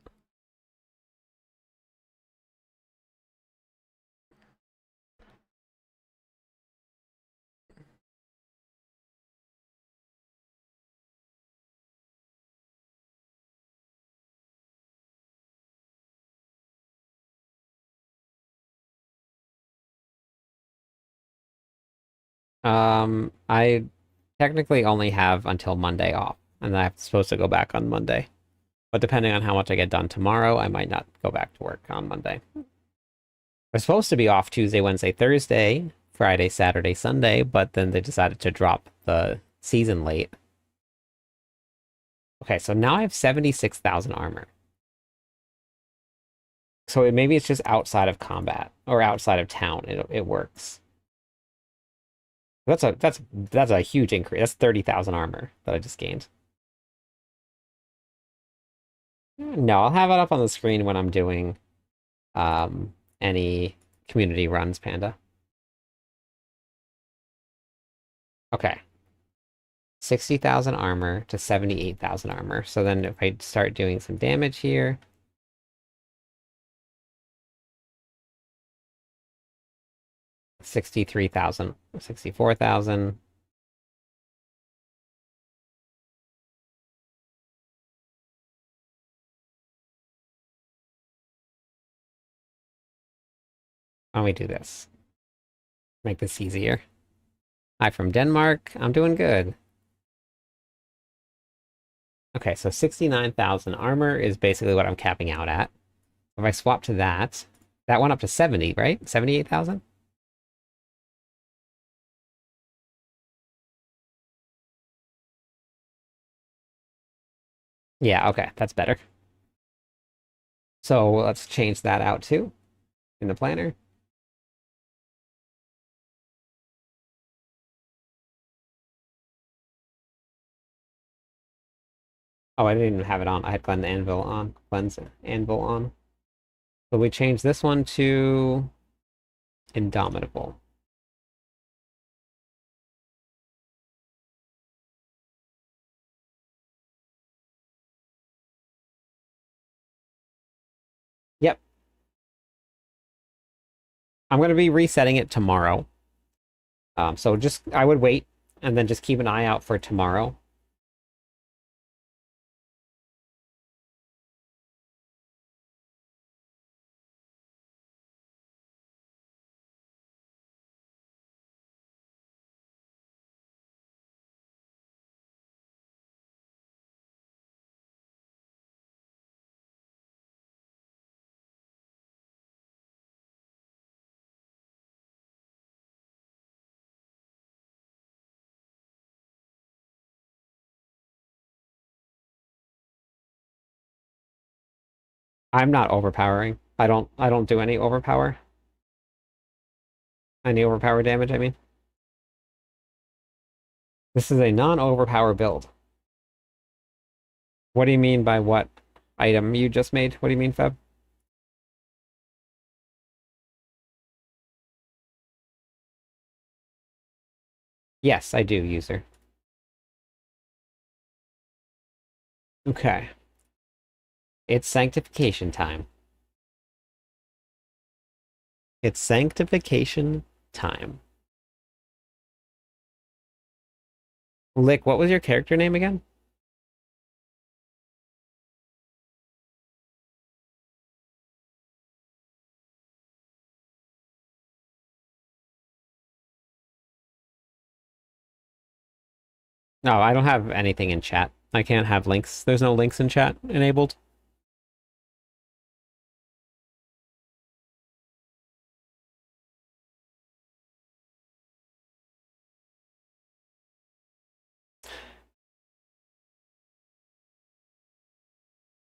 I technically only have until Monday off, and I'm supposed to go back on Monday. But depending on how much I get done tomorrow, I might not go back to work on Monday. We're supposed to be off Tuesday, Wednesday, Thursday, Friday, Saturday, Sunday, but then they decided to drop the season late. Okay, so now I have 76,000 armor. So maybe it's just outside of combat or outside of town. It works. That's a huge increase. That's 30,000 armor that I just gained. No, I'll have it up on the screen when I'm doing any community runs, Panda. Okay. 60,000 armor to 78,000 armor. So then if I start doing some damage here, 63,000, 64,000. Why don't we do this? Make this easier. Hi from Denmark. I'm doing good. Okay, so 69,000 armor is basically what I'm capping out at. If I swap to that, that went up to 70, right? 78,000? Yeah, okay, that's better. So let's change that out too in the planner. Oh, I didn't even have it on. I had Cleanse Anvil on. So we change this one to Indomitable. Yep. I'm going to be resetting it tomorrow. So just, I would wait and then just keep an eye out for tomorrow. I'm not overpowering. I don't do any overpower. Any overpower damage, I mean. This is a non-overpower build. What do you mean by what item you just made? What do you mean, Feb? Yes, I do, user. Okay. It's sanctification time. It's sanctification time. Lick, what was your character name again? No, I don't have anything in chat. I can't have links. There's no links in chat enabled.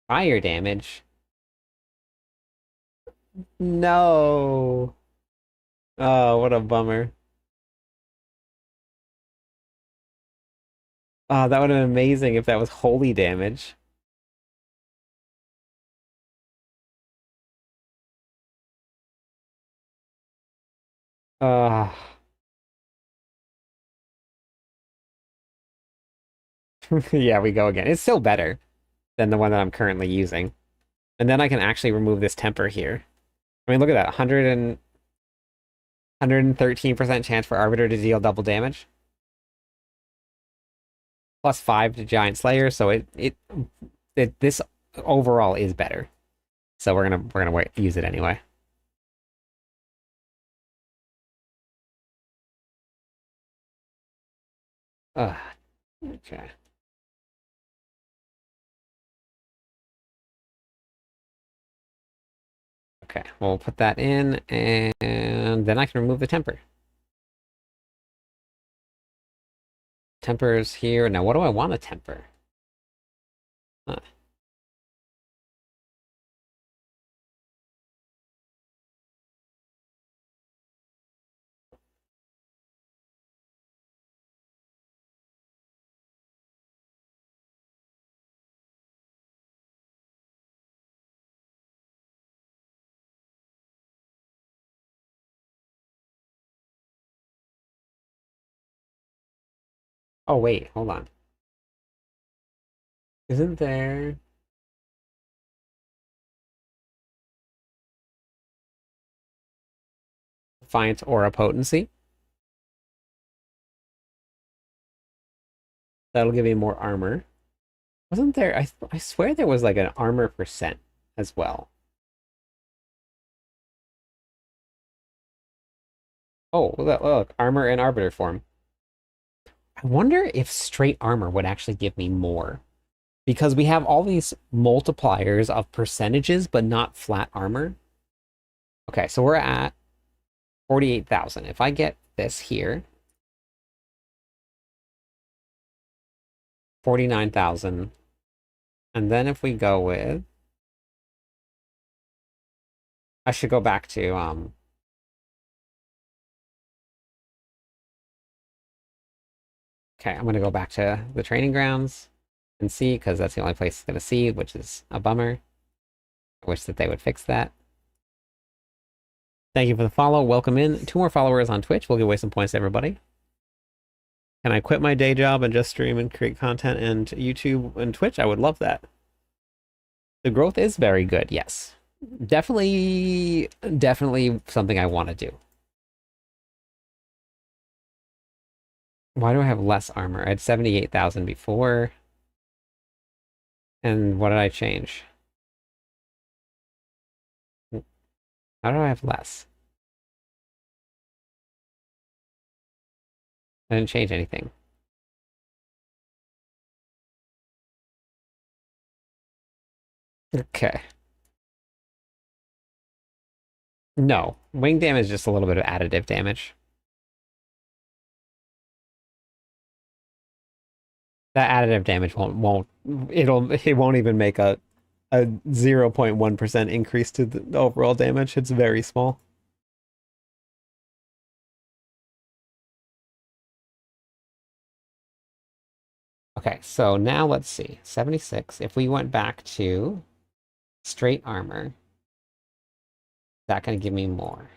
Fire damage. No. Oh, what a bummer. Oh, that would have been amazing if that was holy damage. Uh, yeah, we go again. It's still better than the one that I'm currently using. And then I can actually remove this temper here. I mean, look at that. 113% chance for Arbiter to deal double damage. +5 to Giant Slayer, so this overall is better. So we're gonna use it anyway. Okay. Okay, we'll put that in, and then I can remove the temper. Temper's here. Now, what do I want to temper? Huh. Oh, wait, hold on. Isn't there... Defiant Aura Potency? That'll give me more armor. Wasn't there... I swear there was like an armor percent as well. Oh, look, armor in Arbiter form. I wonder if straight armor would actually give me more. Because we have all these multipliers of percentages, but not flat armor. Okay, so we're at 48,000. If I get this here, 49,000. And then if we go with... I should go back to, okay, I'm gonna go back to the training grounds and see, because that's the only place it's gonna see, which is a bummer. I wish that they would fix that. Thank you for the follow. Welcome in. 2 more followers on Twitch. We'll give away some points to everybody. Can I quit my day job and just stream and create content and YouTube and Twitch? I would love that. The growth is very good, yes. Definitely something I want to do. Why do I have less armor? I had 78,000 before. And what did I change? How do I have less? I didn't change anything. Okay. No. Wing damage is just a little bit of additive damage. That additive damage it won't even make a 0.1% increase to the overall damage. It's very small. Okay, so now let's see. 76. If we went back to straight armor, is that going to give me more?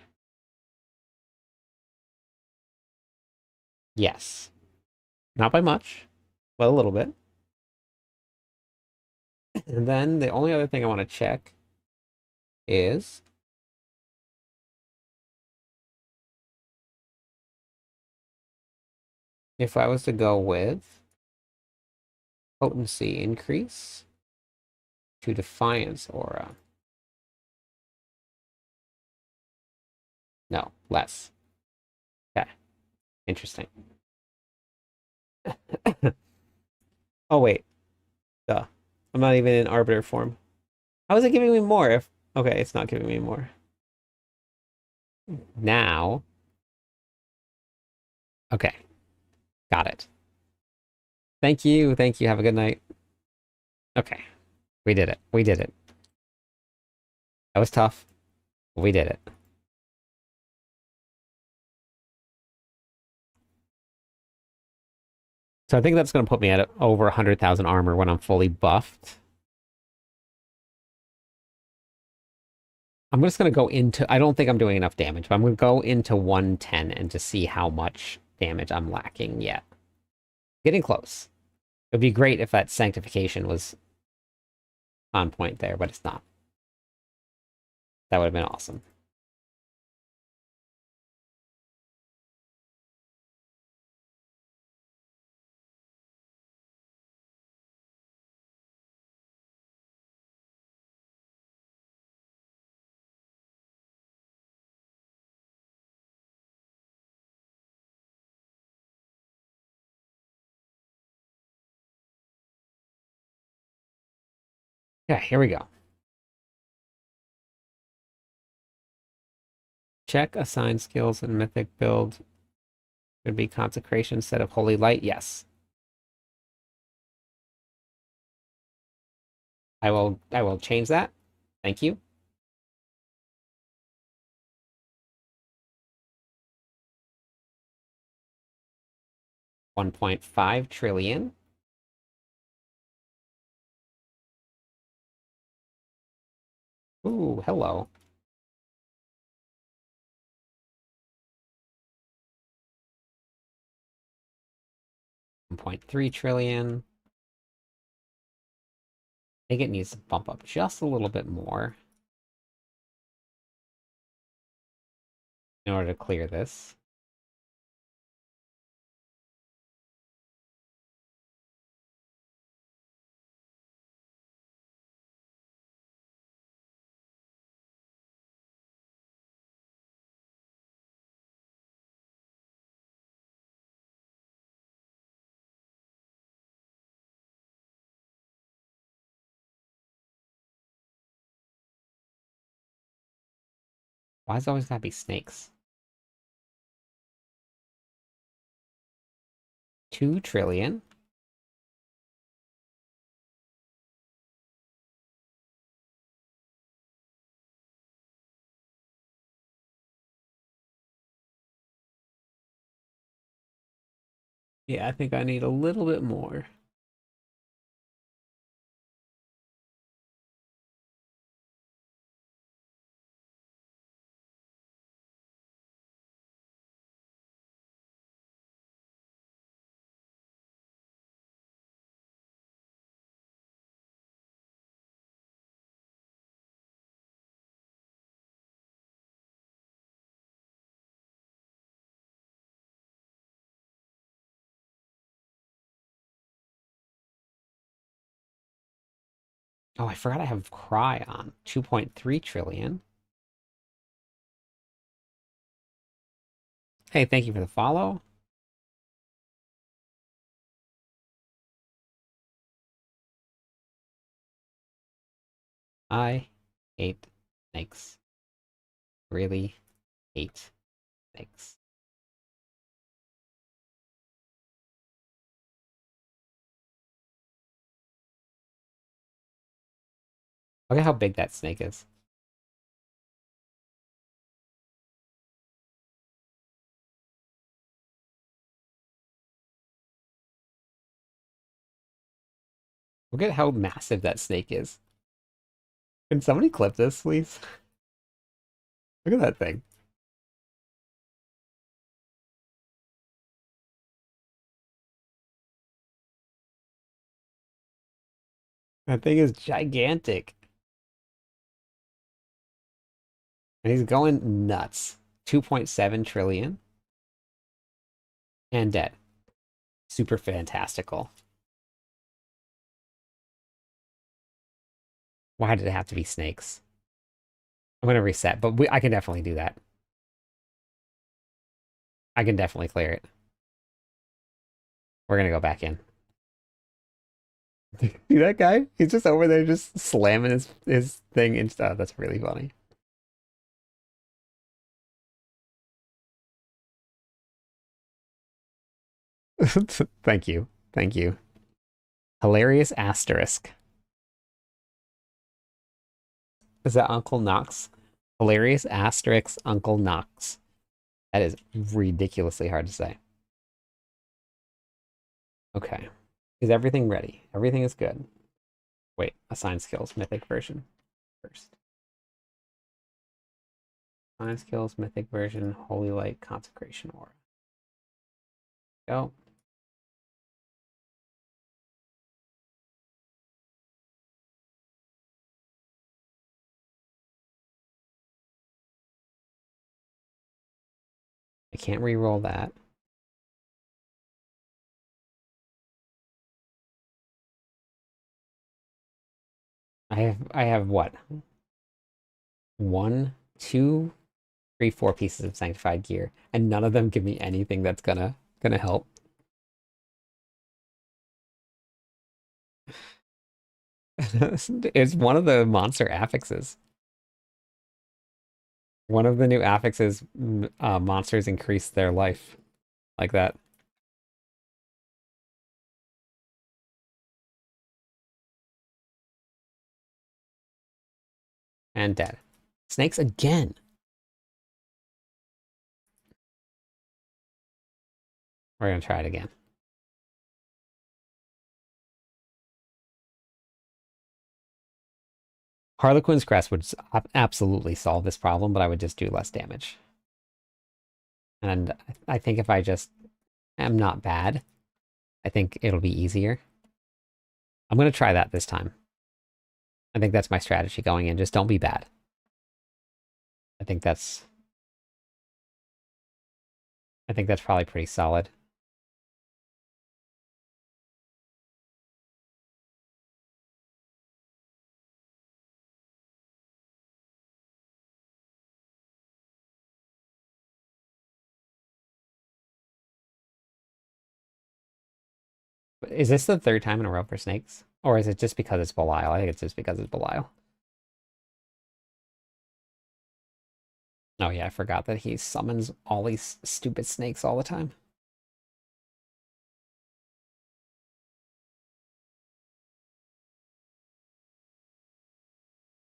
Yes. Not by much, but a little bit. And then the only other thing I want to check is if I was to go with potency increase to defiance aura. No, less. Okay, interesting. Oh, wait. Duh. I'm not even in Arbiter form. How is it giving me more if... Okay, it's not giving me more. Now... Okay. Got it. Thank you. Thank you. Have a good night. Okay. We did it. We did it. That was tough. But we did it. So I think that's going to put me at over 100,000 armor when I'm fully buffed. I'm just going to go into... I don't think I'm doing enough damage, but I'm going to go into 110 and to see how much damage I'm lacking yet. Getting close. It would be great if that sanctification was on point there, but it's not. That would have been awesome. Okay, here we go. Check assign skills and mythic build. Would be consecration instead of holy light. Yes. I will change that. Thank you. $1.5 trillion. Ooh, hello. $1.3 trillion. I think it needs to bump up just a little bit more in order to clear this. Why does it always gotta be snakes? 2 trillion. Yeah, I think I need a little bit more. Oh, I forgot I have Cry on. 2.3 trillion. Hey, thank you for the follow. I hate snakes. Really hate snakes. Look at how big that snake is. Look at how massive that snake is. Can somebody clip this, please? Look at that thing. That thing is gigantic. And he's going nuts. 2.7 trillion. And dead. Super fantastical. Why did it have to be snakes? I'm gonna reset, but I can definitely do that. I can definitely clear it. We're gonna go back in. See that guy? He's just over there just slamming his thing and stuff. That's really funny. Thank you. Thank you. Hilarious asterisk. Is that Uncle Knox? Hilarious asterisk Uncle Knox. That is ridiculously hard to say. Okay. Is everything ready? Everything is good. Wait, assign skills, mythic version first. Assign skills, mythic version, holy light, consecration aura. Go. I can't re-roll that. I have what? 1, 2, 3, 4 pieces of sanctified gear, and none of them give me anything that's gonna help. It's one of the monster affixes. One of the new affixes, monsters increase their life like that. And dead. Snakes again. We're gonna try it again. Harlequin's Crest would absolutely solve this problem, but I would just do less damage. And I think if I just am not bad, I think it'll be easier. I'm going to try that this time. I think that's my strategy going in. Just don't be bad. I think that's probably pretty solid. Is this the third time in a row for snakes? Or is it just because it's Belial? I think it's just because it's Belial. Oh yeah, I forgot that he summons all these stupid snakes all the time.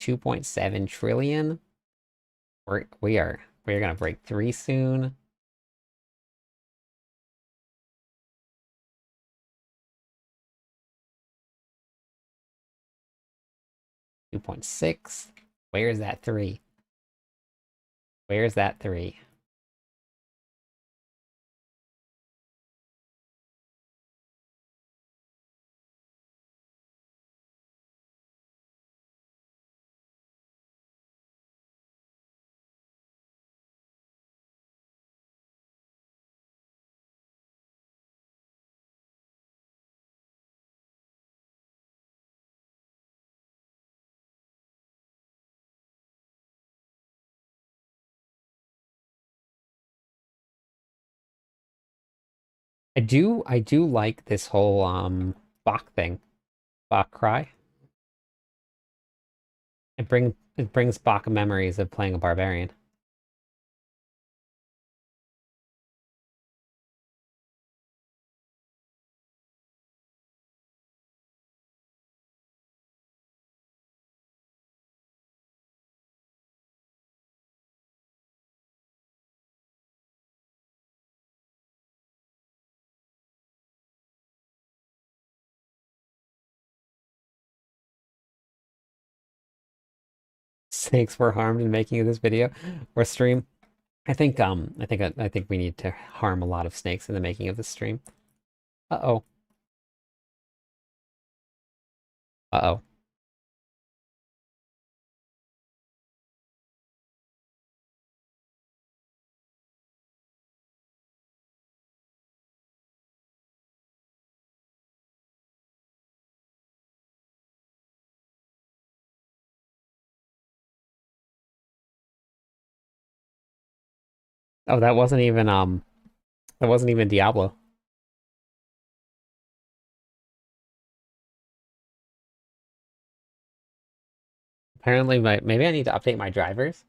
$2.7 trillion. We are gonna break 3 soon. 2.6. Where's that 3? Where's that 3? I do like this whole Bach thing. Bach cry. It brings back memories of playing a barbarian. Snakes were harmed in making of this video or stream. I think we need to harm a lot of snakes in the making of this stream. Uh-oh. Uh-oh. Oh, that wasn't even Diablo. Apparently maybe I need to update my drivers.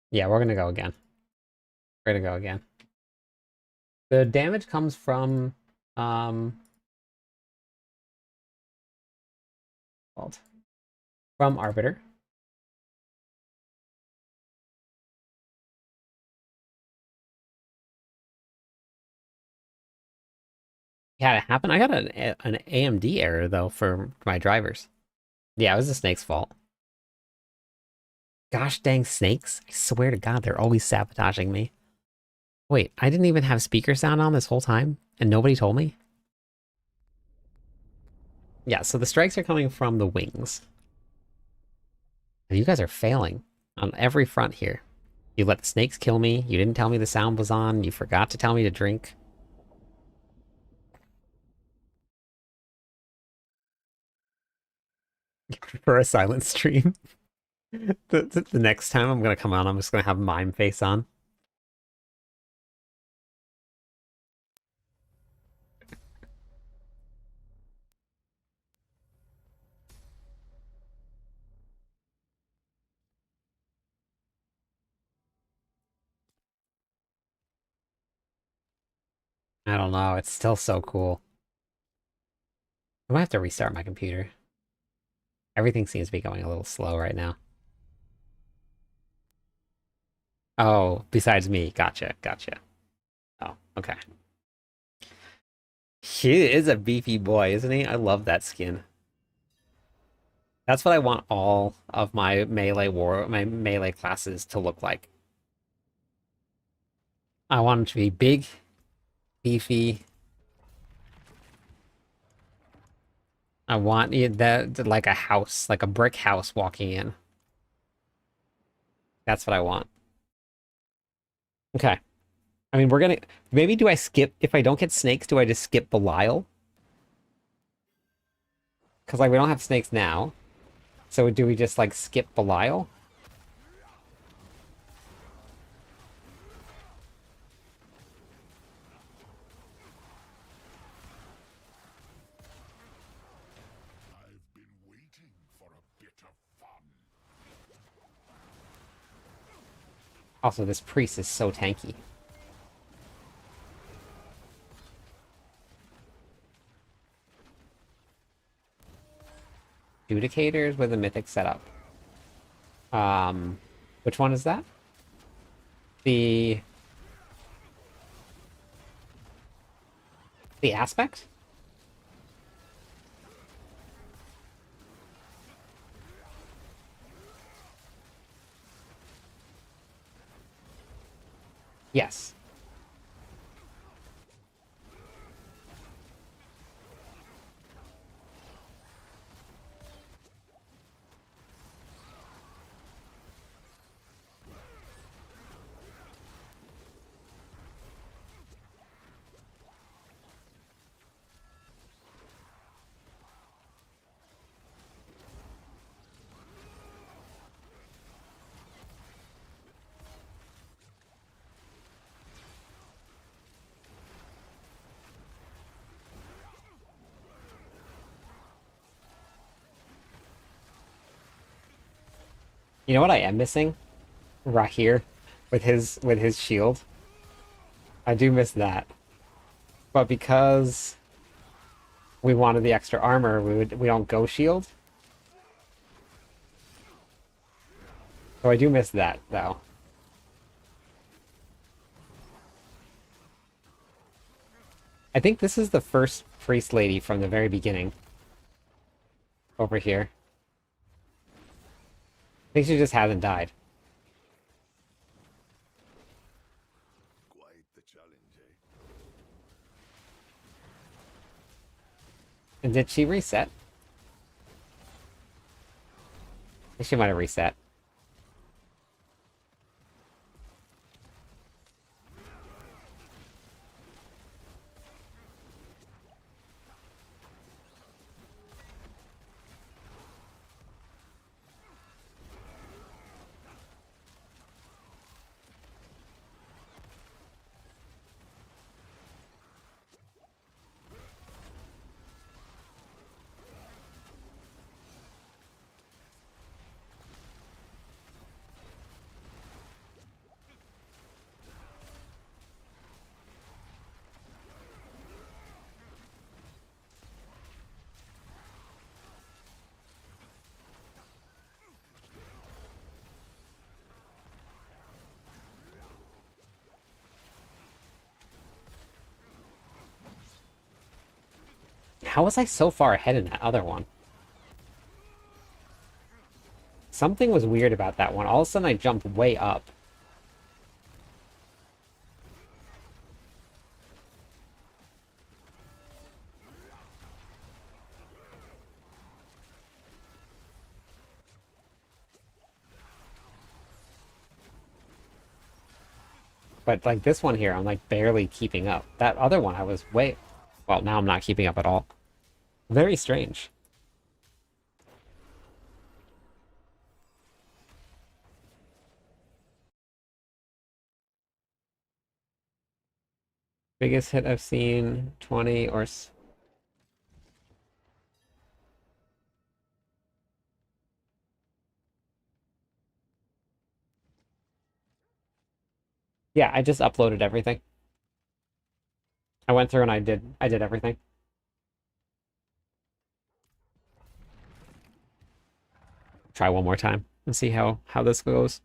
Yeah, we're gonna go again. We're gonna go again. The damage comes from um called from Arbiter. Yeah, it happened. I got an AMD error though for my drivers. Yeah, it was the snake's fault. Gosh dang snakes. I swear to God, they're always sabotaging me. Wait, I didn't even have speaker sound on this whole time, and nobody told me? Yeah, so the strikes are coming from the wings. And you guys are failing on every front here. You let the snakes kill me, you didn't tell me the sound was on, you forgot to tell me to drink. For a silent stream. The next time I'm gonna come on, I'm just gonna have mime face on. I don't know, it's still so cool. I might have to restart my computer. Everything seems to be going a little slow right now. Oh, besides me. Gotcha, gotcha. Oh, okay. He is a beefy boy, isn't he? I love that skin. That's what I want all of my melee classes to look like. I want them to be big, beefy. I want that like a house, like a brick house walking in. That's what I want. Okay. I mean, maybe do I skip if I don't get snakes, do I just skip Belial? Because like we don't have snakes now. So do we just like skip Belial? I've been waiting for a bit of fun. Also, this priest is so tanky. Adjudicators with a mythic setup. Which one is that? The aspect? Yes. You know what I am missing? Rahir with his shield. I do miss that. But because we wanted the extra armor, we don't go shield. So I do miss that though. I think this is the first priest lady from the very beginning. Over here. I think she just hasn't died. Quite the challenge, eh? And did she reset? I think she might have reset. How was I so far ahead in that other one? Something was weird about that one. All of a sudden I jumped way up. But like this one here, I'm like barely keeping up. That other one I was way... Well, now I'm not keeping up at all. Very strange. Biggest hit I've seen, 20 or... Yeah, I just uploaded everything. I went through and I did everything. Try one more time and see how this goes.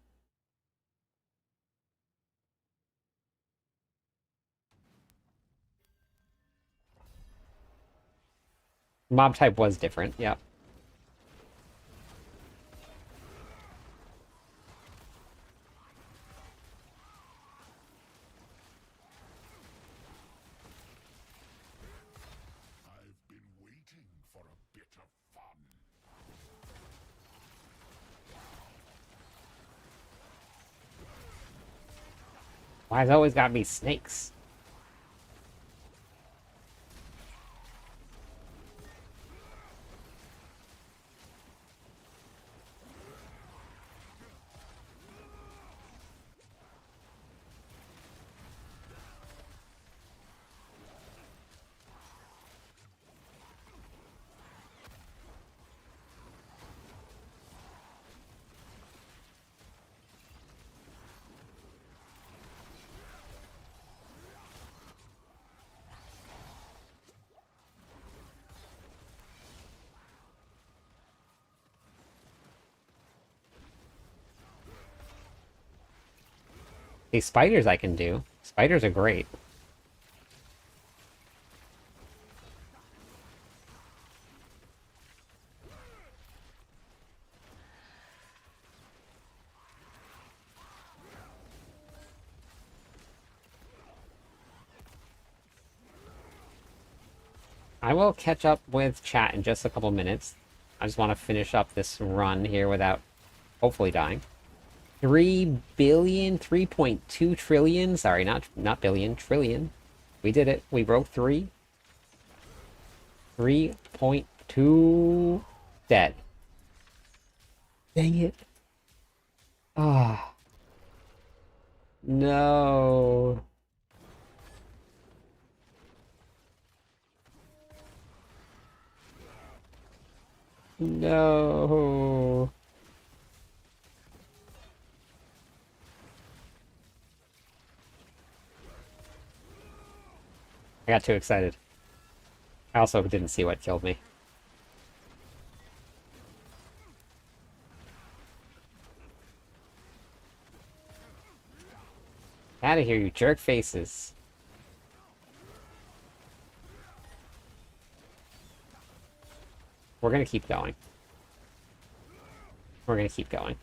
Mob type was different, yeah. I've been waiting for a bit of fun. Why's it always gotta be snakes? These spiders I can do. Spiders are great. I will catch up with chat in just a couple minutes. I just want to finish up this run here without hopefully dying. 3 billion, 3.2 trillion. Sorry, not billion, trillion. We did it. We broke 3. 3.2 dead. Dang it. Ah. No. No. I got too excited. I also didn't see what killed me. Out of here, you jerk faces. We're gonna keep going. We're gonna keep going.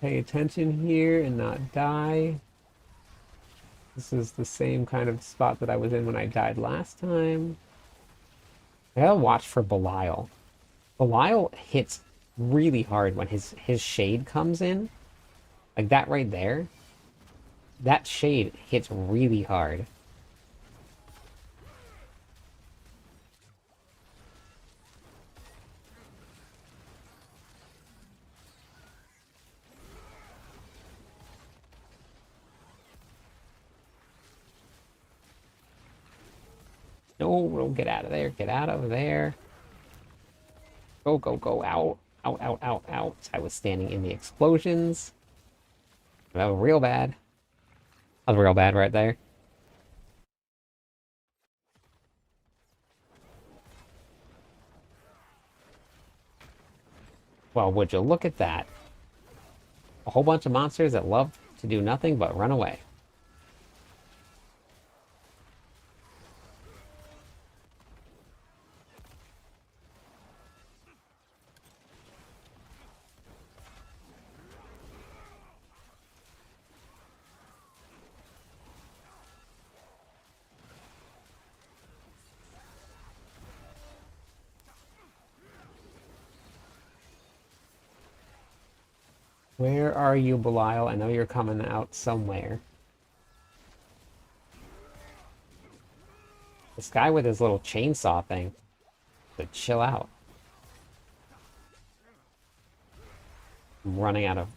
Pay attention here and not die. This is the same kind of spot that I was in when I died last time. I gotta watch for Belial. Belial hits really hard when his shade comes in. Like that right there. That shade hits really hard. No, don't get out of there. Get out of there. Go, go, go. Out. Out, out, out, out. I was standing in the explosions. That was real bad. That was real bad right there. Well, would you look at that? A whole bunch of monsters that love to do nothing but run away. Where are you, Belial? I know you're coming out somewhere. This guy with his little chainsaw thing. So chill out. I'm running out of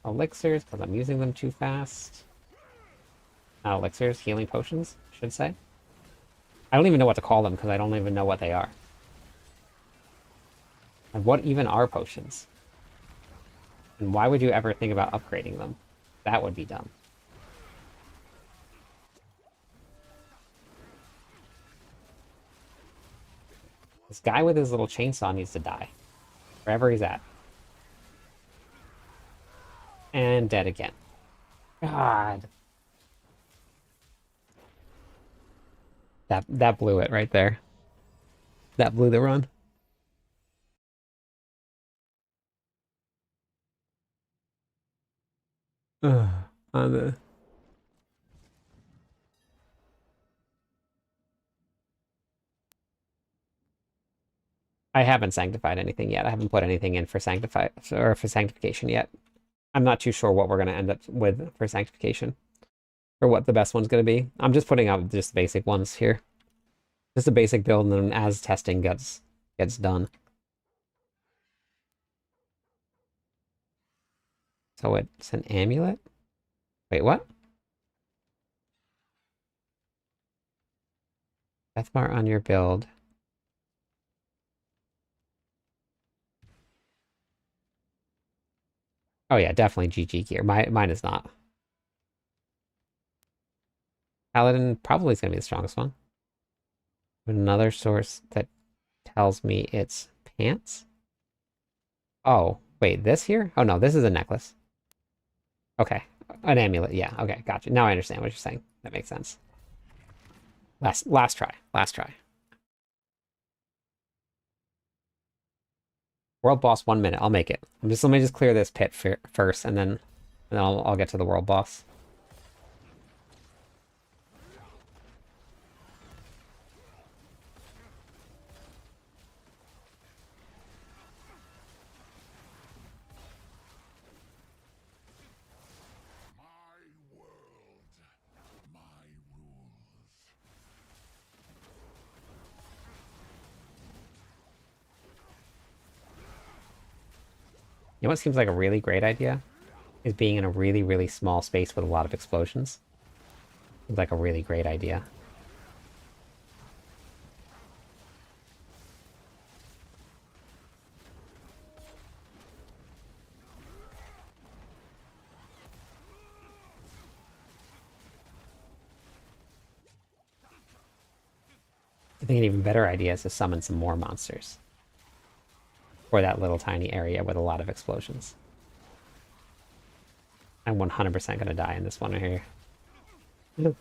elixirs because I'm using them too fast. Not elixirs, healing potions, I should say. I don't even know what to call them because I don't even know what they are. And what even are potions? And why would you ever think about upgrading them? That would be dumb. This guy with his little chainsaw needs to die. Wherever he's at. And dead again. God. That blew it right there. That blew the run. On the I haven't sanctified anything yet. I haven't put anything in for sanctify or for sanctification yet. I'm not too sure what we're gonna end up with for sanctification, or what the best one's gonna be. I'm just putting out just basic ones here, just a basic build, and then as testing gets done. So it's an amulet. Wait, what? Deathmar on your build. Oh yeah, definitely GG gear. Mine is not. Paladin probably is gonna be the strongest one. Another source that tells me it's pants. Oh, wait, this here? Oh no, this is a necklace. Okay, an amulet. Yeah, okay, gotcha. Now I understand what you're saying. That makes sense. Last try. Last try. World boss 1 minute. I'll make it. Let me just clear this pit first, and then I'll get to the world boss. My world, my rules. You know what seems like a really great idea? Is being in a really, really small space with a lot of explosions. Seems like a really great idea. I think an even better idea is to summon some more monsters for that little tiny area with a lot of explosions. I'm 100% gonna die in this one right here.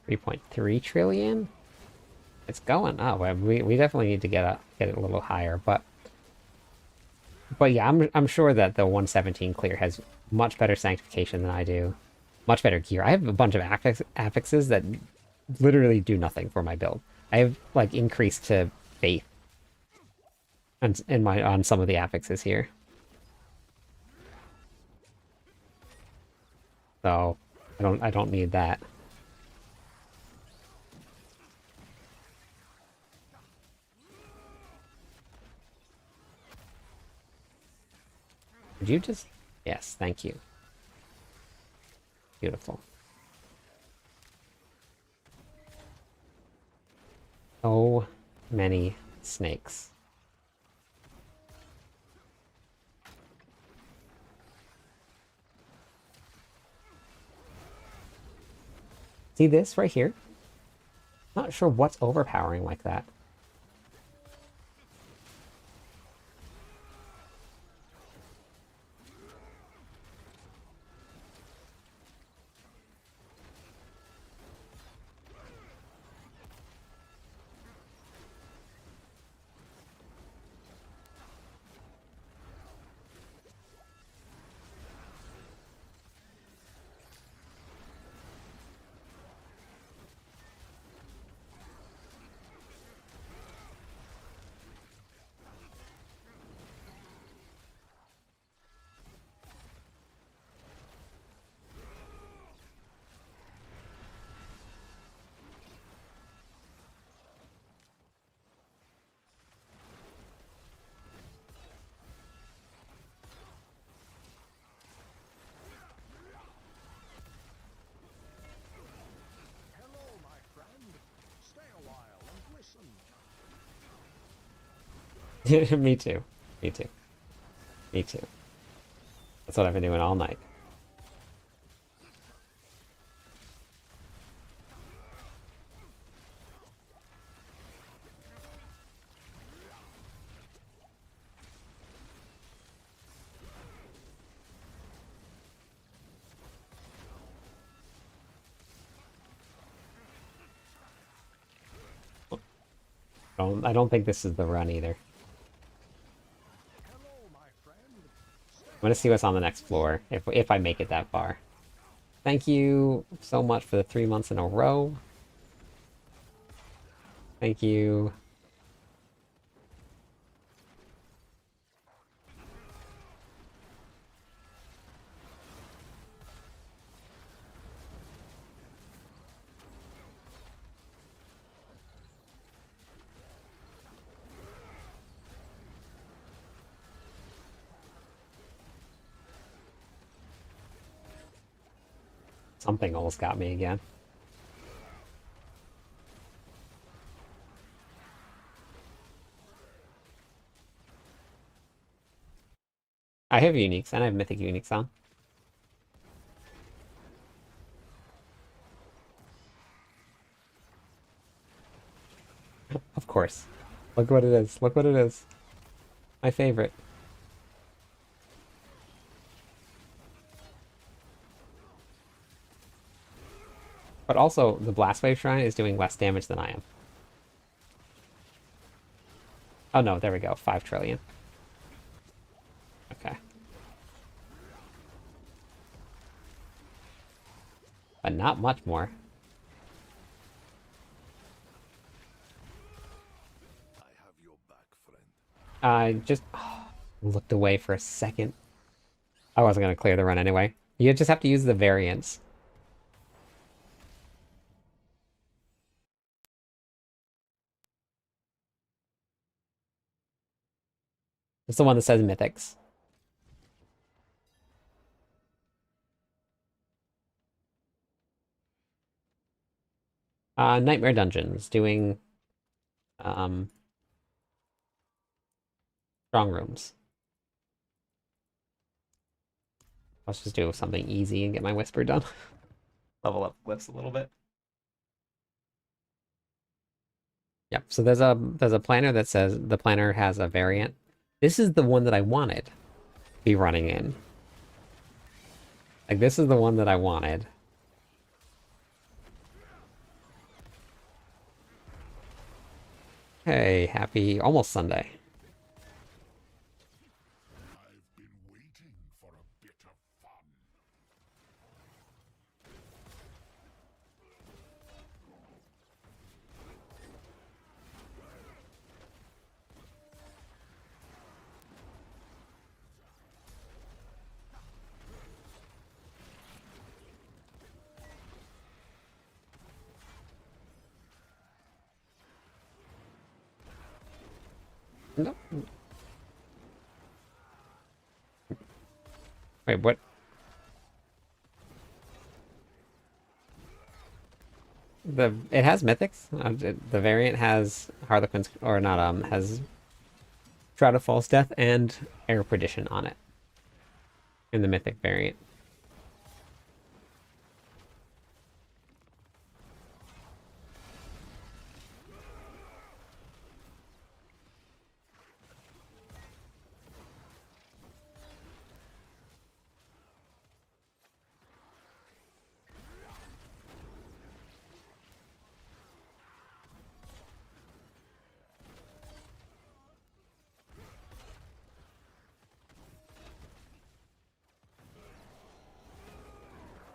3.3 trillion? It's going up. We definitely need to get it a little higher, but yeah, I'm sure that the 117 clear has much better sanctification than I do. Much better gear. I have a bunch of affixes that literally do nothing for my build. I have like increased to faith on some of the affixes here. So I don't need that. Would you just... Yes, thank you. Beautiful. So many snakes. See this right here? Not sure what's overpowering like that. Hello, my friend. Stay a while and listen. Me too. Me too. Me too. That's what I've been doing all night. I don't think this is the run either. Hello, my friend. I'm gonna see what's on the next floor, if I make it that far. Thank you so much for the 3 months in a row. Thank you. Something almost got me again. I have uniques, and I have mythic uniques on. Of course. Look what it is. Look what it is. My favorite. But also, the Blast Wave Shrine is doing less damage than I am. Oh no, there we go. 5 trillion. Okay. But not much more. I have your back, friend. I just looked away for a second. I wasn't going to clear the run anyway. You just have to use the variants. It's the one that says Mythics. Nightmare Dungeons, doing um, strong rooms. Let's just do something easy and get my whisper done. Level up glyphs a little bit. Yep. So there's a planner that says the planner has a variant. This is the one that I wanted to be running in. Like this is the one that I wanted. Hey, happy almost Sunday. I've been waiting for a bit of fun. No. Wait, what? It has mythics. The variant has Harlequin's or not has Shroud of False Death and Air Perdition on it in the mythic variant.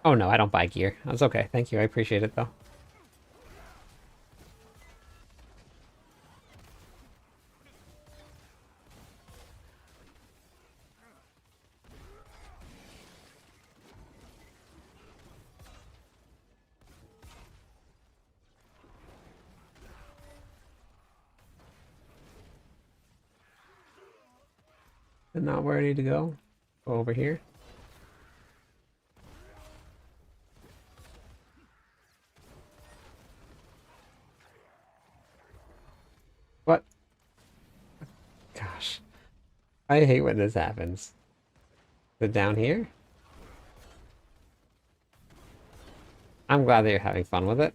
Oh no, I don't buy gear. That's okay. Thank you. I appreciate it though. And not where I need to go. Go over here. What? Gosh. I hate when this happens. Is it down here? I'm glad that you're having fun with it.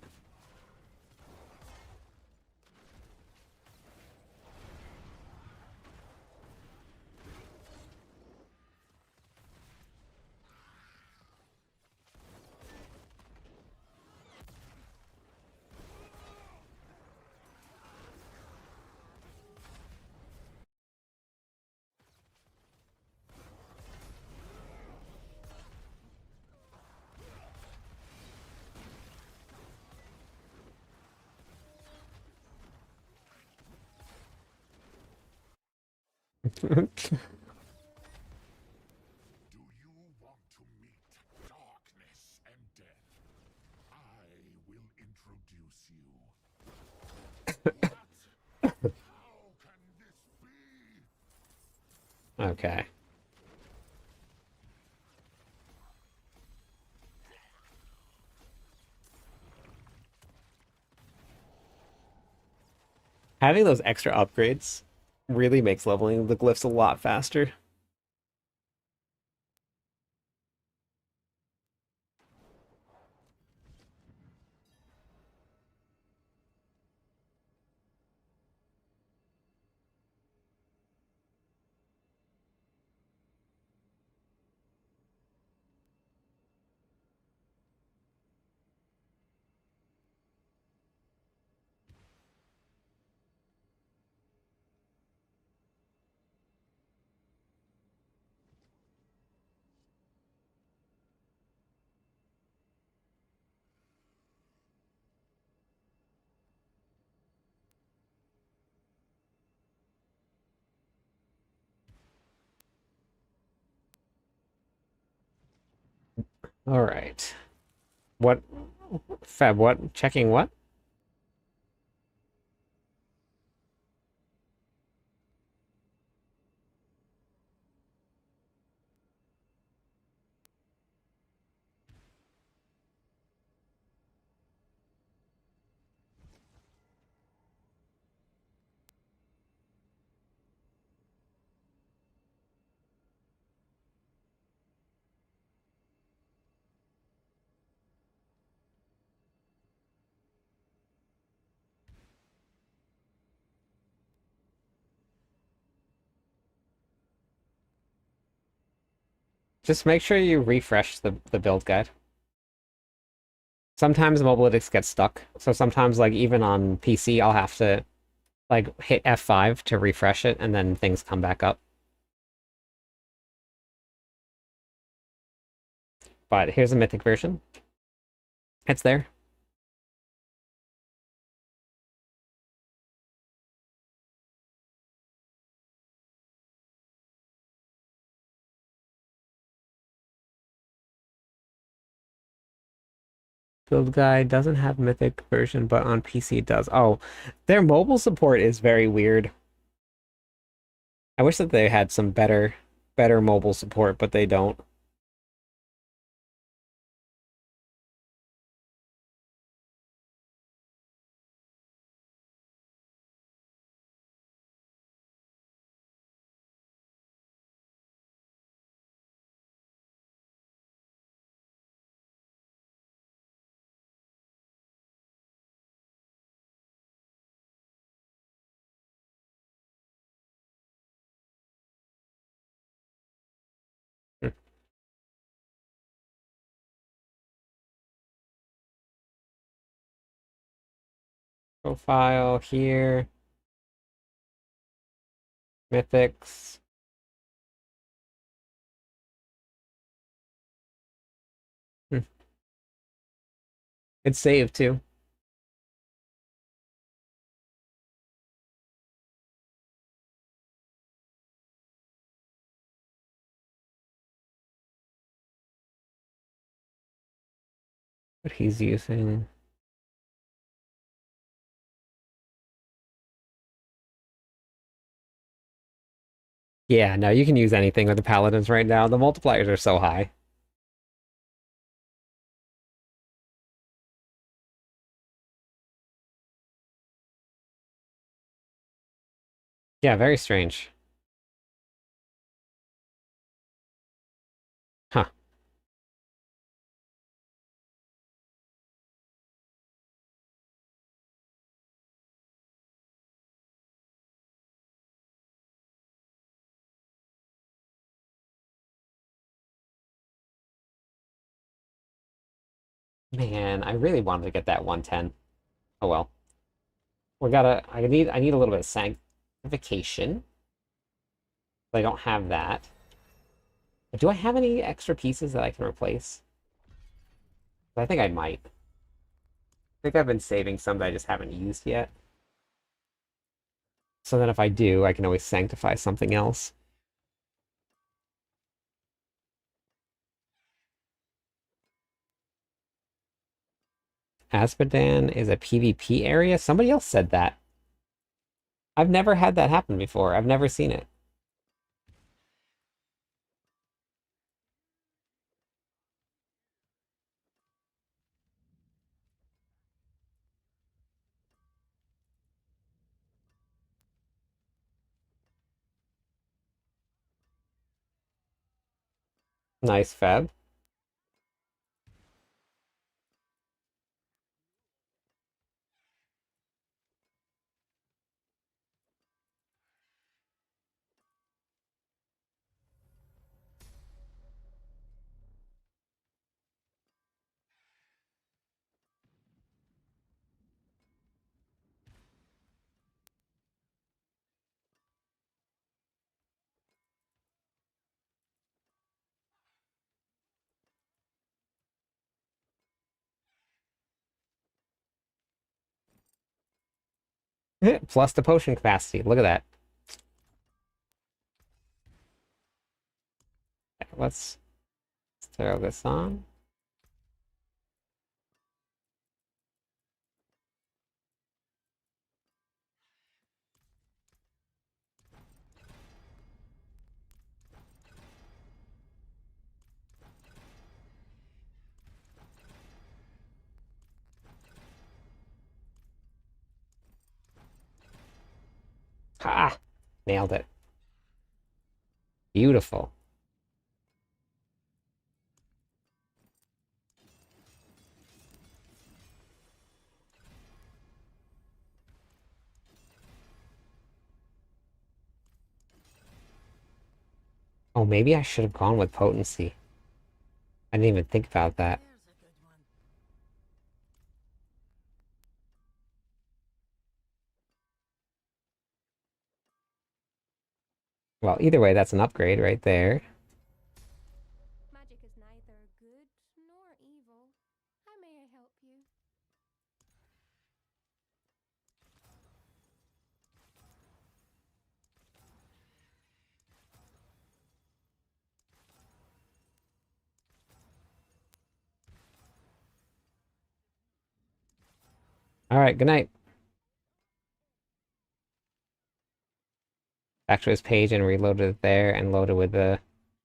Do you want to meet darkness and death? I will introduce you. What? How can this be? Okay. Having those extra upgrades really makes leveling the glyphs a lot faster. All right. What Feb, what? Checking what? Just make sure you refresh the build guide. Sometimes Mobalytics get stuck, so sometimes like even on PC I'll have to like hit F5 to refresh it and then things come back up. But here's a mythic version. It's there. Build guide doesn't have mythic version, but on PC it does. Oh, their mobile support is very weird. I wish that they had some better mobile support, but they don't. Profile here. Mythics. Hmm. It's saved too. What he's using. Yeah, no, you can use anything with the paladins right now. The multipliers are so high. Yeah, very strange. Huh. Man, I really wanted to get that 110. Oh well. I need a little bit of sanctification. But I don't have that. But do I have any extra pieces that I can replace? I think I might. I think I've been saving some that I just haven't used yet. So then if I do, I can always sanctify something else. Aspedan is a PvP area? Somebody else said that. I've never had that happen before. I've never seen it. Nice, Feb. Plus the potion capacity. Look at that. Okay, let's throw this on. Ha! Nailed it. Beautiful. Oh, maybe I should have gone with potency. I didn't even think about that. There's a good one. Well, either way, that's an upgrade right there. Magic is neither good nor evil. How may I help you? All right, good night. Back to his page and reloaded it there and loaded with the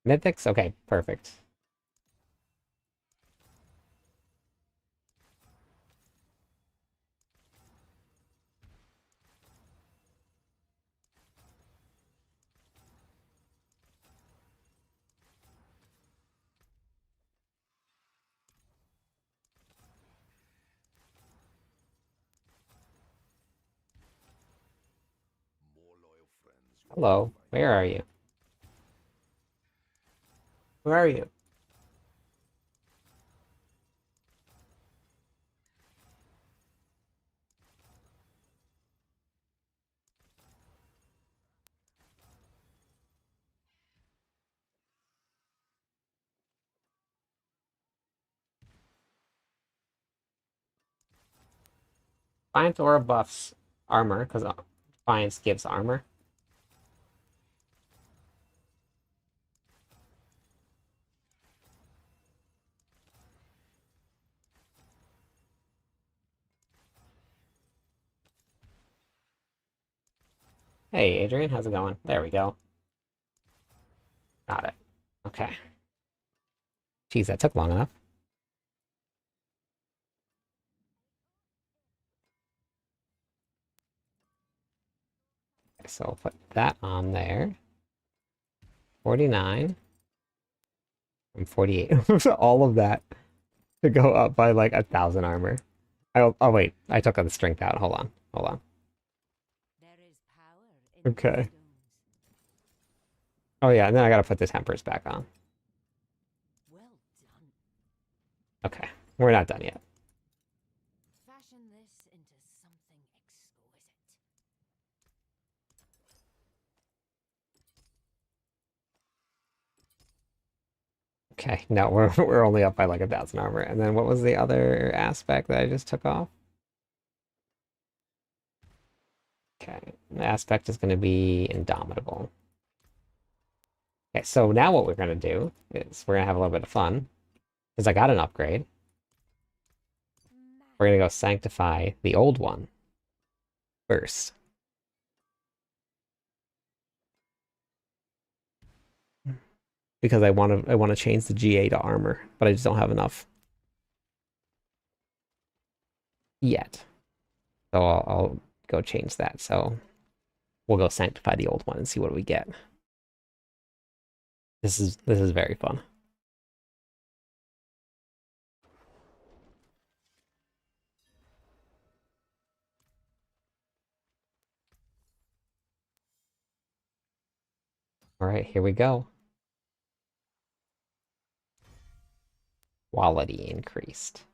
mythics. Okay, perfect. More loyal friends. Hello, where are you? Where are you? Defiance aura buffs armor, because Defiance gives armor. Hey, Adrian, how's it going? There we go. Got it. Okay. Geez, that took long enough. Okay, so I'll put that on there. 49 and 48. All of that to go up by like 1,000 armor. Oh wait, I took the strength out. Hold on. Hold on. There is power in Okay. these stones. Oh yeah, and then I gotta put the tempers back on. Well done. Okay, we're not done yet. Fashion this into something exquisite. Okay, no, we're only up by like 1,000 armor. And then what was the other aspect that I just took off? Okay, the aspect is going to be Indomitable. Okay, so now what we're going to do is we're going to have a little bit of fun, because I got an upgrade. We're going to go Sanctify the old one first. Because I want to change the GA to armor, but I just don't have enough yet. So I'll go change that. So we'll go Sanctify the old one and see what we get. This is very fun. All right, here we go. Quality increased.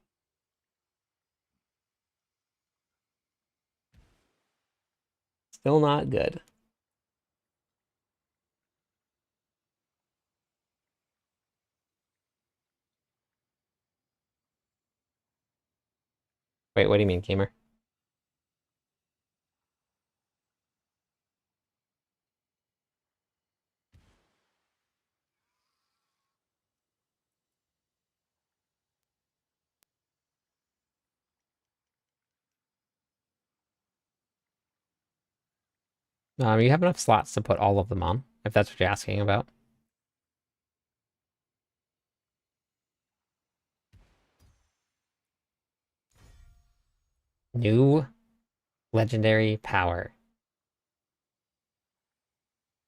Still not good. Wait, what do you mean, gamer? You have enough slots to put all of them on, if that's what you're asking about. New legendary power.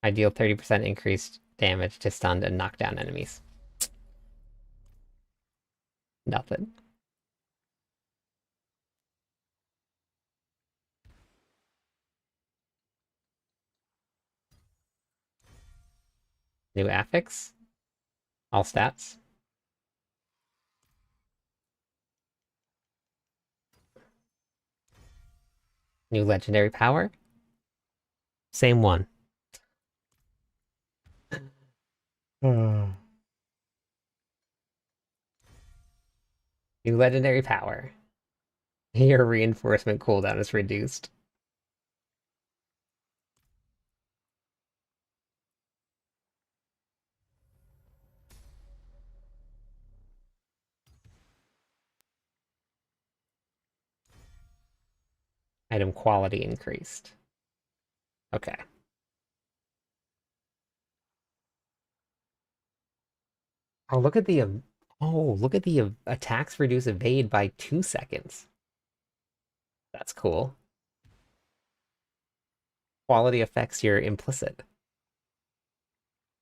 I deal 30% increased damage to stunned and knocked down enemies. Nothing. New affix. All stats. New legendary power. Same one. New legendary power. Your reinforcement cooldown is reduced. Item quality increased. Okay. Oh, look at the attacks reduce evade by 2 seconds. That's cool. Quality affects your implicit.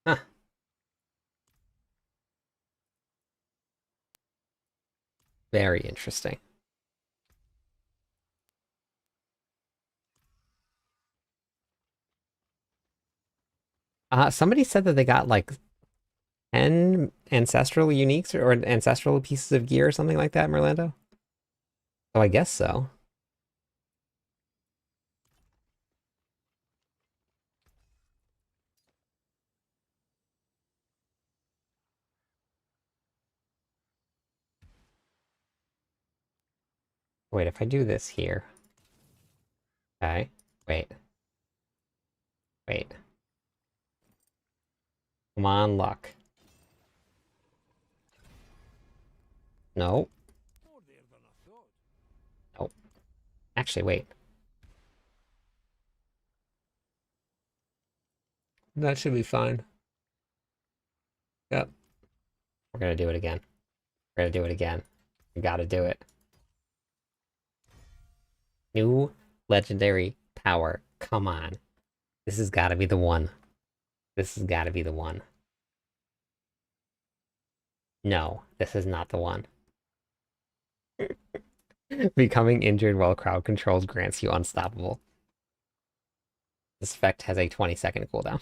Huh. Very interesting. Somebody said that they got like 10 ancestral uniques or ancestral pieces of gear or something like that in Merlando. Oh, I guess so. Wait, if I do this here. Okay. Wait. Wait. Come on, luck. No. More there than I thought. Nope. Actually, wait. That should be fine. Yep. We're gonna do it again. We're gonna do it again. We gotta do it. New legendary power. Come on. This has gotta be the one. This has gotta be the one. No, this is not the one. Becoming injured while crowd controls grants you unstoppable. This effect has a 20-second cooldown.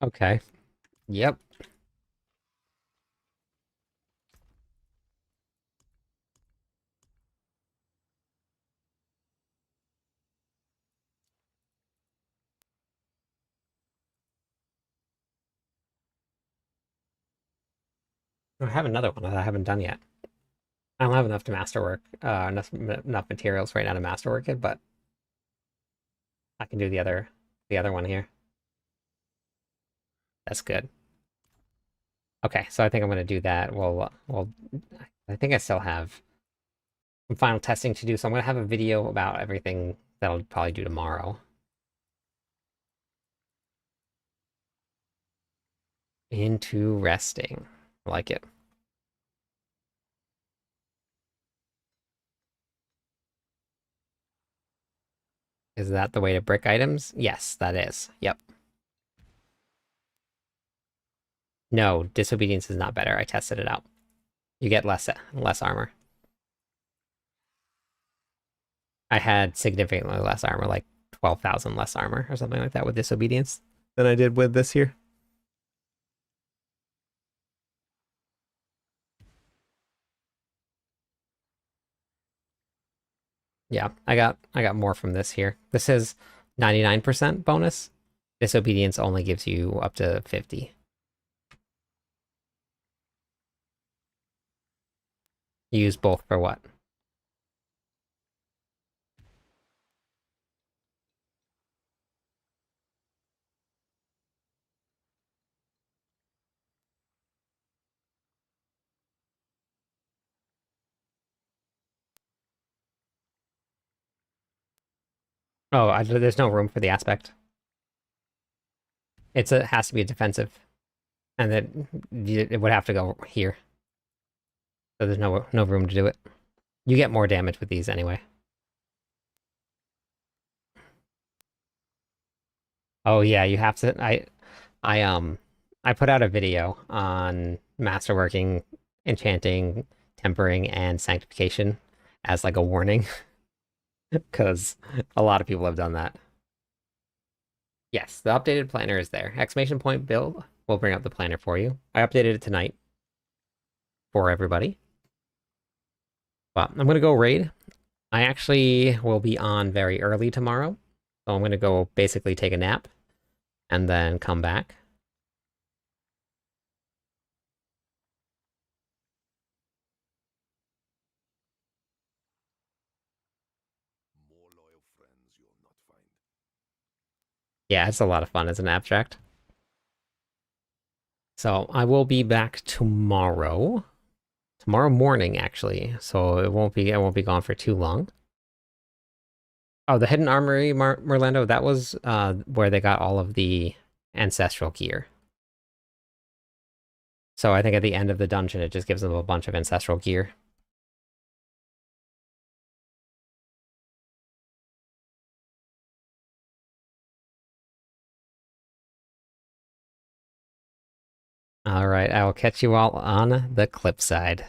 Okay. Yep. I have another one that I haven't done yet. I don't have enough to masterwork, enough materials right now to masterwork it, but I can do the other one here. That's good. Okay, so I think I'm gonna do that. I think I still have some final testing to do, so I'm gonna have a video about everything that I'll probably do tomorrow. Into resting. I like it. Is that the way to brick items? Yes, that is. Yep. No, disobedience is not better. I tested it out. You get less armor. I had significantly less armor, like 12,000 less armor or something like that with disobedience than I did with this here. Yeah, I got more from this here. This is 99% bonus. Disobedience only gives you up to 50. You use both for what? Oh, there's no room for the aspect. It has to be a defensive, and then it would have to go here. So there's no room to do it. You get more damage with these anyway. Oh yeah, you have to. I put out a video on masterworking, enchanting, tempering, and sanctification as like a warning, because a lot of people have done that. Yes, the updated planner is there. Exclamation point build will bring up the planner for you. I updated it tonight for everybody. But I'm gonna go raid. I actually will be on very early tomorrow, so I'm gonna go basically take a nap and then come back. More loyal friends you'll not find. Yeah, it's a lot of fun as an abstract. So I will be back tomorrow. Tomorrow morning, actually. So I won't be gone for too long. Oh, the Hidden Armory, Merlando, that was where they got all of the ancestral gear. So I think at the end of the dungeon, it just gives them a bunch of ancestral gear. All right, I will catch you all on the clip side.